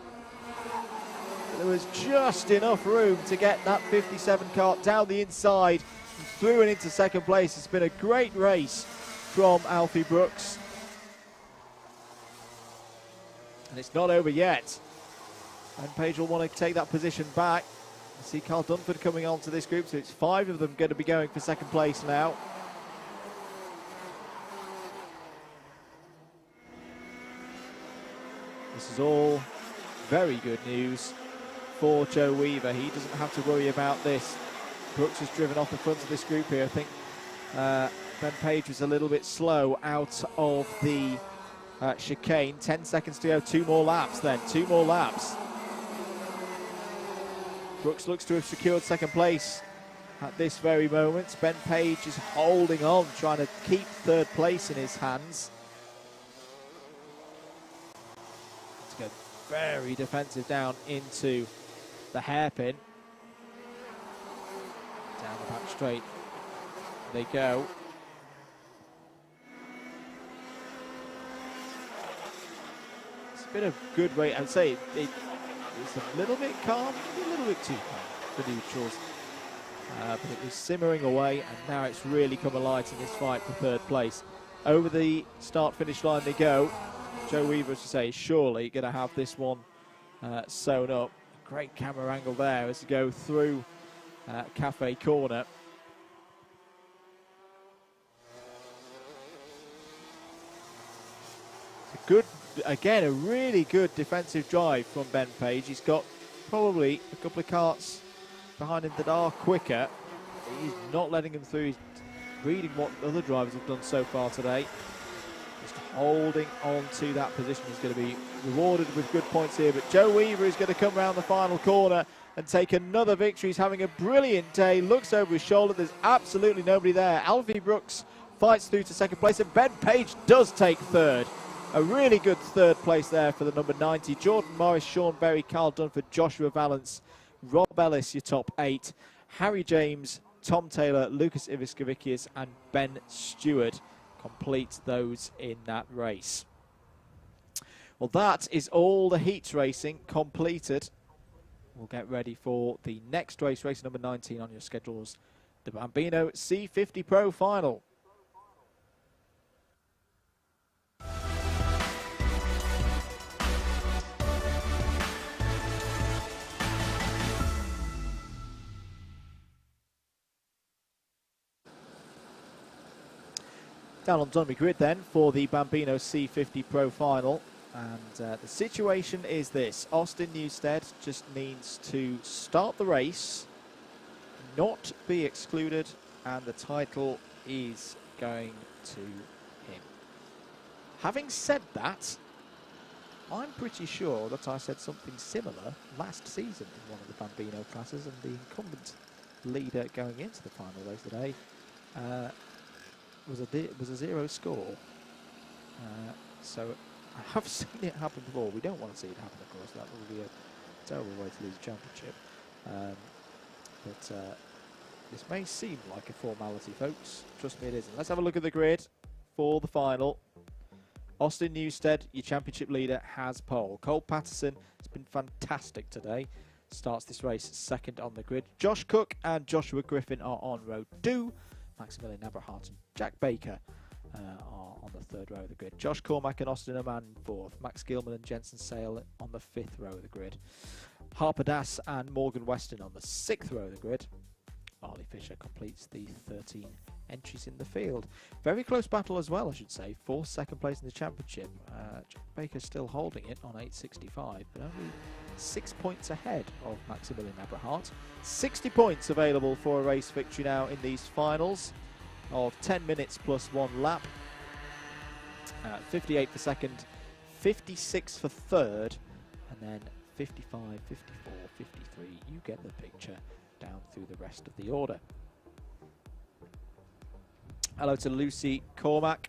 There was just enough room to get that 57 kart down the inside and through and into 2nd place. It's been a great race from Alfie Brooks. And it's not over yet. Ben Page will want to take that position back. I see Carl Dunford coming on to this group, so it's 5 of them going to be going for 2nd place now. This is all very good news for Joe Weaver. He doesn't have to worry about this. Brooks has driven off the front of this group here. I think Ben Page was a little bit slow out of the chicane. 10 seconds to go. 2 more laps then. 2 more laps. Brooks looks to have secured 2nd place at this very moment. Ben Page is holding on, trying to keep 3rd place in his hands. Very defensive down into the hairpin. Down the back straight they go. It's been a good race. I'd say it's a little bit calm, maybe a little bit too calm for neutrals. But it was simmering away, and now it's really come alight in this fight for 3rd place. Over the start-finish line they go. Joe Weaver, as to say, surely going to have this one sewn up. Great camera angle there as you go through Cafe Corner. Good, again, a really good defensive drive from Ben Page. He's got probably a couple of karts behind him that are quicker. He's not letting him through. He's reading what other drivers have done so far today. Just holding on to that position. He's going to be rewarded with good points here, but Joe Weaver is going to come around the final corner and take another victory. He's having a brilliant day, looks over his shoulder, there's absolutely nobody there. Alfie Brooks fights through to 2nd place, and Ben Page does take 3rd. A really good 3rd place there for the number 90. Jordan Morris, Sean Berry, Carl Dunford, Joshua Valance, Rob Ellis, your top 8. Harry James, Tom Taylor, Lucas Iviskavicius and Ben Stewart complete those in that race. Well, that is all the heats racing completed. We'll get ready for the next race, race number 19, on your schedules the Bambino C50 Pro Final. Down on Dunby Grid then for the Bambino C50 Pro Final. And the situation is this. Austin Newstead just needs to start the race, not be excluded, and the title is going to him. Having said that, I'm pretty sure that I said something similar last season in one of the Bambino classes, and the incumbent leader going into the final race today was a 0 score. So I have seen it happen before. We don't want to see it happen, of course. That would be a terrible way to lose a championship. But this may seem like a formality, folks. Trust me, it isn't. Let's have a look at the grid for the final. Austin Newstead, your championship leader, has pole. Cole Patterson has been fantastic today. Starts this race second on the grid. Josh Cook and Joshua Griffin are on row 2. Maximilian Aberhart and Jack Baker are on the 3rd row of the grid. Josh Cormack and Austin Oman in 4th. Max Gilman and Jensen Sale on the 5th row of the grid. Harper Das and Morgan Weston on the 6th row of the grid. Marley Fisher completes the 13 entries in the field. Very close battle as well, I should say, for second place in the championship. Jack Baker still holding it on 865, but only 6 points ahead of Maximilian Aberhart. 60 points available for a race victory now in these finals of 10 minutes plus 1 lap. 58 for second, 56 for third, and then 55, 54, 53. You get the picture down through the rest of the order. Hello to Lucy Cormack,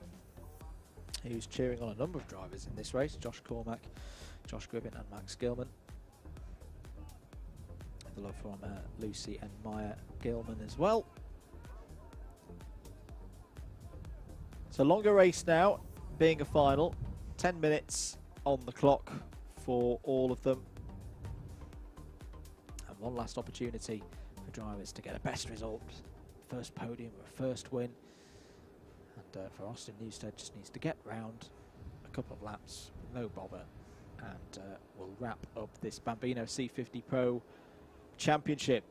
who's cheering on a number of drivers in this race. Josh Cormack, Josh Griffin and Max Gilman. The love from Lucy and Maya Gilman as well. So longer race now, being a final. 10 minutes on the clock for all of them. And one last opportunity for drivers to get a best result. First podium or first win. And for Austin Newstead, just needs to get round a couple of laps, no bother, and we'll wrap up this Bambino C50 Pro Championship.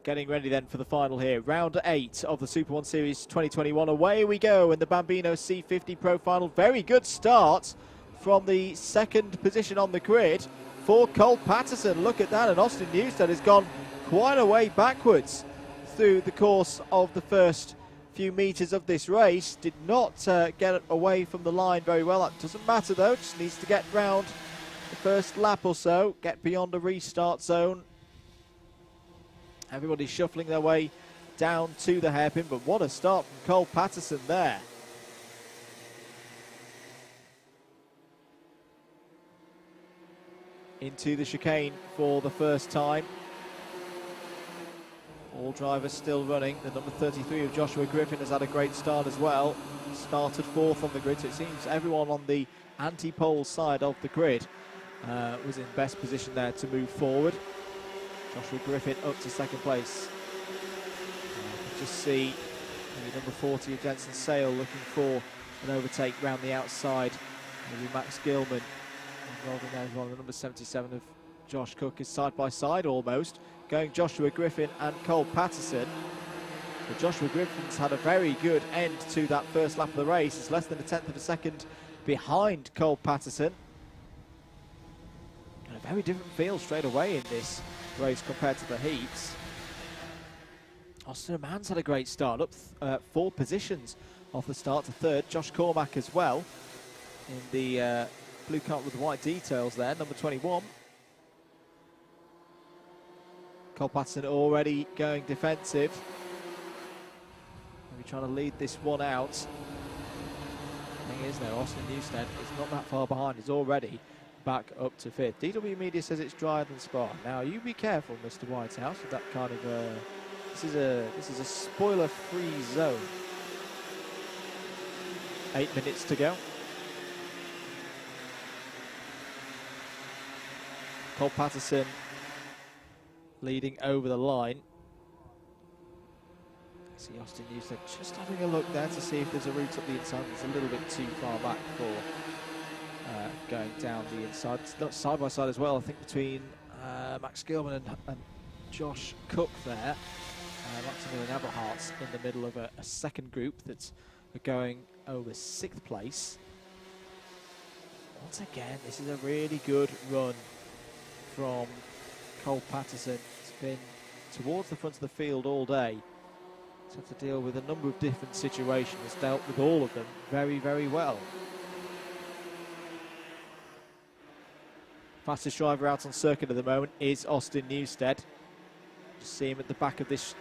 Getting ready then for the final here. Round 8 of the SuperOne Series 2021. Away we go in the Bambino C50 Pro Final. Very good start from the second position on the grid for Cole Patterson. Look at that, and Austin Newstead has gone quite a way backwards through the course of the first few meters of this race. Did not get away from the line very well. That doesn't matter though, just needs to get round the first lap or so, get beyond the restart zone. Everybody's shuffling their way down to the hairpin, but what a start from Cole Patterson there. Into the chicane for the first time. All drivers still running. The number 33 of Joshua Griffin has had a great start as well. Started 4th on the grid, so it seems everyone on the anti-pole side of the grid was in best position there to move forward. Joshua Griffin up to second place. Just see number 40 of Jensen Sale looking for an overtake round the outside. Maybe Max Gilman involved in there as well. The number 77 of Josh Cook is side by side almost. Going Joshua Griffin and Cole Patterson. But Joshua Griffin's had a very good end to that first lap of the race. It's less than a tenth of a second behind Cole Patterson. And a very different feel straight away in this race compared to the heats. Austin Oman's had a great start, up 4 positions off the start to 3rd. Josh Cormack as well in the blue car with the white details there, number 21. Cole Patterson already going defensive. Maybe trying to lead this one out. The thing is though, Austin Newstead is not that far behind. He's already back up to 5th. DW Media says it's drier than Spa. Now you be careful, Mr. Whitehouse, with that kind of this is a spoiler-free zone. 8 minutes to go. Cole Patterson leading over the line. See Austin Newstead just having a look there to see if there's a route up the inside. It's a little bit too far back for going down the inside. It's not side by side as well, I think, between Max Gilman and Josh Cook there. Maximilian Aberhart's in the middle of a second group that's going over 6th place. Once again, this is a really good run from Cole Patterson. It's been towards the front of the field all day. He's had to deal with a number of different situations, dealt with all of them very, very well. Fastest driver out on circuit at the moment is Austin Newstead. Just see him at the back of this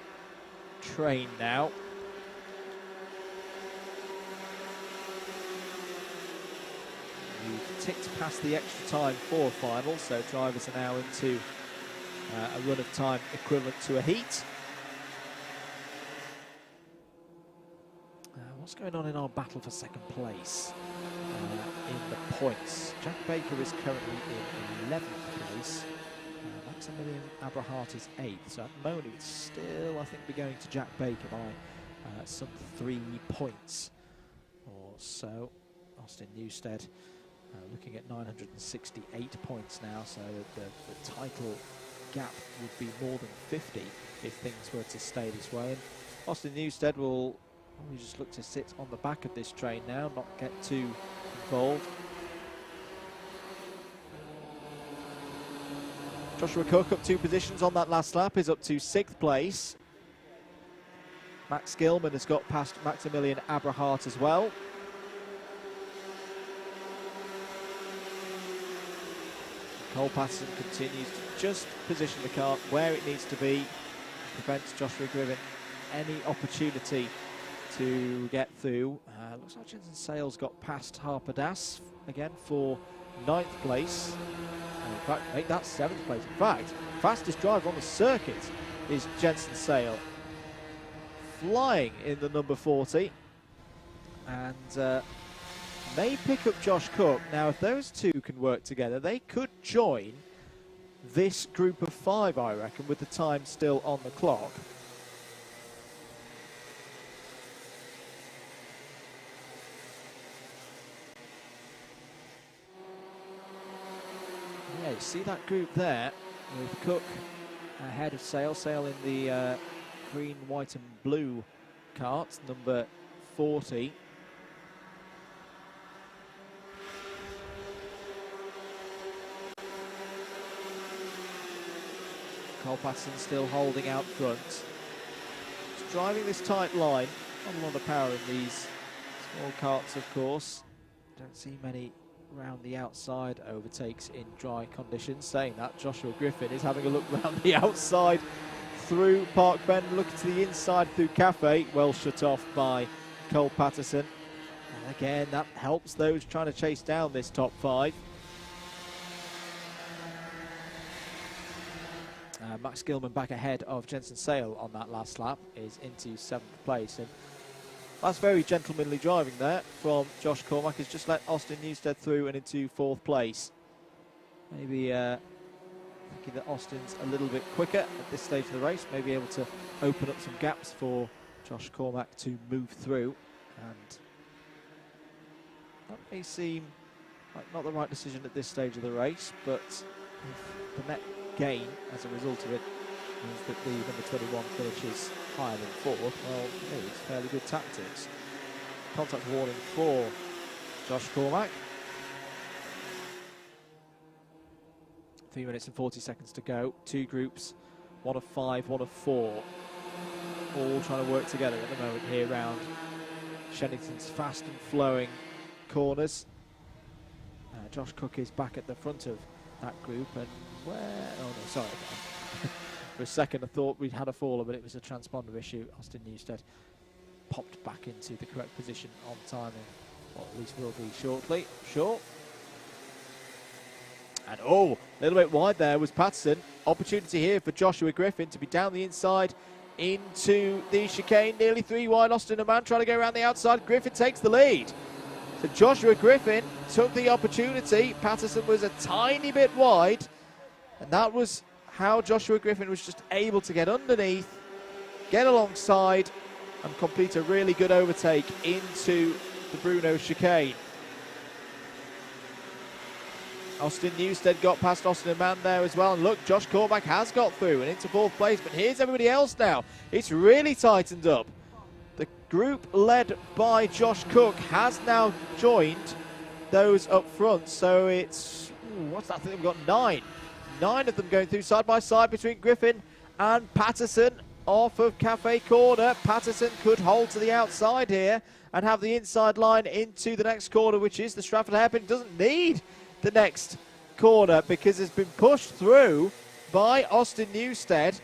train now. We've ticked past the extra time for a final, so drivers are now into a run of time equivalent to a heat. What's going on in our battle for second place in the points? Jack Baker is currently in 11th place. Maximilian Aberhart is 8th, so at the moment it's still, I think, be going to Jack Baker by some 3 points or so. Austin Newstead looking at 968 points now, so the title gap would be more than 50 if things were to stay this way. And Austin Newstead will probably just look to sit on the back of this train now, not get too involved. Joshua Cook up 2 positions on that last lap, is up to 6th place. Max Gilman has got past Maximilian Aberhart as well. Cole Patterson continues to just position the car where it needs to be, prevents Joshua Griffin any opportunity to get through. Looks like Jensen Sales got past Harper Das again for 9th place. In fact, make that 7th place. In fact, fastest driver on the circuit is Jensen Sale, flying in the number 40, and may pick up Josh Cook. Now, if those two can work together, they could join this group of 5, I reckon, with the time still on the clock. Yeah, you see that group there with Cook ahead of Sale. Sale in the green, white and blue kart, number 40. Cole Patterson still holding out front. Just driving this tight line. Not a lot of power in these small karts, of course. Don't see many around the outside overtakes in dry conditions. Saying that, Joshua Griffin is having a look round the outside through Park Bend, looking to the inside through Cafe. Well shut off by Cole Patterson. And again, that helps those trying to chase down this top 5. Max Gilman back ahead of Jensen Sale on that last lap, is into 7th place. And that's very gentlemanly driving there from Josh Cormack. He's just let Austin Newstead through and into 4th place. Maybe thinking that Austin's a little bit quicker at this stage of the race, maybe able to open up some gaps for Josh Cormack to move through. And that may seem like not the right decision at this stage of the race, but if the net gain as a result of it means that the number 21 finishes higher than 4th, well, maybe it's fairly good tactics. Contact warning for Josh Cormack. 3 minutes and 40 seconds to go. 2 groups, 1 of 5, 1 of 4, all trying to work together at the moment here round Shenington's fast and flowing corners. Josh Cook is back at the front of that group, and where? Oh no, sorry. For a second I thought we'd had a faller, but it was a transponder issue. Austin Newstead popped back into the correct position on time, or at least will be shortly, sure. And oh, a little bit wide there was Patterson. Opportunity here for Joshua Griffin to be down the inside into the chicane. Nearly 3 wide. Austin a man trying to go around the outside. Griffin takes the lead. So Joshua Griffin took the opportunity. Patterson was a tiny bit wide, and that was how Joshua Griffin was just able to get underneath, get alongside, and complete a really good overtake into the Bruno chicane. Austin Newstead got past Austin Oman there as well. And look, Josh Cormack has got through and into 4th place. But here's everybody else now. It's really tightened up. The group led by Josh Cook has now joined those up front. So it's, what's that? I think we've got 9. 9 of them going through side by side between Griffin and Patterson off of Cafe Corner. Patterson could hold to the outside here and have the inside line into the next corner, which is the Stratford hairpin. Doesn't need the next corner because it's been pushed through by Austin Newstead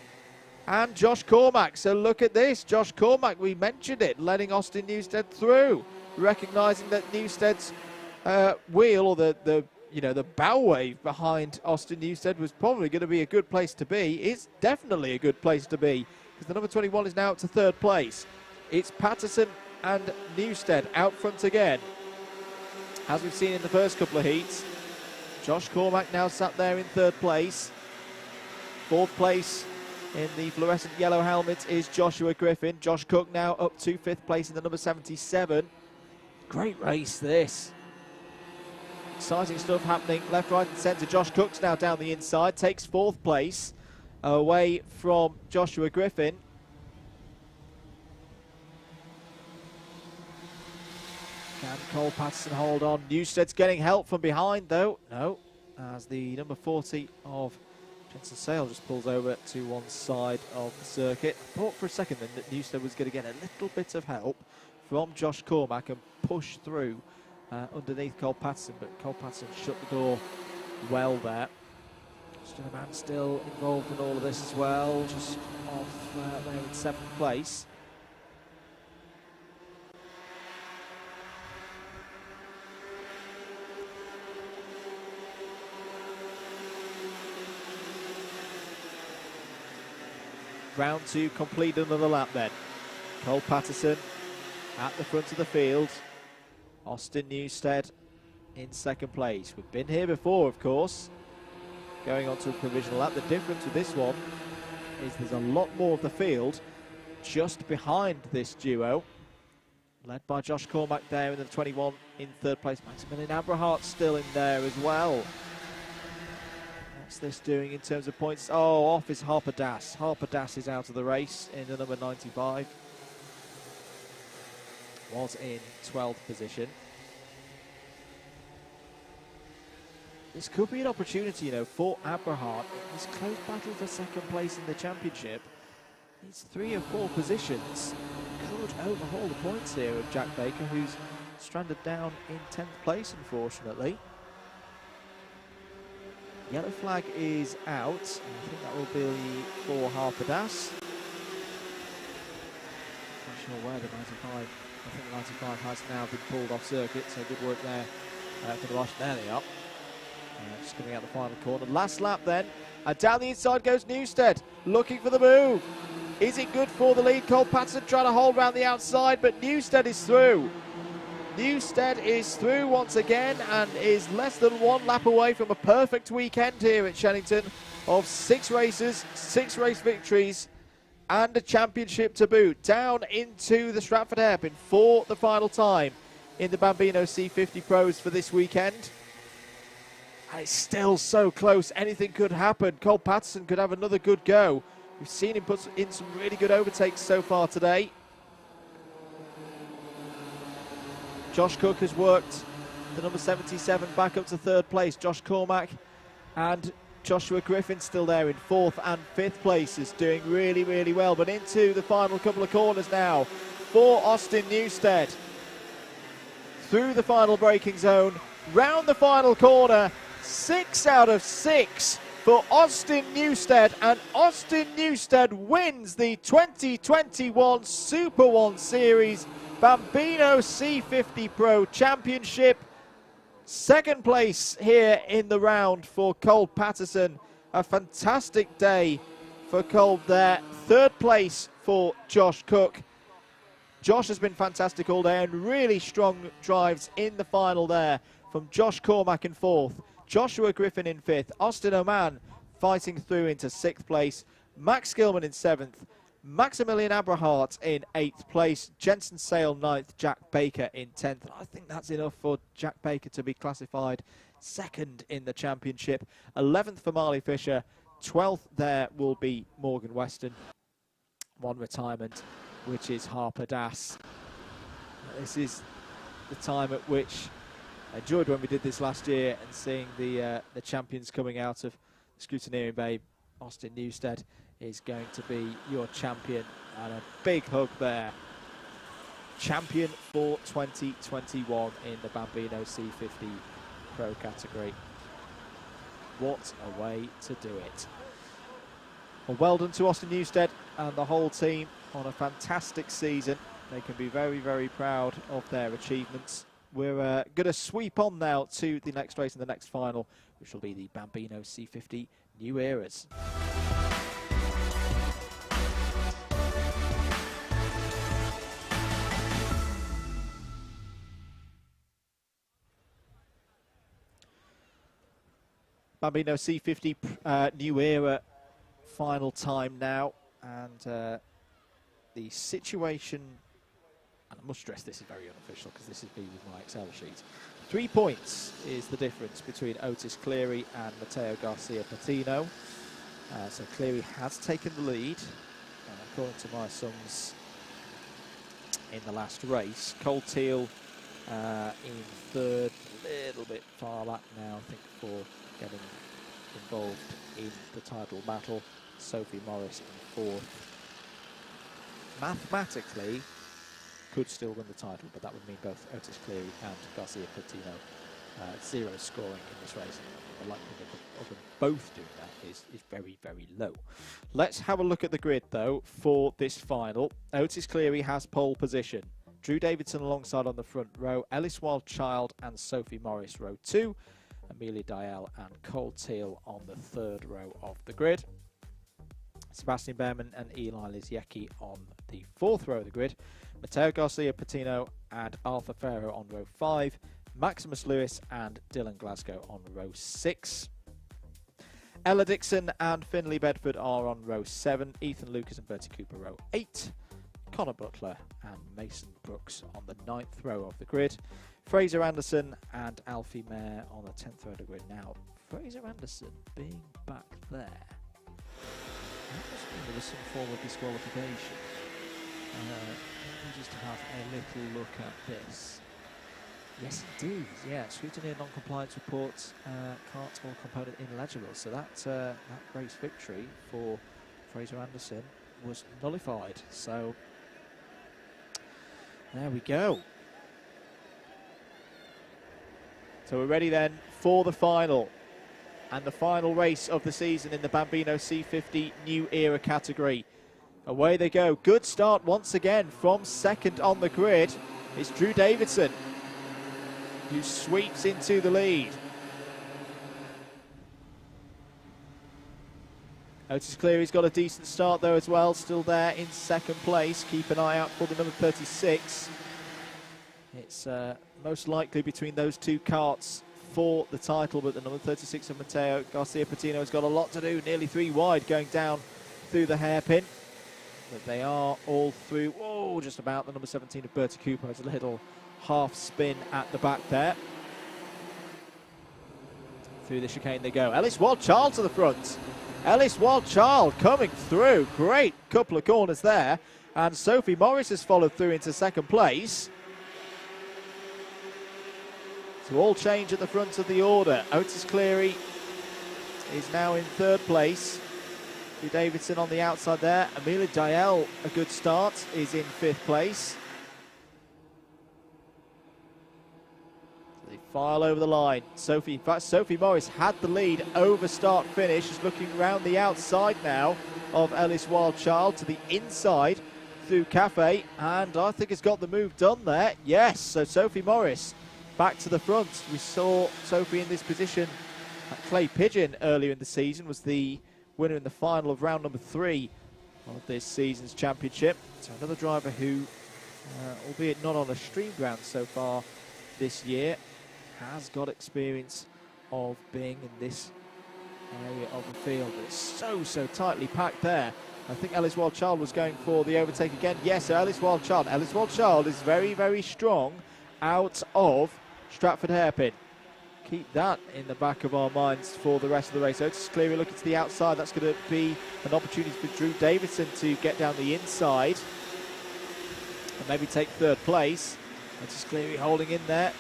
and Josh Cormack. So look at this, Josh Cormack, we mentioned it, letting Austin Newstead through, recognising that Newstead's wheel, or the bow wave behind Austin Newstead was probably going to be a good place to be. It's definitely a good place to be because the number 21 is now up to 3rd place. It's Patterson and Newstead out front again, as we've seen in the first couple of heats. Josh Cormack now sat there in 3rd place. 4th place in the fluorescent yellow helmet is Joshua Griffin. Josh Cook now up to 5th place in the number 77. Great race this. Exciting stuff happening left, right and centre. Josh Cook's now down the inside, takes 4th place away from Joshua Griffin. Can Cole Patterson hold on? Newstead's getting help from behind though. No, as the number 40 of Jensen Sale just pulls over to one side of the circuit. I thought for a second then that Newstead was going to get a little bit of help from Josh Cormack and push through underneath Cole Patterson, but Cole Patterson shut the door well there. Shenington still involved in all of this as well, just off there in 7th place. Round 2 complete, another lap then. Cole Patterson at the front of the field. Austin Newstead in 2nd place. We've been here before, of course. Going on to a provisional lap. The difference with this one is there's a lot more of the field just behind this duo. Led by Josh Cormack there in the 21 in 3rd place. Maximilian Abrahart still in there as well. What's this doing in terms of points? Oh, off is Harper Das. Harper Das is out of the race in the number 95. Was in 12th position. This could be an opportunity, you know, for Abrahart. This close battle for 2nd place in the championship. These 3 or 4 positions could overhaul the points here of Jack Baker, who's stranded down in 10th place, unfortunately. Yellow flag is out. I think that will be for Harper Das. Not sure where the 95. I think the 95 has now been pulled off circuit, so good work there for the Rush. There they are. Just coming out the final corner. Last lap then. And down the inside goes Newstead, looking for the move. Is it good for the lead? Cole Patterson trying to hold round the outside, but Newstead is through. Newstead is through once again and is less than 1 lap away from a perfect weekend here at Shenington of 6 races, 6 race victories and a championship to boot. Down into the Stratford hairpin for the final time in the Bambino C50 Pros for this weekend. And it's still so close, anything could happen. Cole Patterson could have another good go. We've seen him put in some really good overtakes so far today. Josh Cook has worked the number 77 back up to 3rd place. Josh Cormack and Joshua Griffin still there in 4th and 5th places, doing really, really well. But into the final couple of corners now for Austin Newstead. Through the final braking zone, round the final corner, 6 out of 6 for Austin Newstead, and Austin Newstead wins the 2021 SuperOne Series Bambino C50 Pro Championship. 2nd place here in the round for Cole Patterson. A fantastic day for Cole there. 3rd place for Josh Cook. Josh has been fantastic all day and really strong drives in the final there from Josh Cormack in 4th. Joshua Griffin in 5th. Austin Oman fighting through into 6th place. Max Gilman in 7th. Maximilian Abrahart in 8th place, Jensen Sale 9th, Jack Baker in 10th. And I think that's enough for Jack Baker to be classified 2nd in the championship. 11th for Marley Fisher, 12th there will be Morgan Weston. One retirement, which is Harper Das. This is the time at which I enjoyed when we did this last year, and seeing the champions coming out of the scrutineering bay. Austin Newstead is going to be your champion, and a big hug there. Champion for 2021 in the Bambino C50 Pro category. What a way to do it. Well, well done to Austin Newstead and the whole team on a fantastic season. They can be very, very proud of their achievements. We're going to sweep on now to the next race and the next final, which will be the Bambino C50 New Eras. Bambino C50 New Era final time now, and the situation, and I must stress this is very unofficial because this is me with my Excel sheet. 3 points is the difference between Otis Cleary and Matteo Garcia Patino. So Cleary has taken the lead, according to my sums, in the last race. Cole Teal in 3rd, a little bit far back now, I think, for getting involved in the title battle. Sophie Morris in 4th. Mathematically, could still win the title, but that would mean both Otis Cleary and Garcia Patino 0 scoring in this race. The likelihood of them both doing that is very, very low. Let's have a look at the grid, though, for this final. Otis Cleary has pole position. Drew Davidson alongside on the front row. Ellis Wildchild and Sophie Morris row 2. Amelia Dial and Cole Teal on the 3rd row of the grid. Sebastian Behrman and Eli Liziecki on the 4th row of the grid. Matteo Garcia Patino and Arthur Farrow on row 5. Maximus Lewis and Dylan Glasgow on row 6. Ella Dixon and Finlay Bedford are on row 7. Ethan Lucas and Bertie Cooper row 8. Connor Butler and Mason Brooks on the 9th row of the grid. Fraser Anderson and Alfie Mayer on the 10th row of the grid. Now, Fraser Anderson being back there, that must mean there was some form of disqualification. Let me just have a little look at this. Yes, indeed. Yeah, scrutiny and non-compliance reports can't all component illegible. So that race victory for Fraser Anderson was nullified. So there we go. So we're ready then for the final, and the final race of the season in the Bambino C50 New Era category. Away they go. Good start once again from 2nd on the grid. It's Drew Davidson who sweeps into the lead. Otis Cleary's got a decent start though as well, still there in 2nd place. Keep an eye out for the number 36. It's most likely between those two carts for the title, but the number 36 of Matteo Garcia Patino has got a lot to do, nearly 3 wide going down through the hairpin. But they are all through. Oh, just about. The number 17 of Bertie Cooper has a little half spin at the back there. Through the chicane they go. Ellis Wildchild to the front. Ellis Wildchild coming through. Great couple of corners there. And Sophie Morris has followed through into 2nd place. So all change at the front of the order. Otis Cleary is now in 3rd place. Drew Davidson on the outside there. Amelia Dial, a good start, is in 5th place. So they file over the line. In fact, Sophie Morris had the lead over start finish. Is looking round the outside now of Ellis Wildchild to the inside through Cafe, and I think has got the move done there. Yes, so Sophie Morris back to the front. We saw Sophie in this position at Clay Pigeon earlier in the season, was the winner in the final of round number 3 of this season's championship. So another driver who, albeit not on a stream ground so far this year, has got experience of being in this area of the field. It's so tightly packed there I think Ellis Wildchild was going for the overtake again. Yes, Ellis Wildchild. Ellis Wildchild is very, very strong out of Stratford Hairpin. Keep that in the back of our minds for the rest of the race. Otis Cleary looking to the outside. That's going to be an opportunity for Drew Davidson to get down the inside and maybe take third place. Otis Cleary holding in there.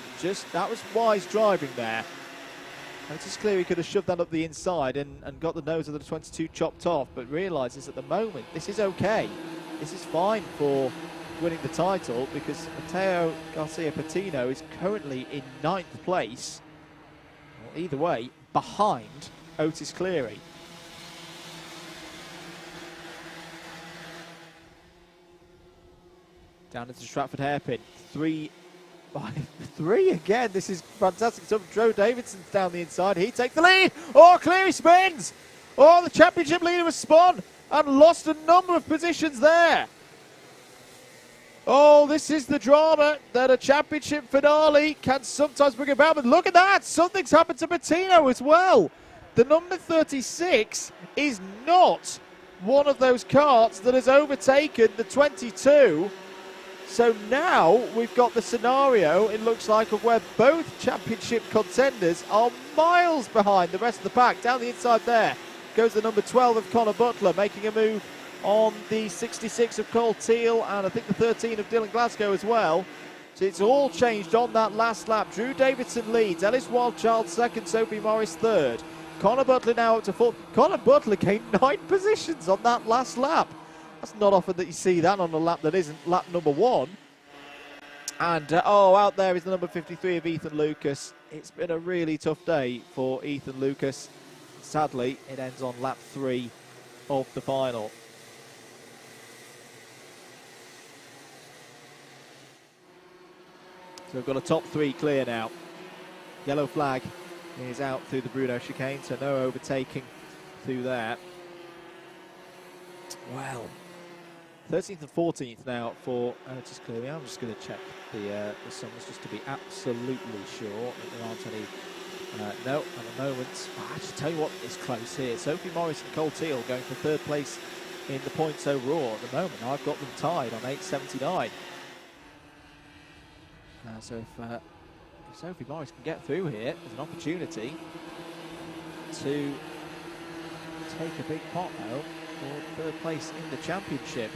That was wise driving there. Otis Cleary could have shoved that up the inside and got the nose of the 22 chopped off, but realises at the moment this is okay. This is fine for winning the title because Mateo Garcia Patino is currently in 9th place. Well, either way, behind Otis Cleary. Down into Stratford Hairpin. 3 by 3 again. This is fantastic. So Joe Davidson's down the inside. He takes the lead. Oh, Cleary spins. Oh, the championship leader was spun and lost a number of positions there. Oh, this is the drama that a championship finale can sometimes bring about. But look at that. Something's happened to Patino as well. The number 36 is not one of those karts that has overtaken the 22. So now we've got the scenario, it looks like, of where both championship contenders are miles behind the rest of the pack. Down the inside there goes the number 12 of Connor Butler, making a move on the 66 of Cole Teal, and I think the 13 of Dylan Glasgow as well. So it's all changed on that last lap. Drew Davidson leads, Ellis Wildchild second, Sophie Morris third. Connor Butler now up to fourth. Connor Butler gained 9 positions on that last lap. That's not often that you see that on a lap that isn't lap number 1. And, out there is the number 53 of Ethan Lucas. It's been a really tough day for Ethan Lucas. Sadly, it ends on lap 3 of the final. So we've got a top 3 clear now. Yellow flag is out through the Bruno chicane, so no overtaking through there. Well, 13th and 14th now for Otis Cleary. I'm just going to check the summers just to be absolutely sure that there aren't any. No, at the moment. I just tell you what, it's close here. Sophie Morris and Cole Teal going for third place in the points overall at the moment. I've got them tied on 8.79. So if Sophie Morris can get through here, there's an opportunity to take a big pot now for third place in the championship.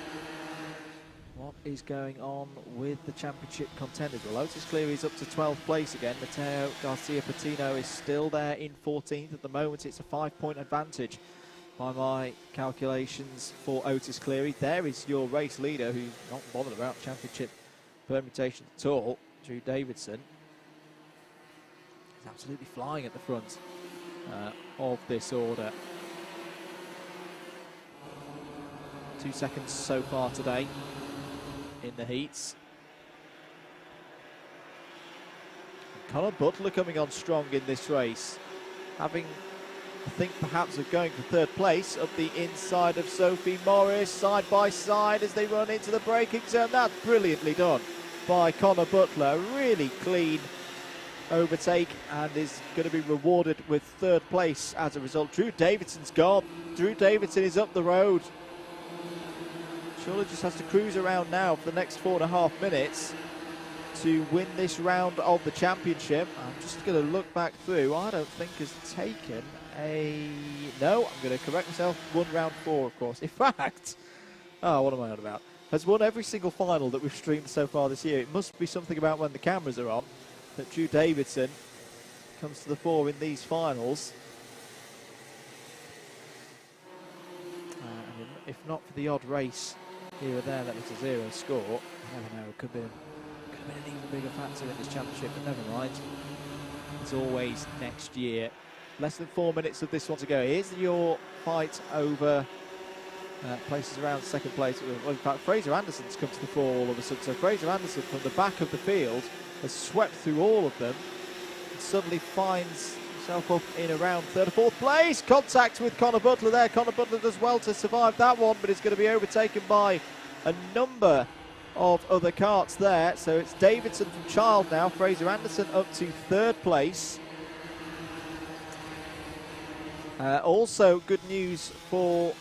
What is going on with the championship contenders? Well, Otis Cleary's up to 12th place again. Mateo Garcia Patino is still there in 14th. At the moment, it's a 5-point advantage by my calculations for Otis Cleary. There is your race leader who's not bothered about championship permutations at all, Drew Davidson. He's absolutely flying at the front of this order. 2 seconds so far today in the heats. Connor Butler coming on strong in this race, having, I think, perhaps of going for third place up the inside of Sophie Morris, side by side as they run into the braking zone. That's brilliantly done by Connor Butler. Really clean overtake and is going to be rewarded with third place as a result. Drew Davidson's gone. Drew Davidson is up the road. Surely just has to cruise around now for the next 4.5 minutes to win this round of the championship. I'm just going to look back through. I don't think has taken a... No, I'm going to correct myself. Won round 4, of course. In fact, what am I on about? Has won every single final that we've streamed so far this year. It must be something about when the cameras are on that Drew Davidson comes to the fore in these finals. If not for the odd race here or there that was a 0 score, I never know, it could have been an even bigger factor in this championship, but never mind. As always, next year. Less than 4 minutes of this one to go. Here's your fight over places around second place. Well, in fact, Fraser Anderson's come to the fore all of a sudden. So Fraser Anderson from the back of the field has swept through all of them and suddenly finds himself up in around third or fourth place. Contact with Connor Butler there. Connor Butler does well to survive that one, but it's going to be overtaken by a number of other karts there. So it's Davidson from Child now. Fraser Anderson up to third place. Also good news for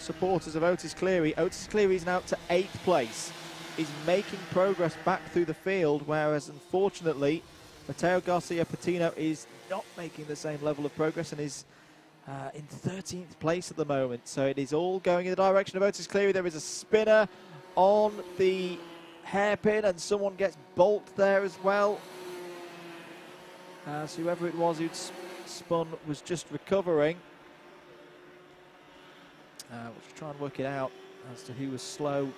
supporters of Otis Cleary. Otis Cleary is now up to 8th place. He's making progress back through the field, whereas unfortunately Mateo Garcia Patino is not making the same level of progress and is in 13th place at the moment. So it is all going in the direction of Otis Cleary. There is a spinner on the hairpin and someone gets bolted there as well. So whoever it was who'd spun was just recovering. We'll try and work it out as to who was slow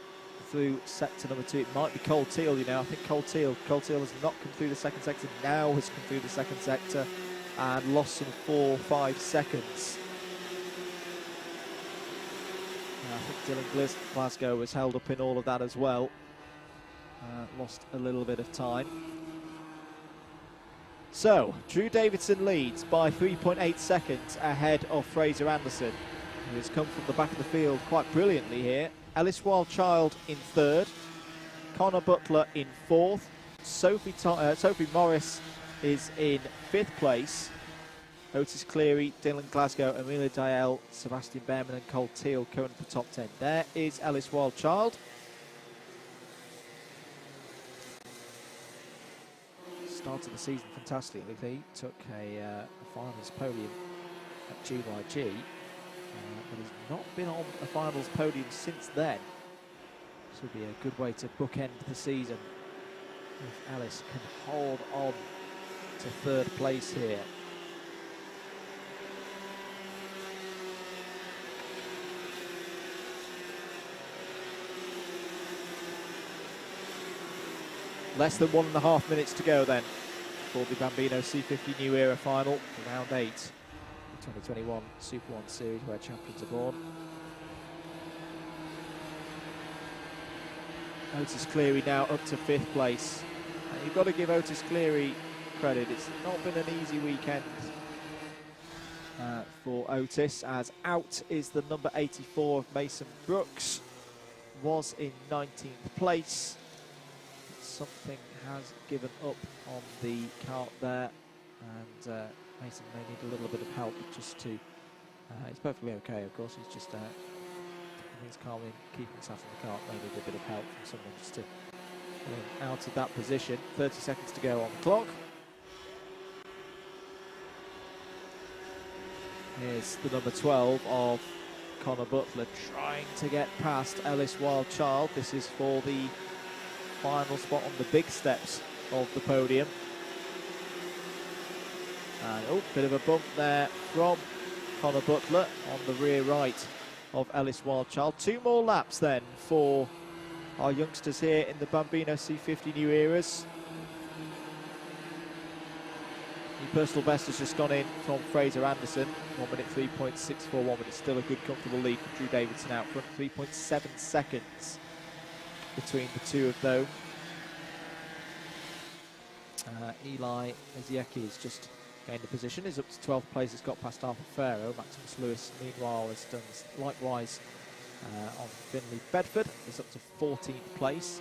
through sector number 2. It might be Cole Teal, you know. I think Cole Teal has not come through the second sector, now has come through the second sector and lost some 4-5 seconds. I think Dylan Glasgow was held up in all of that as well. Lost a little bit of time. So, Drew Davidson leads by 3.8 seconds ahead of Fraser Anderson, who has come from the back of the field quite brilliantly here. Ellis Wildchild in 3rd, Connor Butler in 4th, Sophie Morris is in 5th place, Otis Cleary, Dylan Glasgow, Amelia Dial, Sebastian Behrman and Cole Teal currently for top 10. There is Ellis Wildchild. Started the season fantastically. He took a finals podium at GYG. But has not been on a finals podium since then. This would be a good way to bookend the season if Ellis can hold on to 3rd place here. Less than 1.5 minutes to go then for the Bambino C50 New Era final, round 8. 2021 SuperOne series where champions are born. Otis Cleary now up to 5th place. And you've got to give Otis Cleary credit. It's not been an easy weekend for Otis, as out is the number 84 of Mason Brooks. Was in 19th place. Something has given up on the cart there, and Mason may need a little bit of help just to, he's perfectly okay of course, he's just, he's calmly keeping himself in the cart, may need a bit of help from someone just to get him out of that position. 30 seconds to go on the clock. Here's the number 12 of Connor Butler trying to get past Ellis Wildchild. This is for the final spot on the big steps of the podium. And oh, bit of a bump there from Connor Butler on the rear right of Ellis Wildchild. 2 more laps then for our youngsters here in the Bambino C50 New Eras. The personal best has just gone in from Fraser Anderson. 1 minute 3.641, but it's still a good comfortable lead for Drew Davidson out front. 3.7 seconds between the two of them. Eli Ezieki has just gained a position, is up to 12th place, has got past Arthur Farrow. Maximus Lewis, meanwhile, has done likewise on Finley Bedford, is up to 14th place.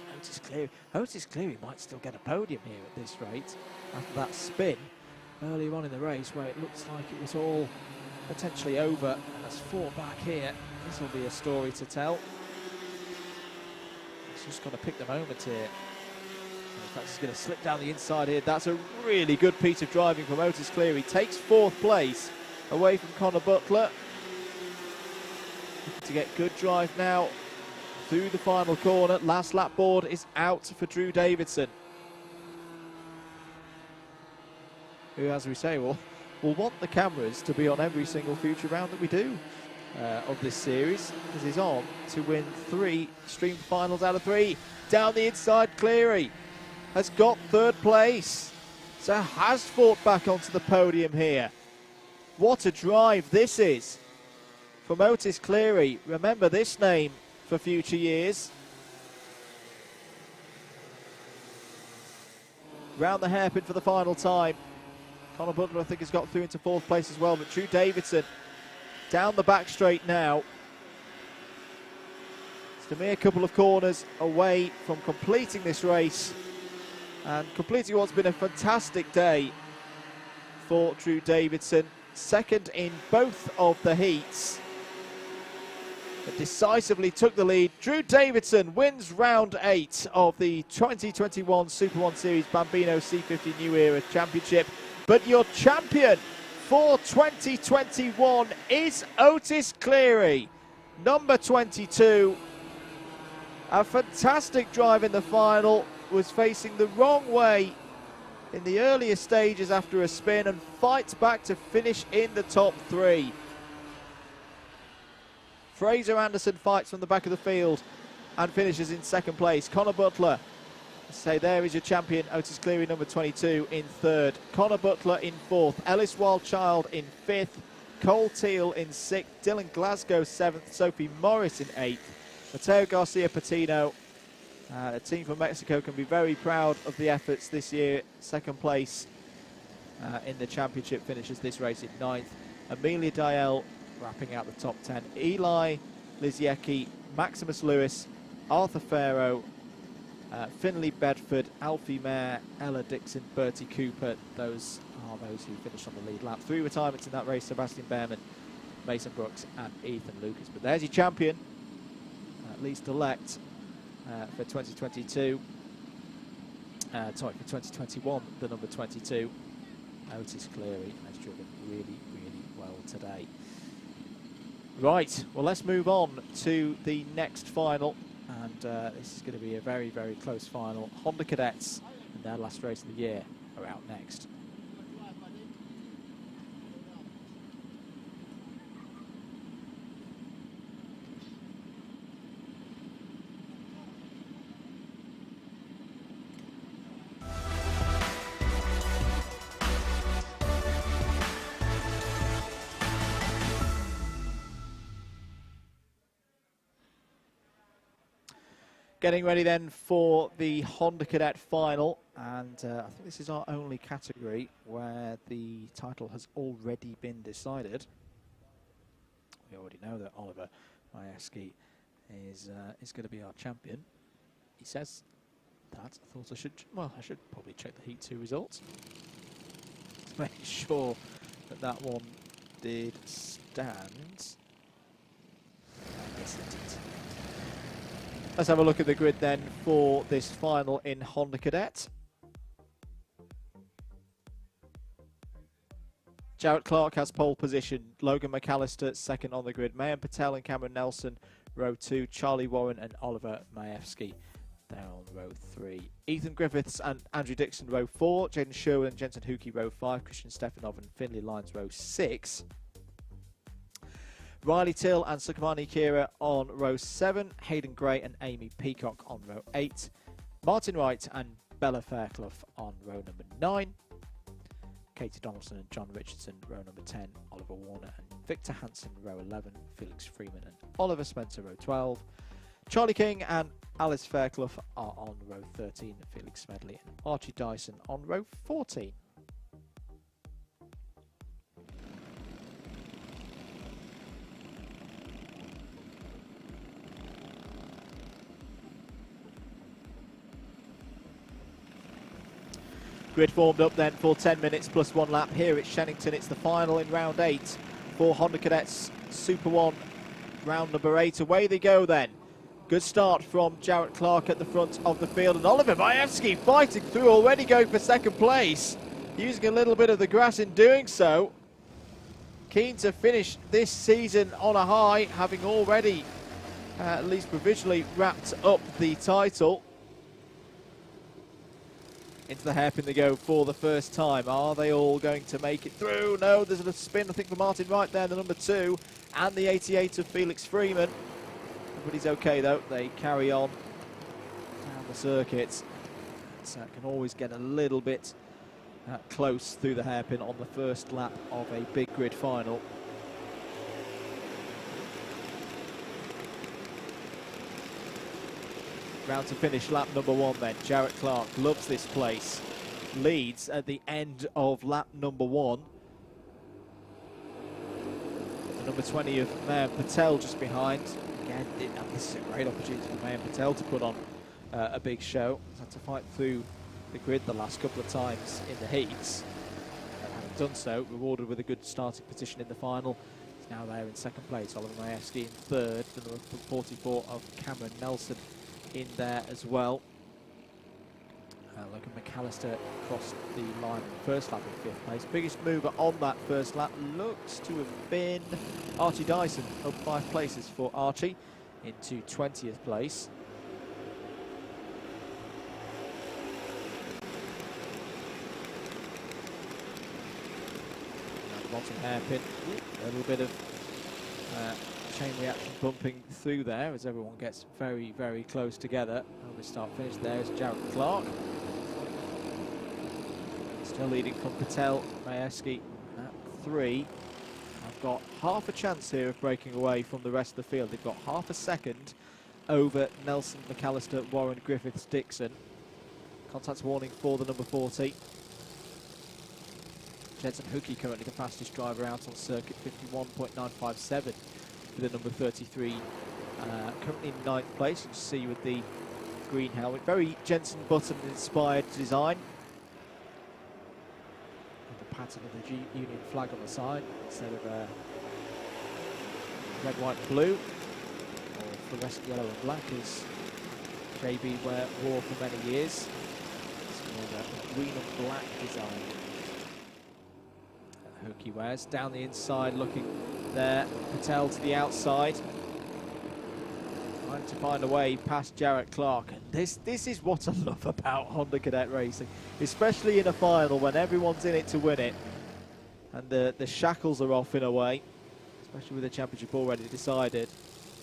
Otis Cleary might still get a podium here at this rate after that spin earlier on in the race where it looks like it was all potentially over, and has fought back here. This will be a story to tell. He's just got to pick the moment here. In fact, he's going to slip down the inside here. That's a really good piece of driving from Otis Cleary. Takes 4th place away from Connor Butler. To get good drive now through the final corner. Last lap board is out for Drew Davidson, who, as we say, will want the cameras to be on every single future round that we do of this series, as he's on to win 3 stream finals out of 3. Down the inside, Cleary has got 3rd place, so has fought back onto the podium here. What a drive this is from Otis Cleary. Remember this name for future years. Round the hairpin for the final time. Connor Butler, I think, has got through into 4th place as well, but Drew Davidson down the back straight now. It's a mere couple of corners away from completing this race and completing what's been a fantastic day for Drew Davidson. 2nd in both of the heats. that decisively took the lead. Drew Davidson wins round 8 of the 2021 SuperOne Series Bambino C50 New Era Championship. But your champion for 2021 is Otis Cleary, number 22. A fantastic drive in the final, was facing the wrong way in the earlier stages after a spin and fights back to finish in the top 3. Fraser Anderson fights from the back of the field and finishes in second place. Connor Butler, say there is your champion, Otis Cleary, number 22, in third. Connor Butler in fourth. Ellis Wildchild in fifth. Cole Teal in sixth. Dylan Glasgow seventh. Sophie Morris in eighth. Mateo Garcia Patino, a team from Mexico, can be very proud of the efforts this year. Second place in the championship, finishes this race in ninth. Amelia Dial wrapping out the top 10. Eli Liziecki, Maximus Lewis, Arthur Farrow, Finley Bedford, Alfie Mayer, Ella Dixon, Bertie Cooper. Those are those who finished on the lead lap. 3 retirements in that race: Sebastian Behrman, Mason Brooks and Ethan Lucas. But there's your champion, at least elect, for 2022. Sorry, for 2021, the number 22, Otis Cleary, has driven really, really well today. Right, well, let's move on to the next final, and this is going to be a very, very close final. Honda Cadets, in their last race of the year, are out next. Getting ready then for the Honda Cadet final, and I think this is our only category where the title has already been decided. We already know that Oliver Majewski is going to be our champion. He says that. I thought I should probably check the Heat 2 results to make sure that that one did stand. Yes, it did. Let's have a look at the grid then for this final in Honda Cadet. Jarrett Clark has pole position. Logan McAllister second on the grid. Mayan Patel and Cameron Nelson row 2. Charlie Warren and Oliver Majewski there on row 3. Ethan Griffiths and Andrew Dixon row 4. Jaden Sherwin and Jensen Hookey row 5. Christian Stefanov and Finley Lyons row 6. Riley Till and Sukamani Kira on row 7, Hayden Gray and Amy Peacock on row 8, Martin Wright and Bella Fairclough on row number 9, Katie Donaldson and John Richardson row number 10, Oliver Warner and Victor Hansen row 11, Felix Freeman and Oliver Spencer row 12, Charlie King and Alice Fairclough are on row 13, Felix Smedley and Archie Dyson on row 14. Grid formed up then for 10 minutes plus 1 lap here at Shenington. It's the final in round 8 for Honda Cadets SuperOne round number 8. Away they go then. Good start from Jarrett Clark at the front of the field, and Oliver Majewski fighting through, already going for second place, using a little bit of the grass in doing so. Keen to finish this season on a high, having already at least provisionally wrapped up the title. Into the hairpin they go for the first time. Are they all going to make it through? No, there's a spin, I think, for Martin Wright there, the number 2, and the 88 of Felix Freeman. Everybody's okay, though. They carry on down the circuit. So it can always get a little bit close through the hairpin on the first lap of a big grid final. Round to finish lap number 1 then. Jarrett Clark loves this place. Leads at the end of lap number 1. The number 20 of Mayan Patel just behind. Again, this is a great opportunity for Mayan Patel to put on a big show. He's had to fight through the grid the last couple of times in the heats. And having done so, rewarded with a good starting position in the final. He's now there in second place. Oliver Majewski in third. The number 44 of Cameron Nelson in there as well. Logan McAllister crossed the line in the first lap in 5th place. Biggest mover on that first lap looks to have been Archie Dyson, up 5 places for Archie into 20th place. Bottom hairpin, a little bit of chain reaction bumping through there as everyone gets very, very close together. And we start finish there is Jarrett Clark. Still leading from Patel, Majewski at 3. I've got half a chance here of breaking away from the rest of the field. They've got half a second over Nelson, McAllister, Warren, Griffiths, Dixon. Contact warning for the number 40. Jensen Hookey currently the fastest driver out on circuit, 51.957 for the number 33. Currently in 9th place, you can see with the green helmet. Very Jensen Button inspired design. With the pattern of the Union flag on the side instead of red, white, and blue, or fluorescent yellow and black as JB wore for many years. It's more of a green and black design. Hookey wears down the inside, looking there. Patel to the outside, trying to find a way past Jarrett Clark. This is what I love about Honda Cadet racing, especially in a final when everyone's in it to win it, and the shackles are off in a way, especially with the championship already decided.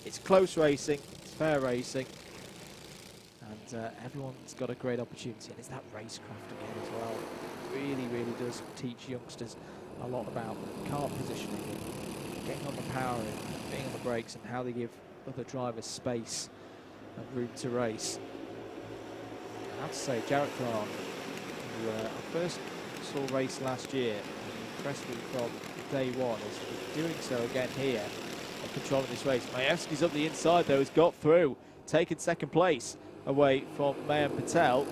It's close racing, it's fair racing, and everyone's got a great opportunity. And it's that racecraft again as well. It really, really does teach youngsters a lot about kart positioning and getting on the power and being on the brakes and how they give other drivers space and room to race. I have to say, Jarrett Clark, who I first saw race last year, impressed me from day one, is doing so again here and controlling this race. Majewski's up the inside though, has got through, taken second place away from Mayan Patel.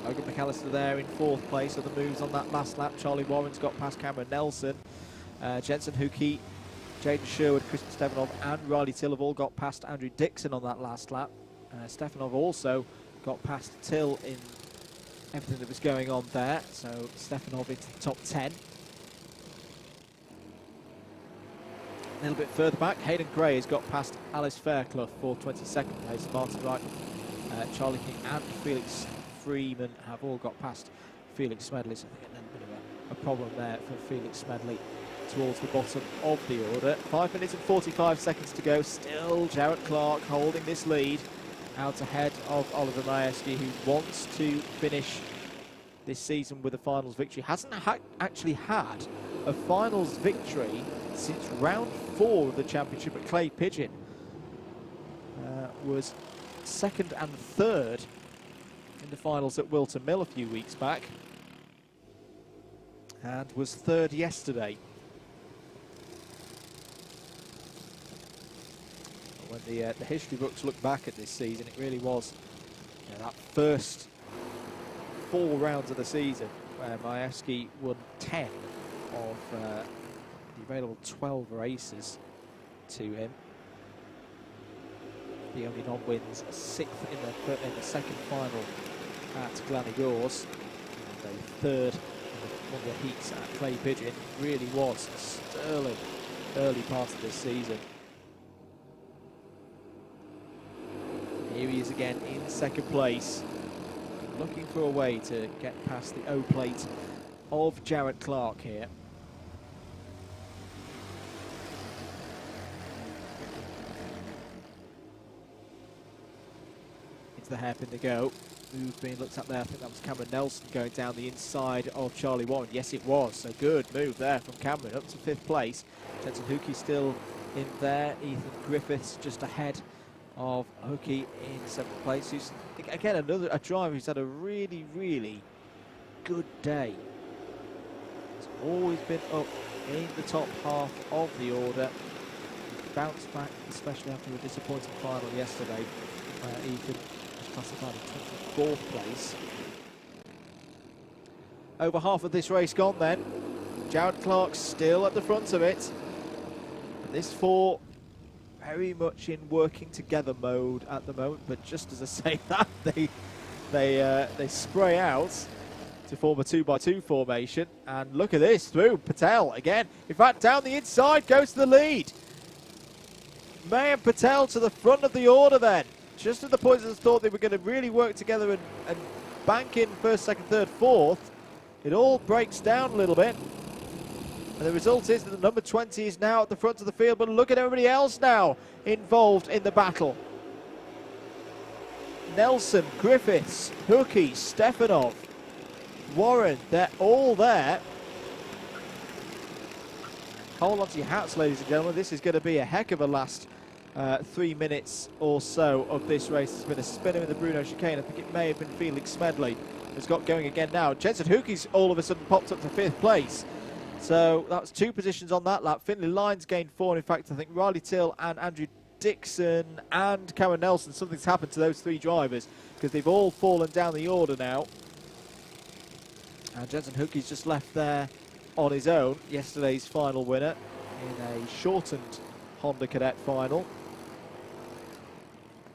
Logan McAllister there in 4th place. Other moves on that last lap. Charlie Warren's got past Cameron Nelson. Jensen Hookey, Jaden Sherwood, Christian Stefanov and Riley Till have all got past Andrew Dixon on that last lap. Stefanov also got past Till in everything that was going on there. So Stefanov into the top 10. A little bit further back, Hayden Gray has got past Alice Fairclough for 22nd place. Martin Wright, Charlie King and Felix Freeman have all got past Felix Smedley, so I think a bit of a problem there for Felix Smedley towards the bottom of the order. 5 minutes and 45 seconds to go. Still Jarrett Clark holding this lead out ahead of Oliver Majewski, who wants to finish this season with a finals victory. Hasn't actually had a finals victory since round 4 of the championship at Clay Pigeon. Was 2nd and 3rd in the finals at Wilton Mill a few weeks back, and was 3rd yesterday. When the history books look back at this season, it really was that first 4 rounds of the season where Majewski won 10 of the available 12 races to him. The only non-wins, 6th in the second final at Glanigors, and a 3rd in one of the heats at Clay Pigeon. Really was a sterling early part of this season. Here he is again in 2nd place, looking for a way to get past the O plate of Jarrett Clark here. Into the hairpin to go. Move being looked at there. I think that was Cameron Nelson going down the inside of Charlie Warren. Yes, it was. So good move there from Cameron up to 5th place. Jensen Hookey still in there. Ethan Griffiths just ahead of Hookey in 7th place. Who's again a driver who's had a really, really good day. He's always been up in the top half of the order. He's bounced back, especially after a disappointing final yesterday. Ethan was classified in 24th place. Over half of this race gone then. Jarrett Clark still at the front of it. And this four very much in working together mode at the moment, but just as I say that, they spray out to form a 2x2 formation. And look at this, through Patel again. In fact, down the inside goes to the lead. May and Patel to the front of the order then. Just at the point that I thought they were going to really work together and bank in first, second, third, fourth, it all breaks down a little bit. And the result is that the number 20 is now at the front of the field, but look at everybody else now involved in the battle. Nelson, Griffiths, Hookie, Stefanov, Warren, they're all there. Hold on to your hats, ladies and gentlemen. This is going to be a heck of a last 3 minutes or so of this race. There's been a spinner in the Bruno chicane. I think it may have been Felix Smedley has got going again now. Jensen Hookie's all of a sudden popped up to 5th place. So that's 2 positions on that lap. Finley Lyons gained 4. And in fact, I think Riley Till and Andrew Dixon and Cameron Nelson, something's happened to those 3 drivers because they've all fallen down the order now. And Jensen Hookie's just left there on his own, yesterday's final winner in a shortened Honda Cadet final.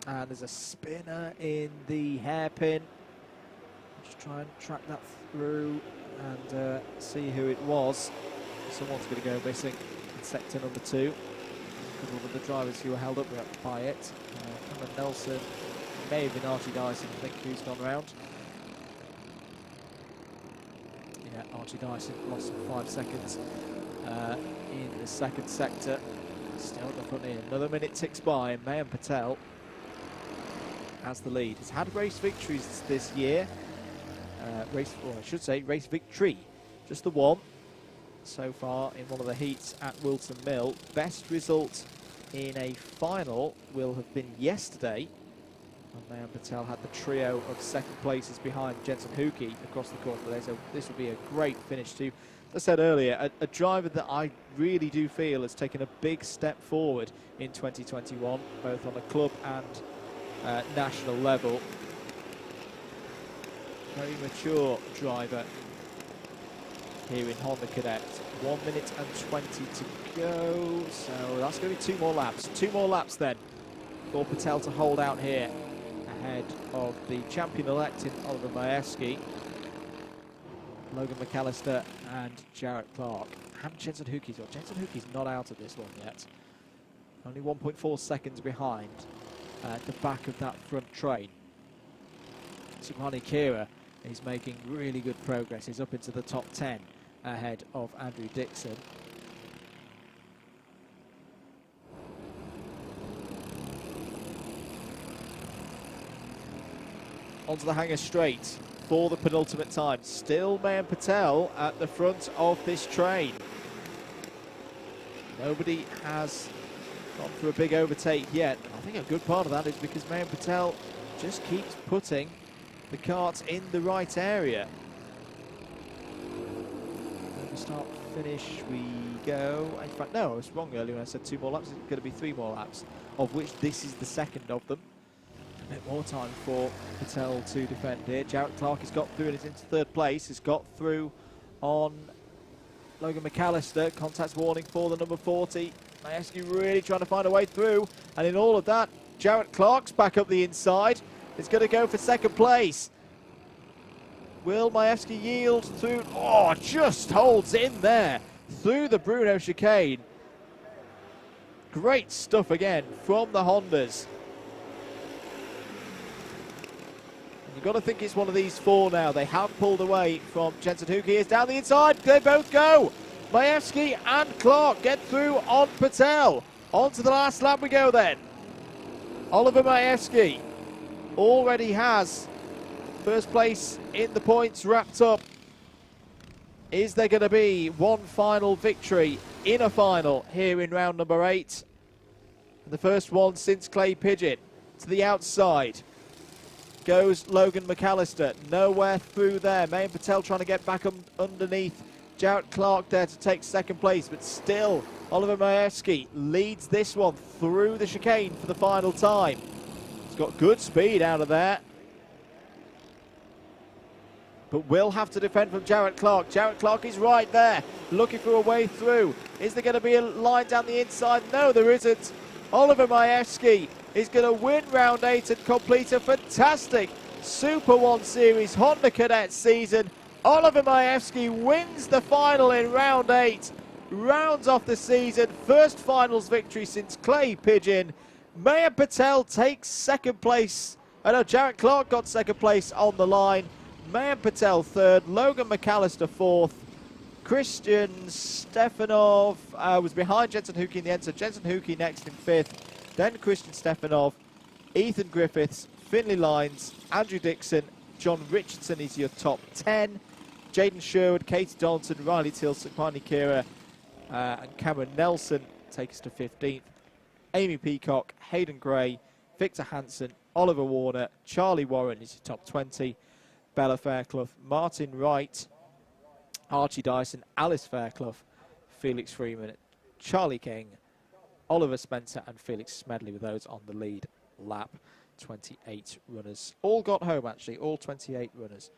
And there's a spinner in the hairpin. Just try and track that through and see who it was. Someone's going to go missing in sector number 2. A couple of the drivers who were held up by it. Cameron Nelson, may have been Archie Dyson, I think, who's gone round. Yeah, Archie Dyson lost some 5 seconds in the second sector. Still at the front here. Another minute ticks by, and Mayan Patel has the lead. He's had race victories this year. Race victory. Just the one so far in one of the heats at Wilton Mill. Best result in a final will have been yesterday. And Mayan Patel had the trio of second places behind Jensen Hookey across the course today. So this will be a great finish too. As I said earlier, a driver that I really do feel has taken a big step forward in 2021, both on a club and national level. Very mature driver here in Honda Cadet. 1 minute and 20 to go. So that's going to be 2 more laps. 2 more laps then for Patel to hold out here ahead of the champion-elect in Oliver Majewski, Logan McAllister and Jarrett Clark. And Jensen Hookie's on. Jensen Hookie's not out of this one yet. Only 1.4 seconds behind at the back of that front train. Subhani Kira is making really good progress. He's up into the top 10 ahead of Andrew Dixon. Onto the hanger straight for the penultimate time. Still Mayan Patel at the front of this train. Nobody has gone for a big overtake yet. I think a good part of that is because Mayan Patel just keeps putting the karts in the right area. Start, finish, we go. In fact, no, I was wrong earlier when I said 2 more laps. It's going to be 3 more laps, of which this is the second of them. A bit more time for Patel to defend here. Jarrett Clark has got through and is into 3rd place. Has got through on Logan McAllister. Contact warning for the number 40. Majewski really trying to find a way through. And in all of that, Jarrett Clark's back up the inside. Is going to go for 2nd place. Will Majewski yield through? Oh, just holds in there through the Bruno chicane. Great stuff again from the Hondas. And you've got to think it's one of these 4 now. They have pulled away from Jensen Hookey. Is down the inside. They both go. Majewski and Clark get through on Patel. On to the last lap we go then. Oliver Majewski already has 1st place in the points wrapped up. Is there going to be one final victory in a final here in round number 8? And the first one since Clay Pidgeot. To the outside goes Logan McAllister. Nowhere through there. Mayan Patel trying to get back underneath Jarrett Clark there to take 2nd place. But still, Oliver Majewski leads this one through the chicane for the final time. He's got good speed out of there. but will have to defend from Jarrett Clark. Jarrett Clark is right there, looking for a way through. Is there going to be a line down the inside? No, there isn't. Oliver Majewski is going to win round 8 and complete a fantastic Super One Series Honda Cadet season. Oliver Majewski wins the final in round 8, rounds off the season, first finals victory since Clay Pigeon. Mayur Patel takes second place. Jarrett Clark got second place on the line. Mayur Patel third, Logan McAllister fourth. Christian Stefanov was behind Jensen Huki in the end, so Jensen Huki next in fifth. Then Christian Stefanov, Ethan Griffiths, Finley Lyons, Andrew Dixon, John Richardson is your top 10. Jaden Sherwood, Katie Donaldson, Riley Till, Sapani Kira, and Cameron Nelson take us to 15th. Amy Peacock, Hayden Gray, Victor Hansen, Oliver Warner, Charlie Warren is your top 20. Bella Fairclough, Martin Wright, Archie Dyson, Alice Fairclough, Felix Freeman, Charlie King, Oliver Spencer and Felix Smedley with those on the lead lap. 28 runners. All got home actually, all 28 runners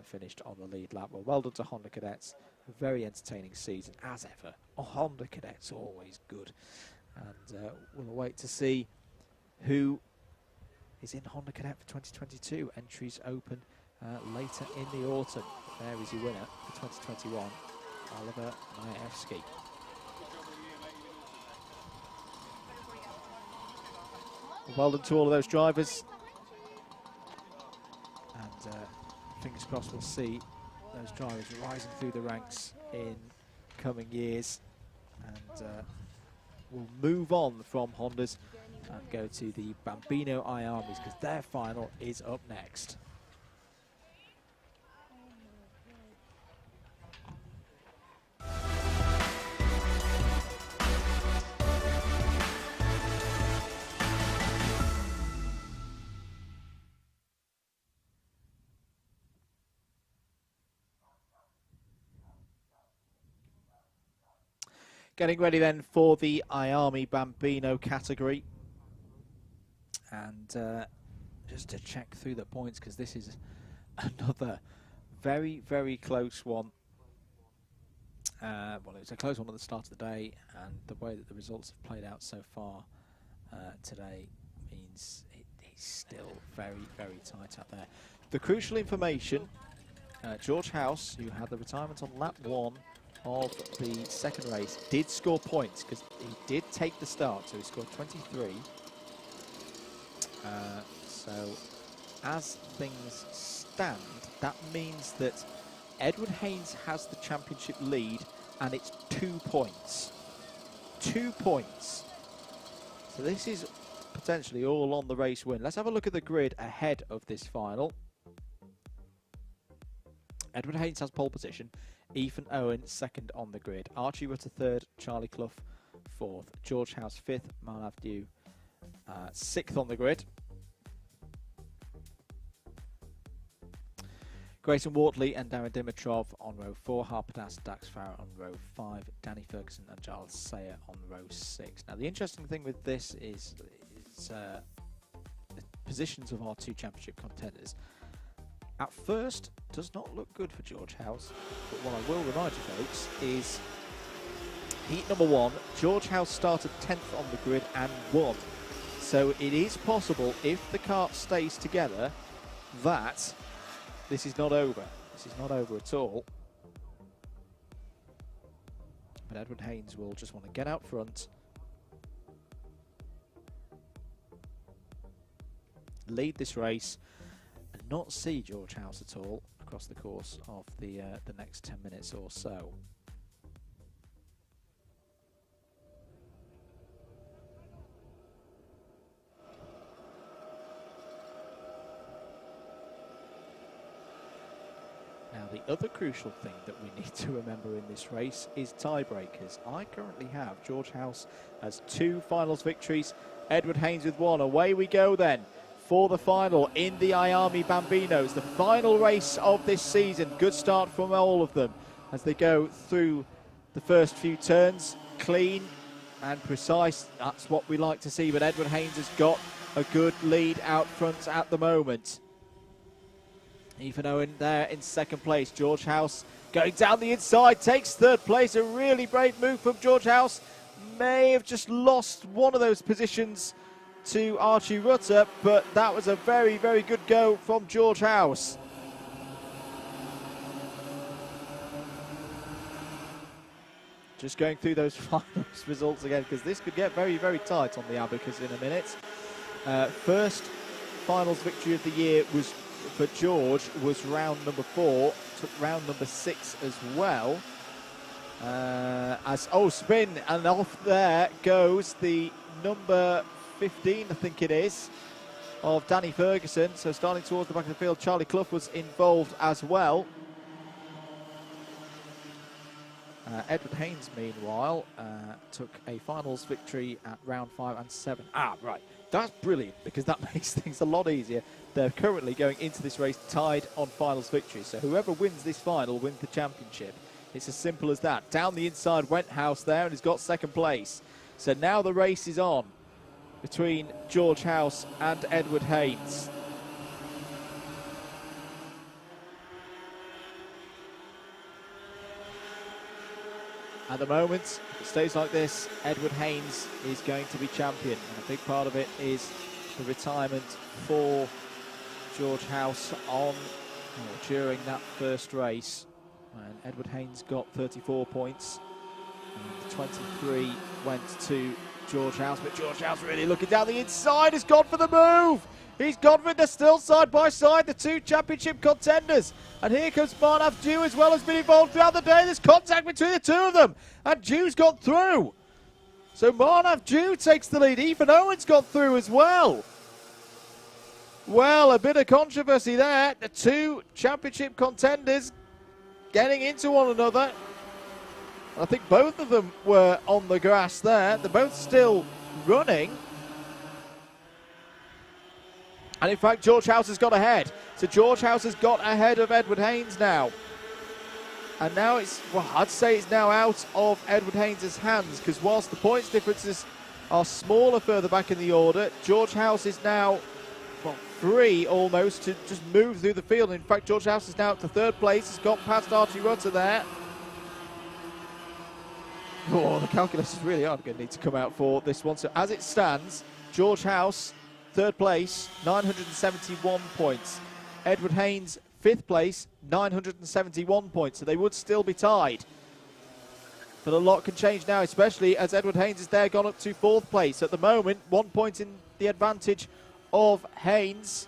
finished on the lead lap. Well done to Honda Cadets. A very entertaining season as ever. Honda Cadets always good. And we'll wait to see who is in Honda Cadet for 2022. Entries open later in the autumn. There is your winner for 2021, Oliver Majewski. Well done to all of those drivers. And fingers crossed we'll see those drivers rising through the ranks in coming years. And we'll move on from Hondas and go to the Bambino I-Armies because their final is up next. Getting ready then for the I-Army Bambino category. And just to check through the points, because this is another very, very close one. Well, it was a close one at the start of the day, and the way that the results have played out so far today means it is still very, very tight out there. The crucial information, George House, who had the retirement on lap 1 of the second race, did score points because he did take the start, so he scored 23. So as things stand, that means that Edward Haynes has the championship lead, and it's 2 points. 2 points. So this is potentially all on the race win. Let's have a look at the grid ahead of this final. Edward Haynes has pole position. Ethan Owen second on the grid. Archie Rutter third. Charlie Clough fourth. George House fifth. Marnav Dew sixth on the grid. Grayson Wortley and Darren Dimitrov on row 4. Harper Das, Dax Farrer on row 5. Danny Ferguson and Giles Sayer on row 6. Now the interesting thing with this is the positions of our 2 championship contenders. At first, does not look good for George House, but what I will remind you folks is heat number 1, George House started 10th on the grid and won. So it is possible, if the kart stays together, that this is not over. This is not over at all. But Edward Haynes will just want to get out front, lead this race, and not see George House at all across the course of the next 10 minutes or so. Now the other crucial thing that we need to remember in this race is tiebreakers. I currently have George House as 2 finals victories, Edward Haynes with 1. Away we go then for the final in the I-Army Bambinos, the final race of this season. Good start from all of them as they go through the first few turns. Clean and precise, that's what we like to see, but Edward Haynes has got a good lead out front at the moment. Ethan Owen there in second place. George House going down the inside, takes third place. A really brave move from George House. May have just lost one of those positions to Archie Rutter, but that was a very, very good go from George House. Just going through those final results again, because this could get very, very tight on the abacus in a minute. First finals victory of the year was for George was round number 4, took round number 6 as well. Spin, and off there goes the number 15, I think it is, of Danny Ferguson. So starting towards the back of the field, Charlie Clough was involved as well. Edward Haynes, meanwhile, took a finals victory at round 5 and 7. Right. That's brilliant, because that makes things a lot easier. They're currently going into this race tied on finals victories. So whoever wins this final wins the championship. It's as simple as that. Down the inside went House there, and he's got second place. So now the race is on between George House and Edward Haynes. At the moment, if it stays like this, Edward Haynes is going to be champion. And a big part of it is the retirement for George House during that first race. And Edward Haynes got 34 points. And 23 went to George House. But George House really looking down the inside, has gone for the move. He's gone for the still side by side, the two championship contenders. And here comes Marnav Dew as well, has been involved throughout the day. There's contact between the two of them. And Dew's got through. So Marnav Dew takes the lead. Ethan Owen's got through as well. Well, a bit of controversy there. The two championship contenders getting into one another. I think both of them were on the grass there. They're both still running. And in fact, George House has got ahead. So George House has got ahead of Edward Haynes now. And now it's, well, I'd say it's now out of Edward Haynes' hands, because whilst the points differences are smaller further back in the order, George House is now, well, free almost to just move through the field. In fact, George House is now up to third place. He's got past Archie Rutter there. Oh, the calculators really are going to need to come out for this one. So as it stands, George House, third place, 971 points. Edward Haynes, fifth place, 971 points. So they would still be tied. But a lot can change now, especially as Edward Haynes is there, gone up to fourth place. At the moment, 1 point in the advantage of Haynes.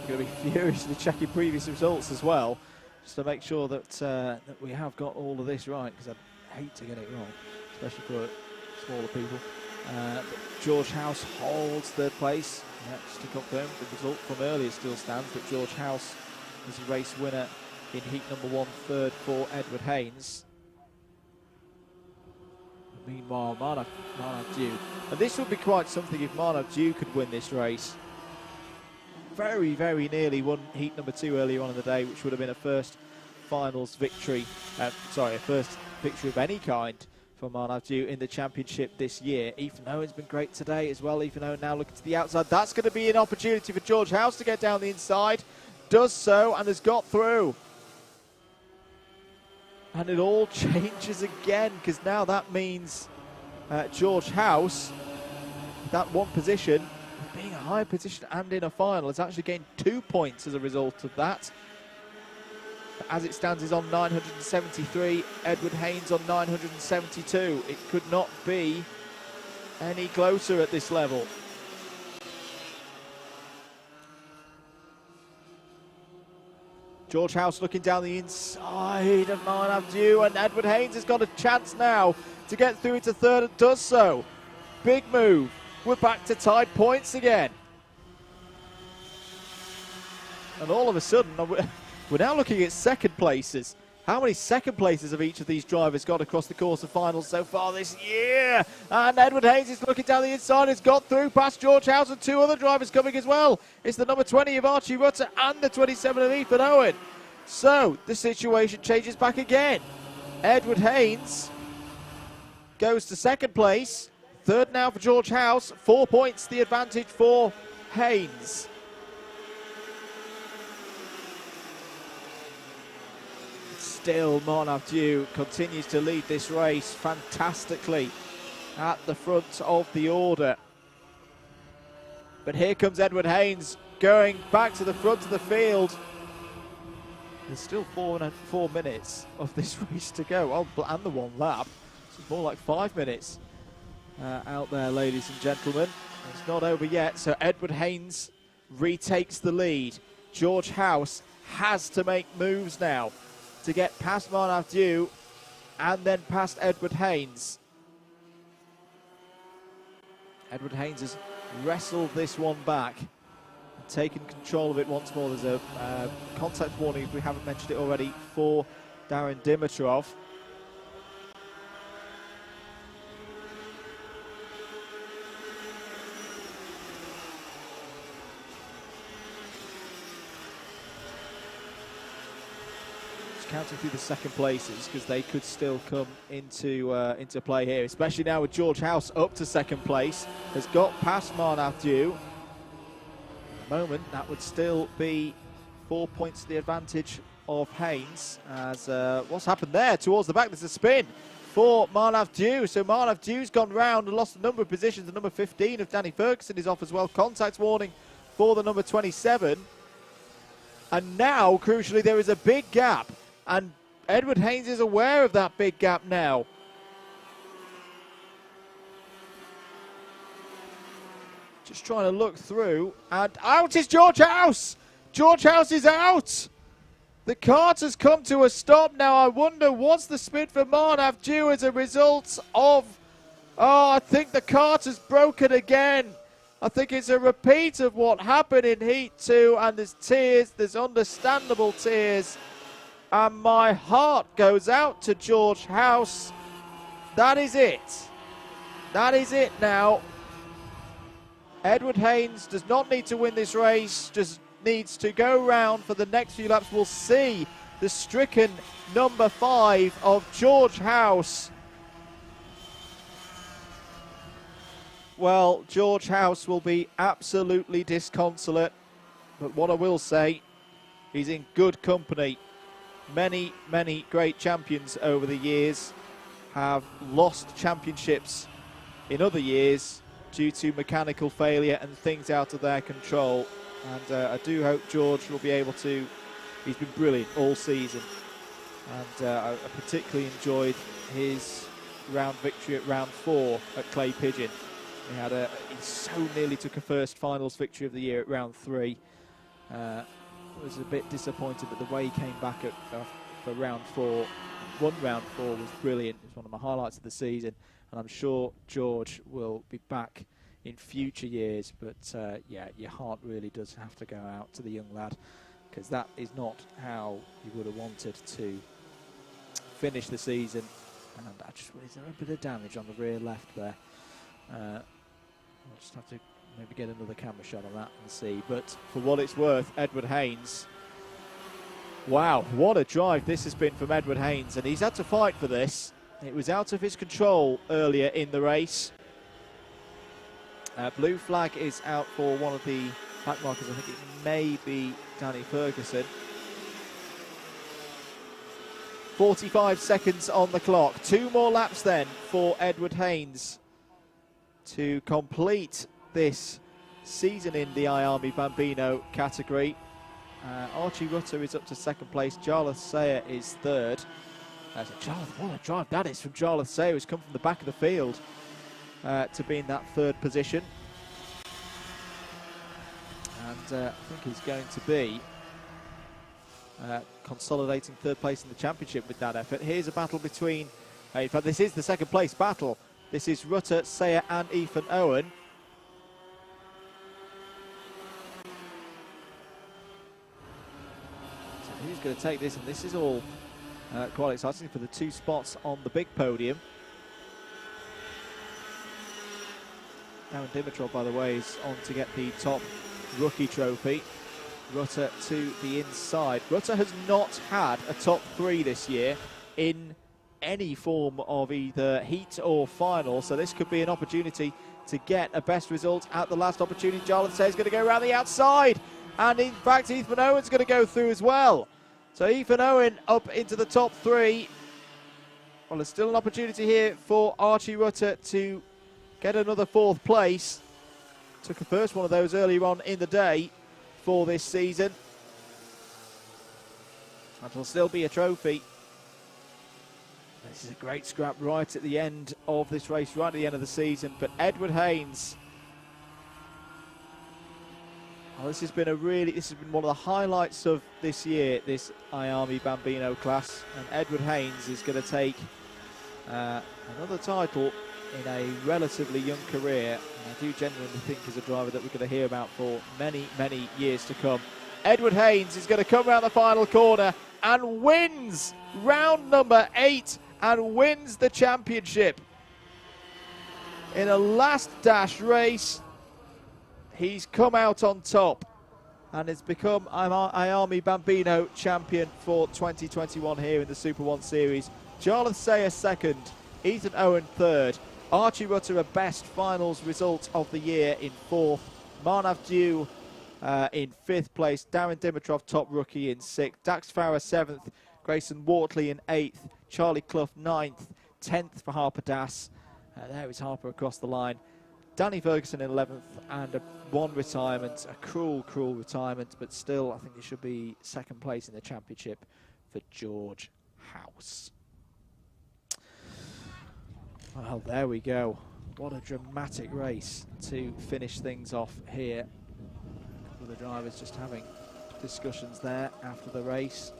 We're going to be furiously checking previous results as well, just to make sure that, that we have got all of this right, because I'd hate to get it wrong, especially for smaller people. But George House holds third place. Yeah, just to confirm, the result from earlier still stands, but George House is a race winner in heat number 1, third for Edward Haynes. Meanwhile, Marnav Dew, and this would be quite something if Marnav Dew could win this race. Very, very nearly won heat number 2 earlier on in the day, which would have been a first finals victory, a first victory of any kind for Marnav Dew in the championship this year. Ethan Owen's been great today as well. Ethan Owen now looking to the outside. That's going to be an opportunity for George House to get down the inside. Does so and has got through. And it all changes again, because now that means George House, that one position, being a high position and in a final, has actually gained 2 points as a result of that. As it stands, is on 973, Edward Haynes on 972. It could not be any closer at this level. George House looking down the inside of Marnav Dew, and Edward Haynes has got a chance now to get through into third and does so. Big move. We're back to tied points again. And all of a sudden, we're now looking at second places. How many second places have each of these drivers got across the course of finals so far this year? And Edward Haynes is looking down the inside, has got through past George House, and 2 other drivers coming as well. It's the number 20 of Archie Rutter and the 27 of Ethan Owen. So the situation changes back again. Edward Haynes goes to second place. Third now for George House. 4 points the advantage for Haynes. Still, Martin continues to lead this race fantastically at the front of the order. But here comes Edward Haynes going back to the front of the field. There's still 4 minutes of this race to go. Oh, and the one lap. It's more like 5 minutes out there, ladies and gentlemen. It's not over yet, so Edward Haynes retakes the lead. George House has to make moves now to get past Martin and then past Edward Haynes. Edward Haynes has wrestled this one back, taken control of it once more. There's a contact warning, if we haven't mentioned it already, for Darren Dimitrov. Counting through the second places because they could still come into play here, especially now with George House up to second place, has got past Martin. At the moment, that would still be 4 points to the advantage of Haynes. As what's happened there towards the back? There's a spin for Martin. So Martin's gone round and lost a number of positions. The number 15 of Danny Ferguson is off as well. Contact warning for the number 27. And now, crucially, there is a big gap. And Edward Haynes is aware of that big gap now. Just trying to look through. And out is George House! George House is out! The cart has come to a stop now. I wonder what's the spin for Martin as a result of... Oh, I think the cart has broken again. I think it's a repeat of what happened in Heat 2. And there's tears, there's understandable tears. And my heart goes out to George House. That is it. That is it now. Edward Haynes does not need to win this race, just needs to go round for the next few laps. We'll see the stricken number 5 of George House. Well, George House will be absolutely disconsolate. But what I will say, he's in good company. Many, many great champions over the years have lost championships in other years due to mechanical failure and things out of their control. And I do hope George will be able to. He's been brilliant all season. And I particularly enjoyed his round victory at round 4 at Clay Pigeon. He so nearly took a first finals victory of the year at round 3. Was a bit disappointed, but the way he came back for round 4, won round 4, was brilliant. It's one of my highlights of the season, and I'm sure George will be back in future years. But yeah, your heart really does have to go out to the young lad, because that is not how he would have wanted to finish the season. And is there a bit of damage on the rear left there? I'll just have to maybe get another camera shot on that and see. But for what it's worth, Edward Haynes, wow, what a drive this has been from Edward Haynes, and he's had to fight for this. It was out of his control earlier in the race. Blue flag is out for one of the back markers. I think it may be Danny Ferguson. 45 seconds on the clock. 2 more laps then for Edward Haynes to complete this season in the iArmy Bambino category. Archie Rutter is up to second place. Jarlath Sayer is third. What a drive that is from Jarlath Sayer, who's come from the back of the field to be in that 3rd position. And I think he's going to be consolidating 3rd place in the championship with that effort. Here's a battle between, in fact this is the 2nd place battle. This is Rutter, Sayer and Ethan Owen. Who's going to take this? And this is all quite exciting for the 2 spots on the big podium. Darren Dimitrov, by the way, is on to get the top rookie trophy. Rutter to the inside. Rutter has not had a top 3 this year in any form of either heat or final, so this could be an opportunity to get a best result at the last opportunity. Jarlath says going to go around the outside, and in fact Ethan Owen's going to go through as well. So Ethan Owen up into the top 3. Well, there's still an opportunity here for Archie Rutter to get another 4th place. Took a first one of those earlier on in the day for this season. And it'll still be a trophy. This is a great scrap right at the end of this race, right at the end of the season. But Edward Haynes, well, this has been one of the highlights of this year, this IAME Bambino class. And Edward Haynes is going to take another title in a relatively young career. And I do genuinely think he's a driver that we're going to hear about for many, many years to come. Edward Haynes is going to come around the final corner and wins round number 8 and wins the championship. In a last dash race, he's come out on top and has become IAME Bambino champion for 2021 here in the SuperOne series. Jarlath Sayers 2nd, Ethan Owen 3rd, Archie Rutter a best finals result of the year in 4th, Marnav Dew in 5th place, Darren Dimitrov top rookie in 6th, Dax Farrer 7th, Grayson Wortley in 8th, Charlie Clough 9th, 10th for Harper Das. There is Harper across the line. Danny Ferguson in 11th, and one retirement, a cruel, cruel retirement, but still I think it should be 2nd place in the championship for George House. Well, there we go. What a dramatic race to finish things off here. A couple of the drivers just having discussions there after the race.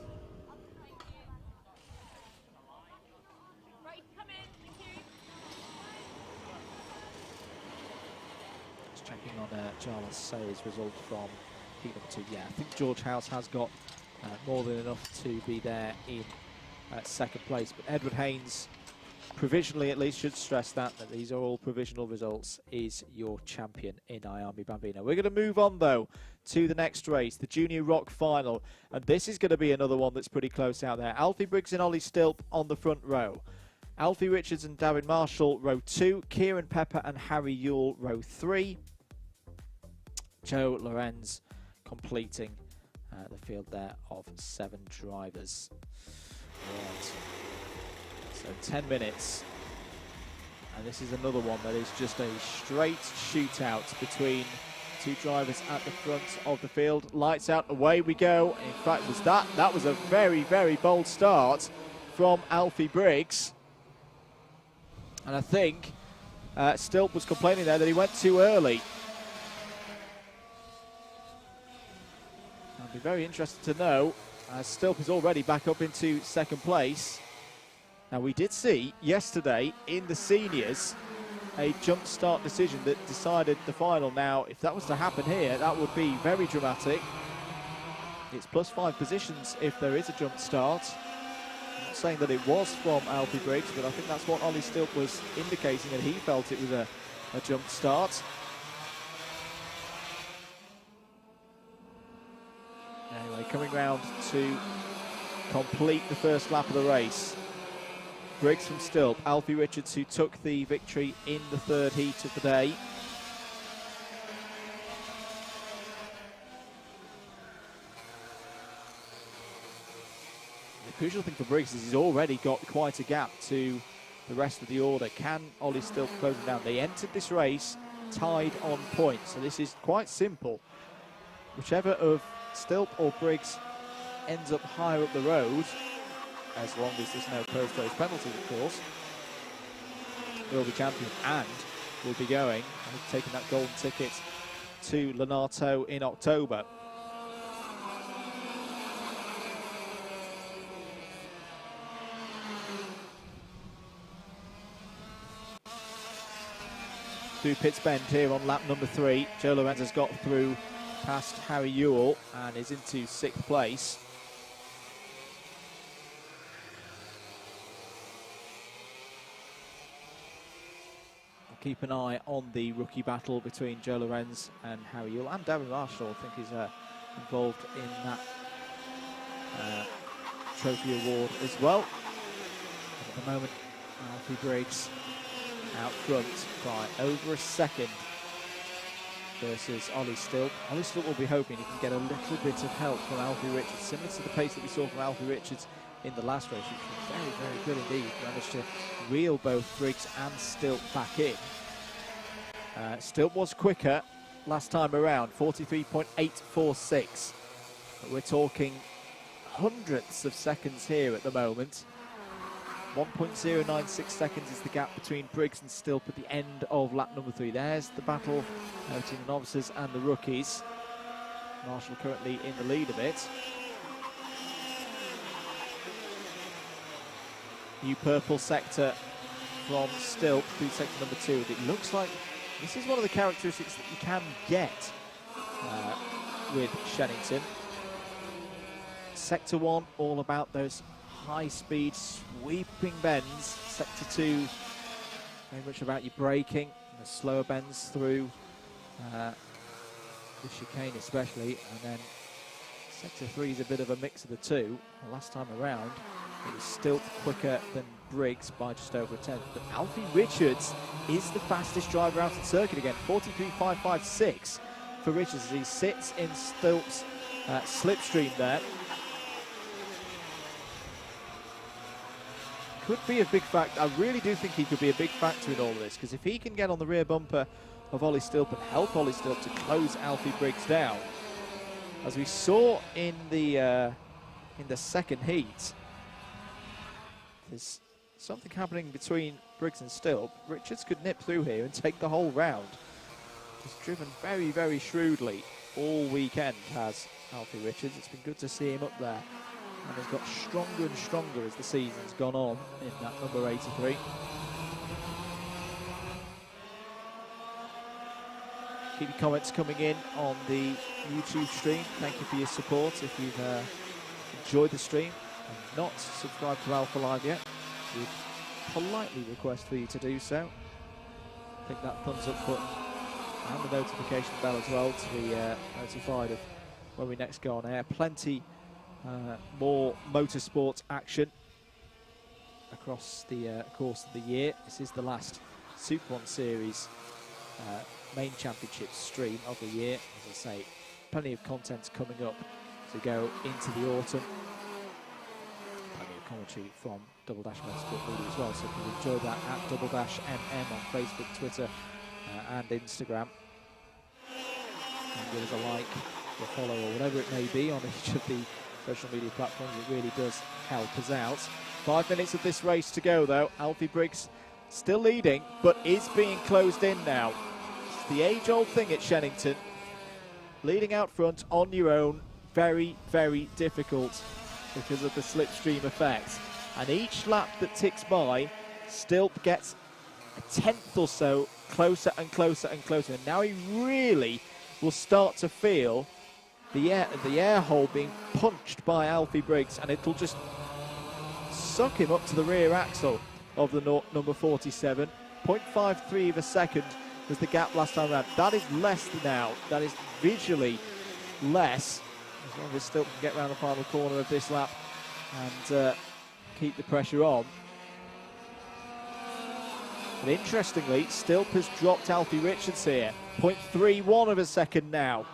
Checking on Jarlath Sayers' result from heat number 2. Yeah, I think George House has got more than enough to be there in 2nd place. But Edward Haynes, provisionally at least, should stress that these are all provisional results, is your champion in IAME Bambino. We're going to move on, though, to the next race, the Junior Rock Final. And this is going to be another one that's pretty close out there. Alfie Briggs and Ollie Stilp on the front row. Alfie Richards and Darren Marshall, row 2. Kieran Pepper and Harry Yule, row 3. Joe Lorenz completing the field there of 7 drivers. Right. So 10 minutes. And this is another one that is just a straight shootout between 2 drivers at the front of the field. Lights out, away we go. In fact, that was a very, very bold start from Alfie Briggs. And I think Stilp was complaining there that he went too early. I'll be very interested to know, as Stilp is already back up into 2nd place. Now, we did see yesterday in the seniors a jump start decision that decided the final. Now, if that was to happen here, that would be very dramatic. It's +5 positions if there is a jump start. I'm not saying that it was from Alfie Briggs, but I think that's what Ollie Stilp was indicating, that he felt it was a jump start. Anyway, coming round to complete the first lap of the race. Briggs from Stilp, Alfie Richards, who took the victory in the 3rd heat of the day. The crucial thing for Briggs is he's already got quite a gap to the rest of the order. Can Ollie Stilp close him down? They entered this race tied on points, so this is quite simple. Whichever of Stilp or Briggs ends up higher up the road, as long as there's no post-race penalties, of course, will be champion and will be going and taking that golden ticket to Lenato in October. Through Pitts Bend here on lap number 3, Joe Lorenz has got through past Harry Yule and is into 6th place. I'll keep an eye on the rookie battle between Joe Lorenz and Harry Yule, and Darren Marshall, I think, is involved in that trophy award as well. At the moment, Alfie Briggs out front by over a second versus Ollie Stilp. Ollie Stilp will be hoping he can get a little bit of help from Alfie Richards, similar to the pace that we saw from Alfie Richards in the last race, which was very, very good indeed. Managed to reel both Briggs and Stilp back in. Stilp was quicker last time around, 43.846. But we're talking hundredths of seconds here at the moment. 1.096 seconds is the gap between Briggs and Stilp at the end of lap number 3. There's the battle between the novices and the rookies. Marshall currently in the lead of it. New purple sector from Stilp through sector number 2. It looks like this is one of the characteristics that you can get with Shenington. Sector 1, all about those high-speed sweeping bends. Sector 2, very much about your braking, and the slower bends through the chicane especially, and then Sector 3 is a bit of a mix of the two. The last time around, it was still quicker than Briggs by just over a tenth, but Alfie Richards is the fastest driver out of the circuit again, 43.556 for Richards as he sits in Stilp's slipstream there. Could be a big factor. I really do think he could be a big factor in all of this, because if he can get on the rear bumper of Ollie Stilp and help Ollie Stilp to close Alfie Briggs down, as we saw in the second heat, there's something happening between Briggs and Stilp. Richards could nip through here and take the whole round. He's driven very, very shrewdly all weekend, has Alfie Richards. It's been good to see him up there. And has got stronger and stronger as the season's gone on in that number 83. Keep your comments coming in on the YouTube stream. Thank you for your support. If you've enjoyed the stream and not subscribed to Alpha Live yet, we politely request for you to do so. Click that thumbs up button and the notification bell as well to be notified of when we next go on air. Plenty more motorsport action across the course of the year. This is the last SuperOne Series main championship stream of the year. As I say, plenty of content coming up to go into the autumn. Plenty of commentary from Double Dash Motorsport Media as well, so if you enjoyed that, at Double Dash MM on Facebook, Twitter and Instagram. And give us a like or follow or whatever it may be on each of the social media platforms. It really does help us out. 5 minutes of this race to go though. Alfie Briggs still leading, but is being closed in now. It's the age-old thing at Shenington. Leading out front on your own, very, very difficult because of the slipstream effect. And each lap that ticks by, Stilp gets a tenth or so closer and closer and closer. And now he really will start to feel the air hole being punched by Alfie Briggs, and it'll just suck him up to the rear axle of the number 47. 0.53 of a second was the gap last time around. That is less now. That is visually less, as long as Stilp can get around the final corner of this lap and keep the pressure on. But interestingly, Stilp has dropped Alfie Richards here. 0.31 of a second now.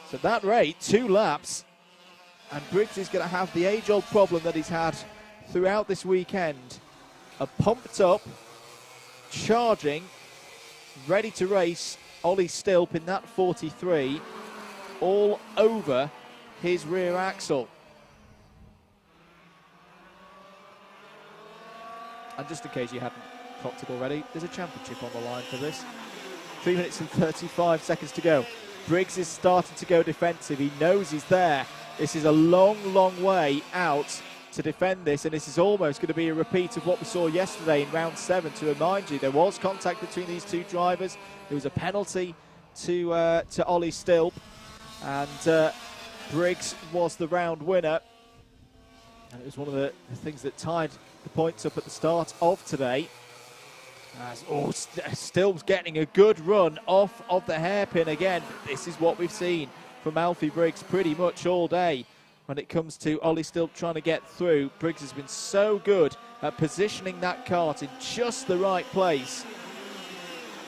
So at that rate, 2 laps, and Briggs is going to have the age-old problem that he's had throughout this weekend. A pumped up, charging, ready to race Ollie Stilp in that 43, all over his rear axle. And just in case you hadn't clocked it already, there's a championship on the line for this. 3 minutes and 35 seconds to go. Briggs is starting to go defensive. He knows he's there. This is a long, long way out to defend this, and this is almost going to be a repeat of what we saw yesterday in round 7. To remind you, there was contact between these two drivers. There was a penalty to Ollie Stilp, and Briggs was the round winner. And it was one of the things that tied the points up at the start of today. Stilp's getting a good run off of the hairpin again. This is what we've seen from Alfie Briggs pretty much all day. when it comes to Ollie Stilp trying to get through. Briggs has been so good at positioning that kart in just the right place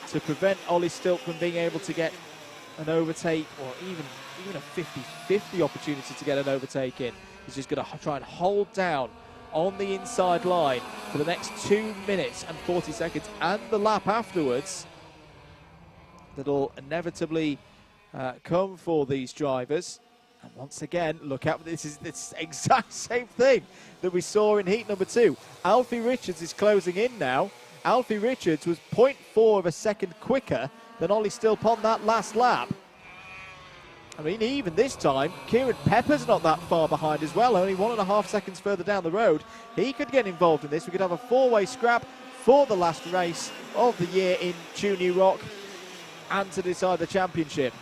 to prevent Ollie Stilp from being able to get an overtake, or even a 50-50 opportunity to get an overtake in. He's just going to try and hold down on the inside line for the next 2 minutes and 40 seconds and the lap afterwards that'll inevitably come for these drivers. And once again, look out, this is the exact same thing that we saw in heat number 2. Alfie Richards is closing in now. Alfie Richards was 0.4 of a second quicker than Ollie Stilp on that last lap. I mean, even this time, Kieran Pepper's not that far behind as well, only 1.5 seconds further down the road. He could get involved in this. We could have a 4-way scrap for the last race of the year in Junior Rock and to decide the championship.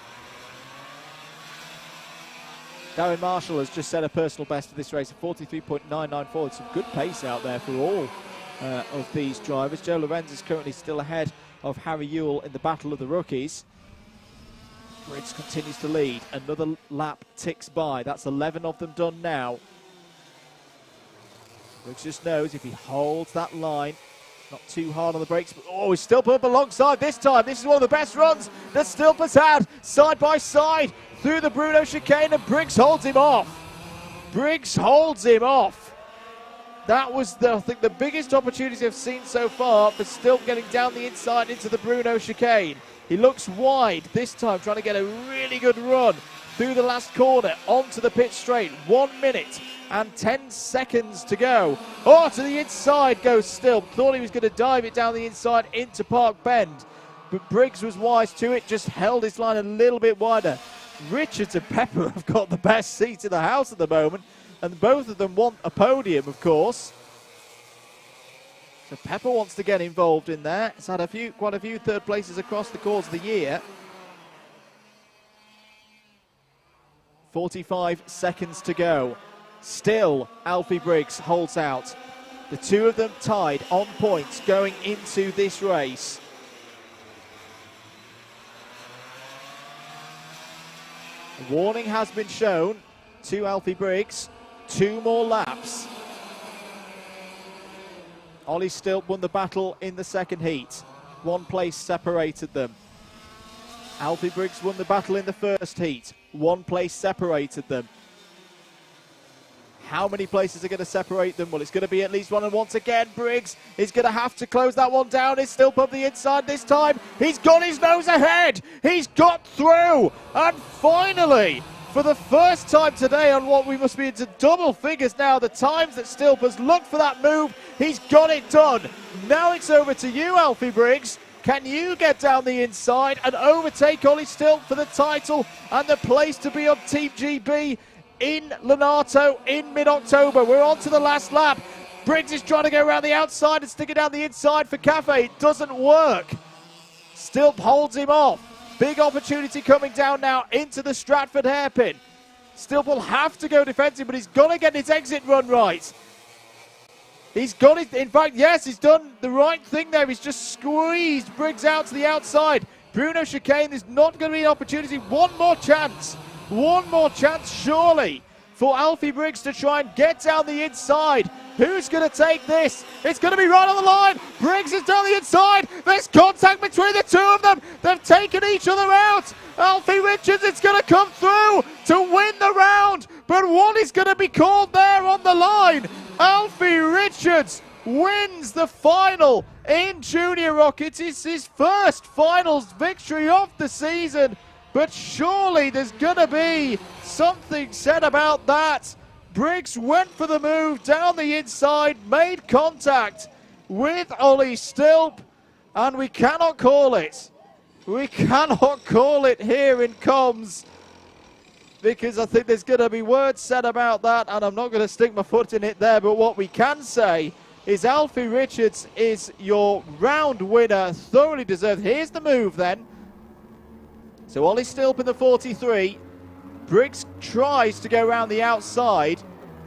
Darren Marshall has just set a personal best for this race of 43.994. Some good pace out there for all of these drivers. Joe Lorenz is currently still ahead of Harry Ewell in the battle of the rookies. Briggs continues to lead. Another lap ticks by. That's 11 of them done now. Briggs just knows if he holds that line, not too hard on the brakes, but he's still up alongside this time. This is one of the best runs that Stilp has had, side by side through the Bruno chicane, and Briggs holds him off. Briggs holds him off. That was, I think, the biggest opportunity I've seen so far for Stilp getting down the inside into the Bruno chicane. He looks wide this time, trying to get a really good run through the last corner onto the pit straight. 1 minute and 10 seconds to go. Oh, to the inside goes Stilp. Thought he was going to dive it down the inside into Park Bend, but Briggs was wise to it, just held his line a little bit wider. Richards and Pepper have got the best seats in the house at the moment, and both of them want a podium, of course. So Pepper wants to get involved in there. He's had quite a few third places across the course of the year. 45 seconds to go. Still, Alfie Briggs holds out. The two of them tied on points going into this race. A warning has been shown to Alfie Briggs. 2 more laps. Ollie Stilp won the battle in the second heat. 1 place separated them. Alfie Briggs won the battle in the first heat. 1 place separated them. How many places are going to separate them? Well, it's going to be at least 1, and once again, Briggs is going to have to close that one down. It's Stilp up the inside this time. He's got his nose ahead. He's got through. And finally, for the first time today on what we must be into double figures now, the times that Stilp has looked for that move, he's got it done. Now it's over to you, Alfie Briggs. Can you get down the inside and overtake Ollie Stilp for the title and the place to be on Team GB in Lenato in mid-October? We're on to the last lap. Briggs is trying to go around the outside and stick it down the inside for Cafe. It doesn't work. Stilp holds him off. Big opportunity coming down now into the Stratford hairpin. Stilp will have to go defensive, but he's got to get his exit run right. He's got it. In fact, yes, he's done the right thing there. He's just squeezed Briggs out to the outside. Bruno chicane, there's not going to be an opportunity. One more chance surely for Alfie Briggs to try and get down the inside. Who's going to take this? It's going to be right on the line. Briggs is down the inside. There's contact between the two of them. They've taken each other out. Alfie Richards, it's going to come through to win the round. But what is going to be called there on the line? Alfie Richards wins the final in Junior Rock. It is his first finals victory of the season. But surely there's going to be something said about that. Briggs went for the move down the inside, made contact with Ollie Stilp, and we cannot call it. We cannot call it here in comms, because I think there's going to be words said about that, and I'm not going to stick my foot in it there, but what we can say is Alfie Richards is your round winner, thoroughly deserved. Here's the move then. So Ollie Stilp in the 43. Briggs tries to go around the outside,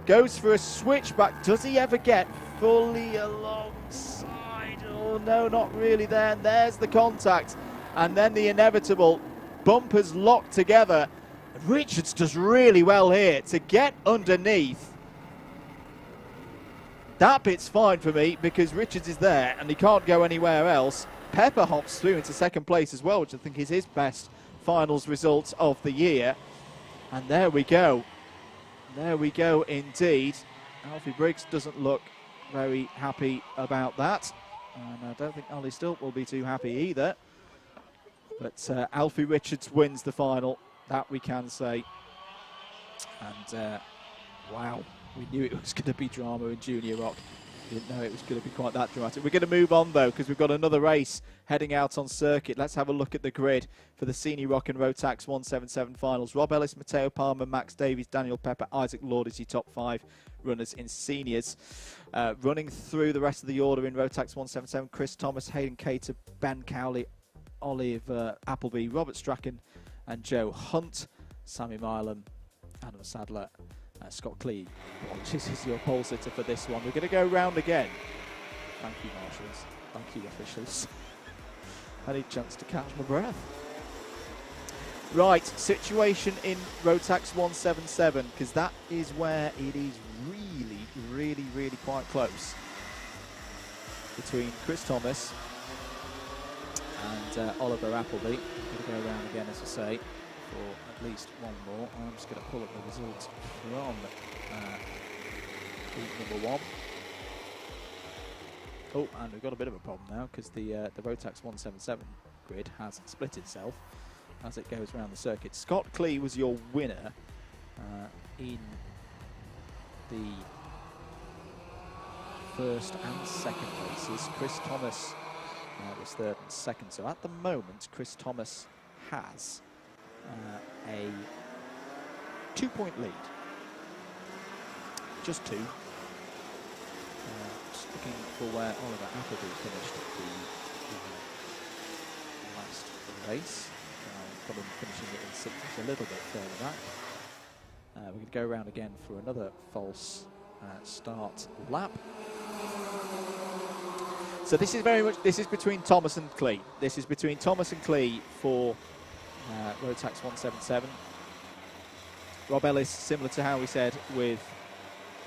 goes for a switchback. Does he ever get fully alongside? Oh no, not really there. And there's the contact. And then the inevitable bumpers locked together. Richards does really well here to get underneath. That bit's fine for me because Richards is there and he can't go anywhere else. Pepper hops through into second place as well, which I think is his best finals result of the year. And there we go. There we go indeed. Alfie Briggs doesn't look very happy about that. And I don't think Ollie Stilt will be too happy either. But Alfie Richards wins the final, that we can say. And wow, we knew it was going to be drama in Junior Rock. Didn't know it was going to be quite that dramatic. We're going to move on though, because we've got another race heading out on circuit. Let's have a look at the grid for the Senior Rock and Rotax 177 finals. Rob Ellis, Matteo Palmer, Max Davies, Daniel Pepper, Isaac Lord is your top 5 runners in seniors. Running through the rest of the order in Rotax 177, Chris Thomas, Hayden Cater, Ben Cowley, Oliver Appleby, Robert Strachan and Joe Hunt. Sammy Milam, Adam Sadler, Scott Clee watches as your pole sitter for this one. We're going to go round again. Thank you, marshals. Thank you, officials. I need a chance to catch my breath. Right, situation in Rotax 177, because that is where it is really quite close between Chris Thomas and Oliver Appleby. We're going to go around again, as I say, for at least one more. I'm just going to pull up the results from heat number 1. Oh, and we've got a bit of a problem now because the Rotax 177 grid has split itself as it goes around the circuit. Scott Clee was your winner in the first and second races. Chris Thomas was third and second. So at the moment, Chris Thomas has a 2-point lead. Just 2. Just looking for where Oliver Appleby finished the last race. Probably finishing it in 6th, a little bit further back. We're going to go around again for another false start lap. So this is very much, this is between Thomas and Clee. This is between Thomas and Clee for Rotax 177. Rob Ellis, similar to how we said with,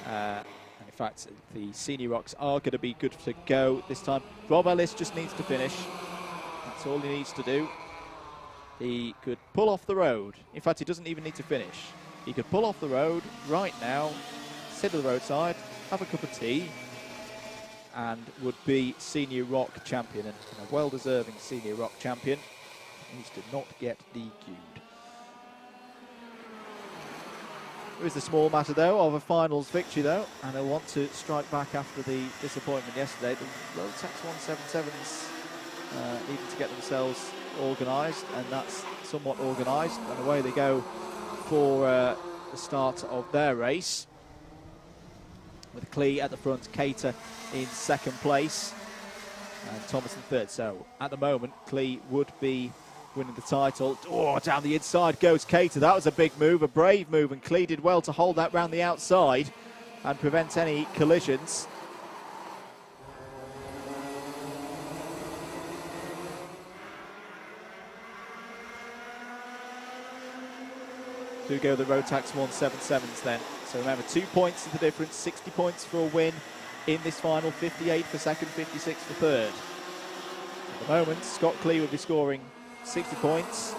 in fact, the Senior Rocks are going to be good to go this time. Rob Ellis just needs to finish. That's all he needs to do. He could pull off the road. In fact, he doesn't even need to finish. He could pull off the road right now, sit at the roadside, have a cup of tea, and would be Senior Rock champion, and a well-deserving Senior Rock champion. Needs to not get DQ'd. There is the small matter, though, of a finals victory, though, and he'll want to strike back after the disappointment yesterday. The Rotax 177s needing to get themselves organised, and that's somewhat organised, and away they go for the start of their race, with Clee at the front, Cater in second place, and Thomas in third. So at the moment, Clee would be winning the title. Oh, down the inside goes Cater. That was a big move, a brave move, and Clee did well to hold that round the outside and prevent any collisions. Do go the Rotax 177s then. So remember, 2 points is the difference, 60 points for a win in this final, 58 for second, 56 for third. At the moment, Scott Clee would be scoring 60 points.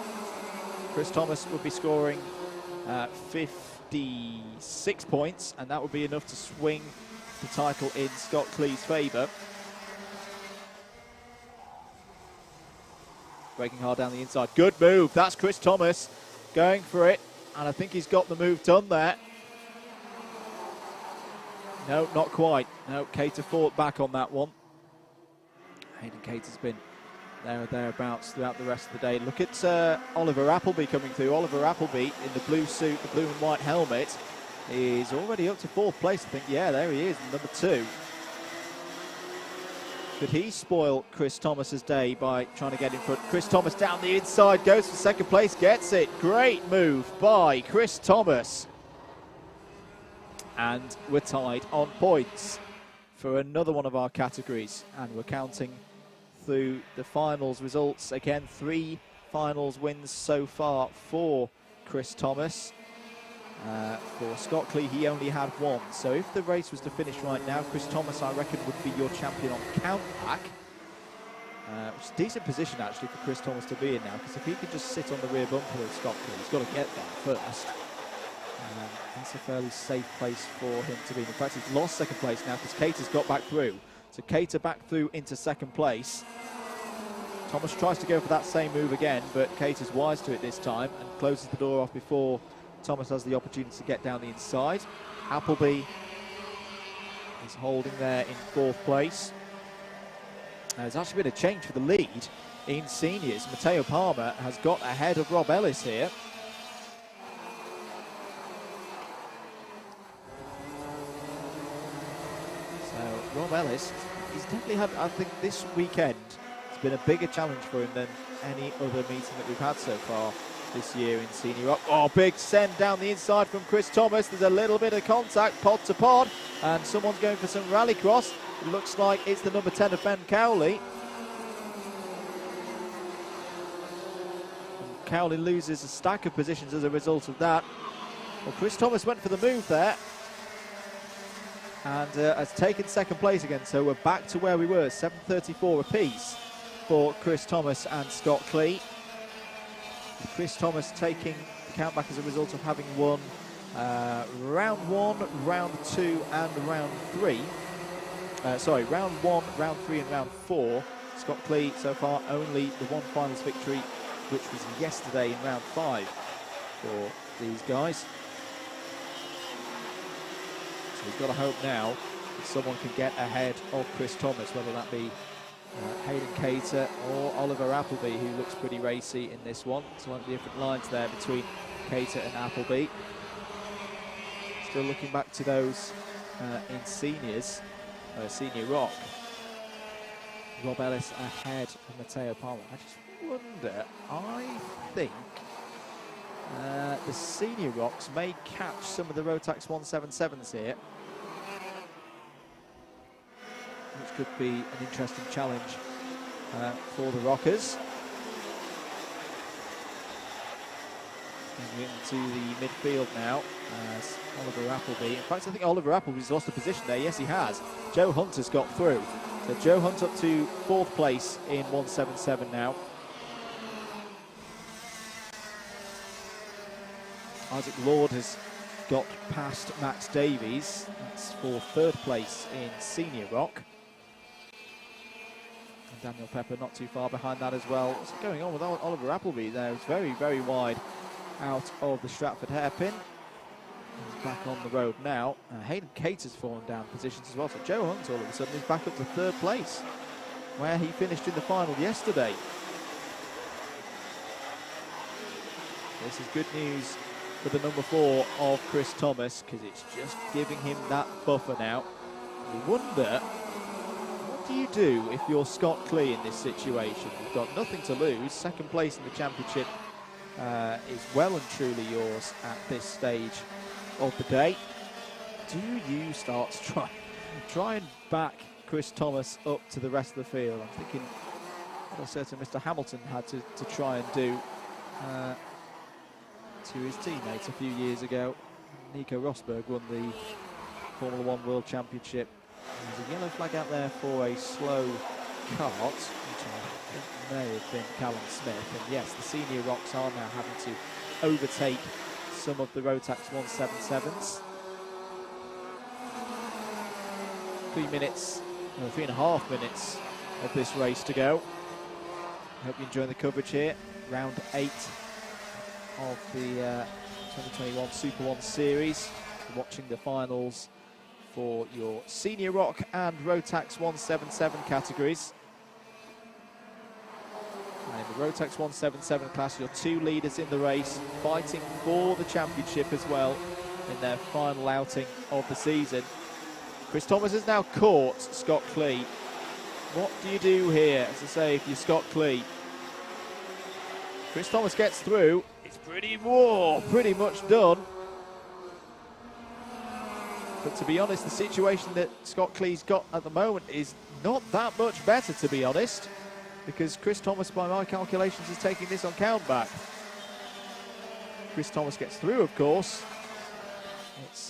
Chris Thomas would be scoring 56 points, and that would be enough to swing the title in Scott Clee's favour. Breaking hard down the inside. Good move. That's Chris Thomas going for it. And I think he's got the move done there. No, not quite. No, Cater fought back on that one. Hayden Cater's been there or thereabouts throughout the rest of the day. Look at Oliver Appleby coming through. Oliver Appleby in the blue suit, the blue and white helmet, is already up to 4th place, I think. Yeah, there he is, number 2. Could he spoil Chris Thomas's day by trying to get in front? Chris Thomas down the inside, goes for second place, gets it. Great move by Chris Thomas. And we're tied on points for another one of our categories. And we're counting through the finals results. Again, 3 finals wins so far for Chris Thomas. For Scott Clee, he only had one. So if the race was to finish right now, Chris Thomas, I reckon, would be your champion on countback. Which is a decent position, actually, for Chris Thomas to be in now, because if he could just sit on the rear bumper of Scott Clee, he's got to get there first. That's a fairly safe place for him to be. In fact, he's lost second place now because Cater's got back through. So Cater back through into second place. Thomas tries to go for that same move again, but Cater's wise to it this time and closes the door off before Thomas has the opportunity to get down the inside. Appleby is holding there in fourth place. There's actually been a change for the lead in seniors. Matteo Palmer has got ahead of Rob Ellis here. So Rob Ellis, he's definitely had, I think this weekend, it's been a bigger challenge for him than any other meeting that we've had so far this year in Senior Rock. Oh, big send down the inside from Chris Thomas. There's a little bit of contact, pod to pod, and someone's going for some rallycross. It looks like it's the number 10 of Ben Cowley. And Cowley loses a stack of positions as a result of that. Well, Chris Thomas went for the move there and has taken second place again, so we're back to where we were, 7:34 apiece for Chris Thomas and Scott Clee. Chris Thomas taking the count back as a result of having won round 1, round 2 and round 3. Sorry, round 1, round 3 and round 4. Scott Clee so far only the one finals victory, which was yesterday in round 5 for these guys. So he's got to hope now that someone can get ahead of Chris Thomas, whether that be Hayden Cater or Oliver Appleby, who looks pretty racy in this one. Slightly different lines there between Cater and Appleby. Still looking back to those in seniors, Senior Rock. Rob Ellis ahead of Matteo Palmer. I just wonder, I think the Senior Rocks may catch some of the Rotax 177s here, which could be an interesting challenge for the Rockers. Into the midfield now as Oliver Appleby. In fact, I think Oliver Appleby's lost a position there. Yes, he has. Joe Hunter's got through. So Joe Hunt up to fourth place in 177 now. Isaac Lord has got past Max Davies. That's for third place in Senior Rock. And Daniel Pepper not too far behind that as well. What's going on with Oliver Appleby there? It's very, very wide out of the Stratford hairpin. He's back on the road now. Hayden Cater's fallen down positions as well. So Joe Hunt all of a sudden is back up to third place, where he finished in the final yesterday. This is good news for the number 4 of Chris Thomas, because it's just giving him that buffer now. You wonder, what do you do if you're Scott Clee in this situation? You've got nothing to lose. Second place in the championship is well and truly yours at this stage of the day. Do you start to try and back Chris Thomas up to the rest of the field? I'm thinking what a certain Mr. Hamilton had to try and do to his teammates a few years ago. Nico Rosberg won the Formula 1 World Championship. There's a yellow flag out there for a slow kart, which I think may have been Callum Smith. And yes, the Senior Rocks are now having to overtake some of the Rotax 177s. 3.5 minutes of this race to go. Hope you're enjoying the coverage here. Round 8 of the 2021 SuperOne series. Watching the finals for your Senior Rock and Rotax 177 categories. And in the Rotax 177 class, your 2 leaders in the race fighting for the championship as well in their final outing of the season. Chris Thomas has now caught Scott Clee. What do you do here, as I say, if you're Scott Clee? Chris Thomas gets through. It's pretty much done. But to be honest, the situation that Scott Clee's got at the moment is not that much better, to be honest, because Chris Thomas, by my calculations, is taking this on countback. Chris Thomas gets through, of course.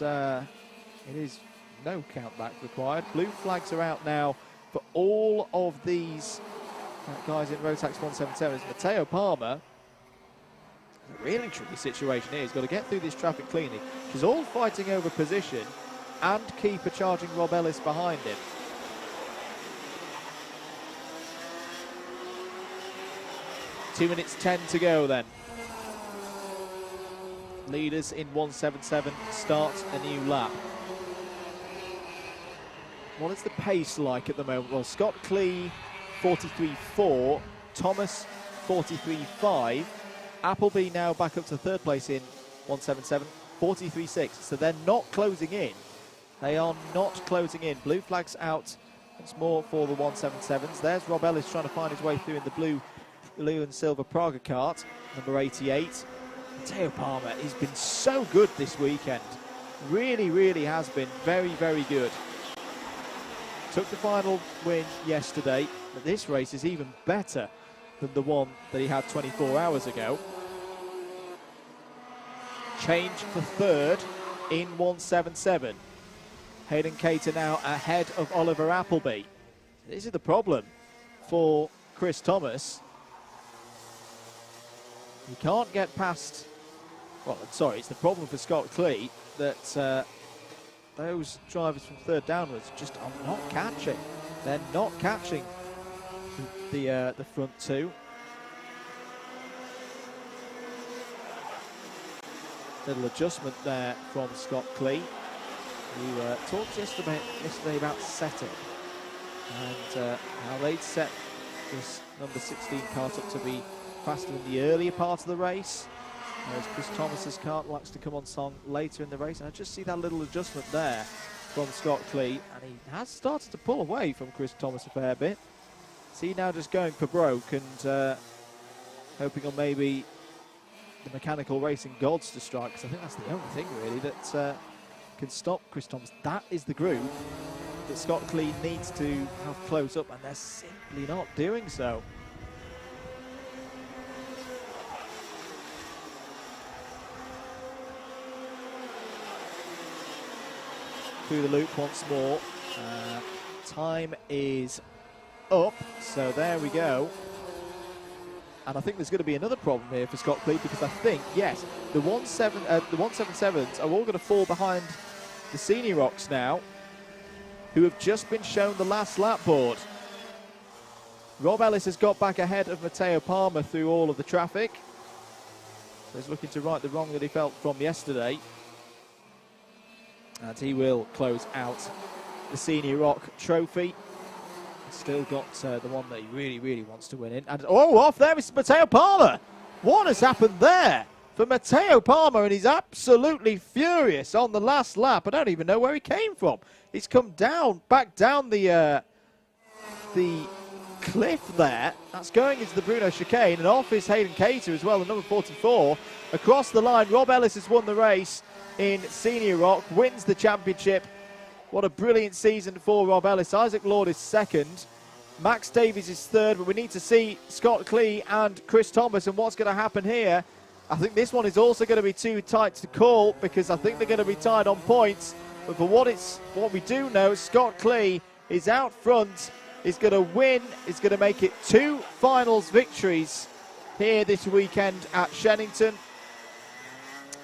It is no countback required. Blue flags are out now for all of these guys in Rotax 177. It's Matteo Palmer. A really tricky situation here. He's got to get through this traffic cleanly. He's all fighting over position and keeper charging Rob Ellis behind him. Two minutes 10 to go then. Leaders in 177 start a new lap. What is the pace like at the moment? Well, Scott Clee 43.4, Thomas 43.5, Appleby now back up to third place in 177, 43.6. So they're not closing in. They are not closing in. Blue flags out once more for the 177s. There's Rob Ellis trying to find his way through in the blue and silver Praga kart, number 88. Matteo Palmer, he's been so good this weekend. Really, really has been very, very good. Took the final win yesterday, but this race is even better than the one that he had 24 hours ago. Change for third in 177. Hayden Cater now ahead of Oliver Appleby. This is the problem for Chris Thomas. He can't get past, well, sorry, it's the problem for Scott Clee that those drivers from third downwards just are not catching. They're not catching the front two. Little adjustment there from Scott Clee. We talked yesterday about setting and how they'd set this number 16 kart up to be faster in the earlier part of the race, whereas Chris Thomas's kart likes to come on song later in the race. And I just see that little adjustment there from Scott Clee, and he has started to pull away from Chris Thomas a fair bit. See now just going for broke and hoping on maybe the mechanical racing gods to strike, because I think that's the only thing really that can stop Chris Thomas. That is the group that Scott Clee needs to have close up, and they're simply not doing so. Through the loop once more. Time is up, so there we go. And I think there's going to be another problem here for Scott Clee, because I think, yes, the 177s are all going to fall behind the Senior Rocks now, who have just been shown the last lap board. Rob Ellis has got back ahead of Matteo Palmer through all of the traffic. So he's looking to right the wrong that he felt from yesterday. And he will close out the Senior Rock trophy. Still got the one that he really, really wants to win in. And oh, off there is Matteo Palmer. What has happened there for Matteo Palmer? And he's absolutely furious on the last lap. I don't even know where he came from. He's come down, back down the cliff there. That's going into the Bruno chicane, and off is Hayden Cater as well, the number 44. Across the line, Rob Ellis has won the race in Senior Rock, wins the championship. What a brilliant season for Rob Ellis. Isaac Lord is second. Max Davies is third, but we need to see Scott Clee and Chris Thomas and what's going to happen here. I think this one is also going to be too tight to call, because I think they're going to be tied on points. But for what we do know, Scott Clee is out front, is going to win, is going to make it 2 finals victories here this weekend at Shenington.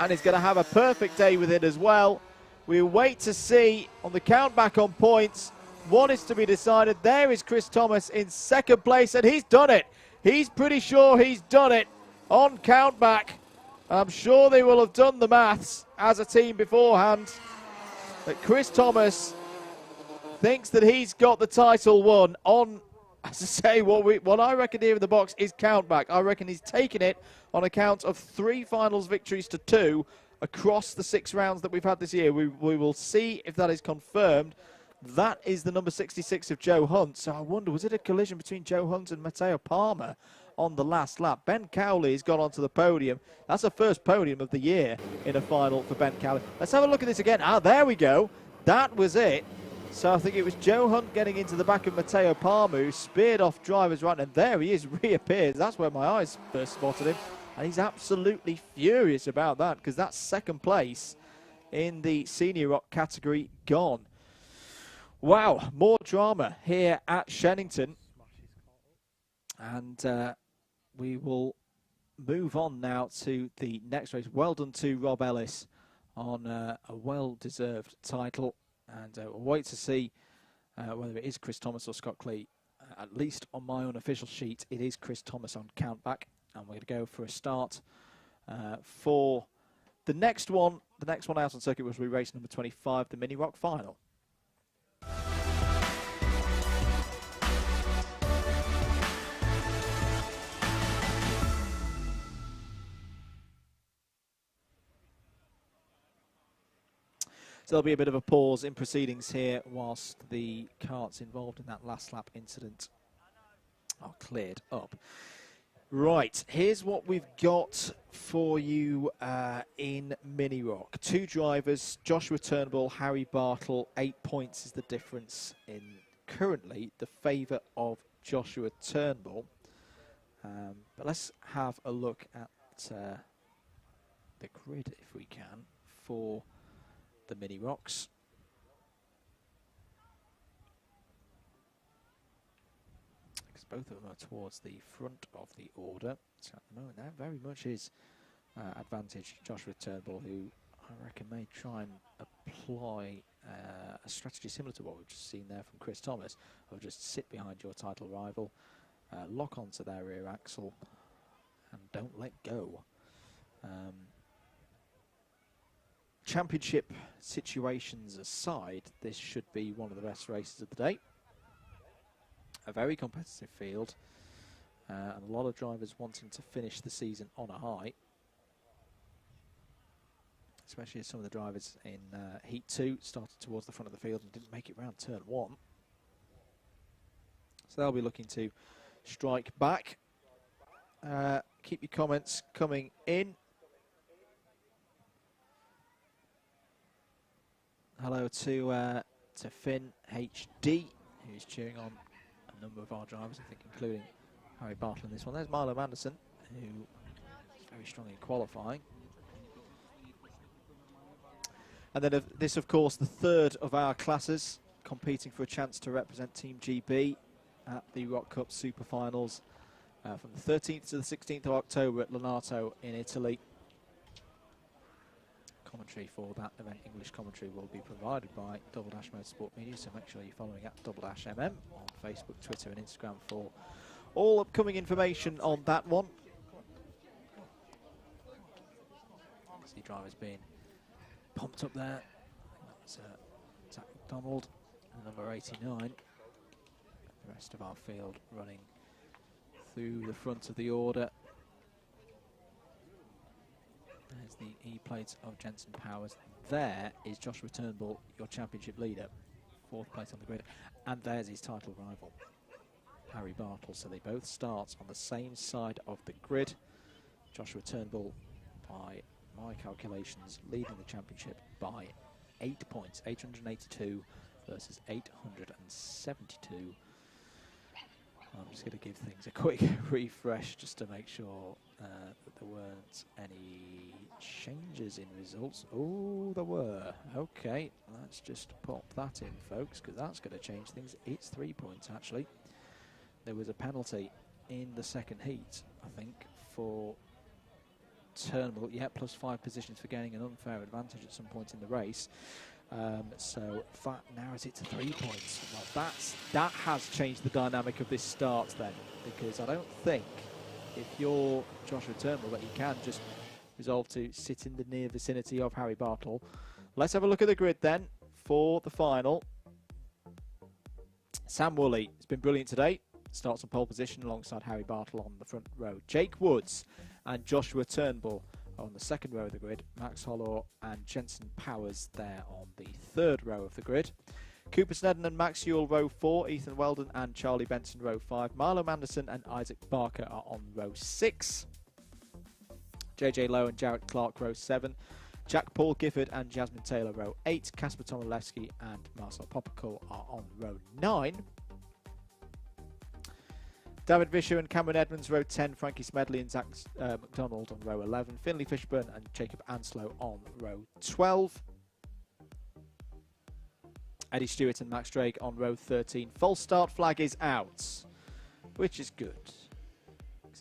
And is going to have a perfect day with it as well. We'll wait to see on the count back on points what is to be decided. There is Chris Thomas in second place, and he's done it. He's pretty sure he's done it on count back. I'm sure they will have done the maths as a team beforehand. But Chris Thomas thinks that he's got the title won on, as I say, what I reckon here in the box is count back. I reckon he's taken it on account of 3 finals victories to 2 across the 6 rounds that we've had this year. We will see if that is confirmed. That is the number 66 of Joe Hunt. So I wonder, was it a collision between Joe Hunt and Matteo Palmer on the last lap? Ben Cowley has gone onto the podium. That's the first podium of the year in a final for Ben Cowley. Let's have a look at this again. Ah, there we go. That was it. So I think it was Joe Hunt getting into the back of Matteo Palmer, who speared off drivers right, and there he is, reappears. That's where my eyes first spotted him. And he's absolutely furious about that, because that's second place in the Senior Rock category gone. Wow, more drama here at Shenington. And we will move on now to the next race. Well done to Rob Ellis on a well-deserved title. And we'll wait to see whether it is Chris Thomas or Scott Clee. At least on my unofficial sheet, it is Chris Thomas on countback. And we're going to go for a start for the next one. The next one out on circuit was race number 25, the Mini Rock Final. So there'll be a bit of a pause in proceedings here whilst the karts involved in that last lap incident are cleared up. Right, here's what we've got for you in Mini Rock. 2 drivers, Joshua Turnbull, Harry Bartle. 8 points is the difference in currently the favour of Joshua Turnbull. But let's have a look at the grid, if we can, for the Mini Rocks. Because both of them are towards the front of the order. So at the moment, that very much is advantage Joshua Turnbull, who I reckon may try and apply a strategy similar to what we've just seen there from Chris Thomas, of just sit behind your title rival, lock onto their rear axle, and don't let go. Championship situations aside, this should be one of the best races of the day. A very competitive field, and a lot of drivers wanting to finish the season on a high. Especially as some of the drivers in Heat 2 started towards the front of the field and didn't make it round Turn 1. So they'll be looking to strike back. Keep your comments coming in. Hello to Finn HD, who's cheering on a number of our drivers, I think including Harry Bartle in this one. There's Milo Anderson, who is very strong in qualifying. And then this, of course, the third of our classes, competing for a chance to represent Team GB at the Rock Cup Super Finals from the 13th to the 16th of October at Lonato in Italy. Commentary for that event, English commentary, will be provided by Double Dash Motorsport Media, so make sure you're following at Double Dash MM on Facebook, Twitter and Instagram for all upcoming information on that one. See drivers being pumped up there. That's Zach McDonald, number 89. The rest of our field running through the front of the order. There's the E-plates of Jensen Powers. There is Joshua Turnbull, your championship leader, 4th place on the grid. And there's his title rival, Harry Bartle. So they both start on the same side of the grid. Joshua Turnbull, by my calculations, leading the championship by 8 points, 882 versus 872. I'm just going to give things a quick refresh just to make sure that there weren't any changes in results. Oh, there were. Okay, let's just pop that in, folks, because that's going to change things. It's 3 points, actually. There was a penalty in the second heat, I think, for Turnbull. Yeah, plus 5 positions for gaining an unfair advantage at some point in the race. So that narrows it to 3 points. Well, that has changed the dynamic of this start then, because I don't think if you're Joshua Turnbull that you can just resolve to sit in the near vicinity of Harry Bartle. Let's have a look at the grid then for the final. Sam Woolley has been brilliant today. Starts on pole position alongside Harry Bartle on the front row. Jake Woods and Joshua Turnbull on the second row of the grid. Max Hollor and Jensen Powers there on the third row of the grid. Cooper Snedden and Max Ewell row 4. Ethan Weldon and Charlie Benson row 5. Marlo Manderson and Isaac Barker are on row 6. JJ Lowe and Jarrett Clark row 7. Jack Paul Gifford and Jasmine Taylor row 8. Kasper Tomilewski and Marcel Popoco are on row 9. David Vischer and Cameron Edmonds, row 10. Frankie Smedley and Zach McDonald on row 11. Finley Fishburn and Jacob Anslow on row 12. Eddie Stewart and Max Drake on row 13. False start flag is out, which is good.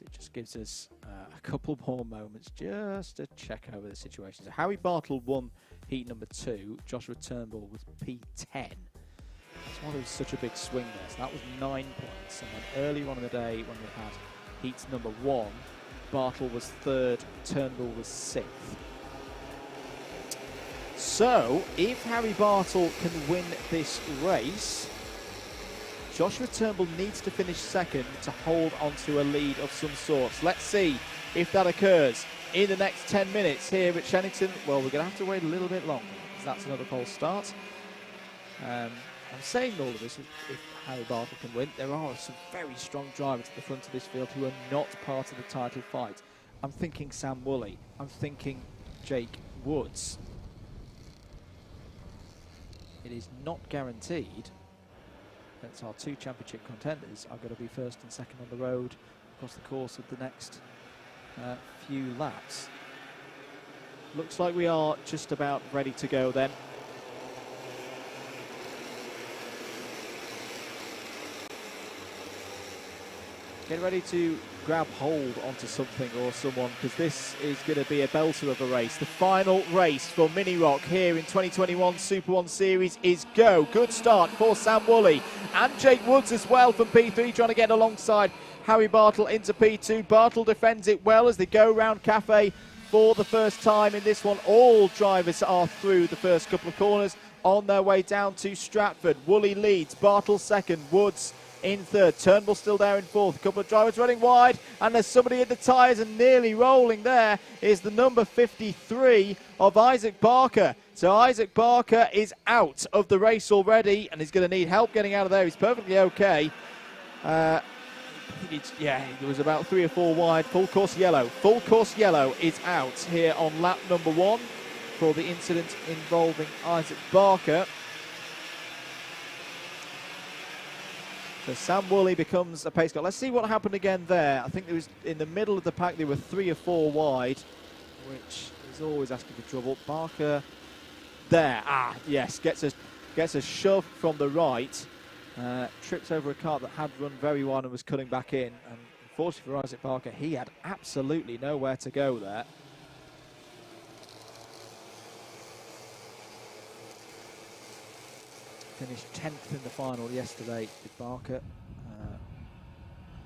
It just gives us a couple more moments just to check over the situation. So Harry Bartle won heat number 2. Joshua Turnbull was P10. That's why there was such a big swing there. So that was 9 points. And then earlier on in the day when we had heat number 1, Bartle was 3rd, Turnbull was 6th. So if Harry Bartle can win this race, Joshua Turnbull needs to finish 2nd to hold onto a lead of some sort. Let's see if that occurs in the next 10 minutes here at Shenington. Well, we're going to have to wait a little bit longer because that's another false start. I'm saying all of this if Harry Bartle can win. There are some very strong drivers at the front of this field who are not part of the title fight. I'm thinking Sam Woolley. I'm thinking Jake Woods. It is not guaranteed. That's our 2 championship contenders are going to be 1st and 2nd on the road across the course of the next few laps. Looks like we are just about ready to go then. Get ready to grab hold onto something or someone, because this is going to be a belter of a race. The final race for Mini Rock here in 2021 SuperOne Series is go. Good start for Sam Woolley and Jake Woods as well from P3, trying to get alongside Harry Bartle into P2. Bartle defends it well as they go round Cafe for the first time in this one. All drivers are through the first couple of corners on their way down to Stratford. Woolley leads, Bartle 2nd, Woods in 3rd, Turnbull still there in 4th. A couple of drivers running wide, and there's somebody in the tyres and nearly rolling. There is the number 53 of Isaac Barker. So Isaac Barker is out of the race already, and he's going to need help getting out of there. He's perfectly okay. Yeah, it was about 3 or 4 wide. Full course yellow. Full course yellow is out here on lap number 1 for the incident involving Isaac Barker. So Sam Woolley becomes a pace car. Let's see what happened again there. I think it was in the middle of the pack. They were 3 or 4 wide, which is always asking for trouble. Barker there. Yes, gets a shove from the right. Trips over a car that had run very wide and was cutting back in. And unfortunately for Isaac Barker, he had absolutely nowhere to go there. Finished 10th in the final yesterday with Barker.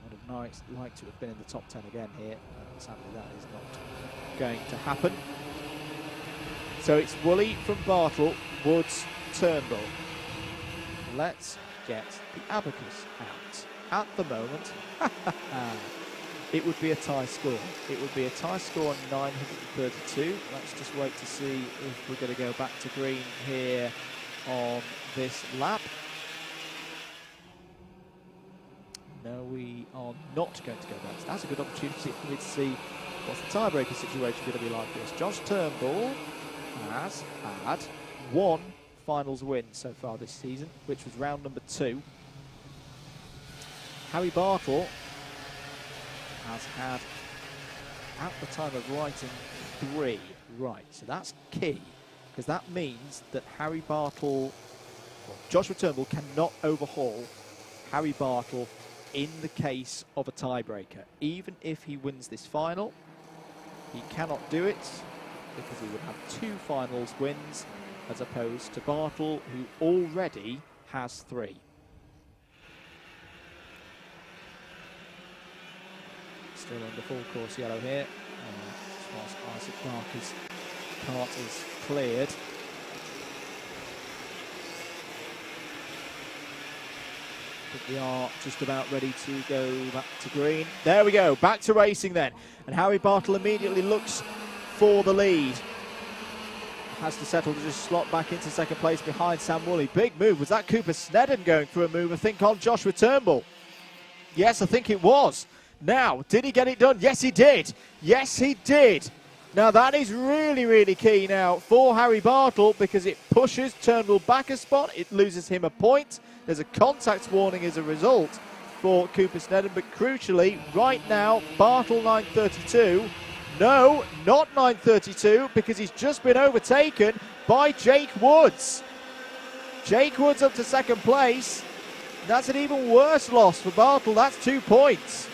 Would have liked to have been in the top 10 again here. Sadly, that is not going to happen. So it's Woolley from Bartle, Woods, Turnbull. Let's get the abacus out. At the moment, it would be a tie score. It would be a tie score on 932. Let's just wait to see if we're going to go back to green here on this lap. No, we are not going to go back. So that's a good opportunity for me to see what's the tiebreaker situation going to be like this. Josh Turnbull has had 1 finals win so far this season, which was round number 2. Harry Bartle has had, at the time of writing, 3. Right, so that's key, because that means that Harry Bartle, Joshua Turnbull cannot overhaul Harry Bartle in the case of a tiebreaker. Even if he wins this final, he cannot do it because he would have 2 finals wins as opposed to Bartle, who already has 3. Still under full course yellow here, whilst Isaac Barker's kart is cleared. I think we are just about ready to go back to green. There we go, back to racing then. And Harry Bartle immediately looks for the lead. Has to settle to just slot back into 2nd place behind Sam Woolley. Big move. Was that Cooper Snedden going for a move, I think, on Joshua Turnbull? Yes, I think it was. Now, did he get it done? Yes, he did. Yes, he did. Now, that is really, really key now for Harry Bartle because it pushes Turnbull back a spot. It loses him a point. There's a contact warning as a result. for Cooper Snedden, but crucially, right now, Bartle 9.32. No, not 9.32, because he's just been overtaken by Jake Woods. Jake Woods up to second place. That's an even worse loss for Bartle. That's 2 points.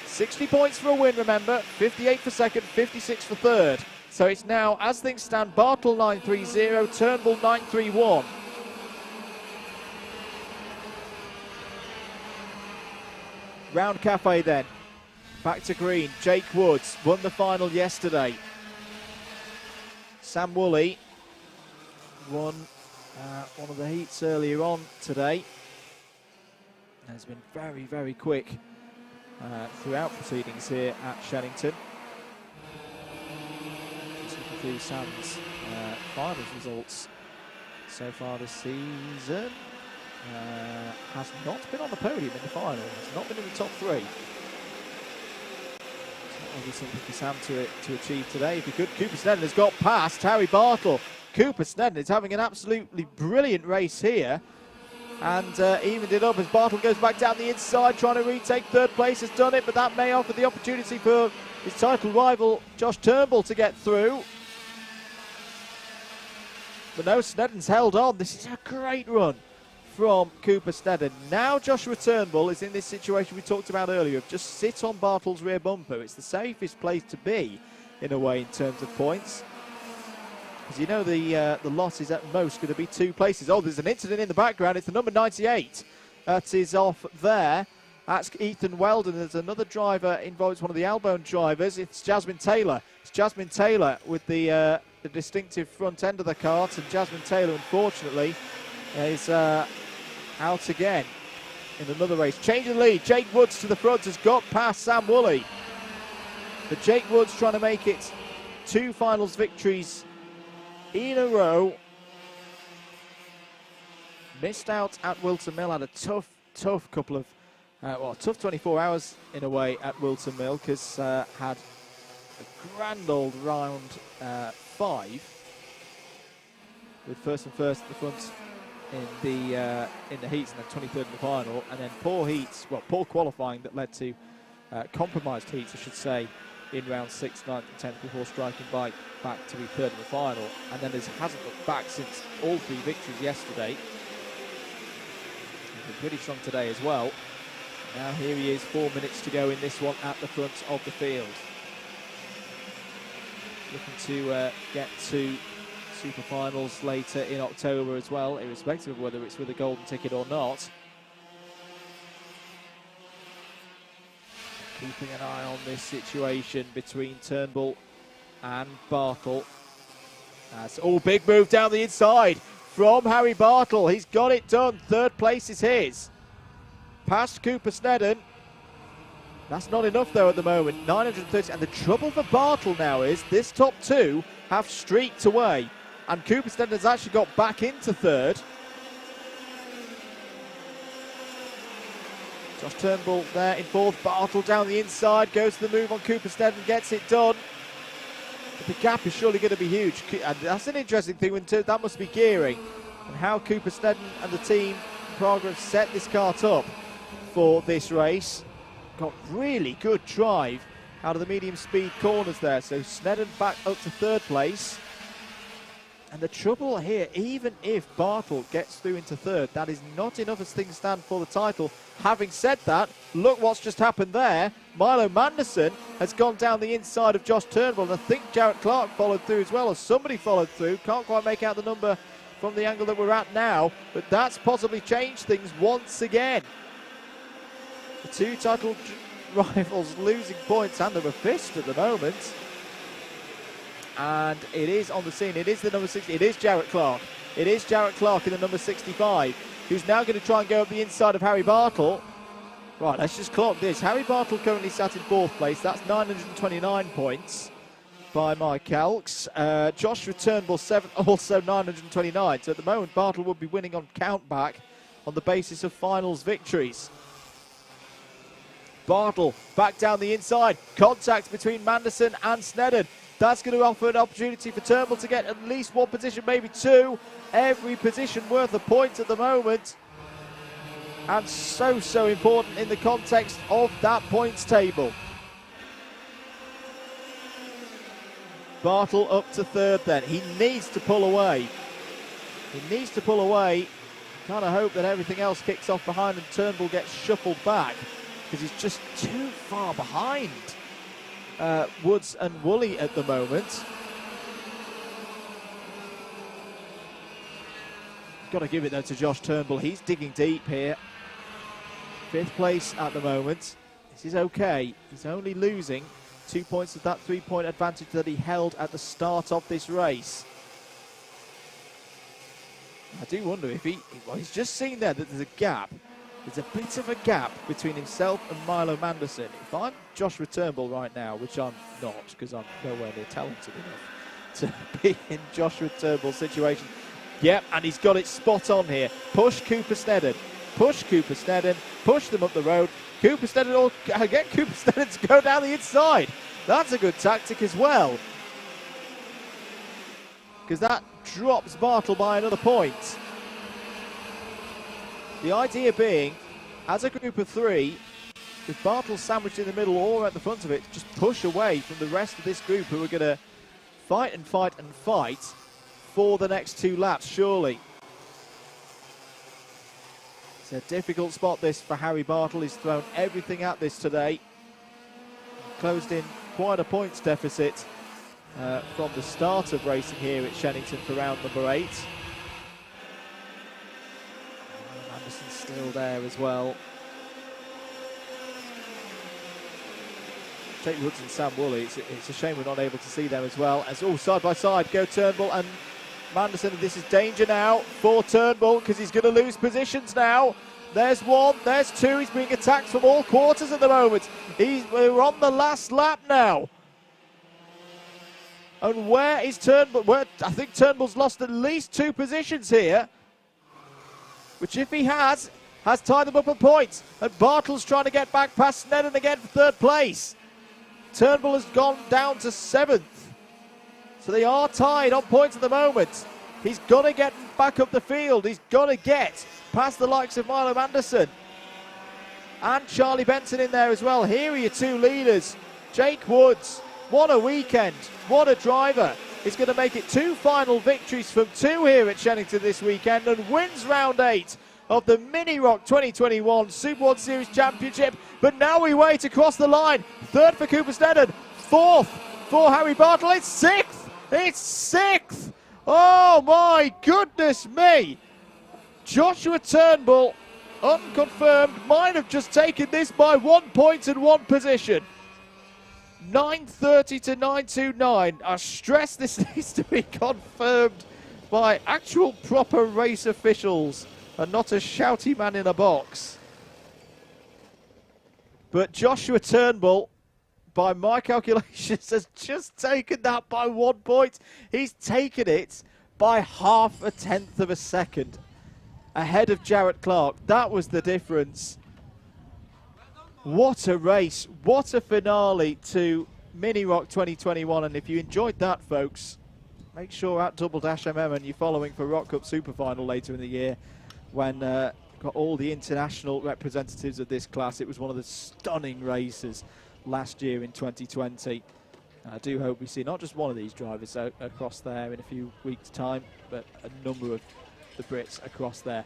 60 points for a win, remember. 58 for second, 56 for third. So it's now, as things stand, Bartle 9.30, Turnbull 9.31. Round Cafe then. Back to green. Jake Woods won the final yesterday. Sam Woolley won one of the heats earlier on today. Has been very, very quick throughout proceedings here at Shenington. Just looking through Sam's finals results so far this season. Has not been on the podium in the final. Has not been in the top three. Obviously something for Sam to achieve today. If he could, Cooper Snedden has got past Harry Bartle. Cooper Snedden is having an absolutely brilliant race here. And evened it up as Bartle goes back down the inside, trying to retake third place. Has done it, but that may offer the opportunity for his title rival, Josh Turnbull, to get through. But no, Snedden's held on. This is a great run from Cooper Snedden. Now Joshua Turnbull is in this situation we talked about earlier of just sit on Bartle's rear bumper. It's the safest place to be, in a way, in terms of points. Because you know the loss is at most going to be 2 places. Oh, there's an incident in the background. It's the number 98 that is off there. That's Ethan Weldon. There's another driver involved. It's one of the Albone drivers. It's Jasmine Taylor. It's Jasmine Taylor with the distinctive front end of the kart. And Jasmine Taylor, unfortunately, is out again in another race. Change of lead. Jake Woods to the front has got past Sam Woolley. But Jake Woods trying to make it 2 finals victories in a row. Missed out at Wilton Mill. Had a tough couple of, tough 24 hours in a way at Wilton Mill, because had a grand old round 5 with first at the front in the heats, and then 23rd in the final, and then poor qualifying that led to compromised heats, I should say, in round 6, 9th and 10th before striking back to be third in the final, and then hasn't looked back since all 3 victories yesterday. He's been pretty strong today as well. Now here he is, 4 minutes to go in this one at the front of the field. Looking to get to Super Finals later in October as well, irrespective of whether it's with a golden ticket or not. Keeping an eye on this situation between Turnbull and Bartle. Big move down the inside from Harry Bartle. He's got it done. 3rd place is his. Past Cooper Snedden. That's not enough though at the moment. 930. And the trouble for Bartle now is this top 2 have streaked away. And Cooper Snedden has actually got back into 3rd. Josh Turnbull there in 4th. Bartle down the inside, goes to the move on Cooper Snedden, gets it done. But the gap is surely going to be huge. And that's an interesting thing, that must be gearing. And how Cooper Snedden and the team Prague have set this kart up for this race. Got really good drive out of the medium speed corners there. So Snedden back up to 3rd place. And the trouble here, even if Bartle gets through into 3rd, that is not enough as things stand for the title. Having said that, look what's just happened there. Milo Manderson has gone down the inside of Josh Turnbull, and I think Jarrett Clark followed through as well, or somebody followed through. Can't quite make out the number from the angle that we're at now, but that's possibly changed things once again. The 2 title rivals losing points hand over fist at the moment. And it is on the scene. It is the number 60. It is Jarrett Clark. It is Jarrett Clark in the number 65, who's now going to try and go up the inside of Harry Bartle. Right, let's just clock this. Harry Bartle currently sat in 4th place. That's 929 points by my calcs. Joshua Turnbull 7th, also 929. So at the moment, Bartle would be winning on countback on the basis of finals victories. Bartle back down the inside. Contact between Manderson and Snedden. That's going to offer an opportunity for Turnbull to get at least 1 position, maybe 2. Every position worth a point at the moment. and so, so important in the context of that points table. Bartle up to third then. He needs to pull away. He needs to pull away. Kind of hope that everything else kicks off behind and Turnbull gets shuffled back, because he's just too far behind Woods and Woolley at the moment. Got to give it though to Josh Turnbull. He's digging deep here. 5th place at the moment. This is okay. He's only losing 2 points of that 3-point advantage that he held at the start of this race. I do wonder if well, he's just seen there that there's a gap. There's a bit of a gap between himself and Milo Manderson. If I'm Joshua Turnbull right now, which I'm not, because I'm nowhere near talented enough to be in Joshua Turnbull's situation. Yep, and he's got it spot on here. Push Cooper Snedden. Push Cooper Snedden. Push them up the road. Cooper Snedden, or get Cooper Snedden to go down the inside. That's a good tactic as well, because that drops Bartle by another point. The idea being, as a group of 3, if Bartle's sandwiched in the middle or at the front of it, just push away from the rest of this group who are going to fight and fight and fight for the next 2 laps, surely. It's a difficult spot this for Harry Bartle. He's thrown everything at this today. Closed in quite a points deficit from the start of racing here at Shenington for round number 8. Anderson's still there as well. Jake Woods and Sam Woolley, it's a shame we're not able to see them as well. As all side by side go Turnbull and Manderson. This is danger now for Turnbull, because he's going to lose positions now. There's 1, there's 2. He's being attacked from all quarters at the moment. We're on the last lap now. And where is Turnbull? I think Turnbull's lost at least 2 positions here, which if he has tied them up at points. And Bartle's trying to get back past Snedden again for 3rd place. Turnbull has gone down to 7th. So they are tied on points at the moment. He's got to get back up the field. He's got to get past the likes of Milo Anderson and Charlie Benson in there as well. Here are your 2 leaders. Jake Woods, what a weekend. What a driver. He's going to make it 2 final victories from 2 here at Shenington this weekend and wins round 8 of the Mini Rock 2021 SuperOne Series Championship. But now we wait across the line. 3rd for Cooper Snedden. 4th for Harry Bartle. It's 6th. It's 6th. Oh my goodness me. Joshua Turnbull, unconfirmed, might have just taken this by 1 point and 1 position. 9:30 to 9:29. I stress this needs to be confirmed by actual proper race officials and not a shouty man in a box. But Joshua Turnbull, by my calculations, has just taken that by 1 point. He's taken it by 0.5 of a second ahead of Jarrett Clark. That was the difference. What a race. What a finale to Mini Rock 2021. And if you enjoyed that, folks, make sure at Double Dash MM and you're following for Rock Cup Super Final later in the year, when got all the international representatives of this class. It was one of the stunning races last year in 2020. And I do hope we see not just one of these drivers across there in a few weeks' time, but a number of the Brits across there.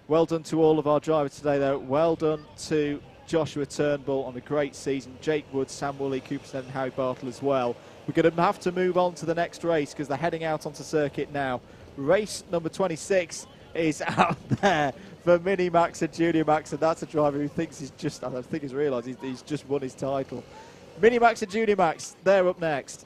Well done to all of our drivers today, though. Well done to Joshua Turnbull on a great season. Jake Woods, Sam Woolley, Cooper Snedden, and Harry Bartle as well. We're going to have to move on to the next race because they're heading out onto circuit now. Race number 26 is out there for Mini Max and Junior Max, and that's a driver who thinks he's just, I don't think he's realised he's just won his title. Mini Max and Junior Max, they're up next.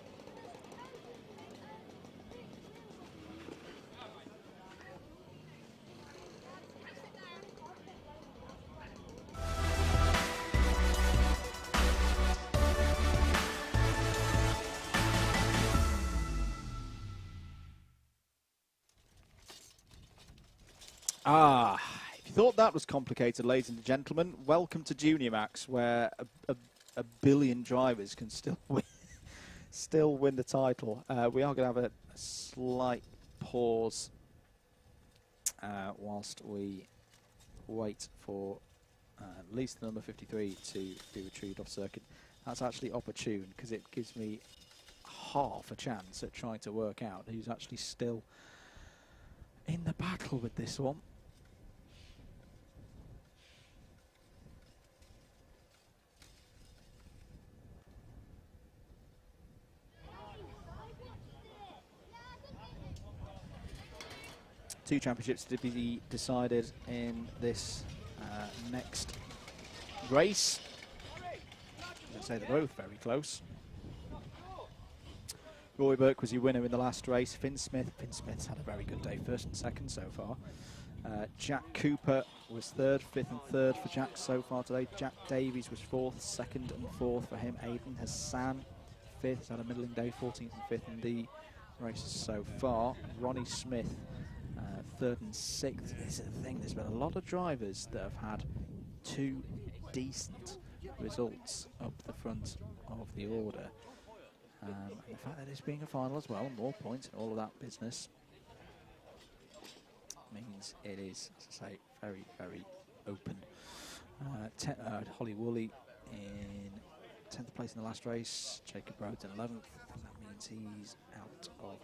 If you thought that was complicated, ladies and gentlemen, welcome to Junior Max, where a billion drivers can still win the title. We are going to have a slight pause whilst we wait for at least the number 53 to be retrieved off circuit. That's actually opportune because it gives me half a chance at trying to work out who's actually still in the battle with this one. Two championships to be decided in this next race. I'd say they're both very close. Rory Burke was your winner in the last race. Finn Smith's had a very good day, first and second so far. Jack Cooper was third, fifth and third for Jack so far today. Jack Davies was fourth, second and fourth for him. Aidan Hassan, fifth, he's had a middling day, 14th and fifth in the races so far. Ronnie Smith, third and sixth. This is the thing, there's been a lot of drivers that have had two decent results up the front of the order. And the fact that it's being a final as well, more points and all of that business, means it is, as I say, very, very open. Holly Woolley in 10th place in the last race, Jacob Rhodes in 11th. That means he's out of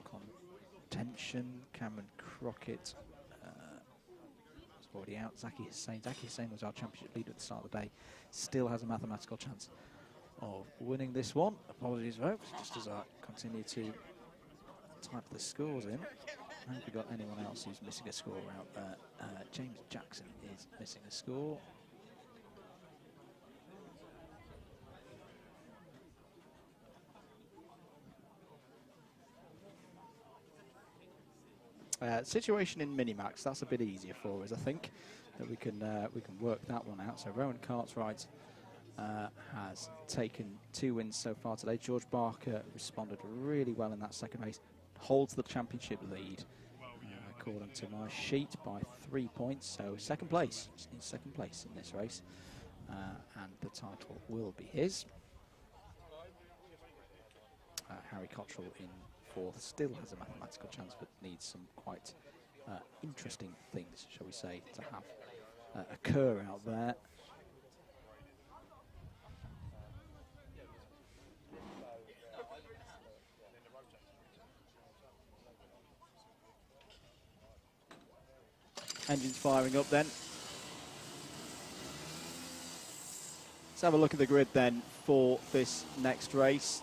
contention. Cameron Crockett is already out. Zaki Hussain was our championship leader at the start of the day. Still has a mathematical chance of winning this one. Apologies, folks, just as I continue to type the scores in. I hope we've got anyone else who's missing a score out there. James Jackson is missing a score. Situation in Minimax, that's a bit easier for us, I think, that we can work that one out. So Rowan Cartwright has taken 2 wins so far today. George Barker responded really well in that second race, holds the championship lead according to my sheet by 3 points. So second place, just needs second place in this race, and the title will be his. Harry Cottrell in fourth, still has a mathematical chance, but needs some quite interesting things, shall we say, to have occur out there. Engines firing up then. Let's have a look at the grid then for this next race.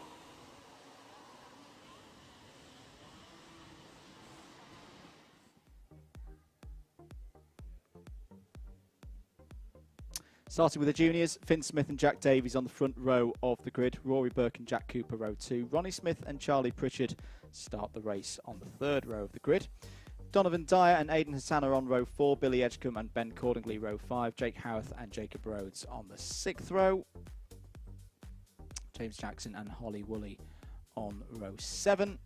Starting with the juniors, Finn Smith and Jack Davies on the front row of the grid. Rory Burke and Jack Cooper, row 2. Ronnie Smith and Charlie Pritchard start the race on the third row of the grid. Donovan Dyer and Aidan Hassan are on row 4. Billy Edgecombe and Ben Cordingley, row 5. Jake Howarth and Jacob Rhodes on the 6th row. James Jackson and Holly Woolley on row 7.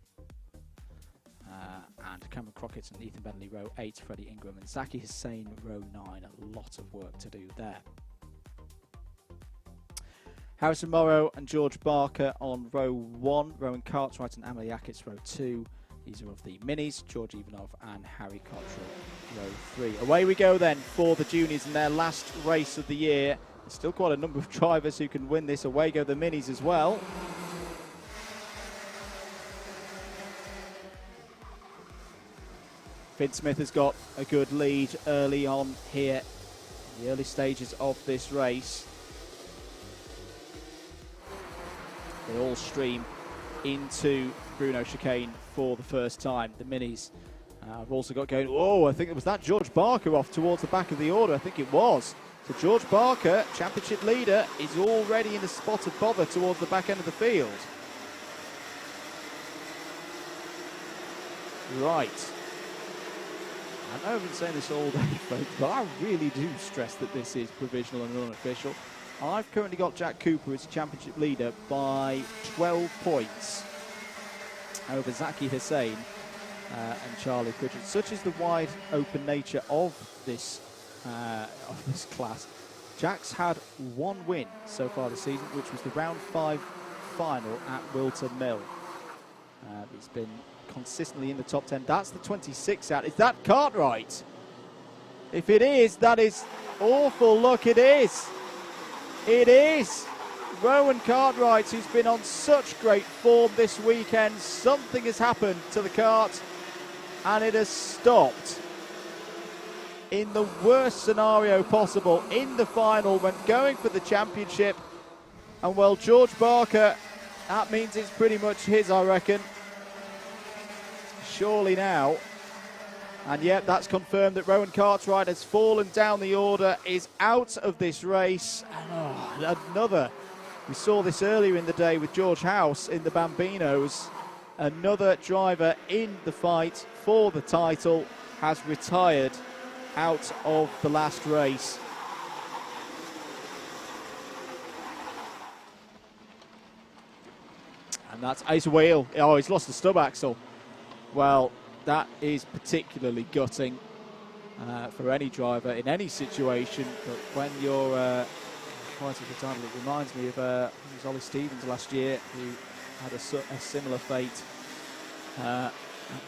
And Cameron Crockett and Ethan Bentley, row 8. Freddie Ingram and Zaki Hussain, row 9. A lot of work to do there. Harrison Morrow and George Barker on row 1. Rowan Cartwright and Amelie Ackett, row 2. These are of the minis. George Ivanov and Harry Cottrell, row 3. Away we go then for the juniors in their last race of the year. There's still quite a number of drivers who can win this. Away go the minis as well. Finn Smith has got a good lead early on here in the early stages of this race. They all stream into Bruno chicane for the first time. The minis have also got going. Oh, I think it was that George Barker off towards the back of the order. I think it was. So George Barker, championship leader, is already in the spot of bother towards the back end of the field. Right. I know I've been saying this all day, folks, but I really do stress that this is provisional and unofficial. I've currently got Jack Cooper as championship leader by 12 points over Zaki Hussain and Charlie Pritchard. Such is the wide open nature of this class. Jack's had 1 win so far this season, which was the round 5 final at Wilton Mill. He's been consistently in the top 10. That's the 26 out. Is that Cartwright? If it is, that is awful. Look, it is. It is. Rowan Cartwright, who's been on such great form this weekend. Something has happened to the kart, and it has stopped in the worst scenario possible in the final when going for the championship. And well, George Barker, that means it's pretty much his, I reckon. Surely now. And yet that's confirmed that Rowan Cartwright has fallen down the order, is out of this race. And another, we saw this earlier in the day with George House in the Bambinos. Another driver in the fight for the title has retired out of the last race. And that's Ace Wheel. Oh, he's lost the stub axle. Well, that is particularly gutting for any driver in any situation. But when you're fighting for title, it reminds me of it was Ollie Stevens last year who had a similar fate at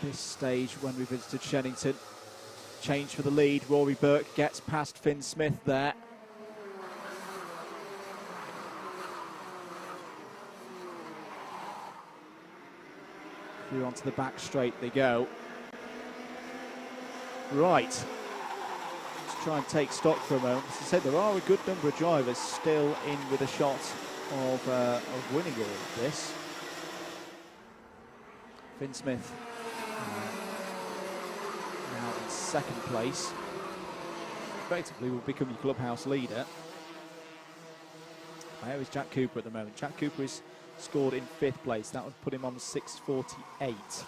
this stage when we visited Shenington. Change for the lead. Rory Burke gets past Finn Smith there. Through onto the back straight they go. Right. Let's try and take stock for a moment. As I said, there are a good number of drivers still in with a shot of winning all of this. Finn Smith now in second place. Effectively will become your clubhouse leader. There is Jack Cooper at the moment. Jack Cooper is scored in 5th place. That would put him on 6:48.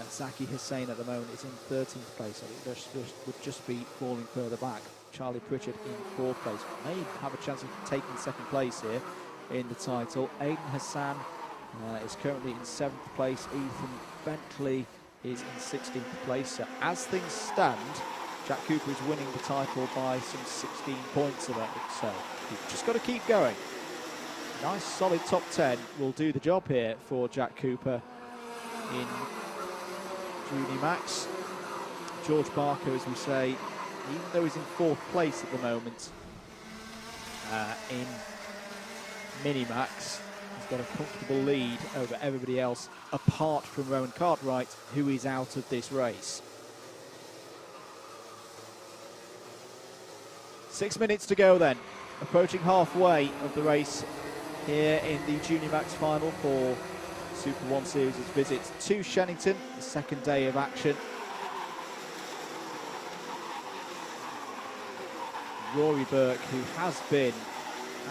Zaki Hussain at the moment is in 13th place. So it would just be falling further back. Charlie Pritchard in 4th place. May have a chance of taking 2nd place here in the title. Aidan Hassan is currently in 7th place. Ethan Bentley is in 16th place. So as things stand, Jack Cooper is winning the title by some 16 points of it. So you've just got to keep going. Nice solid top 10 will do the job here for Jack Cooper in Junior Max. George Barker, as we say, even though he's in 4th place at the moment in Mini Max, he's got a comfortable lead over everybody else apart from Rowan Cartwright, who is out of this race. 6 minutes to go then, approaching halfway of the race here in the Junior Max final for SuperOne Series' visit to Shenington, the 2nd day of action. Rory Burke, who has been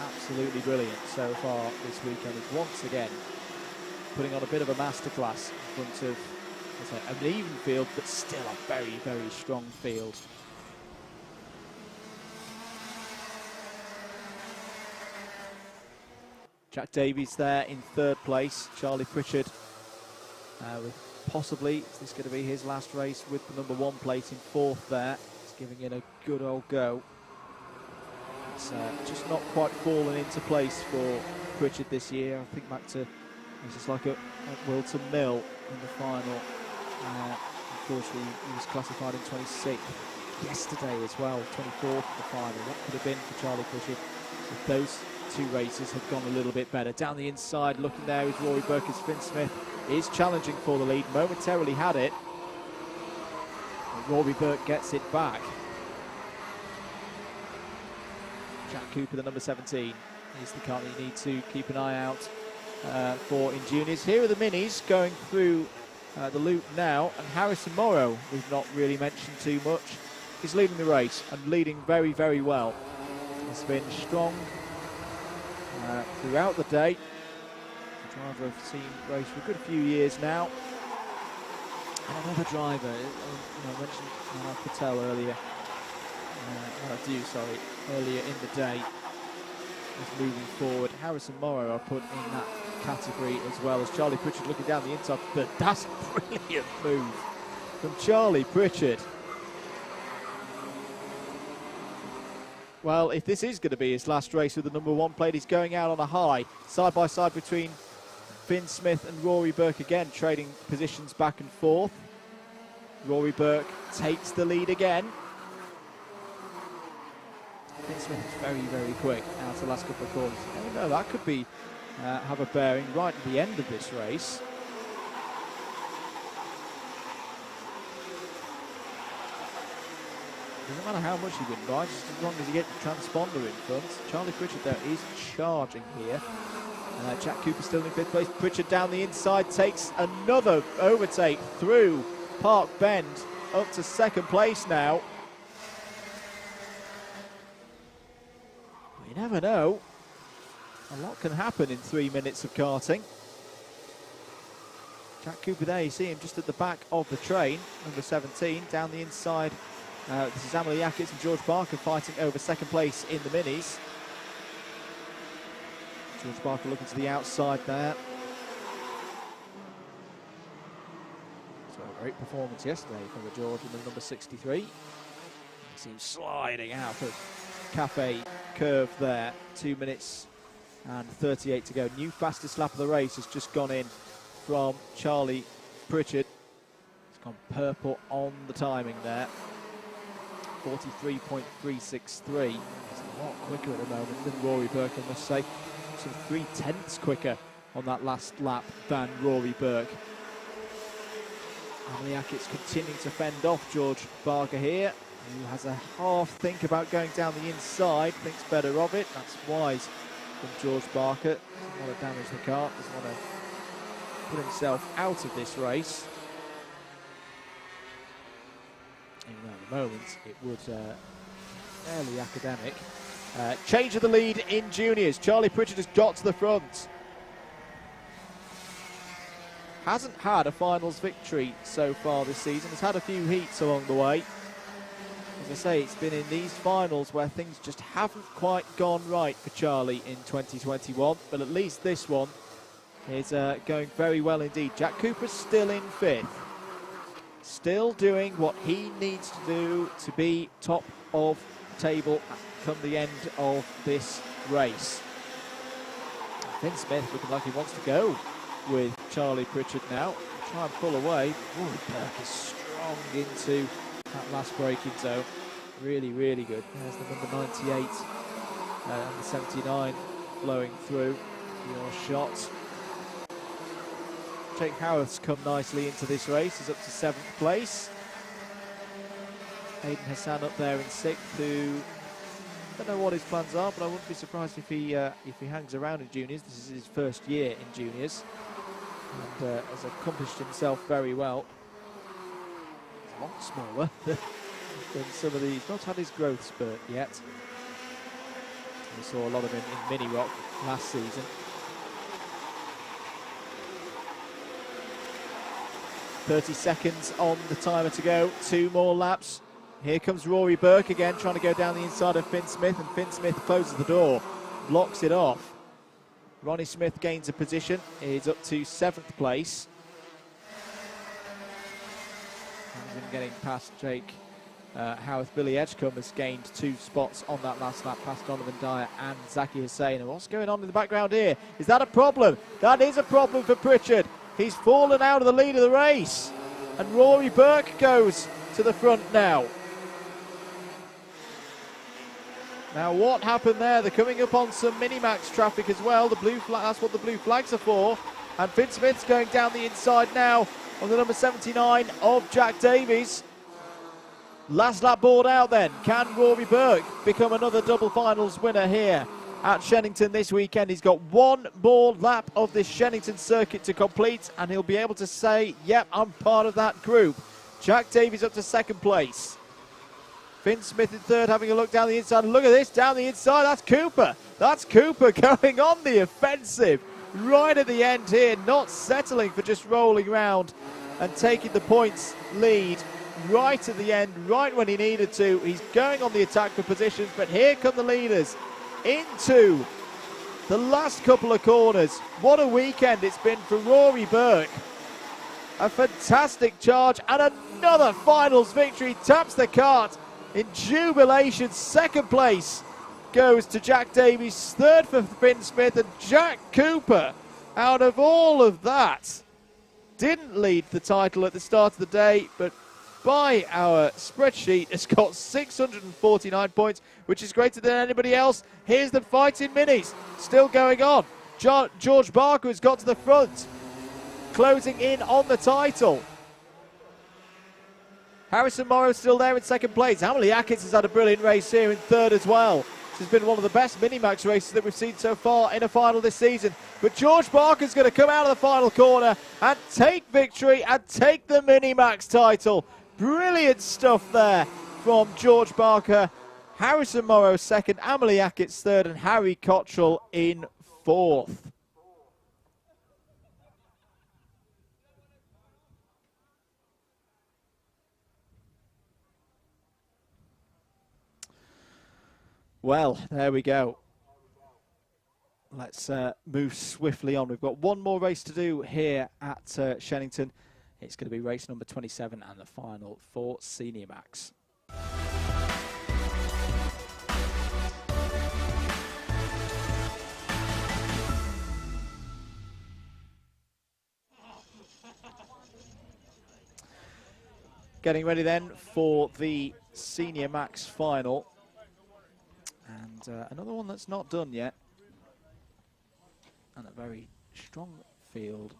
absolutely brilliant so far this weekend, is once again putting on a bit of a masterclass in front of an even field, but still a very, very strong field. Jack Davies there in 3rd place. Charlie Pritchard with possibly, is this going to be his last race with the number 1 plate in 4th there. He's giving it a good old go. It's just not quite fallen into place for Pritchard this year. I think back to, it's just like at Wilton Mill in the final. Unfortunately, he was classified in 26th yesterday as well, 24th for the final. That could have been for Charlie Pritchard if those 2 races had gone a little bit better. Down the inside, looking there is Rory Burke as Finn Smith is challenging for the lead. Momentarily had it. And Rory Burke gets it back. Jack Cooper, the number 17, is the car that you need to keep an eye out for in juniors. Here are the minis going through the loop now, and Harrison Morrow, we've not really mentioned too much, is leading the race and leading very, very well. He's been strong throughout the day. The driver I've seen race for a good few years now. And another driver, I mentioned Patel earlier, earlier in the day, is moving forward. Harrison Morrow I put in that category as well as Charlie Pritchard looking down the inside, but that's a brilliant move from Charlie Pritchard. Well, if this is going to be his last race with the number 1 plate, he's going out on a high. Side by side between Finn Smith and Rory Burke again, trading positions back and forth. Rory Burke takes the lead again. Finn Smith is very, very quick out to the last couple of corners. You know, that could be have a bearing right at the end of this race. Doesn't matter how much you win by, just as long as you get the transponder in front. Charlie Pritchard, though, is charging here. Jack Cooper still in 5th place. Pritchard down the inside takes another overtake through Park Bend up to 2nd place now. You never know. A lot can happen in 3 minutes of karting. Jack Cooper there, you see him just at the back of the train, number 17, down the inside. This is Emily Yackett and George Barker fighting over 2nd place in the minis. George Barker looking to the outside there. So a great performance yesterday from the George in the number 63. You see him sliding out of Cafe curve there. 2 minutes and 38 to go. New fastest lap of the race has just gone in from Charlie Pritchard. It's gone purple on the timing there. 43.363. It's a lot quicker at the moment than Rory Burke, I must say. Some 3/10 quicker on that last lap than Rory Burke. Emily Yackett's continuing to fend off George Barker here, who has a half think about going down the inside, thinks better of it. That's wise from George Barker. Doesn't want to damage the car, doesn't want to put himself out of this race. Even though at the moment it would fairly academic. Change of the lead in juniors. Charlie Pritchard has got to the front. Hasn't had a finals victory so far this season. Has had a few heats along the way. As I say, it's been in these finals where things just haven't quite gone right for Charlie in 2021. But at least this one is going very well indeed. Jack Cooper's still in 5th. Still doing what he needs to do to be top of the table come the end of this race. Finn Smith looking like he wants to go with Charlie Pritchard now. Try and pull away. Rory Burke is strong into that last braking zone. Really, really good. There's the number 98 and the 79 blowing through your shot. Jake Howarth's come nicely into this race. He's up to 7th place. Hayden Hassan up there in 6th, who I don't know what his plans are, but I wouldn't be surprised if he hangs around in juniors. This is his first year in juniors, and has accomplished himself very well. He's a lot smaller than some of these. Not had his growth spurt yet. We saw a lot of him in Mini Rock last season. 30 seconds on the timer to go. 2 more laps. Here comes Rory Burke again, trying to go down the inside of Finn Smith, and Finn Smith closes the door, blocks it off. Ronnie Smith gains a position. He's up to 7th place. He's been getting past Jake Howarth. Billy Edgecombe has gained 2 spots on that last lap, past Donovan Dyer and Zaki Hussain. And what's going on in the background here? Is that a problem? That is a problem for Pritchard. He's fallen out of the lead of the race, and Rory Burke goes to the front now. Now what happened there? They're coming up on some Minimax traffic as well. The blue flag, that's what the blue flags are for. And Finn Smith's going down the inside now on the number 79 of Jack Davies. Last lap board out then. Can Rory Burke become another double finals winner here at Shenington this weekend? He's got 1 more lap of this Shenington circuit to complete, and he'll be able to say, yep, I'm part of that group. Jack Davies up to 2nd place. Finn Smith in 3rd, having a look down the inside. And look at this, down the inside, that's Cooper. That's Cooper going on the offensive right at the end here, not settling for just rolling around and taking the points lead right at the end, right when he needed to. He's going on the attack for positions, but here come the leaders into the last couple of corners. What a weekend it's been for Rory Burke. A fantastic charge and another finals victory. Taps the cart in jubilation. 2nd place goes to Jack Davies, 3rd for Finn Smith, and Jack Cooper, out of all of that, didn't lead the title at the start of the day, but by our spreadsheet, has got 649 points, which is greater than anybody else. Here's the fighting minis, still going on. George Barker has got to the front, closing in on the title. Harrison Morrow's still there in second place. Emily Atkins has had a brilliant race here in third as well. This has been one of the best Minimax races that we've seen so far in a final this season. But George Barker's going to come out of the final corner and take victory and take the Minimax title. Brilliant stuff there from George Barker. Harrison Morrow second, Emily Atkins third, and Harry Cottrell in fourth. Well, there we go. Let's move swiftly on. We've got one more race to do here at Shenington. It's going to be race number 27 and the final for Senior Max. Getting ready then for the Senior Max final. And another one that's not done yet. And a very strong field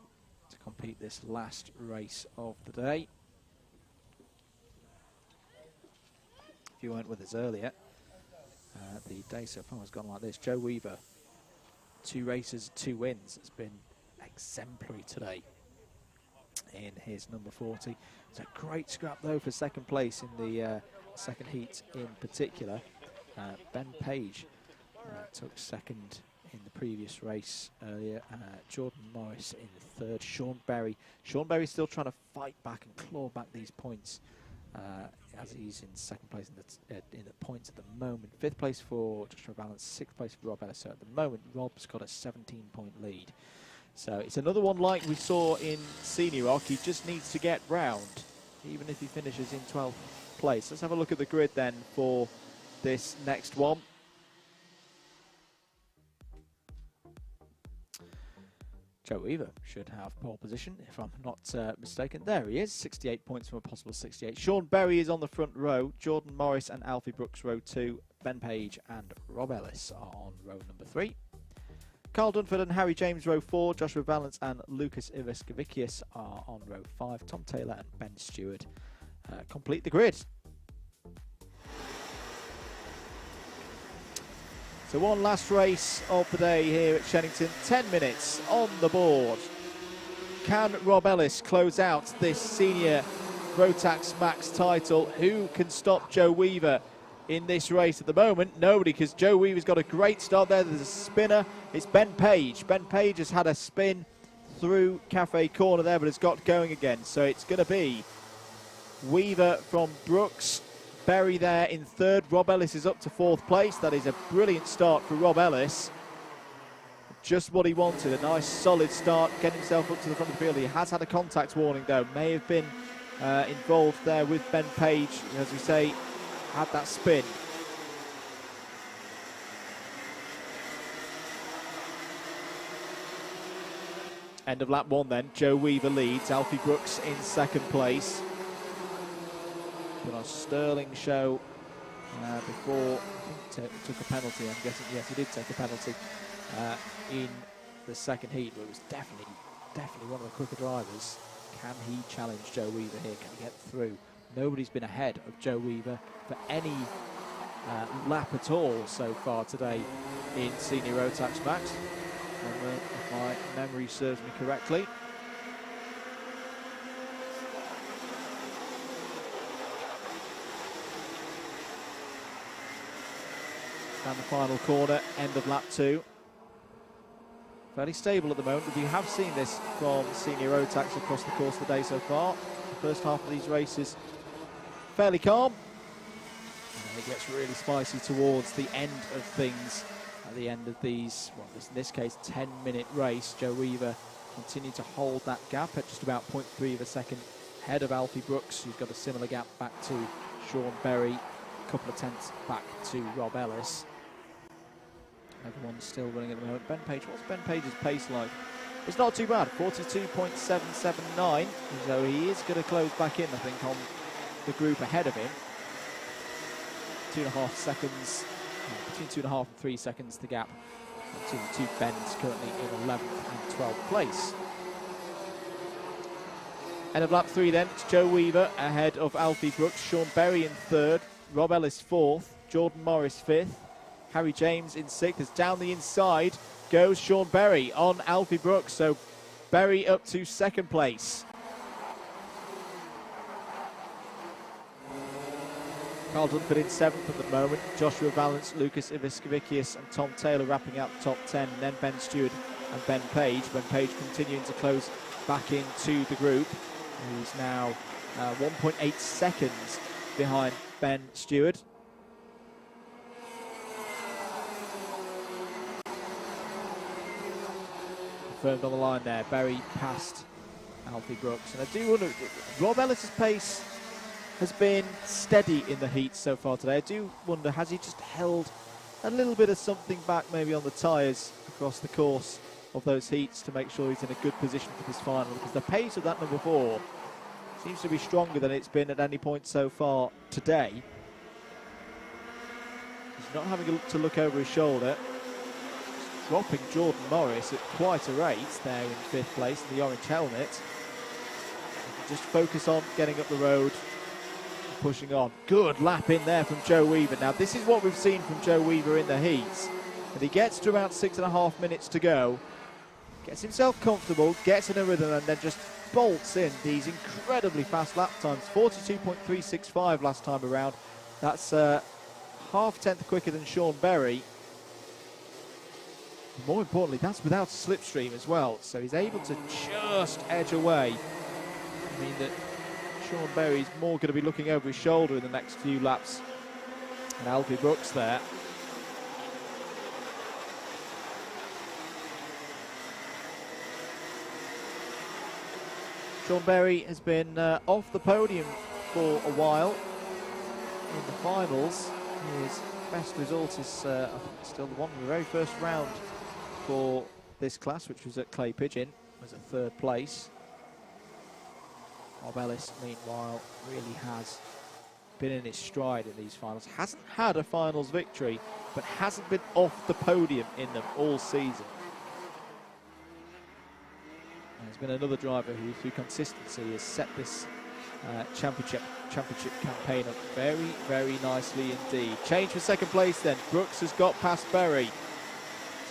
to compete this last race of the day. If you weren't with us earlier, the day so far has gone like this. Joe Weaver, 2 races, 2 wins. It's been exemplary today in his number 40. It's a great scrap though for second place in the second heat in particular. Ben Page took second in the previous race earlier. Jordan Morris in third. Sean Berry still trying to fight back and claw back these points as he's in second place in the points at the moment. 5th place for Joshua Valance, 6th place for Rob Ellis. So at the moment, Rob's got a 17-point lead. So it's another one like we saw in Senior Rock. He just needs to get round, even if he finishes in 12th place. Let's have a look at the grid then for this next one. Joe Weaver should have pole position, if I'm not mistaken. There he is, 68 points from a possible 68. Sean Berry is on the front row. Jordan Morris and Alfie Brooks, row 2. Ben Page and Rob Ellis are on row number 3. Carl Dunford and Harry James, row 4. Joshua Valance and Lucas Ivaskevicius are on row 5. Tom Taylor and Ben Stewart complete the grid. So one last race of the day here at Shenington, 10 minutes on the board. Can Rob Ellis close out this senior Rotax Max title? Who can stop Joe Weaver in this race at the moment? Nobody, because Joe Weaver's got a great start there. There's a spinner. It's Ben Page. Ben Page has had a spin through Cafe Corner there, but has got going again. So it's going to be Weaver from Brooks. Berry there in third. Rob Ellis is up to 4th place. That is a brilliant start for Rob Ellis. Just what he wanted, a nice solid start, getting himself up to the front of the field. He has had a contact warning though, may have been involved there with Ben Page, as we say, had that spin. End of lap 1 then, Joe Weaver leads, Alfie Brooks in 2nd place. Put on a sterling show before, I think took a penalty, I'm guessing. Yes, he did take a penalty in the 2nd heat, but it was definitely one of the quicker drivers. Can he challenge Joe Weaver here? Can he get through? Nobody's been ahead of Joe Weaver for any lap at all so far today in Senior Rotax Max, if my memory serves me correctly. And the final corner, end of lap 2. Fairly stable at the moment, but we have seen this from Senior Rotax across the course of the day so far. The first half of these races fairly calm. And it gets really spicy towards the end of things. At the end of these, well, in this case, 10-minute race, Joe Weaver continued to hold that gap at just about 0.3 of a second ahead of Alfie Brooks, who's got a similar gap back to Sean Berry, a couple of tenths back to Rob Ellis. Everyone's still running at the moment. Ben Page, what's Ben Page's pace like? It's not too bad, 42.779. So he is going to close back in, I think, on the group ahead of him. 2.5 seconds, between 2.5 and 3 seconds the gap between the two Bens, currently in 11th and 12th place. End of lap 3 then, it's Joe Weaver ahead of Alfie Brooks, Sean Berry in 3rd, Rob Ellis 4th, Jordan Morris 5th, Harry James in 6th. As down the inside goes Sean Berry on Alfie Brooks, so Berry up to 2nd place. Carl Dunford in 7th at the moment, Joshua Valance, Lucas Iviskavicius and Tom Taylor wrapping out the top 10, and then Ben Stewart and Ben Page. Ben Page continuing to close back into the group. He's now 1.8 seconds behind Ben Stewart. Confirmed on the line there, Berry past Alfie Brooks. And I do wonder, Rob Ellis's pace has been steady in the heats so far today. I do wonder, has he just held a little bit of something back maybe on the tyres across the course of those heats to make sure he's in a good position for this final? Because the pace of that number 4 seems to be stronger than it's been at any point so far today. He's not having to look over his shoulder. He's dropping Jordan Morris at quite a rate there in 5th place in the orange helmet. Just focus on getting up the road, pushing on. Good lap in there from Joe Weaver. Now this is what we've seen from Joe Weaver in the heats. And he gets to around 6.5 minutes to go, gets himself comfortable, gets in a rhythm, and then just bolts in these incredibly fast lap times. 42.365 last time around. That's half tenth quicker than Sean Berry. More importantly, that's without slipstream as well. So he's able to just edge away. I mean that Sean Berry's more going to be looking over his shoulder in the next few laps. And Alfie Brooks there. Sean Berry has been off the podium for a while in the finals. His best result is I think still the one from the very first round for this class, which was at Clay Pigeon, was at 3rd place. Rob Ellis, meanwhile, really has been in his stride in these finals. Hasn't had a finals victory, but hasn't been off the podium in them all season. There's been another driver who, through consistency, has set this championship campaign up very, very nicely indeed. Change for 2nd place then. Brooks has got past Berry.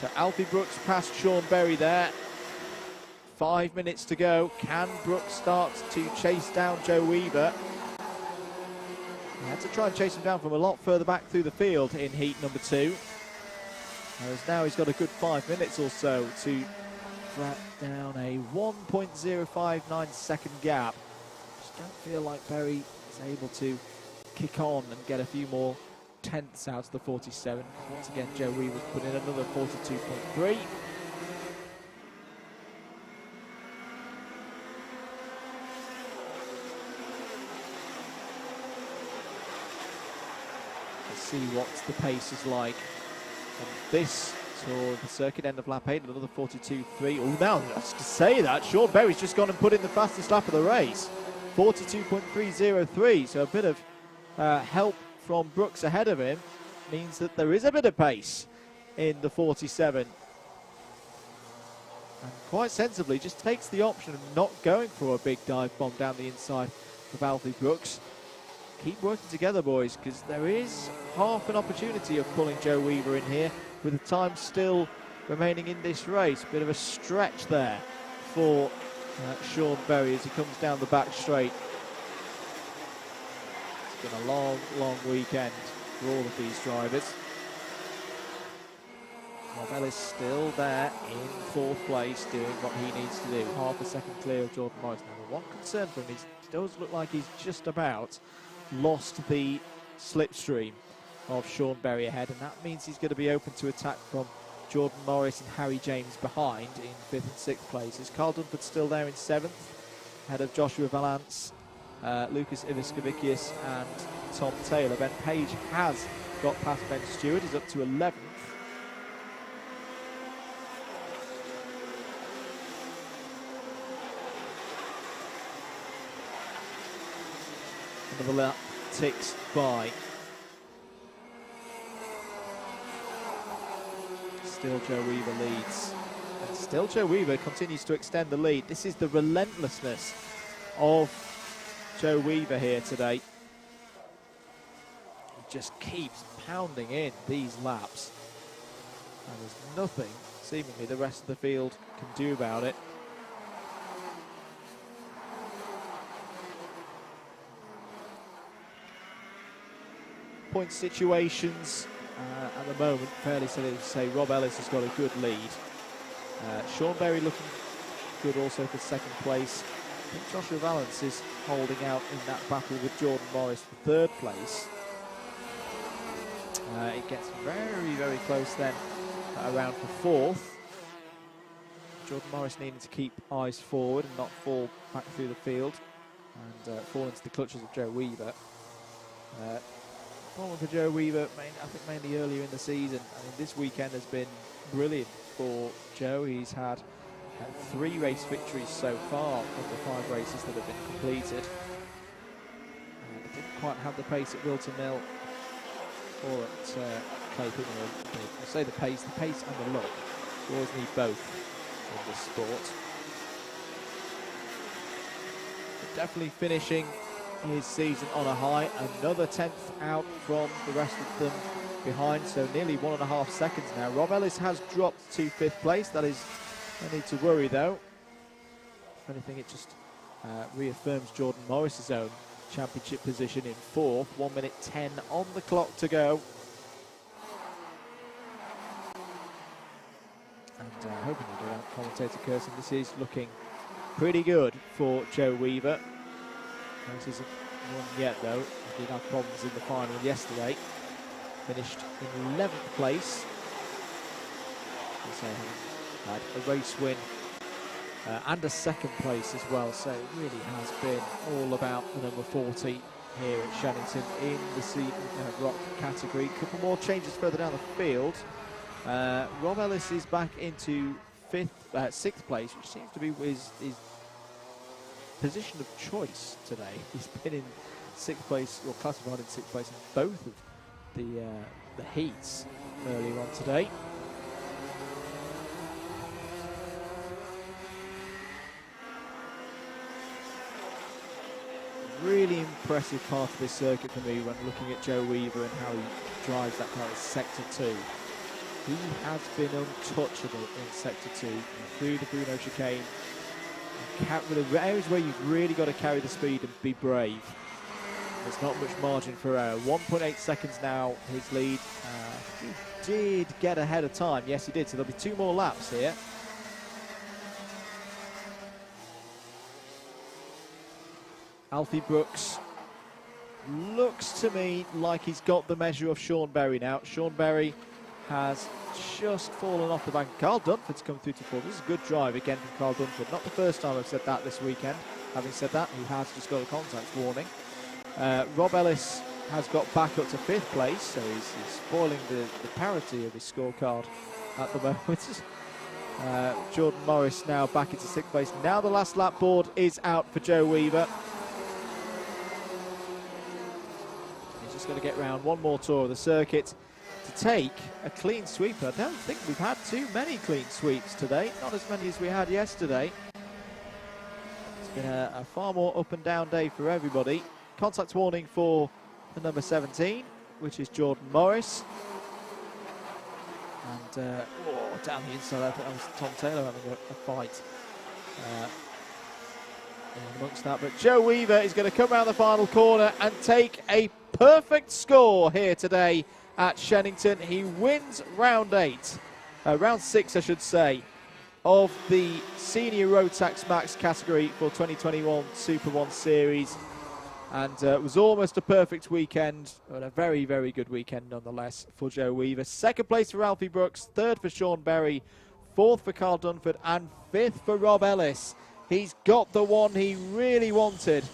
So Alfie Brooks past Sean Berry there. 5 minutes to go. Can Brooks start to chase down Joe Weaver? He had to try and chase him down from a lot further back through the field in heat number 2. Whereas now he's got a good 5 minutes or so to flat down a 1.059 second gap. Just don't feel like Berry is able to kick on and get a few more tenths out of the 47. Once again, Joe Weaver's put in another 42.3. Let's see what the pace is like on this tour of the circuit. End of lap 8, another 42.3. Oh, now just to say that, Sean Berry's just gone and put in the fastest lap of the race. 42.303, so a bit of help from Brooks ahead of him means that there is a bit of pace in the 47. And quite sensibly just takes the option of not going for a big dive bomb down the inside of Alfie Brooks. Keep working together, boys, because there is half an opportunity of pulling Joe Weaver in here with the time still remaining in this race. Bit of a stretch there for Sean Berry as he comes down the back straight. It's been a long, long weekend for all of these drivers. Rob Ellis still there in 4th place, doing what he needs to do. Half a second clear of Jordan Morris. Now, the one concern for him is it does look like he's just about lost the slipstream of Sean Berry ahead, and that means he's going to be open to attack from Jordan Morris and Harry James behind in 5th and 6th places. Carl Dunford still there in 7th, ahead of Joshua Valance, Lucas Iviskavicius and Tom Taylor. Ben Page has got past Ben Stewart, he's up to 11th. Another lap ticks by. Still Joe Weaver leads. And still Joe Weaver continues to extend the lead. This is the relentlessness of Joe Weaver here today. He just keeps pounding in these laps. And there's nothing, seemingly, the rest of the field can do about it. Point situations at the moment, fairly silly to say, Rob Ellis has got a good lead. Sean Berry looking good also for second place. I think Joshua Valance is holding out in that battle with Jordan Morris for third place. It gets very, very close then around for fourth. Jordan Morris needing to keep eyes forward and not fall back through the field and fall into the clutches of Joe Weaver. Problem for Joe Weaver, I think mainly earlier in the season. I mean, this weekend has been brilliant for Joe. He's had 3 race victories so far of the 5 races that have been completed. Didn't quite have the pace at Wilton Mill or at Claping. I say the pace and the look. You always need both in this sport. But definitely finishing his season on a high. Another 10th out from the rest of them behind, so nearly 1.5 seconds now. Rob Ellis has dropped to 5th place. That is no need to worry though. If anything, it just reaffirms Jordan Morris's own championship position in 4th. 1 minute 10 on the clock to go. And hoping you do that, commentator Kirsten. This is looking pretty good for Joe Weaver. This isn't won yet though. He did have problems in the final yesterday. Finished in 11th place. So had a race win and a second place as well. So it really has been all about the number 40 here at Shenington in the Sea Rock category. A couple more changes further down the field. Rob Ellis is back into 6th place, which seems to be his position of choice today. He's been in 6th place, or classified in 6th place in both of the heats earlier on today. Really impressive part of this circuit for me when looking at Joe Weaver and how he drives that car in Sector 2. He has been untouchable in Sector 2 through the Bruno chicane. The areas where you've really got to carry the speed and be brave. There's not much margin for error. 1.8 seconds now, his lead. He did get ahead of time. Yes, he did. So there'll be 2 more laps here. Alfie Brooks looks to me like he's got the measure of Sean Berry now. Sean Berry has just fallen off the bank. Carl Dunford's come through to 4th. This is a good drive again from Carl Dunford. Not the first time I've said that this weekend. Having said that, he has just got a contact warning. Rob Ellis has got back up to 5th place, so he's spoiling the parity of his scorecard at the moment. Jordan Morris now back into 6th place. Now the last lap board is out for Joe Weaver. He's just going to get round one more tour of the circuit to take a clean sweep. I don't think we've had too many clean sweeps today, not as many as we had yesterday. It's been a far more up and down day for everybody. Contact warning for the number 17, which is Jordan Morris. And down the inside, I think that was Tom Taylor having a fight amongst that. But Joe Weaver is going to come around the final corner and take a perfect score here today at Shenington. He wins round 6 I should say, of the Senior Rotax Max category for 2021 SuperOne Series. And it was almost a perfect weekend, but a very, very good weekend nonetheless for Joe Weaver. 2nd place for Alfie Brooks, 3rd for Sean Berry, 4th for Carl Dunford, and 5th for Rob Ellis. He's got the one he really wanted,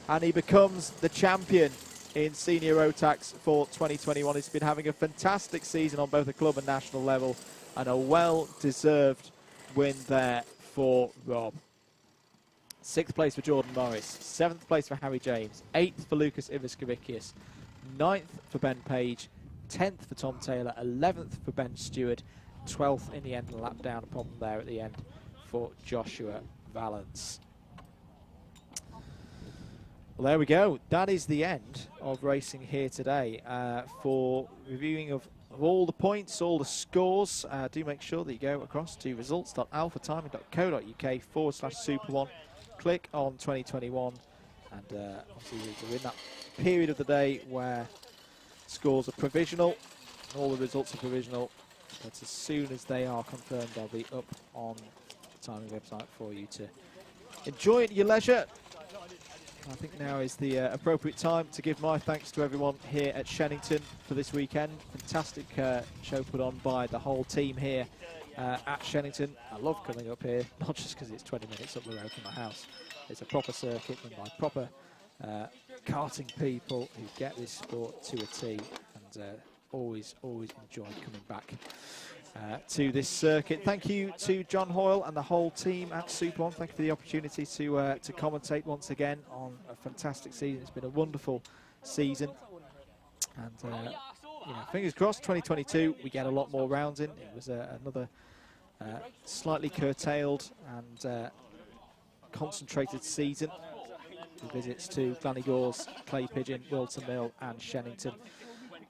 and he becomes the champion in Senior Rotax for 2021. He's been having a fantastic season on both the club and national level, and a well-deserved win there for Rob. 6th place for Jordan Morris, 7th place for Harry James, 8th for Lucas Ivaskevicius, 9th for Ben Page, 10th for Tom Taylor, 11th for Ben Stewart, 12th in the end, and a lap down upon them there at the end for Joshua Valance. Well, there we go. That is the end of racing here today. For reviewing of all the points, all the scores, do make sure that you go across to results.alphatiming.co.uk/SuperOne. Click on 2021, and obviously we're in that period of the day where scores are provisional, and all the results are provisional. But as soon as they are confirmed, they'll be up on the timing website for you to enjoy at your leisure. I think now is the appropriate time to give my thanks to everyone here at Shenington for this weekend. Fantastic show put on by the whole team here at Shenington. I love coming up here, not just because it's 20 minutes up the road from my house. It's a proper circuit and by proper karting people who get this sport to a T, and always enjoy coming back to this circuit. Thank you to John Hoyle and the whole team at SuperOne. Thank you for the opportunity to commentate once again on a fantastic season. It's been a wonderful season, and you know, fingers crossed 2022 we get a lot more rounds in. It was another slightly curtailed and concentrated season with visits to Glannygores, Clay Pigeon, Wilton Mill and Shenington.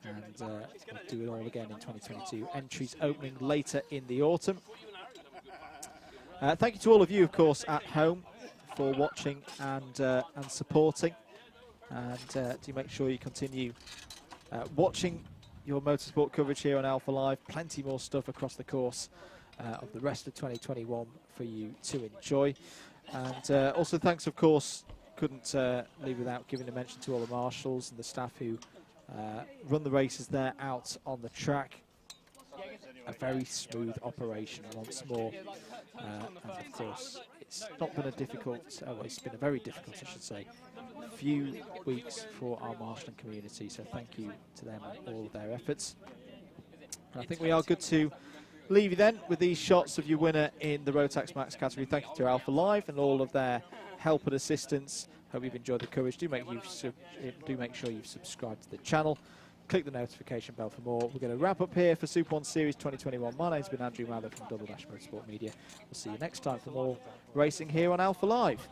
And we'll do it all again in 2022. Entries opening later in the autumn. Thank you to all of you, of course, at home for watching and supporting. And do make sure you continue watching your motorsport coverage here on Alpha Live. Plenty more stuff across the course of the rest of 2021 for you to enjoy. And also thanks, of course, couldn't leave without giving a mention to all the marshals and the staff who run the races there out on the track. A very smooth operation once more. And of course, it's not been a difficult, it's been a very difficult, I should say, few weeks for our marshalling community. So thank you to them and all of their efforts. And I think we are good to leave you then with these shots of your winner in the Rotax Max category. Thank you to Alpha Live and all of their help and assistance. Hope you've enjoyed the coverage. Do make sure you've subscribed to the channel. Click the notification bell for more. We're going to wrap up here for SuperOne Series 2021. My name's been Andrew Mather from Double Dash Motorsport Media. We'll see you next time for more racing here on Alpha Live.